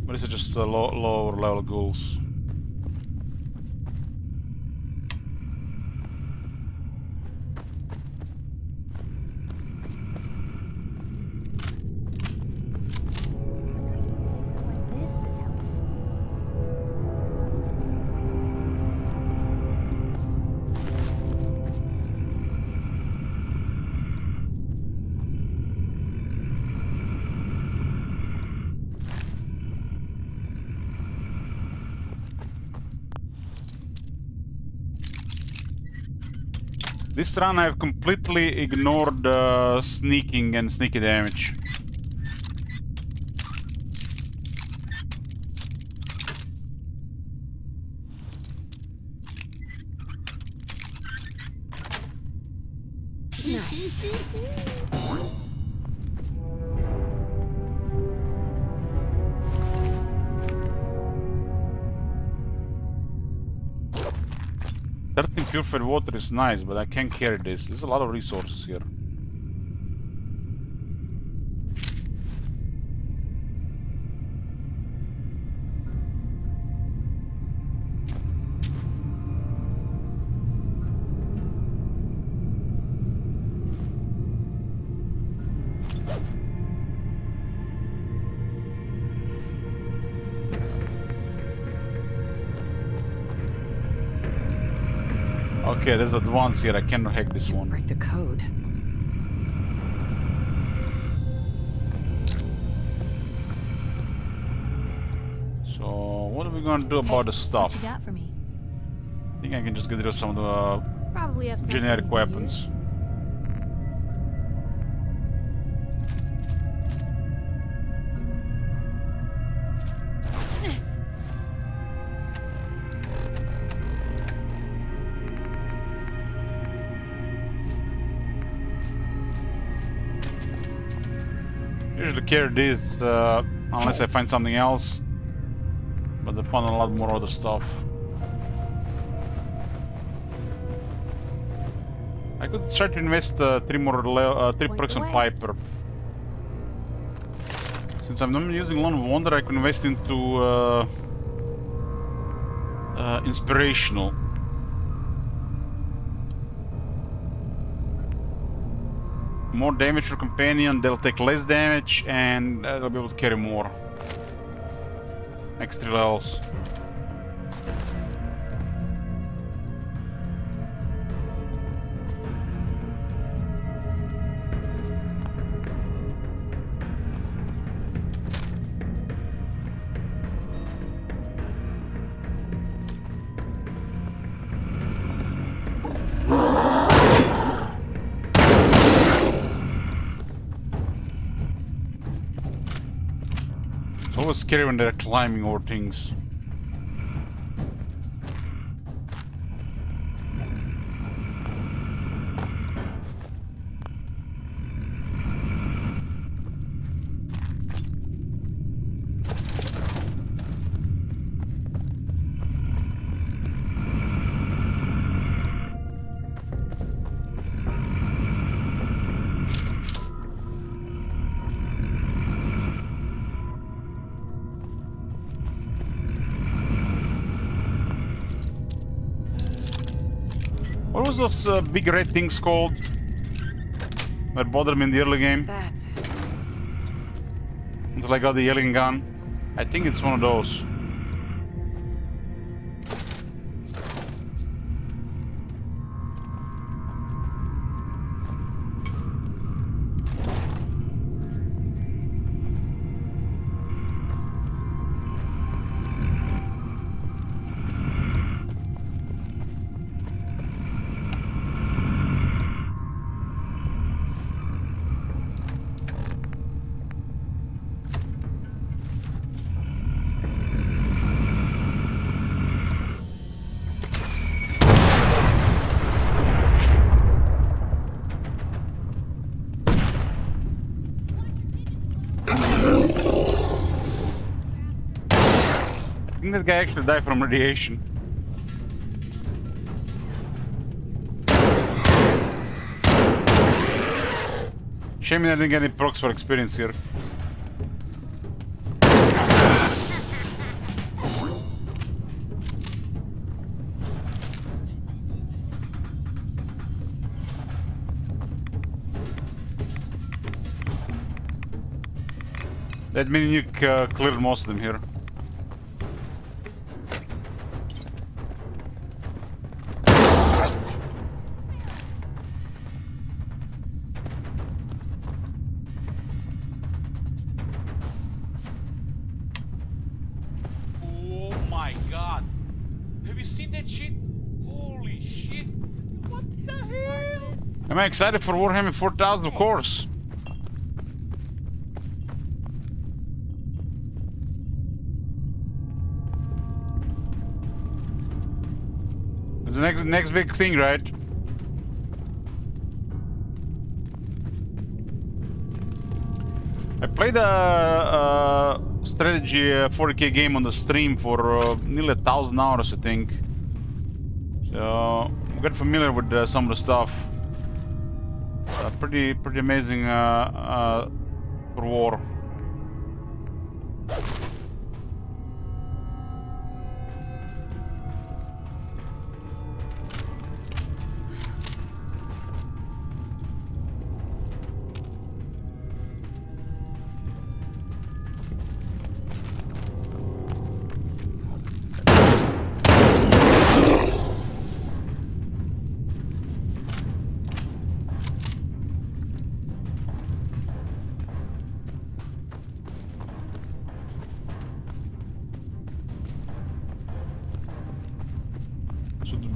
But this is just lower level ghouls. This run I've completely ignored sneaking and sneaky damage. Nice. 13 purified water is nice, but I can't carry this. There's a lot of resources here. Okay, there's advanced here. I cannot hack this one. Break the code. So, what are we gonna do about the stuff? What you got for me? I think I can just get rid of some of the Probably have something generic here. weapons. Usually carry this unless I find something else, but I found a lot more other stuff. I could try to invest 3 perks on Piper. Since I'm not using Lone Wonder, I could invest into Inspirational. More damage to companion, they'll take less damage, and they'll be able to carry more. Next 3 levels. It's always scary when they're climbing over things. What was those big red things called that bothered me in the early game? That's it. Until I got the alien gun. I think it's one of those. I think that guy actually died from radiation. Shame I didn't get any perks for experience here. That mini nuke cleared most of them here. Oh my god. Have you seen that shit? Holy shit. What the hell? Am I excited for Warhammer 4000? Of course. It's the next big thing, right? I played a strategy 40k game on the stream for nearly 1,000 hours, I think. So I got familiar with some of the stuff. Pretty amazing for war.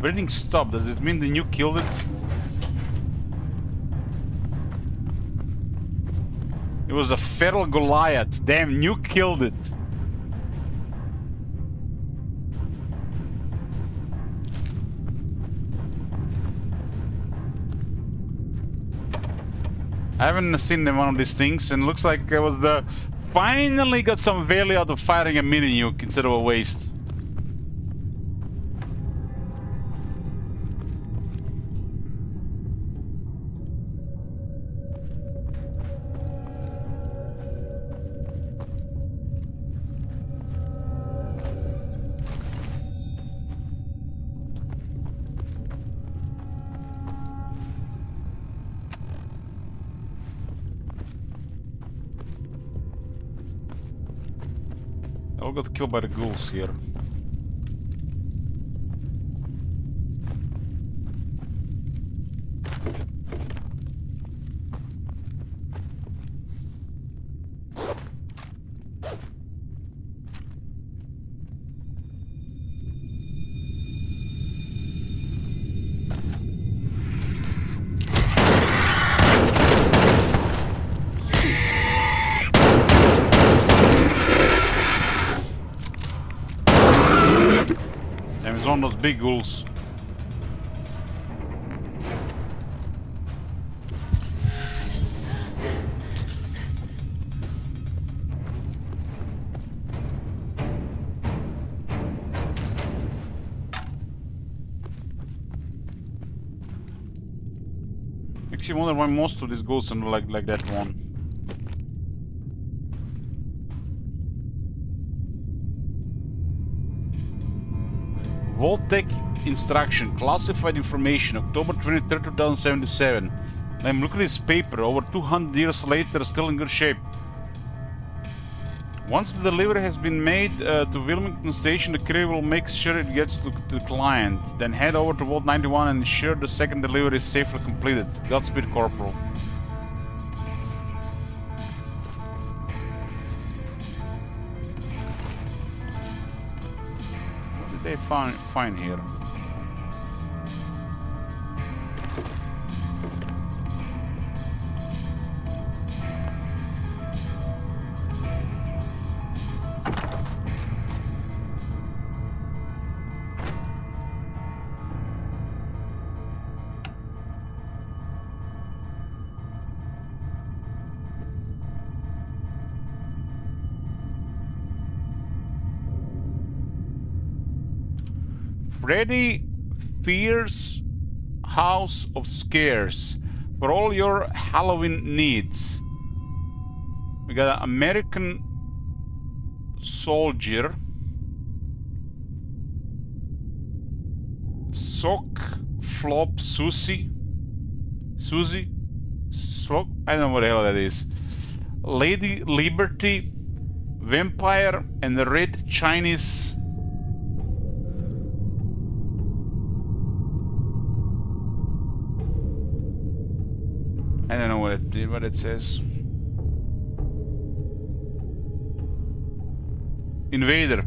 Breathing stopped. Does it mean the nuke killed it? It was a feral Goliath. Damn, nuke killed it. I haven't seen one of these things, and looks like it was the finally got some value out of firing a mini nuke instead of a waste. I all got killed by the ghouls here. One of those big ghouls. Makes you wonder why most of these ghouls are like that one. Vault-Tec instruction, classified information, October 23rd, 2077. I'm looking at this paper, over 200 years later, still in good shape. Once the delivery has been made to Wilmington Station, the courier will make sure it gets to the client. Then head over to Vault 91 and ensure the second delivery is safely completed. Godspeed, Corporal. They find here. Freddy Fear's House of Scares for all your Halloween needs. We got an American Soldier, Sock Flop Susie, Sock, I don't know what the hell that is. Lady Liberty, Vampire, and the Red Chinese. I don't know what it says. Invader.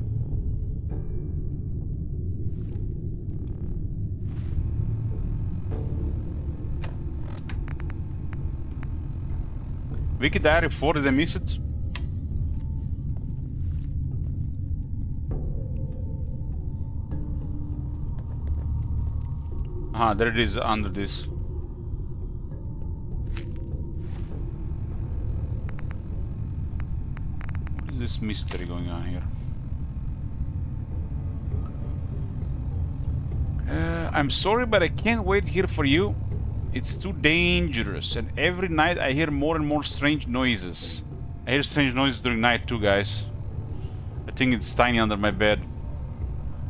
Wiki Diary 4, did I miss it? Ah, there it is under this. This mystery going on here. I'm sorry, but I can't wait here for you. It's too dangerous, and every night I hear more and more strange noises. I hear strange noises during night too, guys. I think it's tiny under my bed.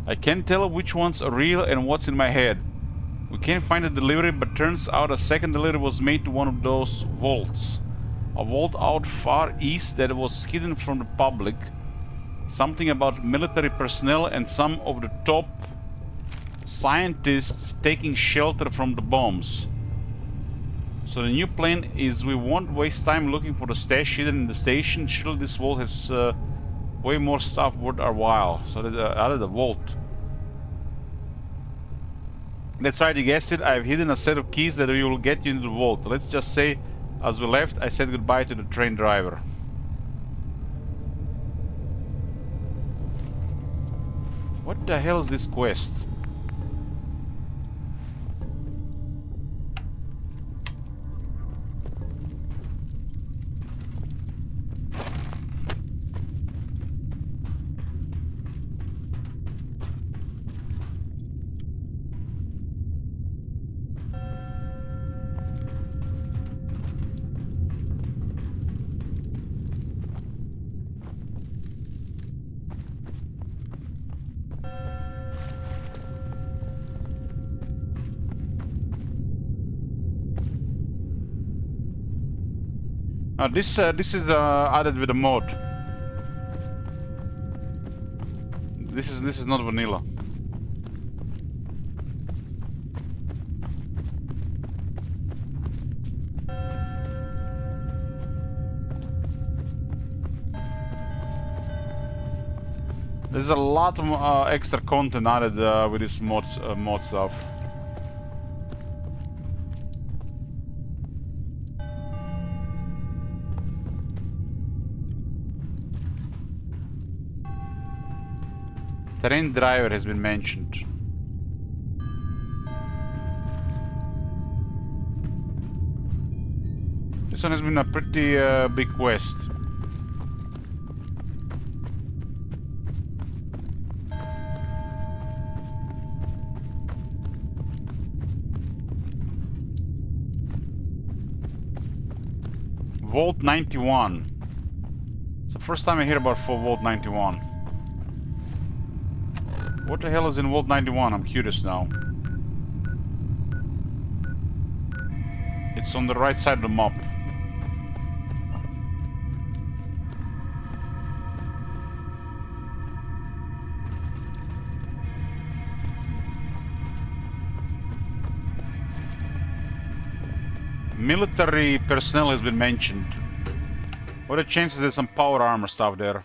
I can't tell which ones are real and what's in my head. We can't find a delivery, but turns out a second delivery was made to one of those vaults. A vault out far east that was hidden from the public. Something about military personnel and some of the top scientists taking shelter from the bombs. So the new plan is we won't waste time looking for the stash hidden in the station. Surely this vault has way more stuff worth our while. So that's added a vault. That's right, you guessed it. I've hidden a set of keys that will get you into the vault. Let's just say, as we left, I said goodbye to the train driver. What the hell is this quest? This is added with a mod. This is not vanilla. There's a lot of extra content added with this mod stuff. Train driver has been mentioned. This one has been a pretty big quest. Vault 91. It's the first time I hear about Vault 91. What the hell is in Vault 91? I'm curious now. It's on the right side of the map. Military personnel has been mentioned. What are the chances there's some power armor stuff there?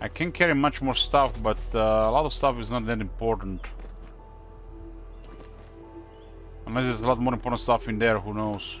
I can carry much more stuff, but a lot of stuff is not that important. Unless there's a lot more important stuff in there, who knows.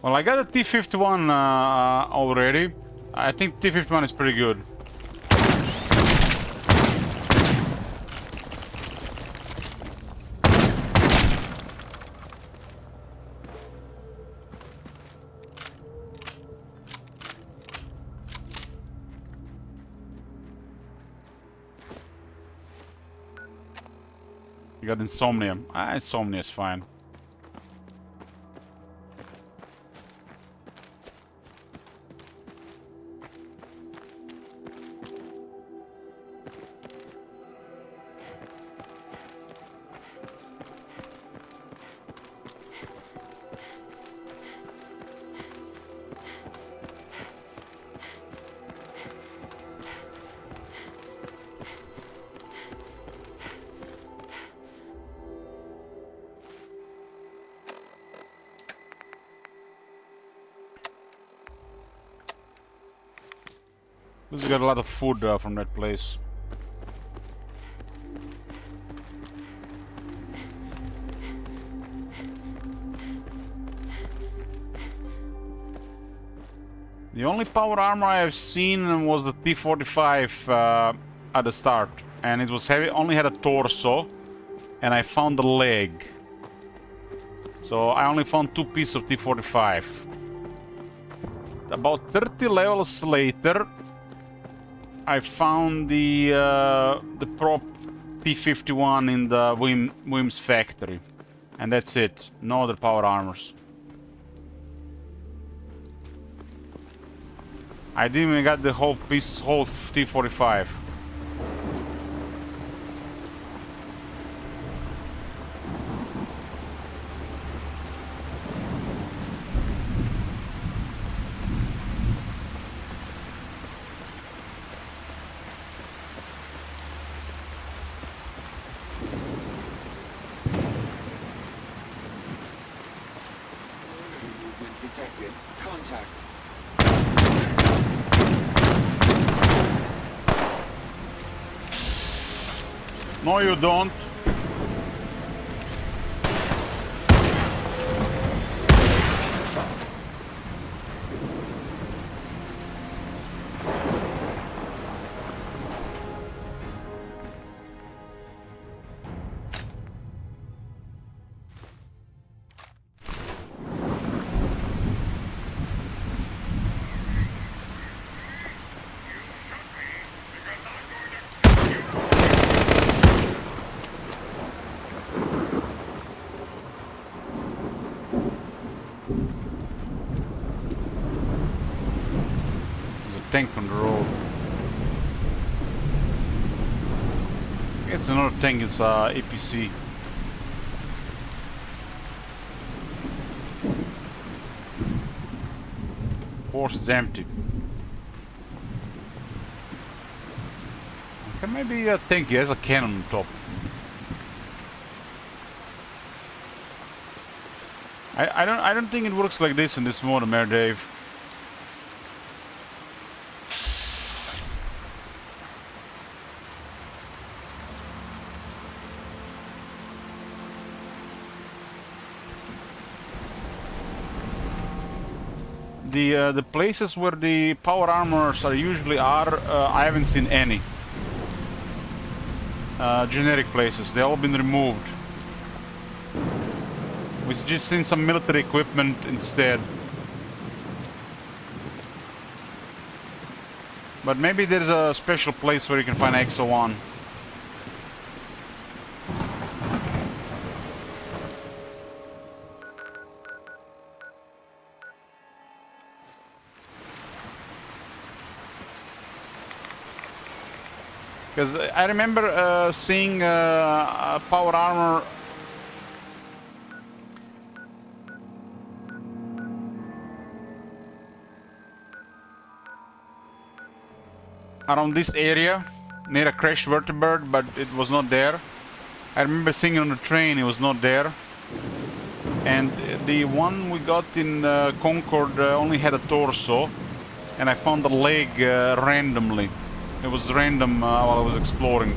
Well, I got a T-51 already. I think T-51 is pretty good. You got Insomnia. Insomnia is fine. This got a lot of food from that place. The only power armor I have seen was the T-45 at the start, and it was heavy. Only had a torso, and I found the leg. So I only found 2 pieces of T-45. About 30 levels later, I found the prop T-51 in the Wim's factory, and that's it. No other power armors. I didn't even got the whole piece, whole T-45. Movement detected. Contact. No, you don't. Tank on the road. It's another tank, it's APC. Of course it's empty. Okay, maybe a tank has a cannon on top. I don't think it works like this in this mode, Mayor Dave. The places where the power armors are usually I haven't seen any. Generic places, they all been removed. We've just seen some military equipment instead. But maybe there's a special place where you can find XO1. Because I remember seeing power armor around this area near a crashed vertibird, but it was not there. I remember seeing it on the train, it was not there. And the one we got in Concord only had a torso, and I found the leg randomly. It was random while I was exploring,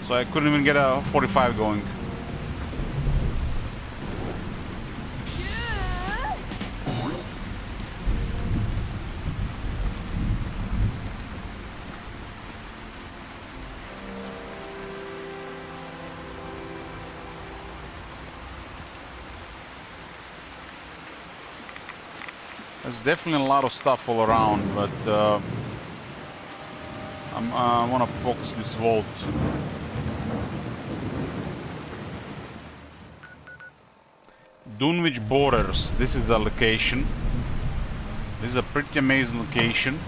so I couldn't even get a 45 going. There's definitely a lot of stuff all around, but I want to focus this vault. Dunwich Borders. This is a location. This is a pretty amazing location.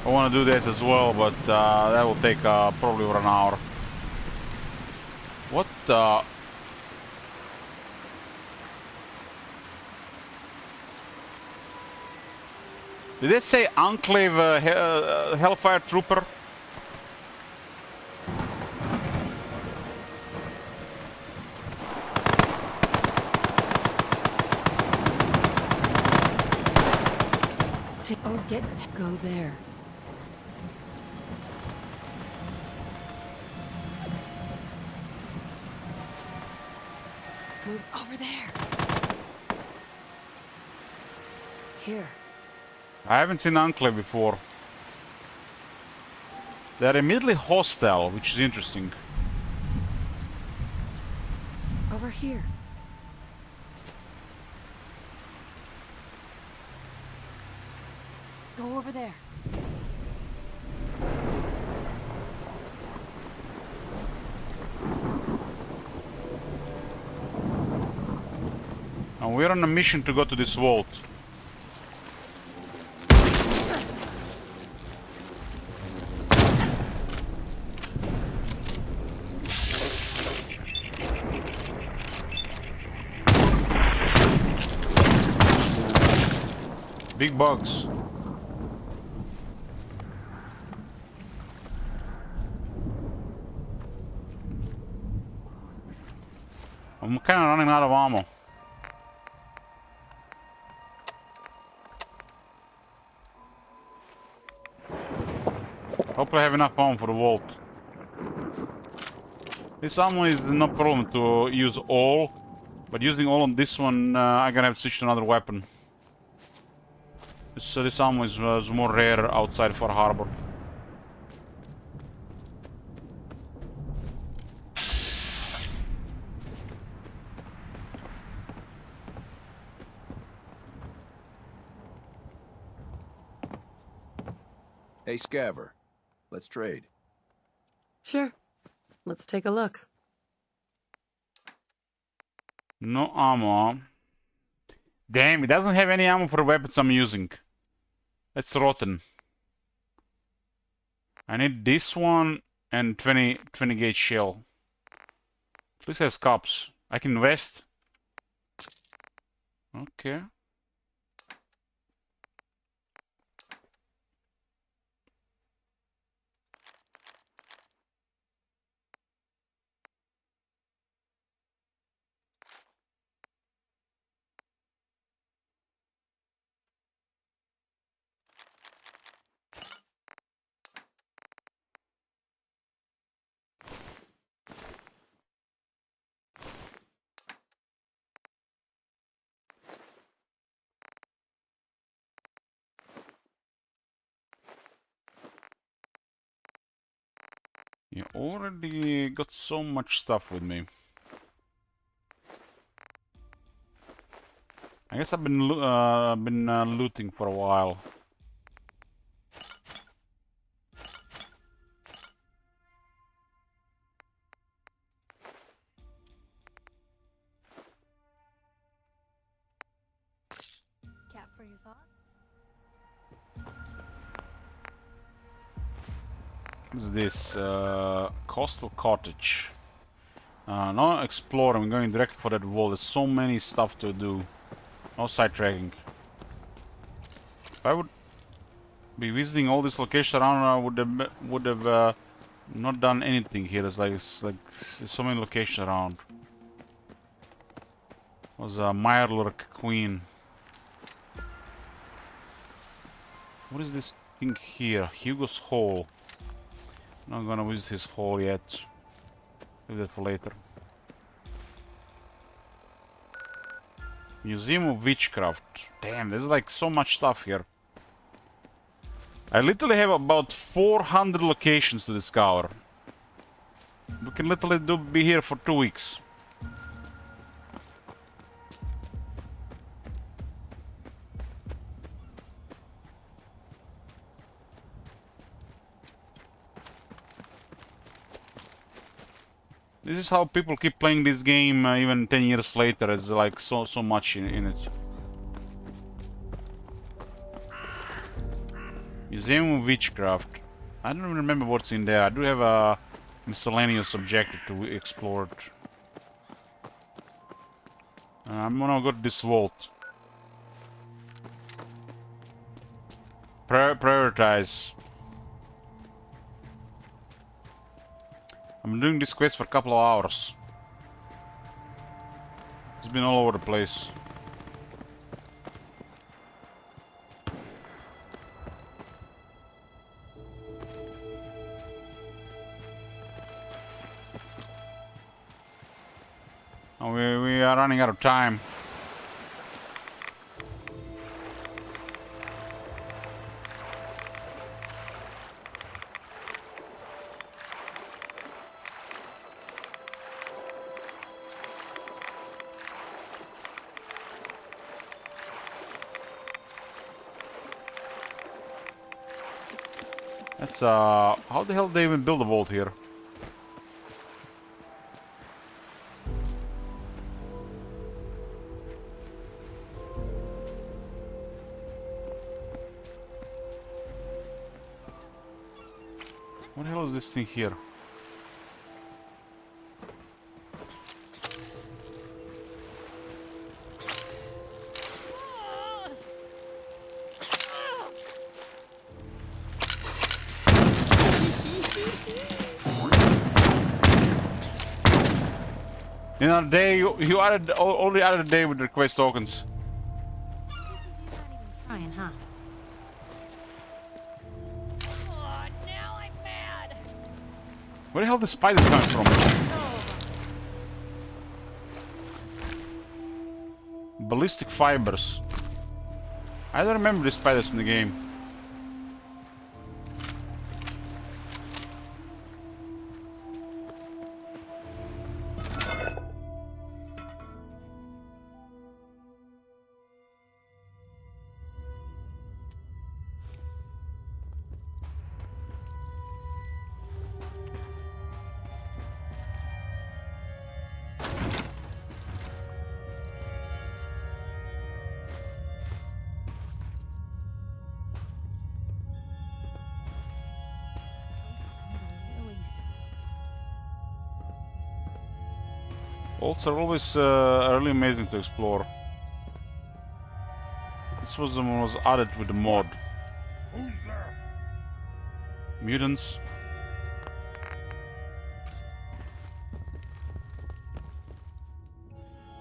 I want to do that as well, but that will take probably over an hour. What the... Did it say Enclave Hellfire Trooper? Go there. Move over there. Here. I haven't seen Enclave before. They're immediately hostile, which is interesting. Over here. Go over there. And we're on a mission to go to this vault. Big bugs. I'm kind of running out of ammo. Hopefully I have enough ammo for the vault. This ammo is no problem to use all, but using all on this one, I'm gonna have to switch to another weapon. This ammo is more rare outside Far Harbor. Hey, Scaver. Let's trade. Sure. Let's take a look. No ammo. Damn, it doesn't have any ammo for the weapons I'm using. That's rotten. I need this one and 20 gauge shell. At least has cups. I can invest. Okay. You already got so much stuff with me. I guess I've been looting for a while. Cap for your thoughts? What's this? Coastal Cottage. No exploring, I'm going direct for that wall. There's so many stuff to do. No sidetracking. If I would be visiting all this location around, I would have not done anything here. There's so many locations around. Was a Mirelurk Queen. What is this thing here? Hugo's Hall. Not gonna visit his hall yet. Leave that for later. Museum of Witchcraft. Damn, there's like so much stuff here. I literally have about 400 locations to discover. We can literally be here for 2 weeks. This is how people keep playing this game even 10 years later. There's like so much in it. Museum of Witchcraft. I don't remember what's in there. I do have a miscellaneous objective to explore. I'm gonna go to this vault. Prioritize. I'm doing this quest for a couple of hours. It's been all over the place. Oh, we are running out of time. That's how the hell did they even build a vault here? What the hell is this thing here? In a day, you added only added a day with request tokens. Trying, huh? Oh, now I'm mad. Where the hell the spiders coming from? Ballistic fibers. I don't remember the spiders in the game. Vaults are always really amazing to explore. This was the one was added with the mod. Who's there? Mutants.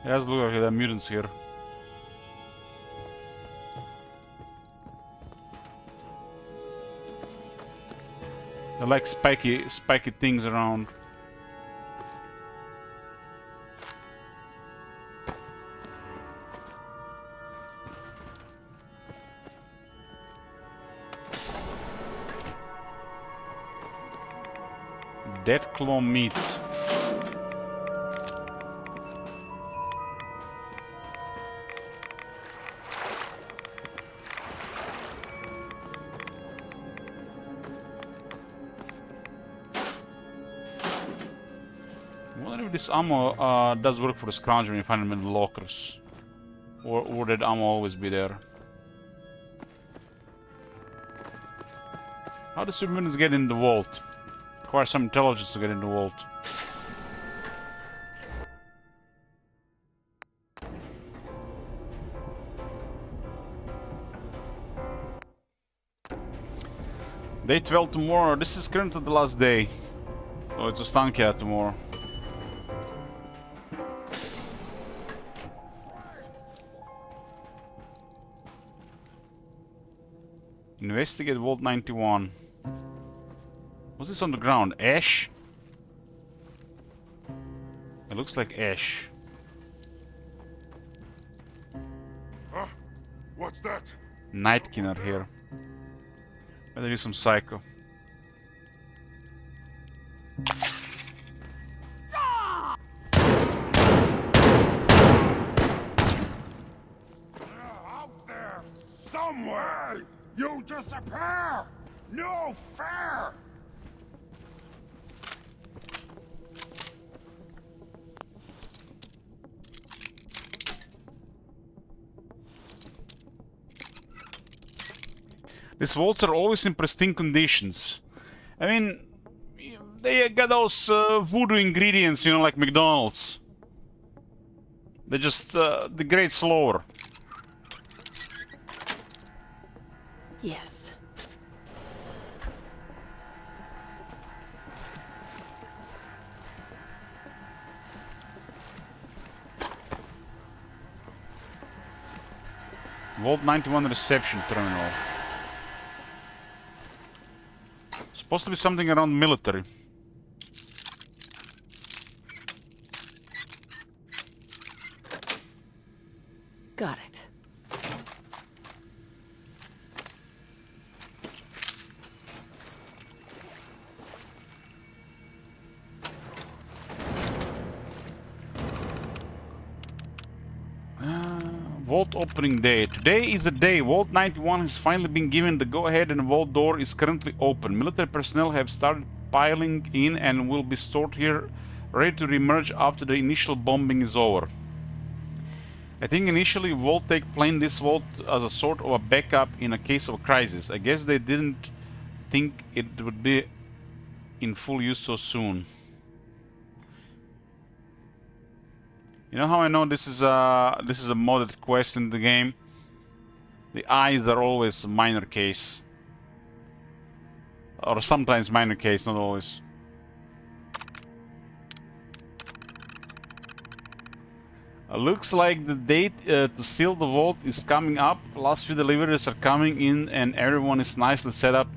It does look like there are mutants here. They're like spiky things around. Dead claw meat. I wonder if this ammo does work for the scrounger when you find them in the lockers. Or would that ammo always be there? How do civilians get in the vault? Requires some intelligence to get in the vault. Day 12 tomorrow. This is currently the last day. So it's a Stankia tomorrow. Investigate Vault 91. What's this on the ground? Ash? It looks like ash. Huh? What's that? Nightkin are here. Better use some psycho. Out there somewhere! You disappear! No fair! These vaults are always in pristine conditions. I mean, they got those voodoo ingredients, you know, like McDonald's. They just degrade slower. Yes. Vault 91 reception terminal. Supposed to be something around military. Got it. Vault opening day. Today is the day. Vault 91 has finally been given the go-ahead and the vault door is currently open. Military personnel have started piling in and will be stored here, ready to reemerge after the initial bombing is over. I think initially Vault-Tec planned this vault as a sort of a backup in a case of a crisis. I guess they didn't think it would be in full use so soon. You know how I know this is a modded quest in the game? The eyes are always a minor case. Or sometimes minor case, not always. Looks like the date to seal the vault is coming up. Last few deliveries are coming in and everyone is nicely set up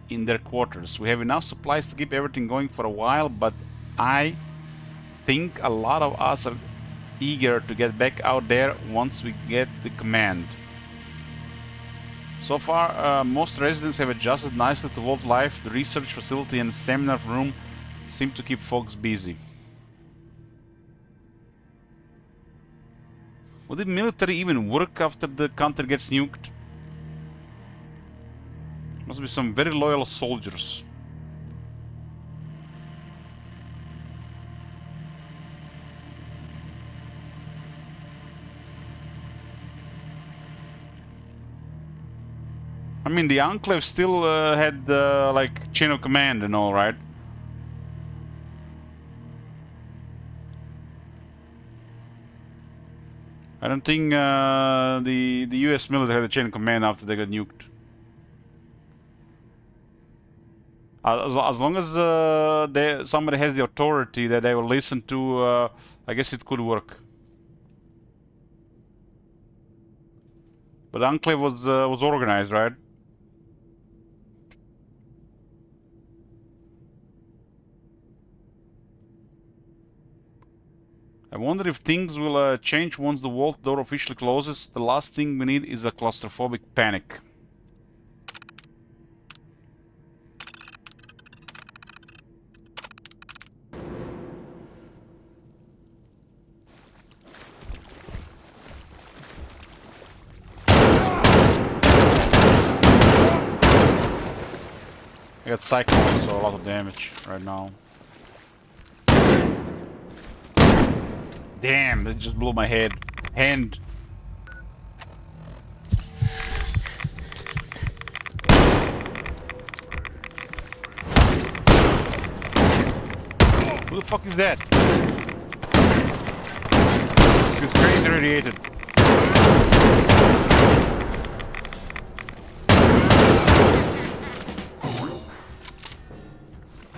in their quarters. We have enough supplies to keep everything going for a while, but I think a lot of us are eager to get back out there once we get the command. So far, most residents have adjusted nicely to vault life. The research facility and seminar room seem to keep folks busy. Would the military even work after the country gets nuked? Must be some very loyal soldiers. I mean, the Enclave still had like chain of command and all, right? I don't think the US military had a chain of command after they got nuked. As long as somebody has the authority that they will listen to, I guess it could work. But Enclave was organized, right? I wonder if things will change once the vault door officially closes. The last thing we need is a claustrophobic panic. I got Cyclones, so a lot of damage right now. Damn, that just blew my head. Hand. Who the fuck is that? It's crazy radiated.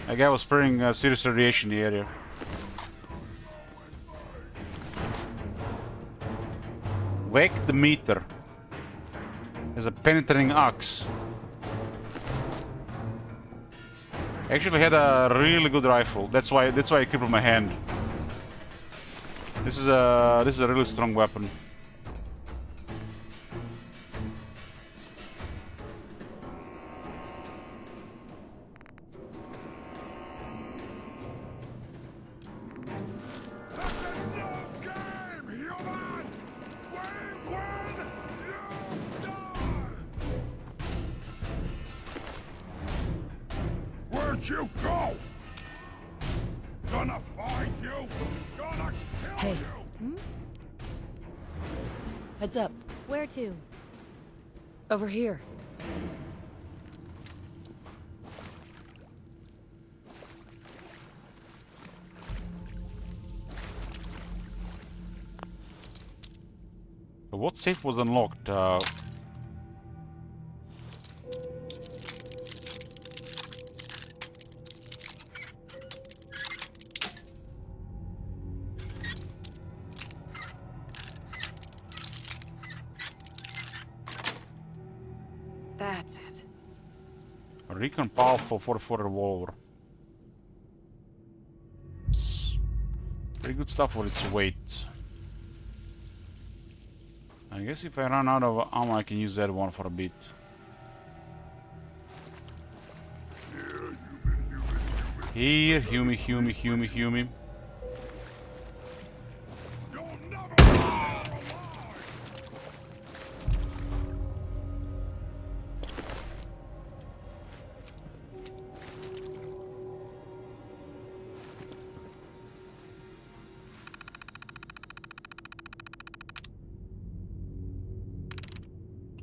That guy was spreading serious radiation in the area. Whack the meter. There's a penetrating axe. Actually had a really good rifle. That's why I keep it in my hand. This is a really strong weapon. Where'd you go? Gonna find you. Gonna kill you. Hmm? Heads up. Where to? Over here. What safe was unlocked? That's it. A recon powerful 44 revolver. Pretty good stuff for its weight. I guess if I run out of ammo, I can use that one for a bit. Here, Hume.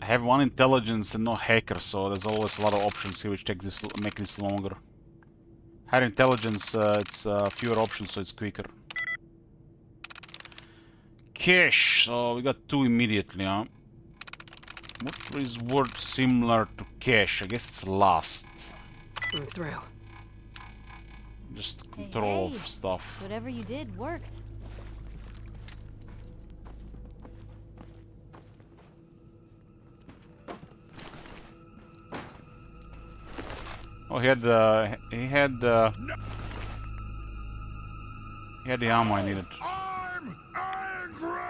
I have one intelligence and no hacker, so there's always a lot of options here which make this longer. Higher intelligence, it's fewer options, so it's quicker. Cash, so we got 2 immediately, huh? What is word similar to cash? I guess it's last. I'm through. Just control Hey, of stuff. Whatever you did worked. he had the ammo I needed. I'm angry!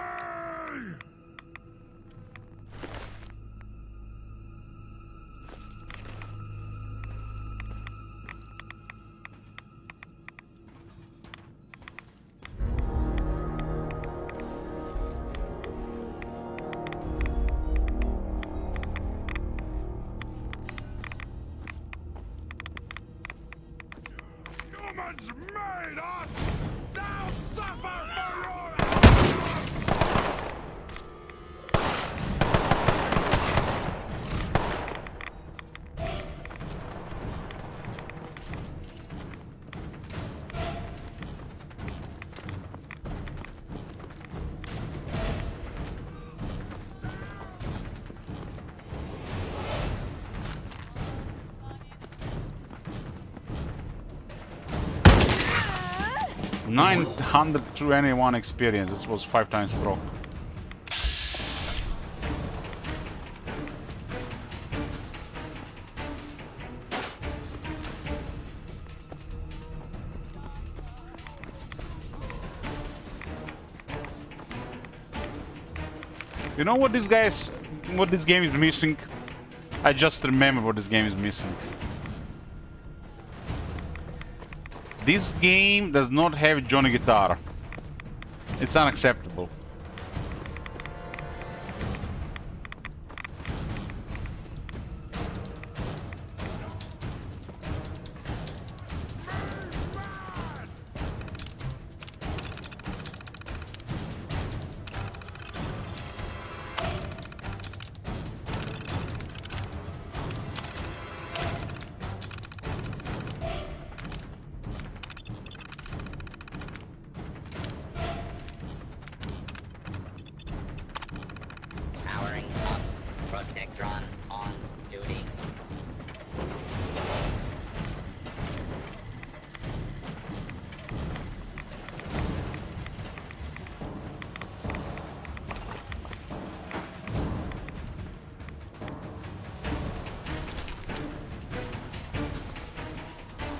Humans made us! Now suffer for your $921 experience. This was 5 times pro. You know what this game is missing? I just remember what this game is missing. This game does not have Johnny Guitar. It's unacceptable. Powering up. Protectron on duty.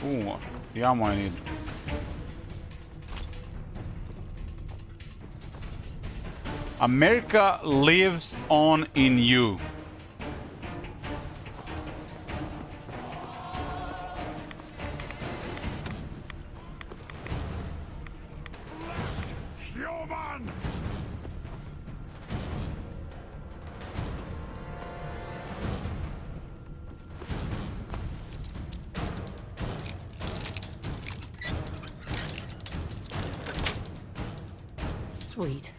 Ooh, the ammo I need. America lives on in you. human! Sweet.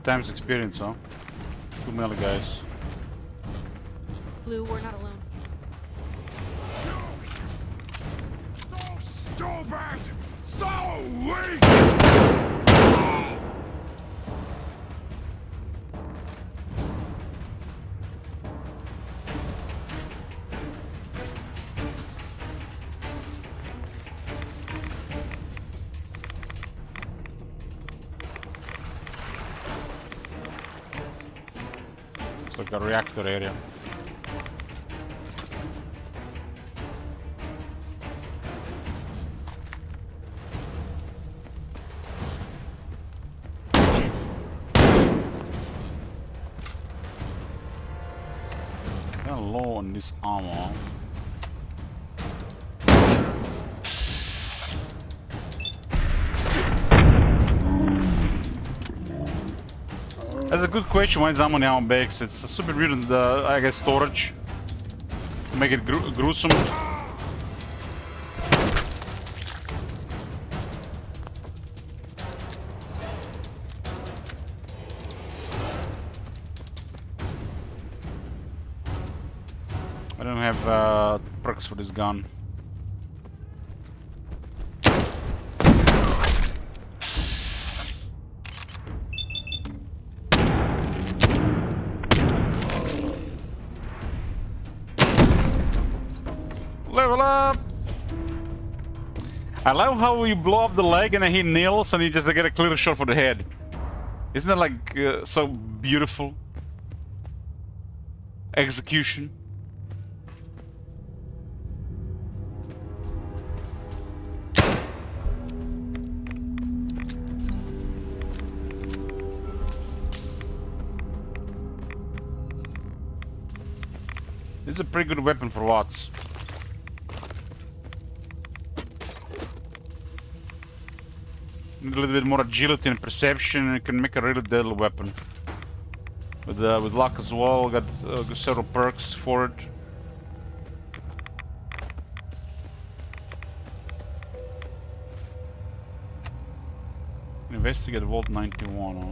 Times experience, huh? 2 melee guys. Blue, we're not alone. Stupid! So weak! It's like a reactor area. Kinda low on this ammo. That's a good question. Why is ammo now bakes? It's super weird in the, I guess, storage. To make it gruesome. I don't have perks for this gun. level up! I love how you blow up the leg and then he kneels and you just get a clear shot for the head. Isn't that like so beautiful? Execution. This is a pretty good weapon for Watts. Need a little bit more agility and perception, and it can make a really deadly weapon. With luck as well, got several perks for it. Investigate Vault 91, huh?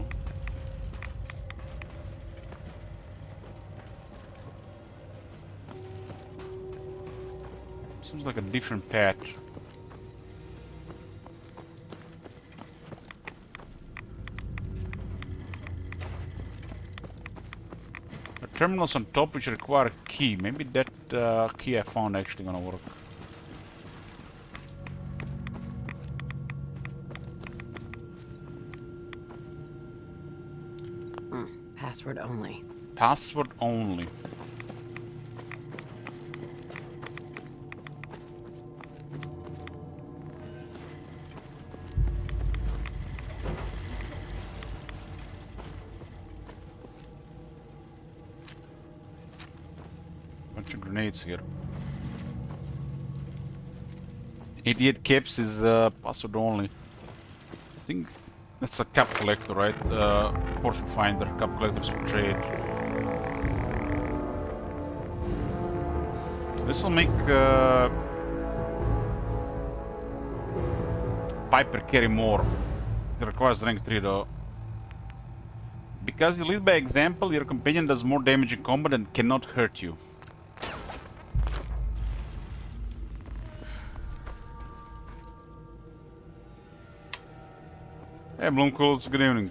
Seems like a different path. The terminals on top which require a key. Maybe that key I found actually gonna work. Password only. Password only. Bunch of grenades here. 88 caps is password only. I think that's a cap collector, right? Fortune finder, cap collectors for trade. This will make Piper carry more. It requires rank 3 though. Because you lead by example, your companion does more damage in combat and cannot hurt you. Hey Bloomcools, good evening.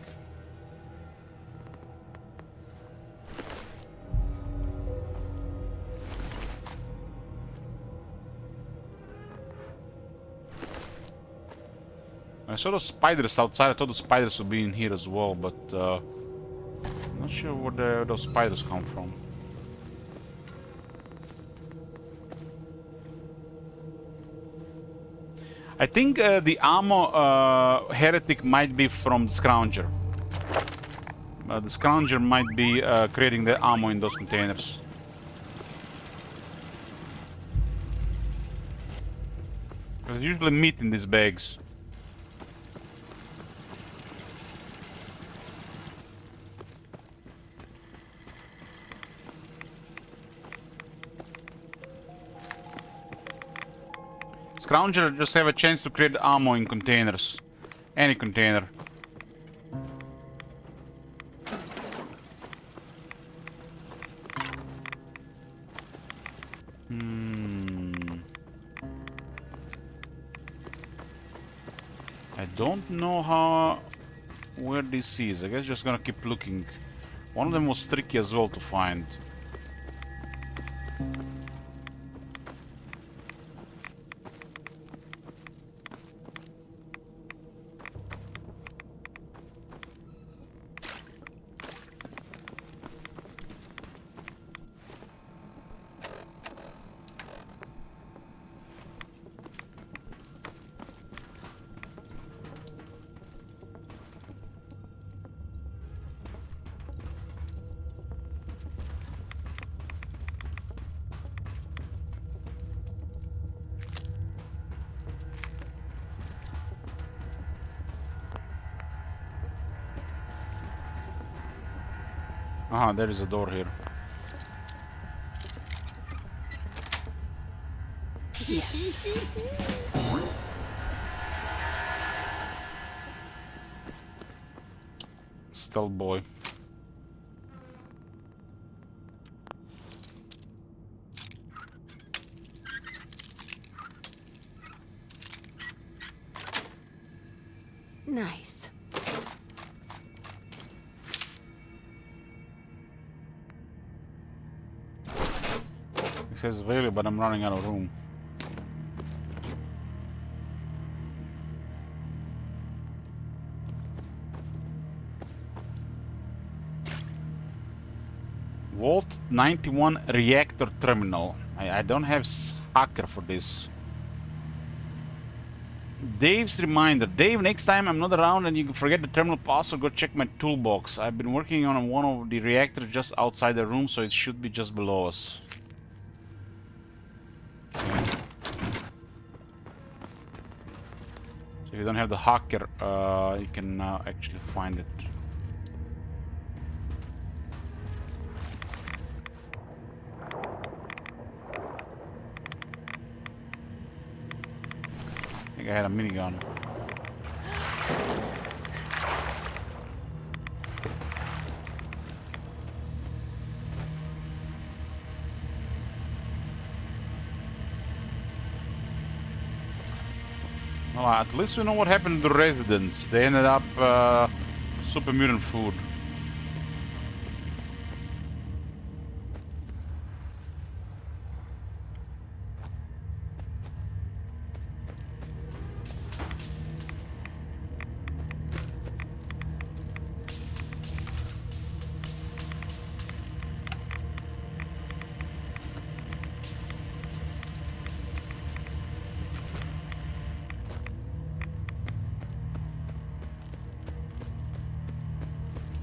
I saw those spiders outside. I thought the spiders would be in here as well, but I'm not sure where those spiders come from. I think the ammo heretic might be from the Scrounger. The Scrounger might be creating the ammo in those containers. There's usually meat in these bags. Scrounger just have a chance to create ammo in containers. Any container. I don't know where this is. I guess just gonna keep looking. One of them was tricky as well to find. Aha, there is a door here. Yes. Stealth boy. Nice. It says available, but I'm running out of room. Vault 91 reactor terminal. I don't have hacker for this. Dave's reminder. Dave, next time I'm not around and you forget the terminal password, go check my toolbox. I've been working on one of the reactors just outside the room, so it should be just below us. Okay. So if you don't have the hacker, you can actually find it. I think I had a minigun. Well, at least we know what happened to the residents. They ended up super mutant food.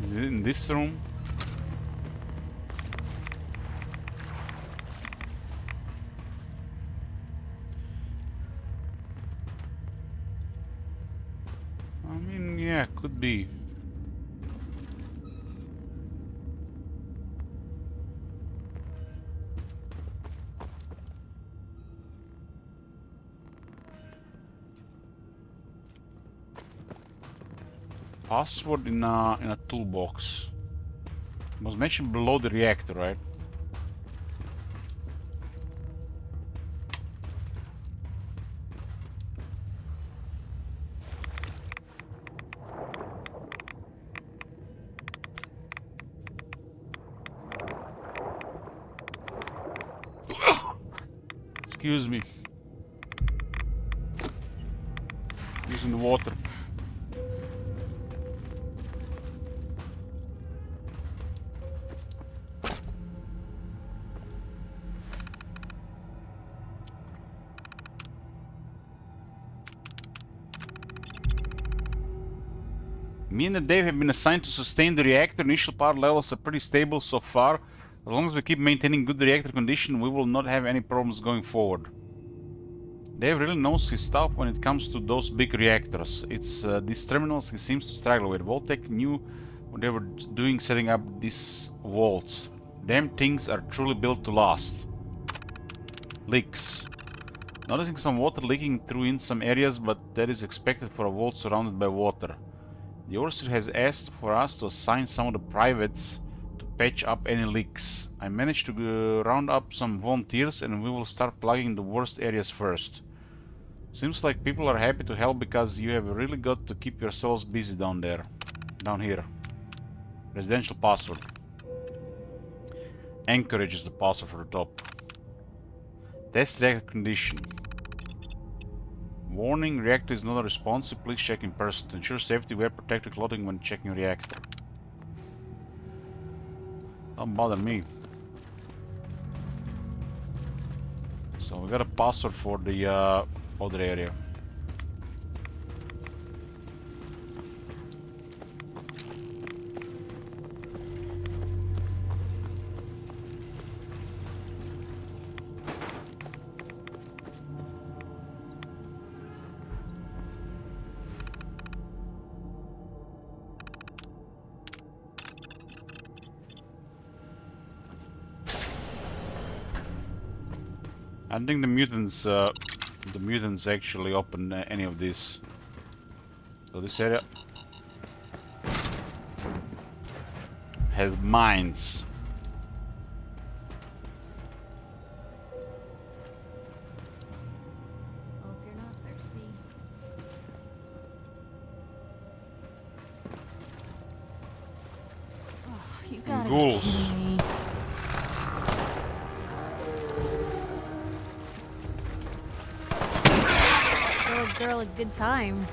Is it in this room? I mean, yeah, could be. Password in a toolbox. It was mentioned below the reactor, right? Excuse me. Using the water. Me and Dave have been assigned to sustain the reactor. Initial power levels are pretty stable so far. As long as we keep maintaining good reactor condition, we will not have any problems going forward. Dave really knows his stuff when it comes to those big reactors. It's these terminals he seems to struggle with. Vault-Tec knew what they were doing setting up these vaults. Damn things are truly built to last. Leaks. Noticing some water leaking through in some areas, but that is expected for a vault surrounded by water. The Overseer has asked for us to assign some of the privates to patch up any leaks. I managed to round up some volunteers and we will start plugging the worst areas first. Seems like people are happy to help because you have really got to keep yourselves busy down there. Down here. Residential password. Anchorage is the password for the top. Test reactor condition. Warning, reactor is not responsive. Please check in person. To ensure safety, wear protective clothing when checking reactor. Don't bother me. So we got a password for the other area. I don't think the mutants actually open any of this. So this area has mines. Hope you're not thirsty. Oh, you gotta be Ghouls. kidding me. Girl a good time.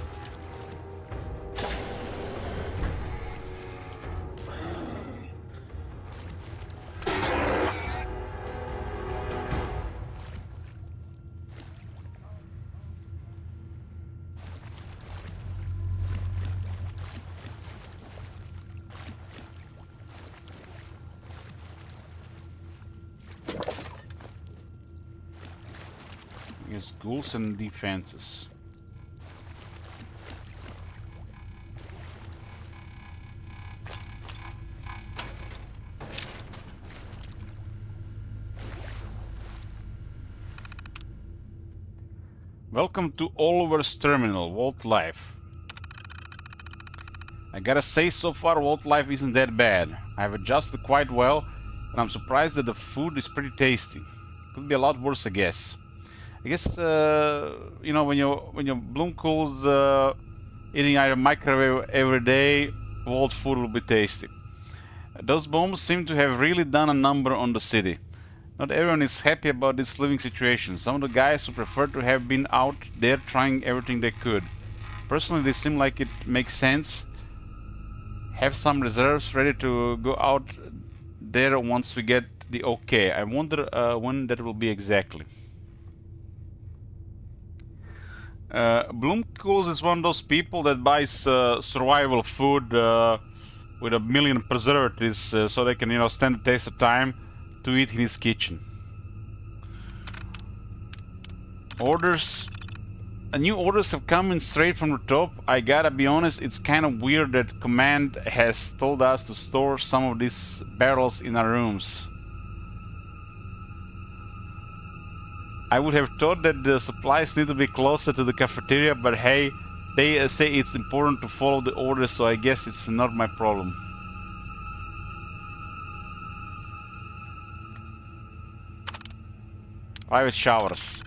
His ghouls and defenses. Welcome to Oliver's Terminal, Vault Life. I gotta say, so far Vault Life isn't that bad. I've adjusted quite well, and I'm surprised that the food is pretty tasty. Could be a lot worse, I guess. I guess you know, when you bloom cooled eating out of microwave every day, Vault food will be tasty. Those bombs seem to have really done a number on the city. Not everyone is happy about this living situation. Some of the guys who prefer to have been out there trying everything they could. Personally, they seem like it makes sense. Have some reserves ready to go out there once we get the okay. I wonder when that will be exactly. Bloomcools is one of those people that buys survival food with a million preservatives so they can, you know, stand the test of time to eat in his kitchen. Orders. New orders have come in straight from the top. I gotta be honest, it's kind of weird that Command has told us to store some of these barrels in our rooms. I would have thought that the supplies need to be closer to the cafeteria, but hey, they say it's important to follow the orders, so I guess it's not my problem. Private showers.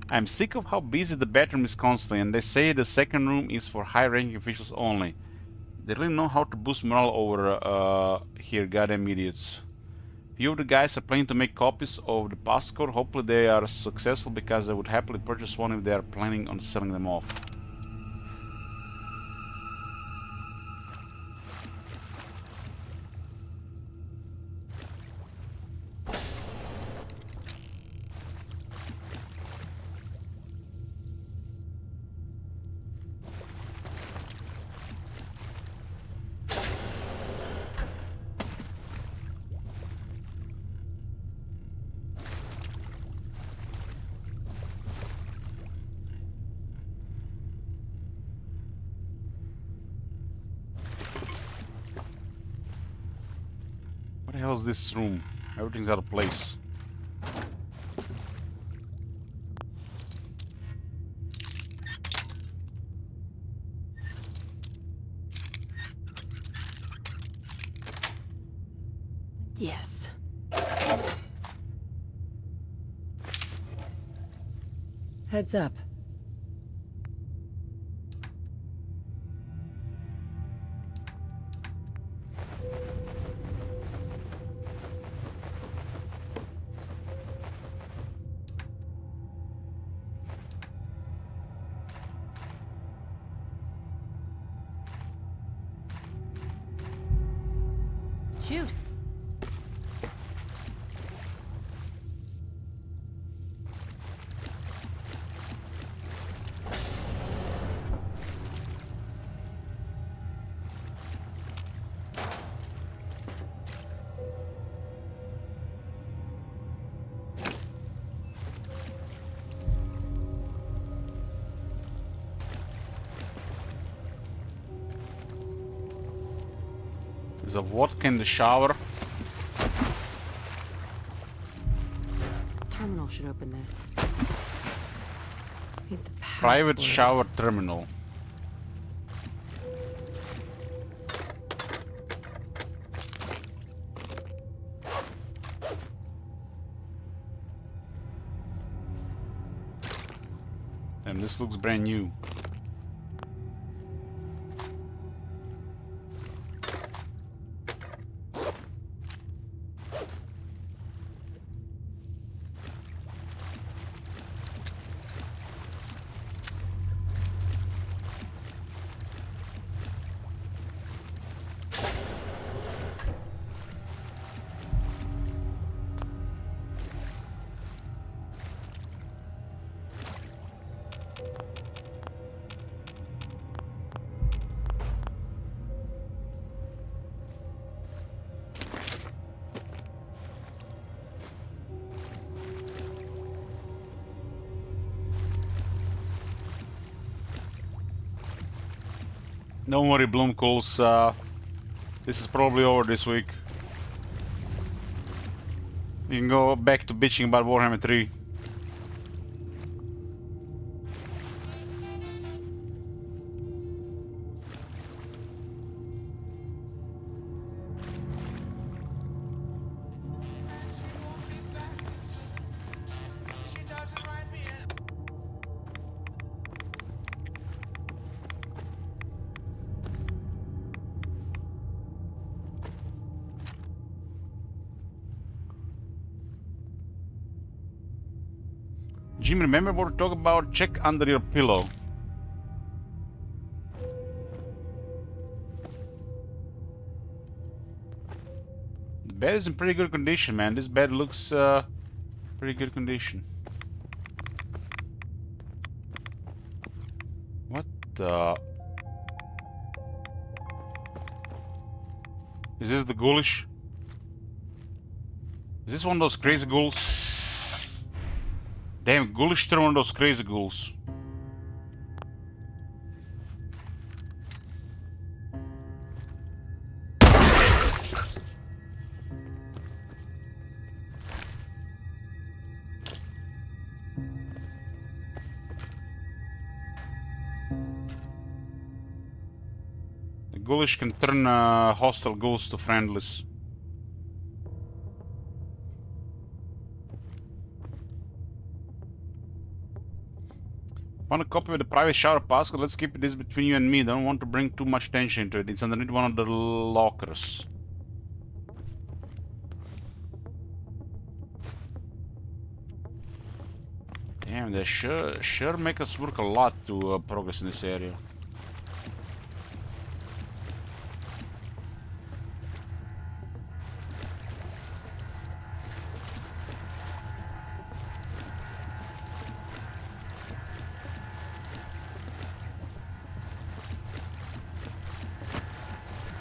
I'm sick of how busy the bathroom is constantly, and they say the second room is for high-ranking officials only. They really know how to boost morale over here, goddamn idiots. Few of the guys are planning to make copies of the passcode. Hopefully they are successful, because I would happily purchase one if they are planning on selling them off. What the hell is this room? Everything's out of place. Yes. Heads up. Shoot. There's a vodka in the shower. Terminal should open this. Need the Private password. shower terminal. And this looks brand new. Don't worry, Bloomcools. This is probably over this week. You can go back to bitching about Warhammer 3. Jim, remember what we talked about? Check under your pillow. The bed is in pretty good condition, man. This bed looks pretty good condition. What the? Is this the ghoulish? Is this one of those crazy ghouls? Damn, ghoulish turn one of those crazy ghouls. The ghoulish can turn hostile ghouls to friendless. Want a copy with a private shower passcode? Let's keep this between you and me. Don't want to bring too much attention to it. It's underneath one of the lockers. Damn, they sure make us work a lot to progress in this area.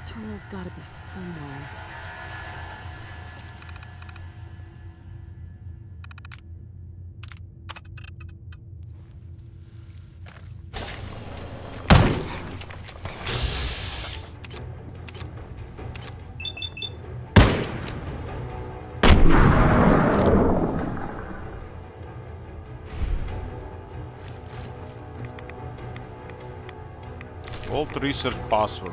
Terminal's gotta be somewhere. Alt research password.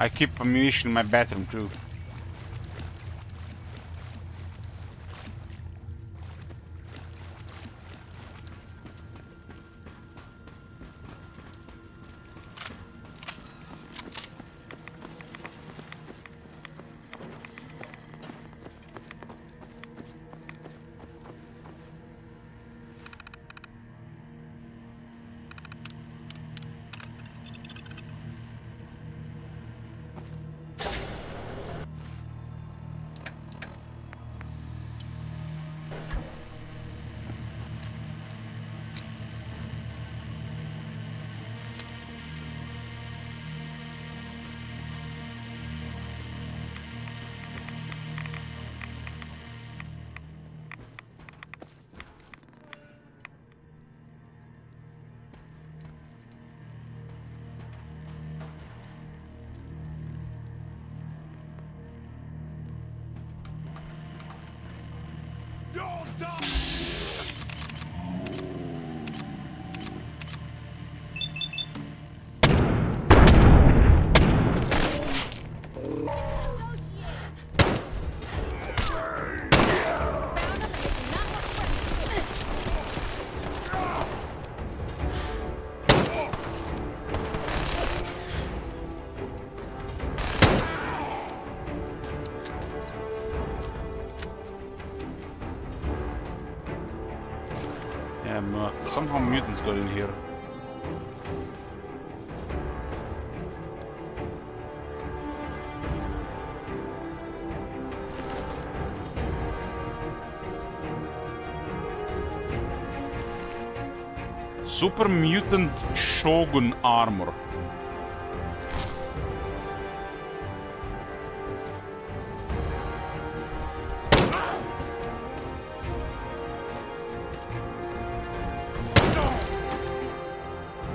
I keep ammunition in my bathroom too. Somehow mutants got in here. Super Mutant Shogun Armor.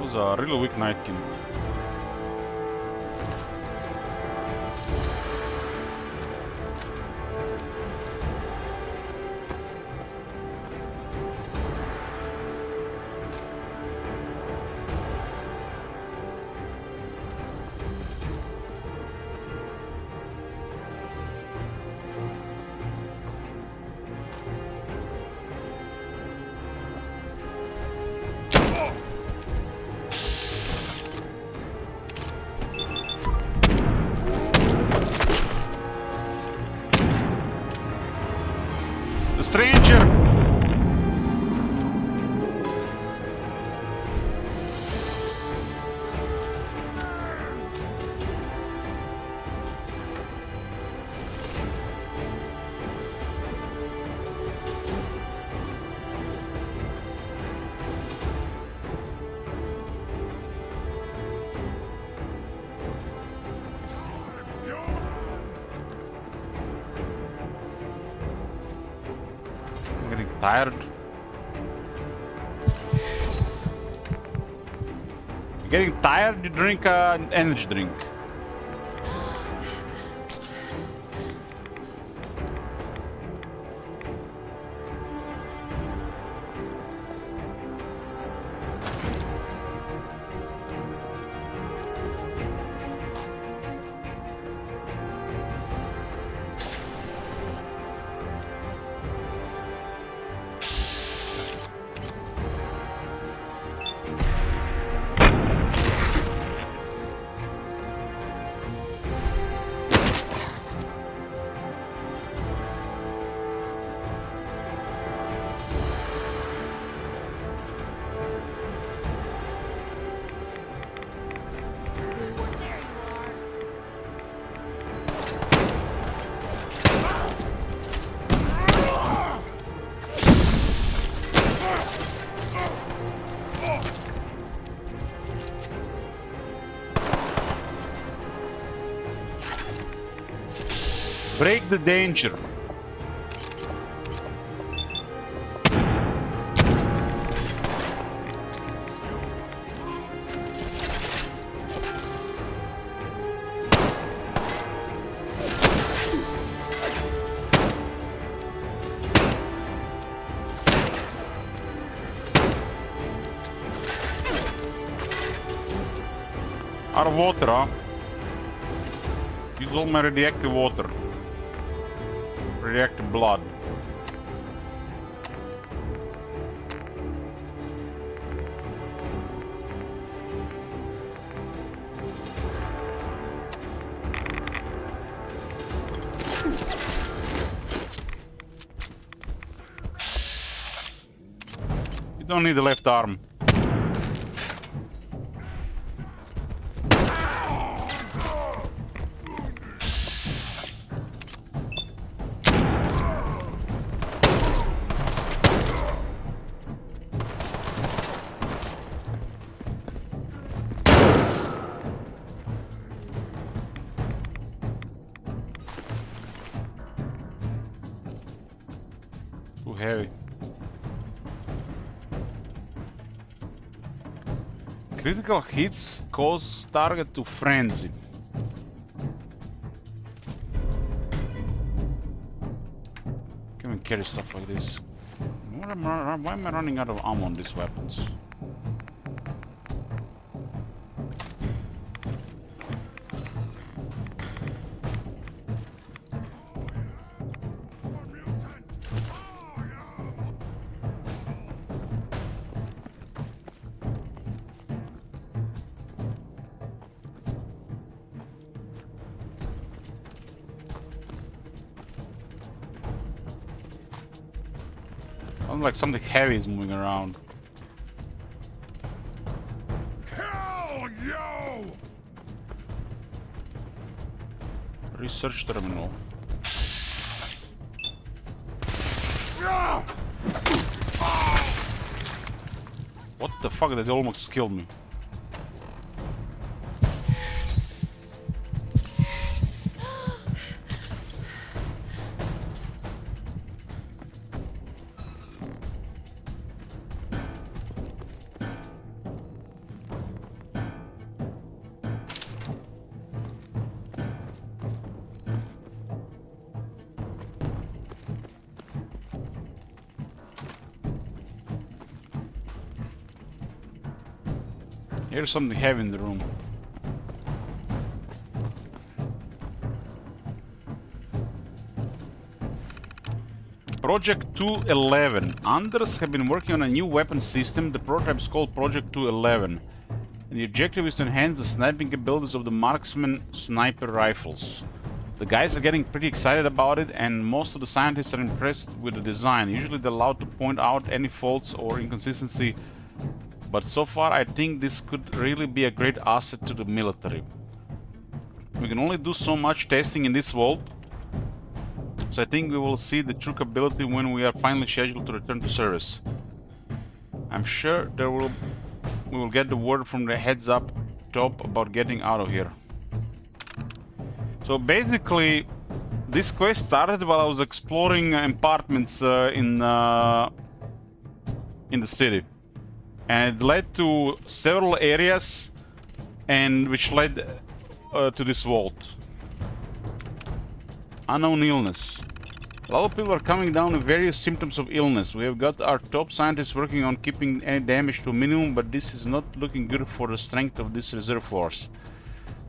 Was a really weak Nightkin. Stranger! I'm getting tired. You're getting tired? You drink an energy drink. Break the danger. Out of water, huh? Use all my radioactive water. Radioactive blood. You don't need the left arm. Too heavy. Critical hits cause target to frenzy. Can we carry stuff like this? Why am I running out of ammo on these weapons? Sounds like something heavy is moving around. Hell, yo! Research terminal. What the fuck? That almost killed me. Here's something heavy in the room. Project 211. Anders have been working on a new weapon system. The prototype is called Project 211. And the objective is to enhance the sniping abilities of the marksman sniper rifles. The guys are getting pretty excited about it, and most of the scientists are impressed with the design. Usually they're allowed to point out any faults or inconsistency, but so far I think this could really be a great asset to the military. We can only do so much testing in this vault, so I think we will see the true capability when we are finally scheduled to return to service. I'm sure we will get the word from the heads up top about getting out of here. So basically, this quest started while I was exploring apartments in the city. And it led to several areas, and which led to this vault. Unknown illness. A lot of people are coming down with various symptoms of illness. We have got our top scientists working on keeping any damage to a minimum, but this is not looking good for the strength of this reserve force.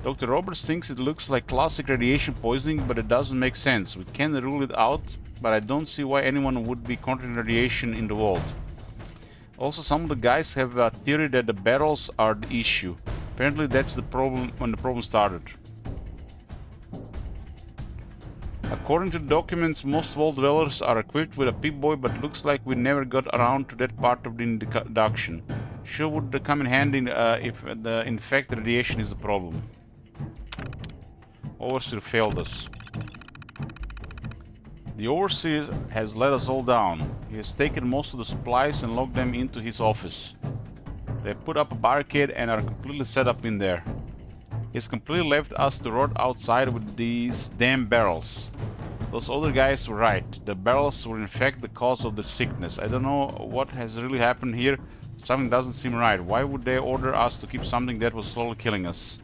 Dr. Roberts thinks it looks like classic radiation poisoning, but it doesn't make sense. We can rule it out, but I don't see why anyone would be conjuring radiation in the vault. Also, some of the guys have a theory that the barrels are the issue. Apparently that's the problem when the problem started. According to the documents, most vault dwellers are equipped with a Pip-Boy, but looks like we never got around to that part of the induction. Sure would come in handy if in fact the radiation is the problem. Overseer failed us. The Overseer has let us all down. He has taken most of the supplies and locked them into his office. They put up a barricade and are completely set up in there. He's completely left us to rot outside with these damn barrels. Those other guys were right. The barrels were in fact the cause of the sickness. I don't know what has really happened here. Something doesn't seem right. Why would they order us to keep something that was slowly killing us?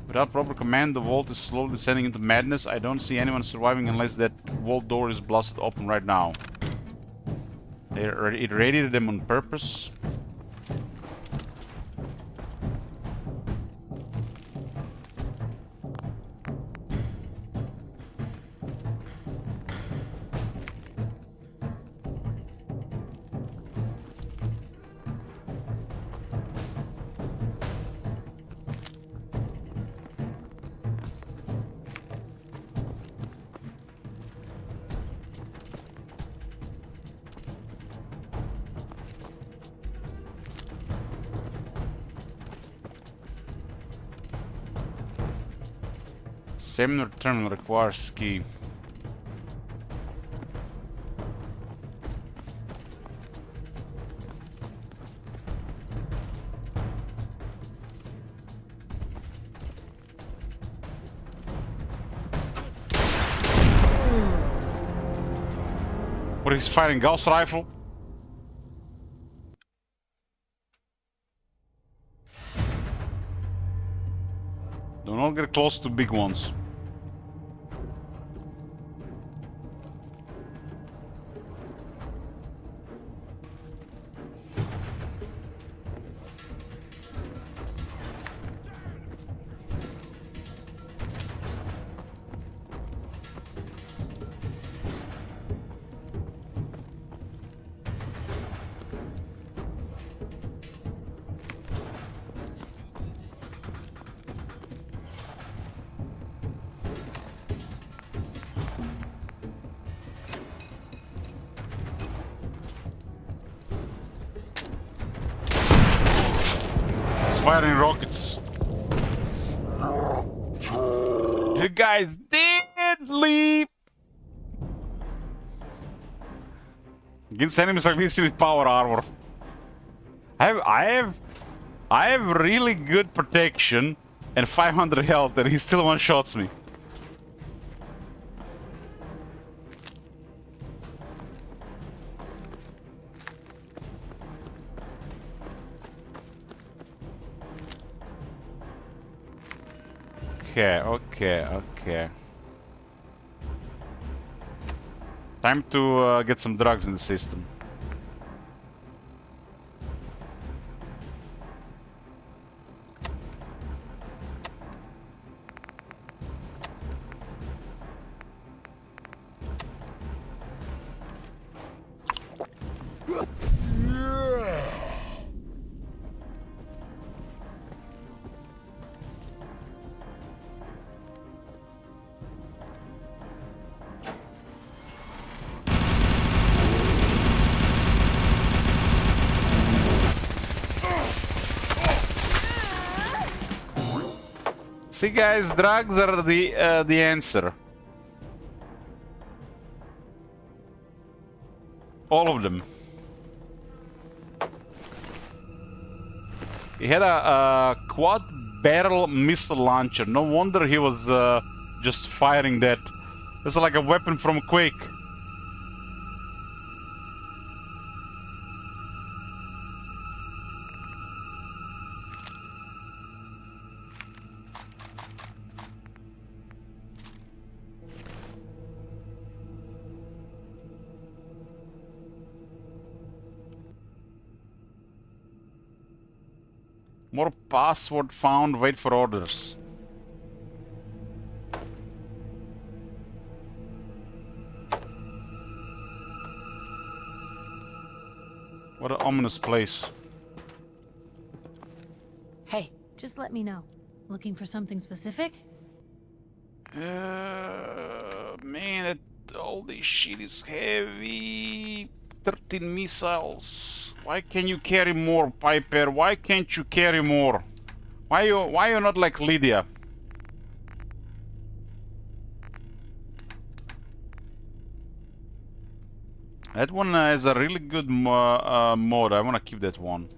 Without proper command, the vault is slowly descending into madness. I don't see anyone surviving unless that vault door is blasted open right now. It radiated them on purpose. Seminar terminal requires key. What, he's firing Gauss rifle? Do not get close to big ones. Firing rockets. You guys did leave. Against enemies like this, you need power armor. I have really good protection and 500 health, and he still one-shots me. Okay. Time to get some drugs in the system. See, guys, drugs are the answer. All of them. He had a quad barrel missile launcher. No wonder he was just firing that. It's like a weapon from Quake. More password found, wait for orders. What an ominous place. Hey, just let me know. Looking for something specific? Man, all this shit is heavy. 13 missiles. Why can you carry more, Piper? Why can't you carry more? Why you not like Lydia? That one has a really good mod. I want to keep that one.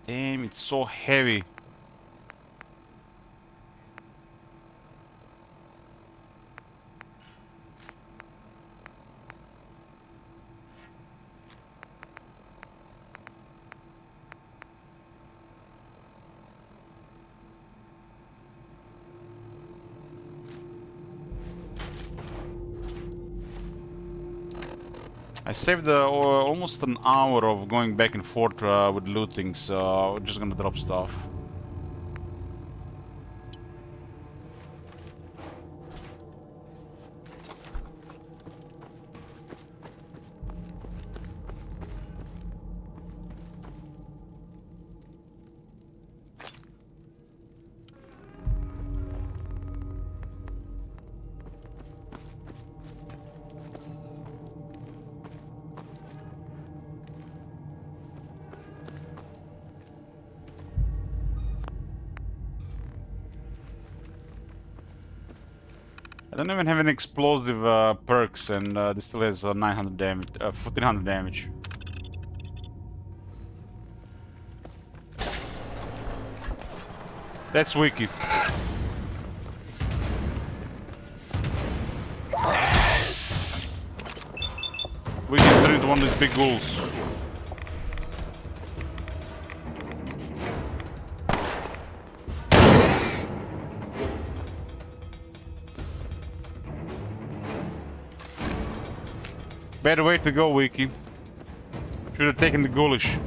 Damn, it's so heavy. I saved almost an hour of going back and forth with looting, so we're just gonna drop stuff. I don't even have any explosive perks, and this still has 900 damage, 1400 damage. That's Wiki. Wiki's turned into one of these big ghouls. Better way to go, Wiki. Should have taken the ghoulish.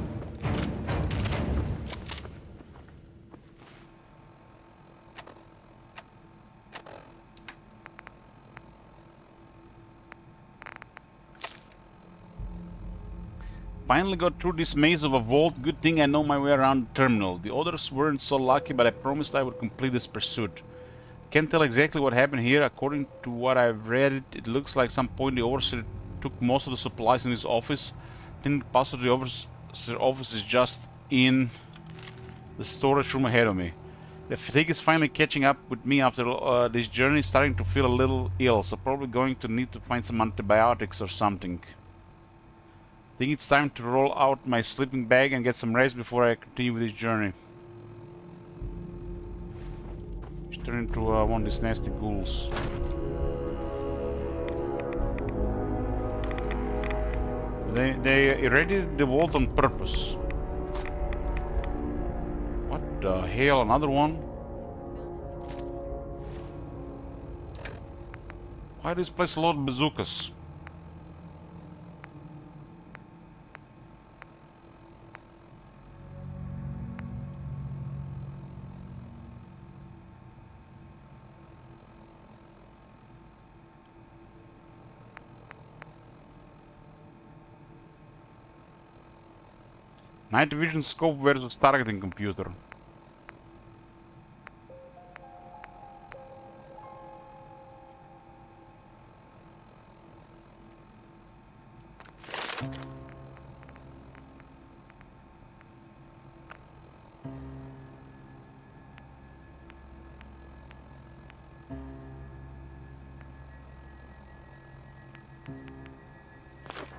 Finally got through this maze of a vault. Good thing I know my way around the terminal. The others weren't so lucky, but I promised I would complete this pursuit. Can't tell exactly what happened here. According to what I've read, it looks like some point the overseer took most of the supplies in his office. Think possibly the office is just in the storage room ahead of me. The fatigue is finally catching up with me after this journey, starting to feel a little ill, so probably going to need to find some antibiotics or something. Think it's time to roll out my sleeping bag and get some rest before I continue with this journey. Just turn into one of these nasty ghouls. They irradiated the vault on purpose. What the hell? Another one? Why this place a lot of bazookas? Night vision scope versus targeting computer.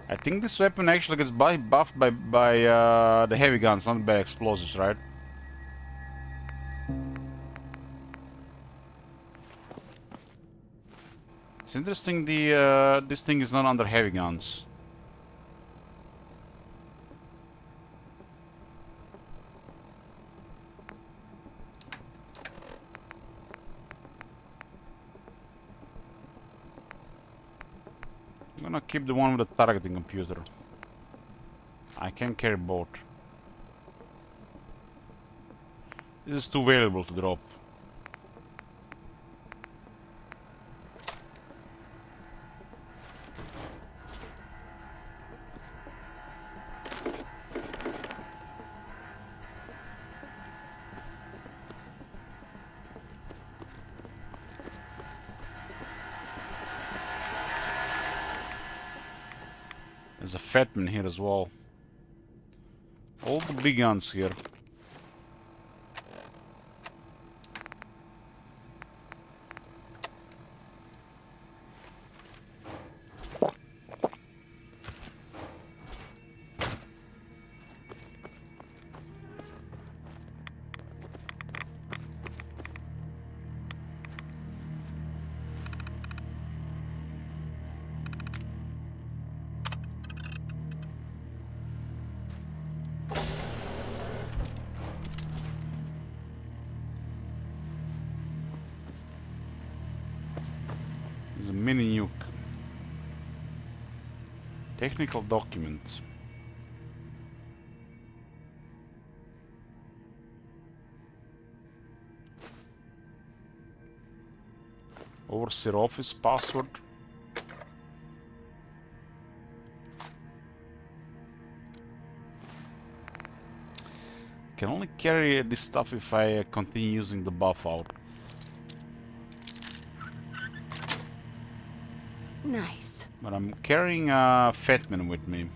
I think this weapon actually gets buffed by the heavy guns, not by explosives, right? It's interesting this thing is not under heavy guns. I'm gonna keep the one with the targeting computer. I can carry both. This is too valuable to drop. There's a Fatman here as well. All the big guns here. There's a mini nuke. Technical document. Overseer office password. Can only carry this stuff if I continue using the buff out. Nice. But I'm carrying a Fatman with me.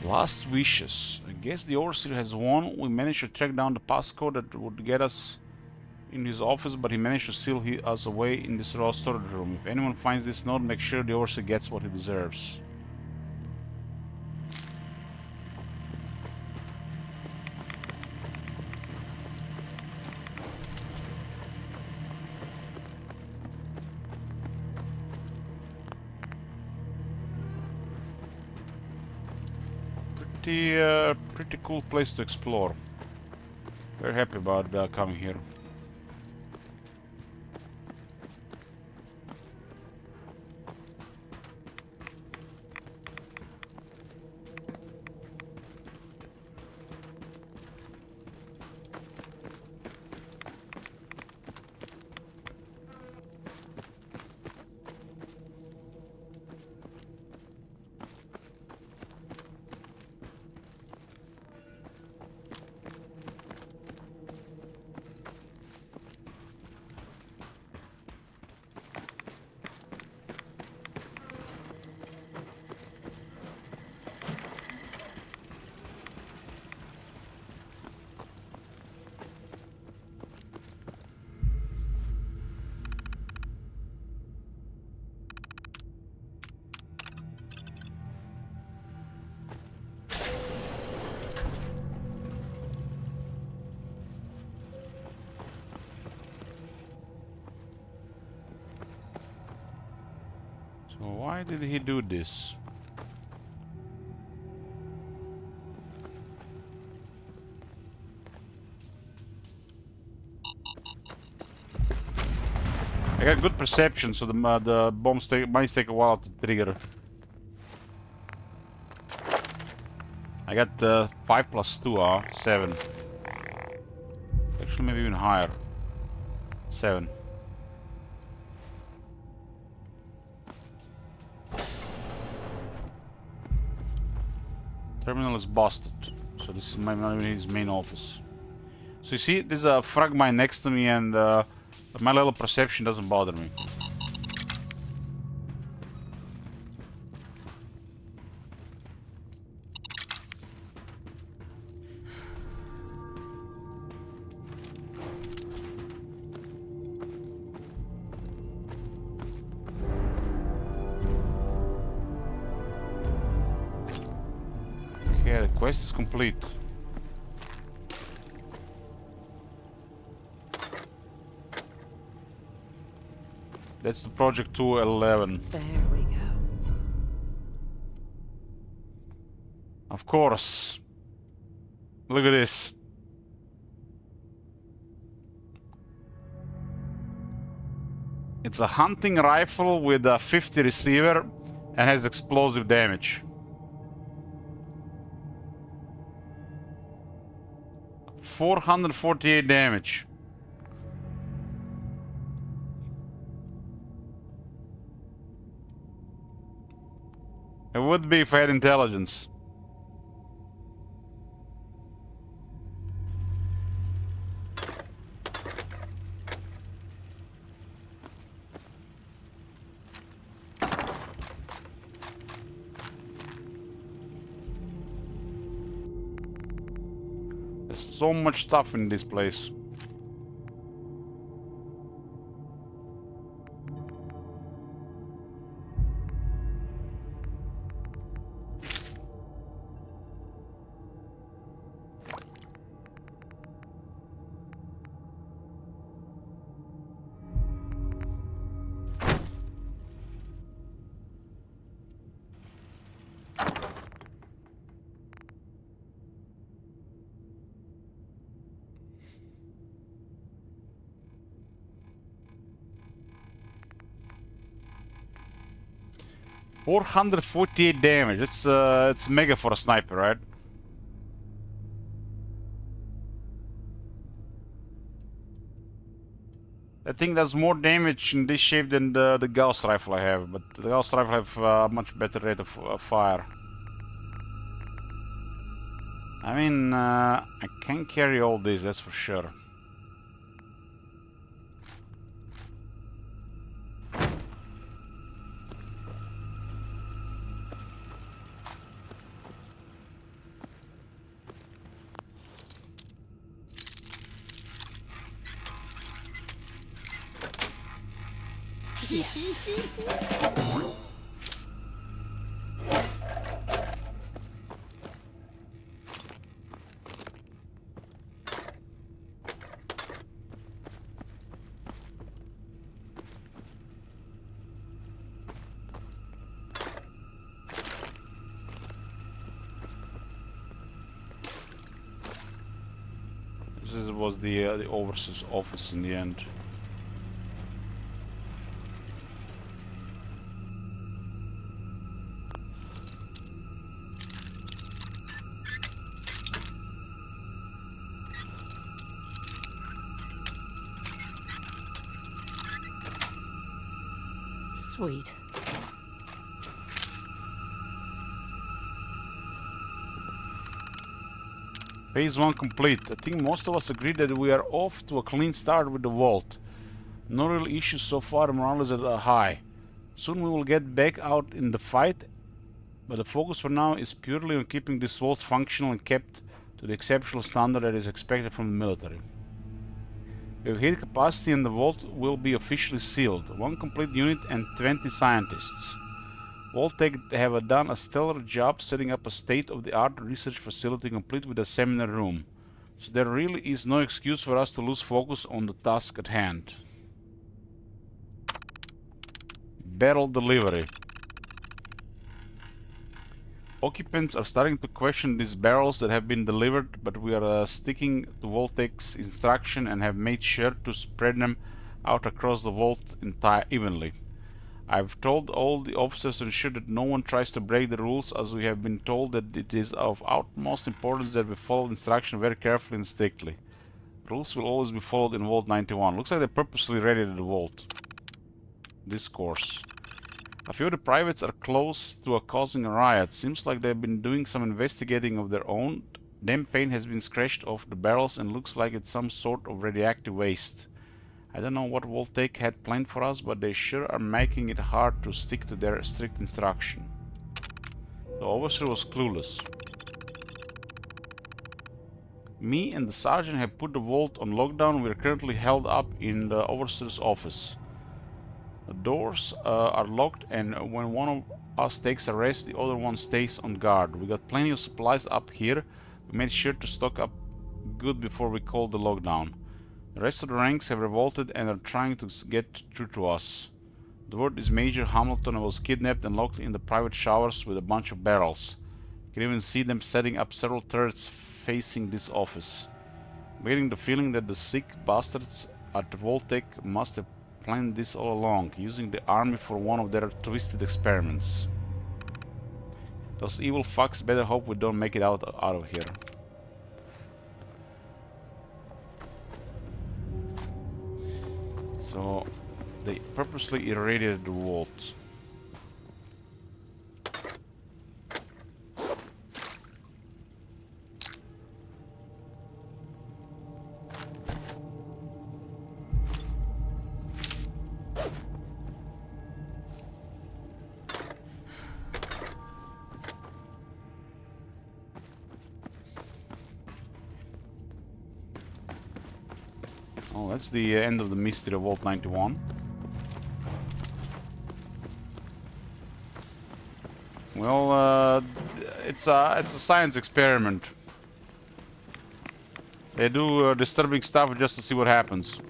Last wishes. I guess the Overseer has won. We managed to track down the passcode that would get us in his office, but he managed to seal us away in this raw storage room. If anyone finds this note, make sure the Overseer gets what he deserves. Pretty cool place to explore. Very happy about coming here. So why did he do this? I got good perception, so the bombs might take a while to trigger. I got 5 plus 2, 7. Actually, maybe even higher. 7. Terminal is busted, so this is not even his main office. So you see, there's a frag mine next to me, and my level of perception doesn't bother me. Okay, the quest is complete. That's the Project 211. There we go. Of course. Look at this. It's a hunting rifle with a 50 receiver and has explosive damage. 448 damage. It would be if I had intelligence. There's so much stuff in this place. $448 damage. It's mega for a sniper, right? I think does more damage in this shape than the Gauss rifle I have, but the Gauss rifle have a much better rate of fire. I mean, I can carry all this, that's for sure. Yes. This was the overseer's office in the end. Sweet. Phase 1 complete. I think most of us agree that we are off to a clean start with the vault. No real issues so far, morale is at a high. Soon we will get back out in the fight, but the focus for now is purely on keeping this vault functional and kept to the exceptional standard that is expected from the military. We have hit capacity and the vault will be officially sealed. 1 complete unit and 20 scientists. Vault-Tec have done a stellar job setting up a state-of-the-art research facility complete with a seminar room. So there really is no excuse for us to lose focus on the task at hand. Battle delivery. Occupants are starting to question these barrels that have been delivered, but we are sticking to Vault-Tec's instruction and have made sure to spread them out across the vault evenly. I've told all the officers to ensure that no one tries to break the rules, as we have been told that it is of utmost importance that we follow instruction very carefully and strictly. Rules will always be followed in Vault 91. Looks like they purposely raided the vault. Discourse. A few of the privates are close to causing a riot. Seems like they've been doing some investigating of their own. Damn paint has been scratched off the barrels and looks like it's some sort of radioactive waste. I don't know what Vault-Tec had planned for us, but they sure are making it hard to stick to their strict instruction. The officer was clueless. Me and the sergeant have put the vault on lockdown. We are currently held up in the officer's office. The doors are locked, and when one of us takes a rest, the other one stays on guard. We got plenty of supplies up here. We made sure to stock up good before we called the lockdown. The rest of the ranks have revolted and are trying to get through to us. The word is Major Hamilton was kidnapped and locked in the private showers with a bunch of barrels. You can even see them setting up several turrets facing this office. I'm getting the feeling that the sick bastards at Vault-Tec must have planned this all along, using the army for one of their twisted experiments. Those evil fucks better hope we don't make it out of here. So they purposely irradiated the vault. Oh, that's the end of the mystery of Vault 91. Well, it's a science experiment. They do disturbing stuff just to see what happens.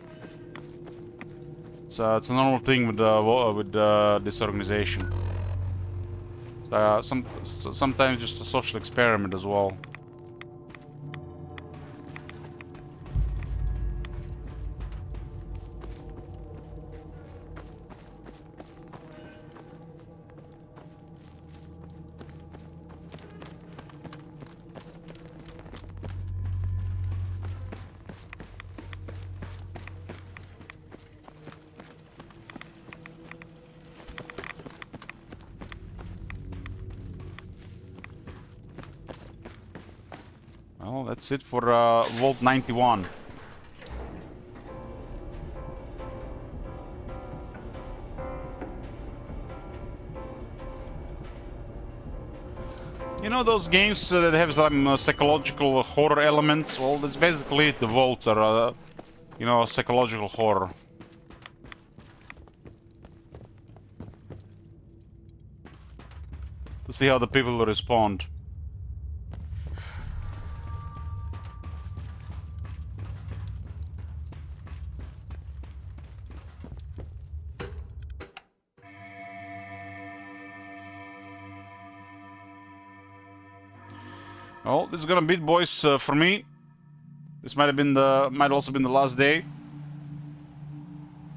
It's a normal thing with this organization. Sometimes just a social experiment as well. Well, that's it for Vault 91. You know those games that have some psychological horror elements? Well, that's basically it. The vaults are, you know, psychological horror. To see how the people will respond. Well, this is gonna be it, boys, for me. This might also been the last day.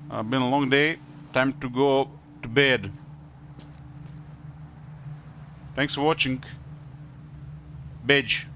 Been a long day. Time to go to bed. Thanks for watching. Bedge.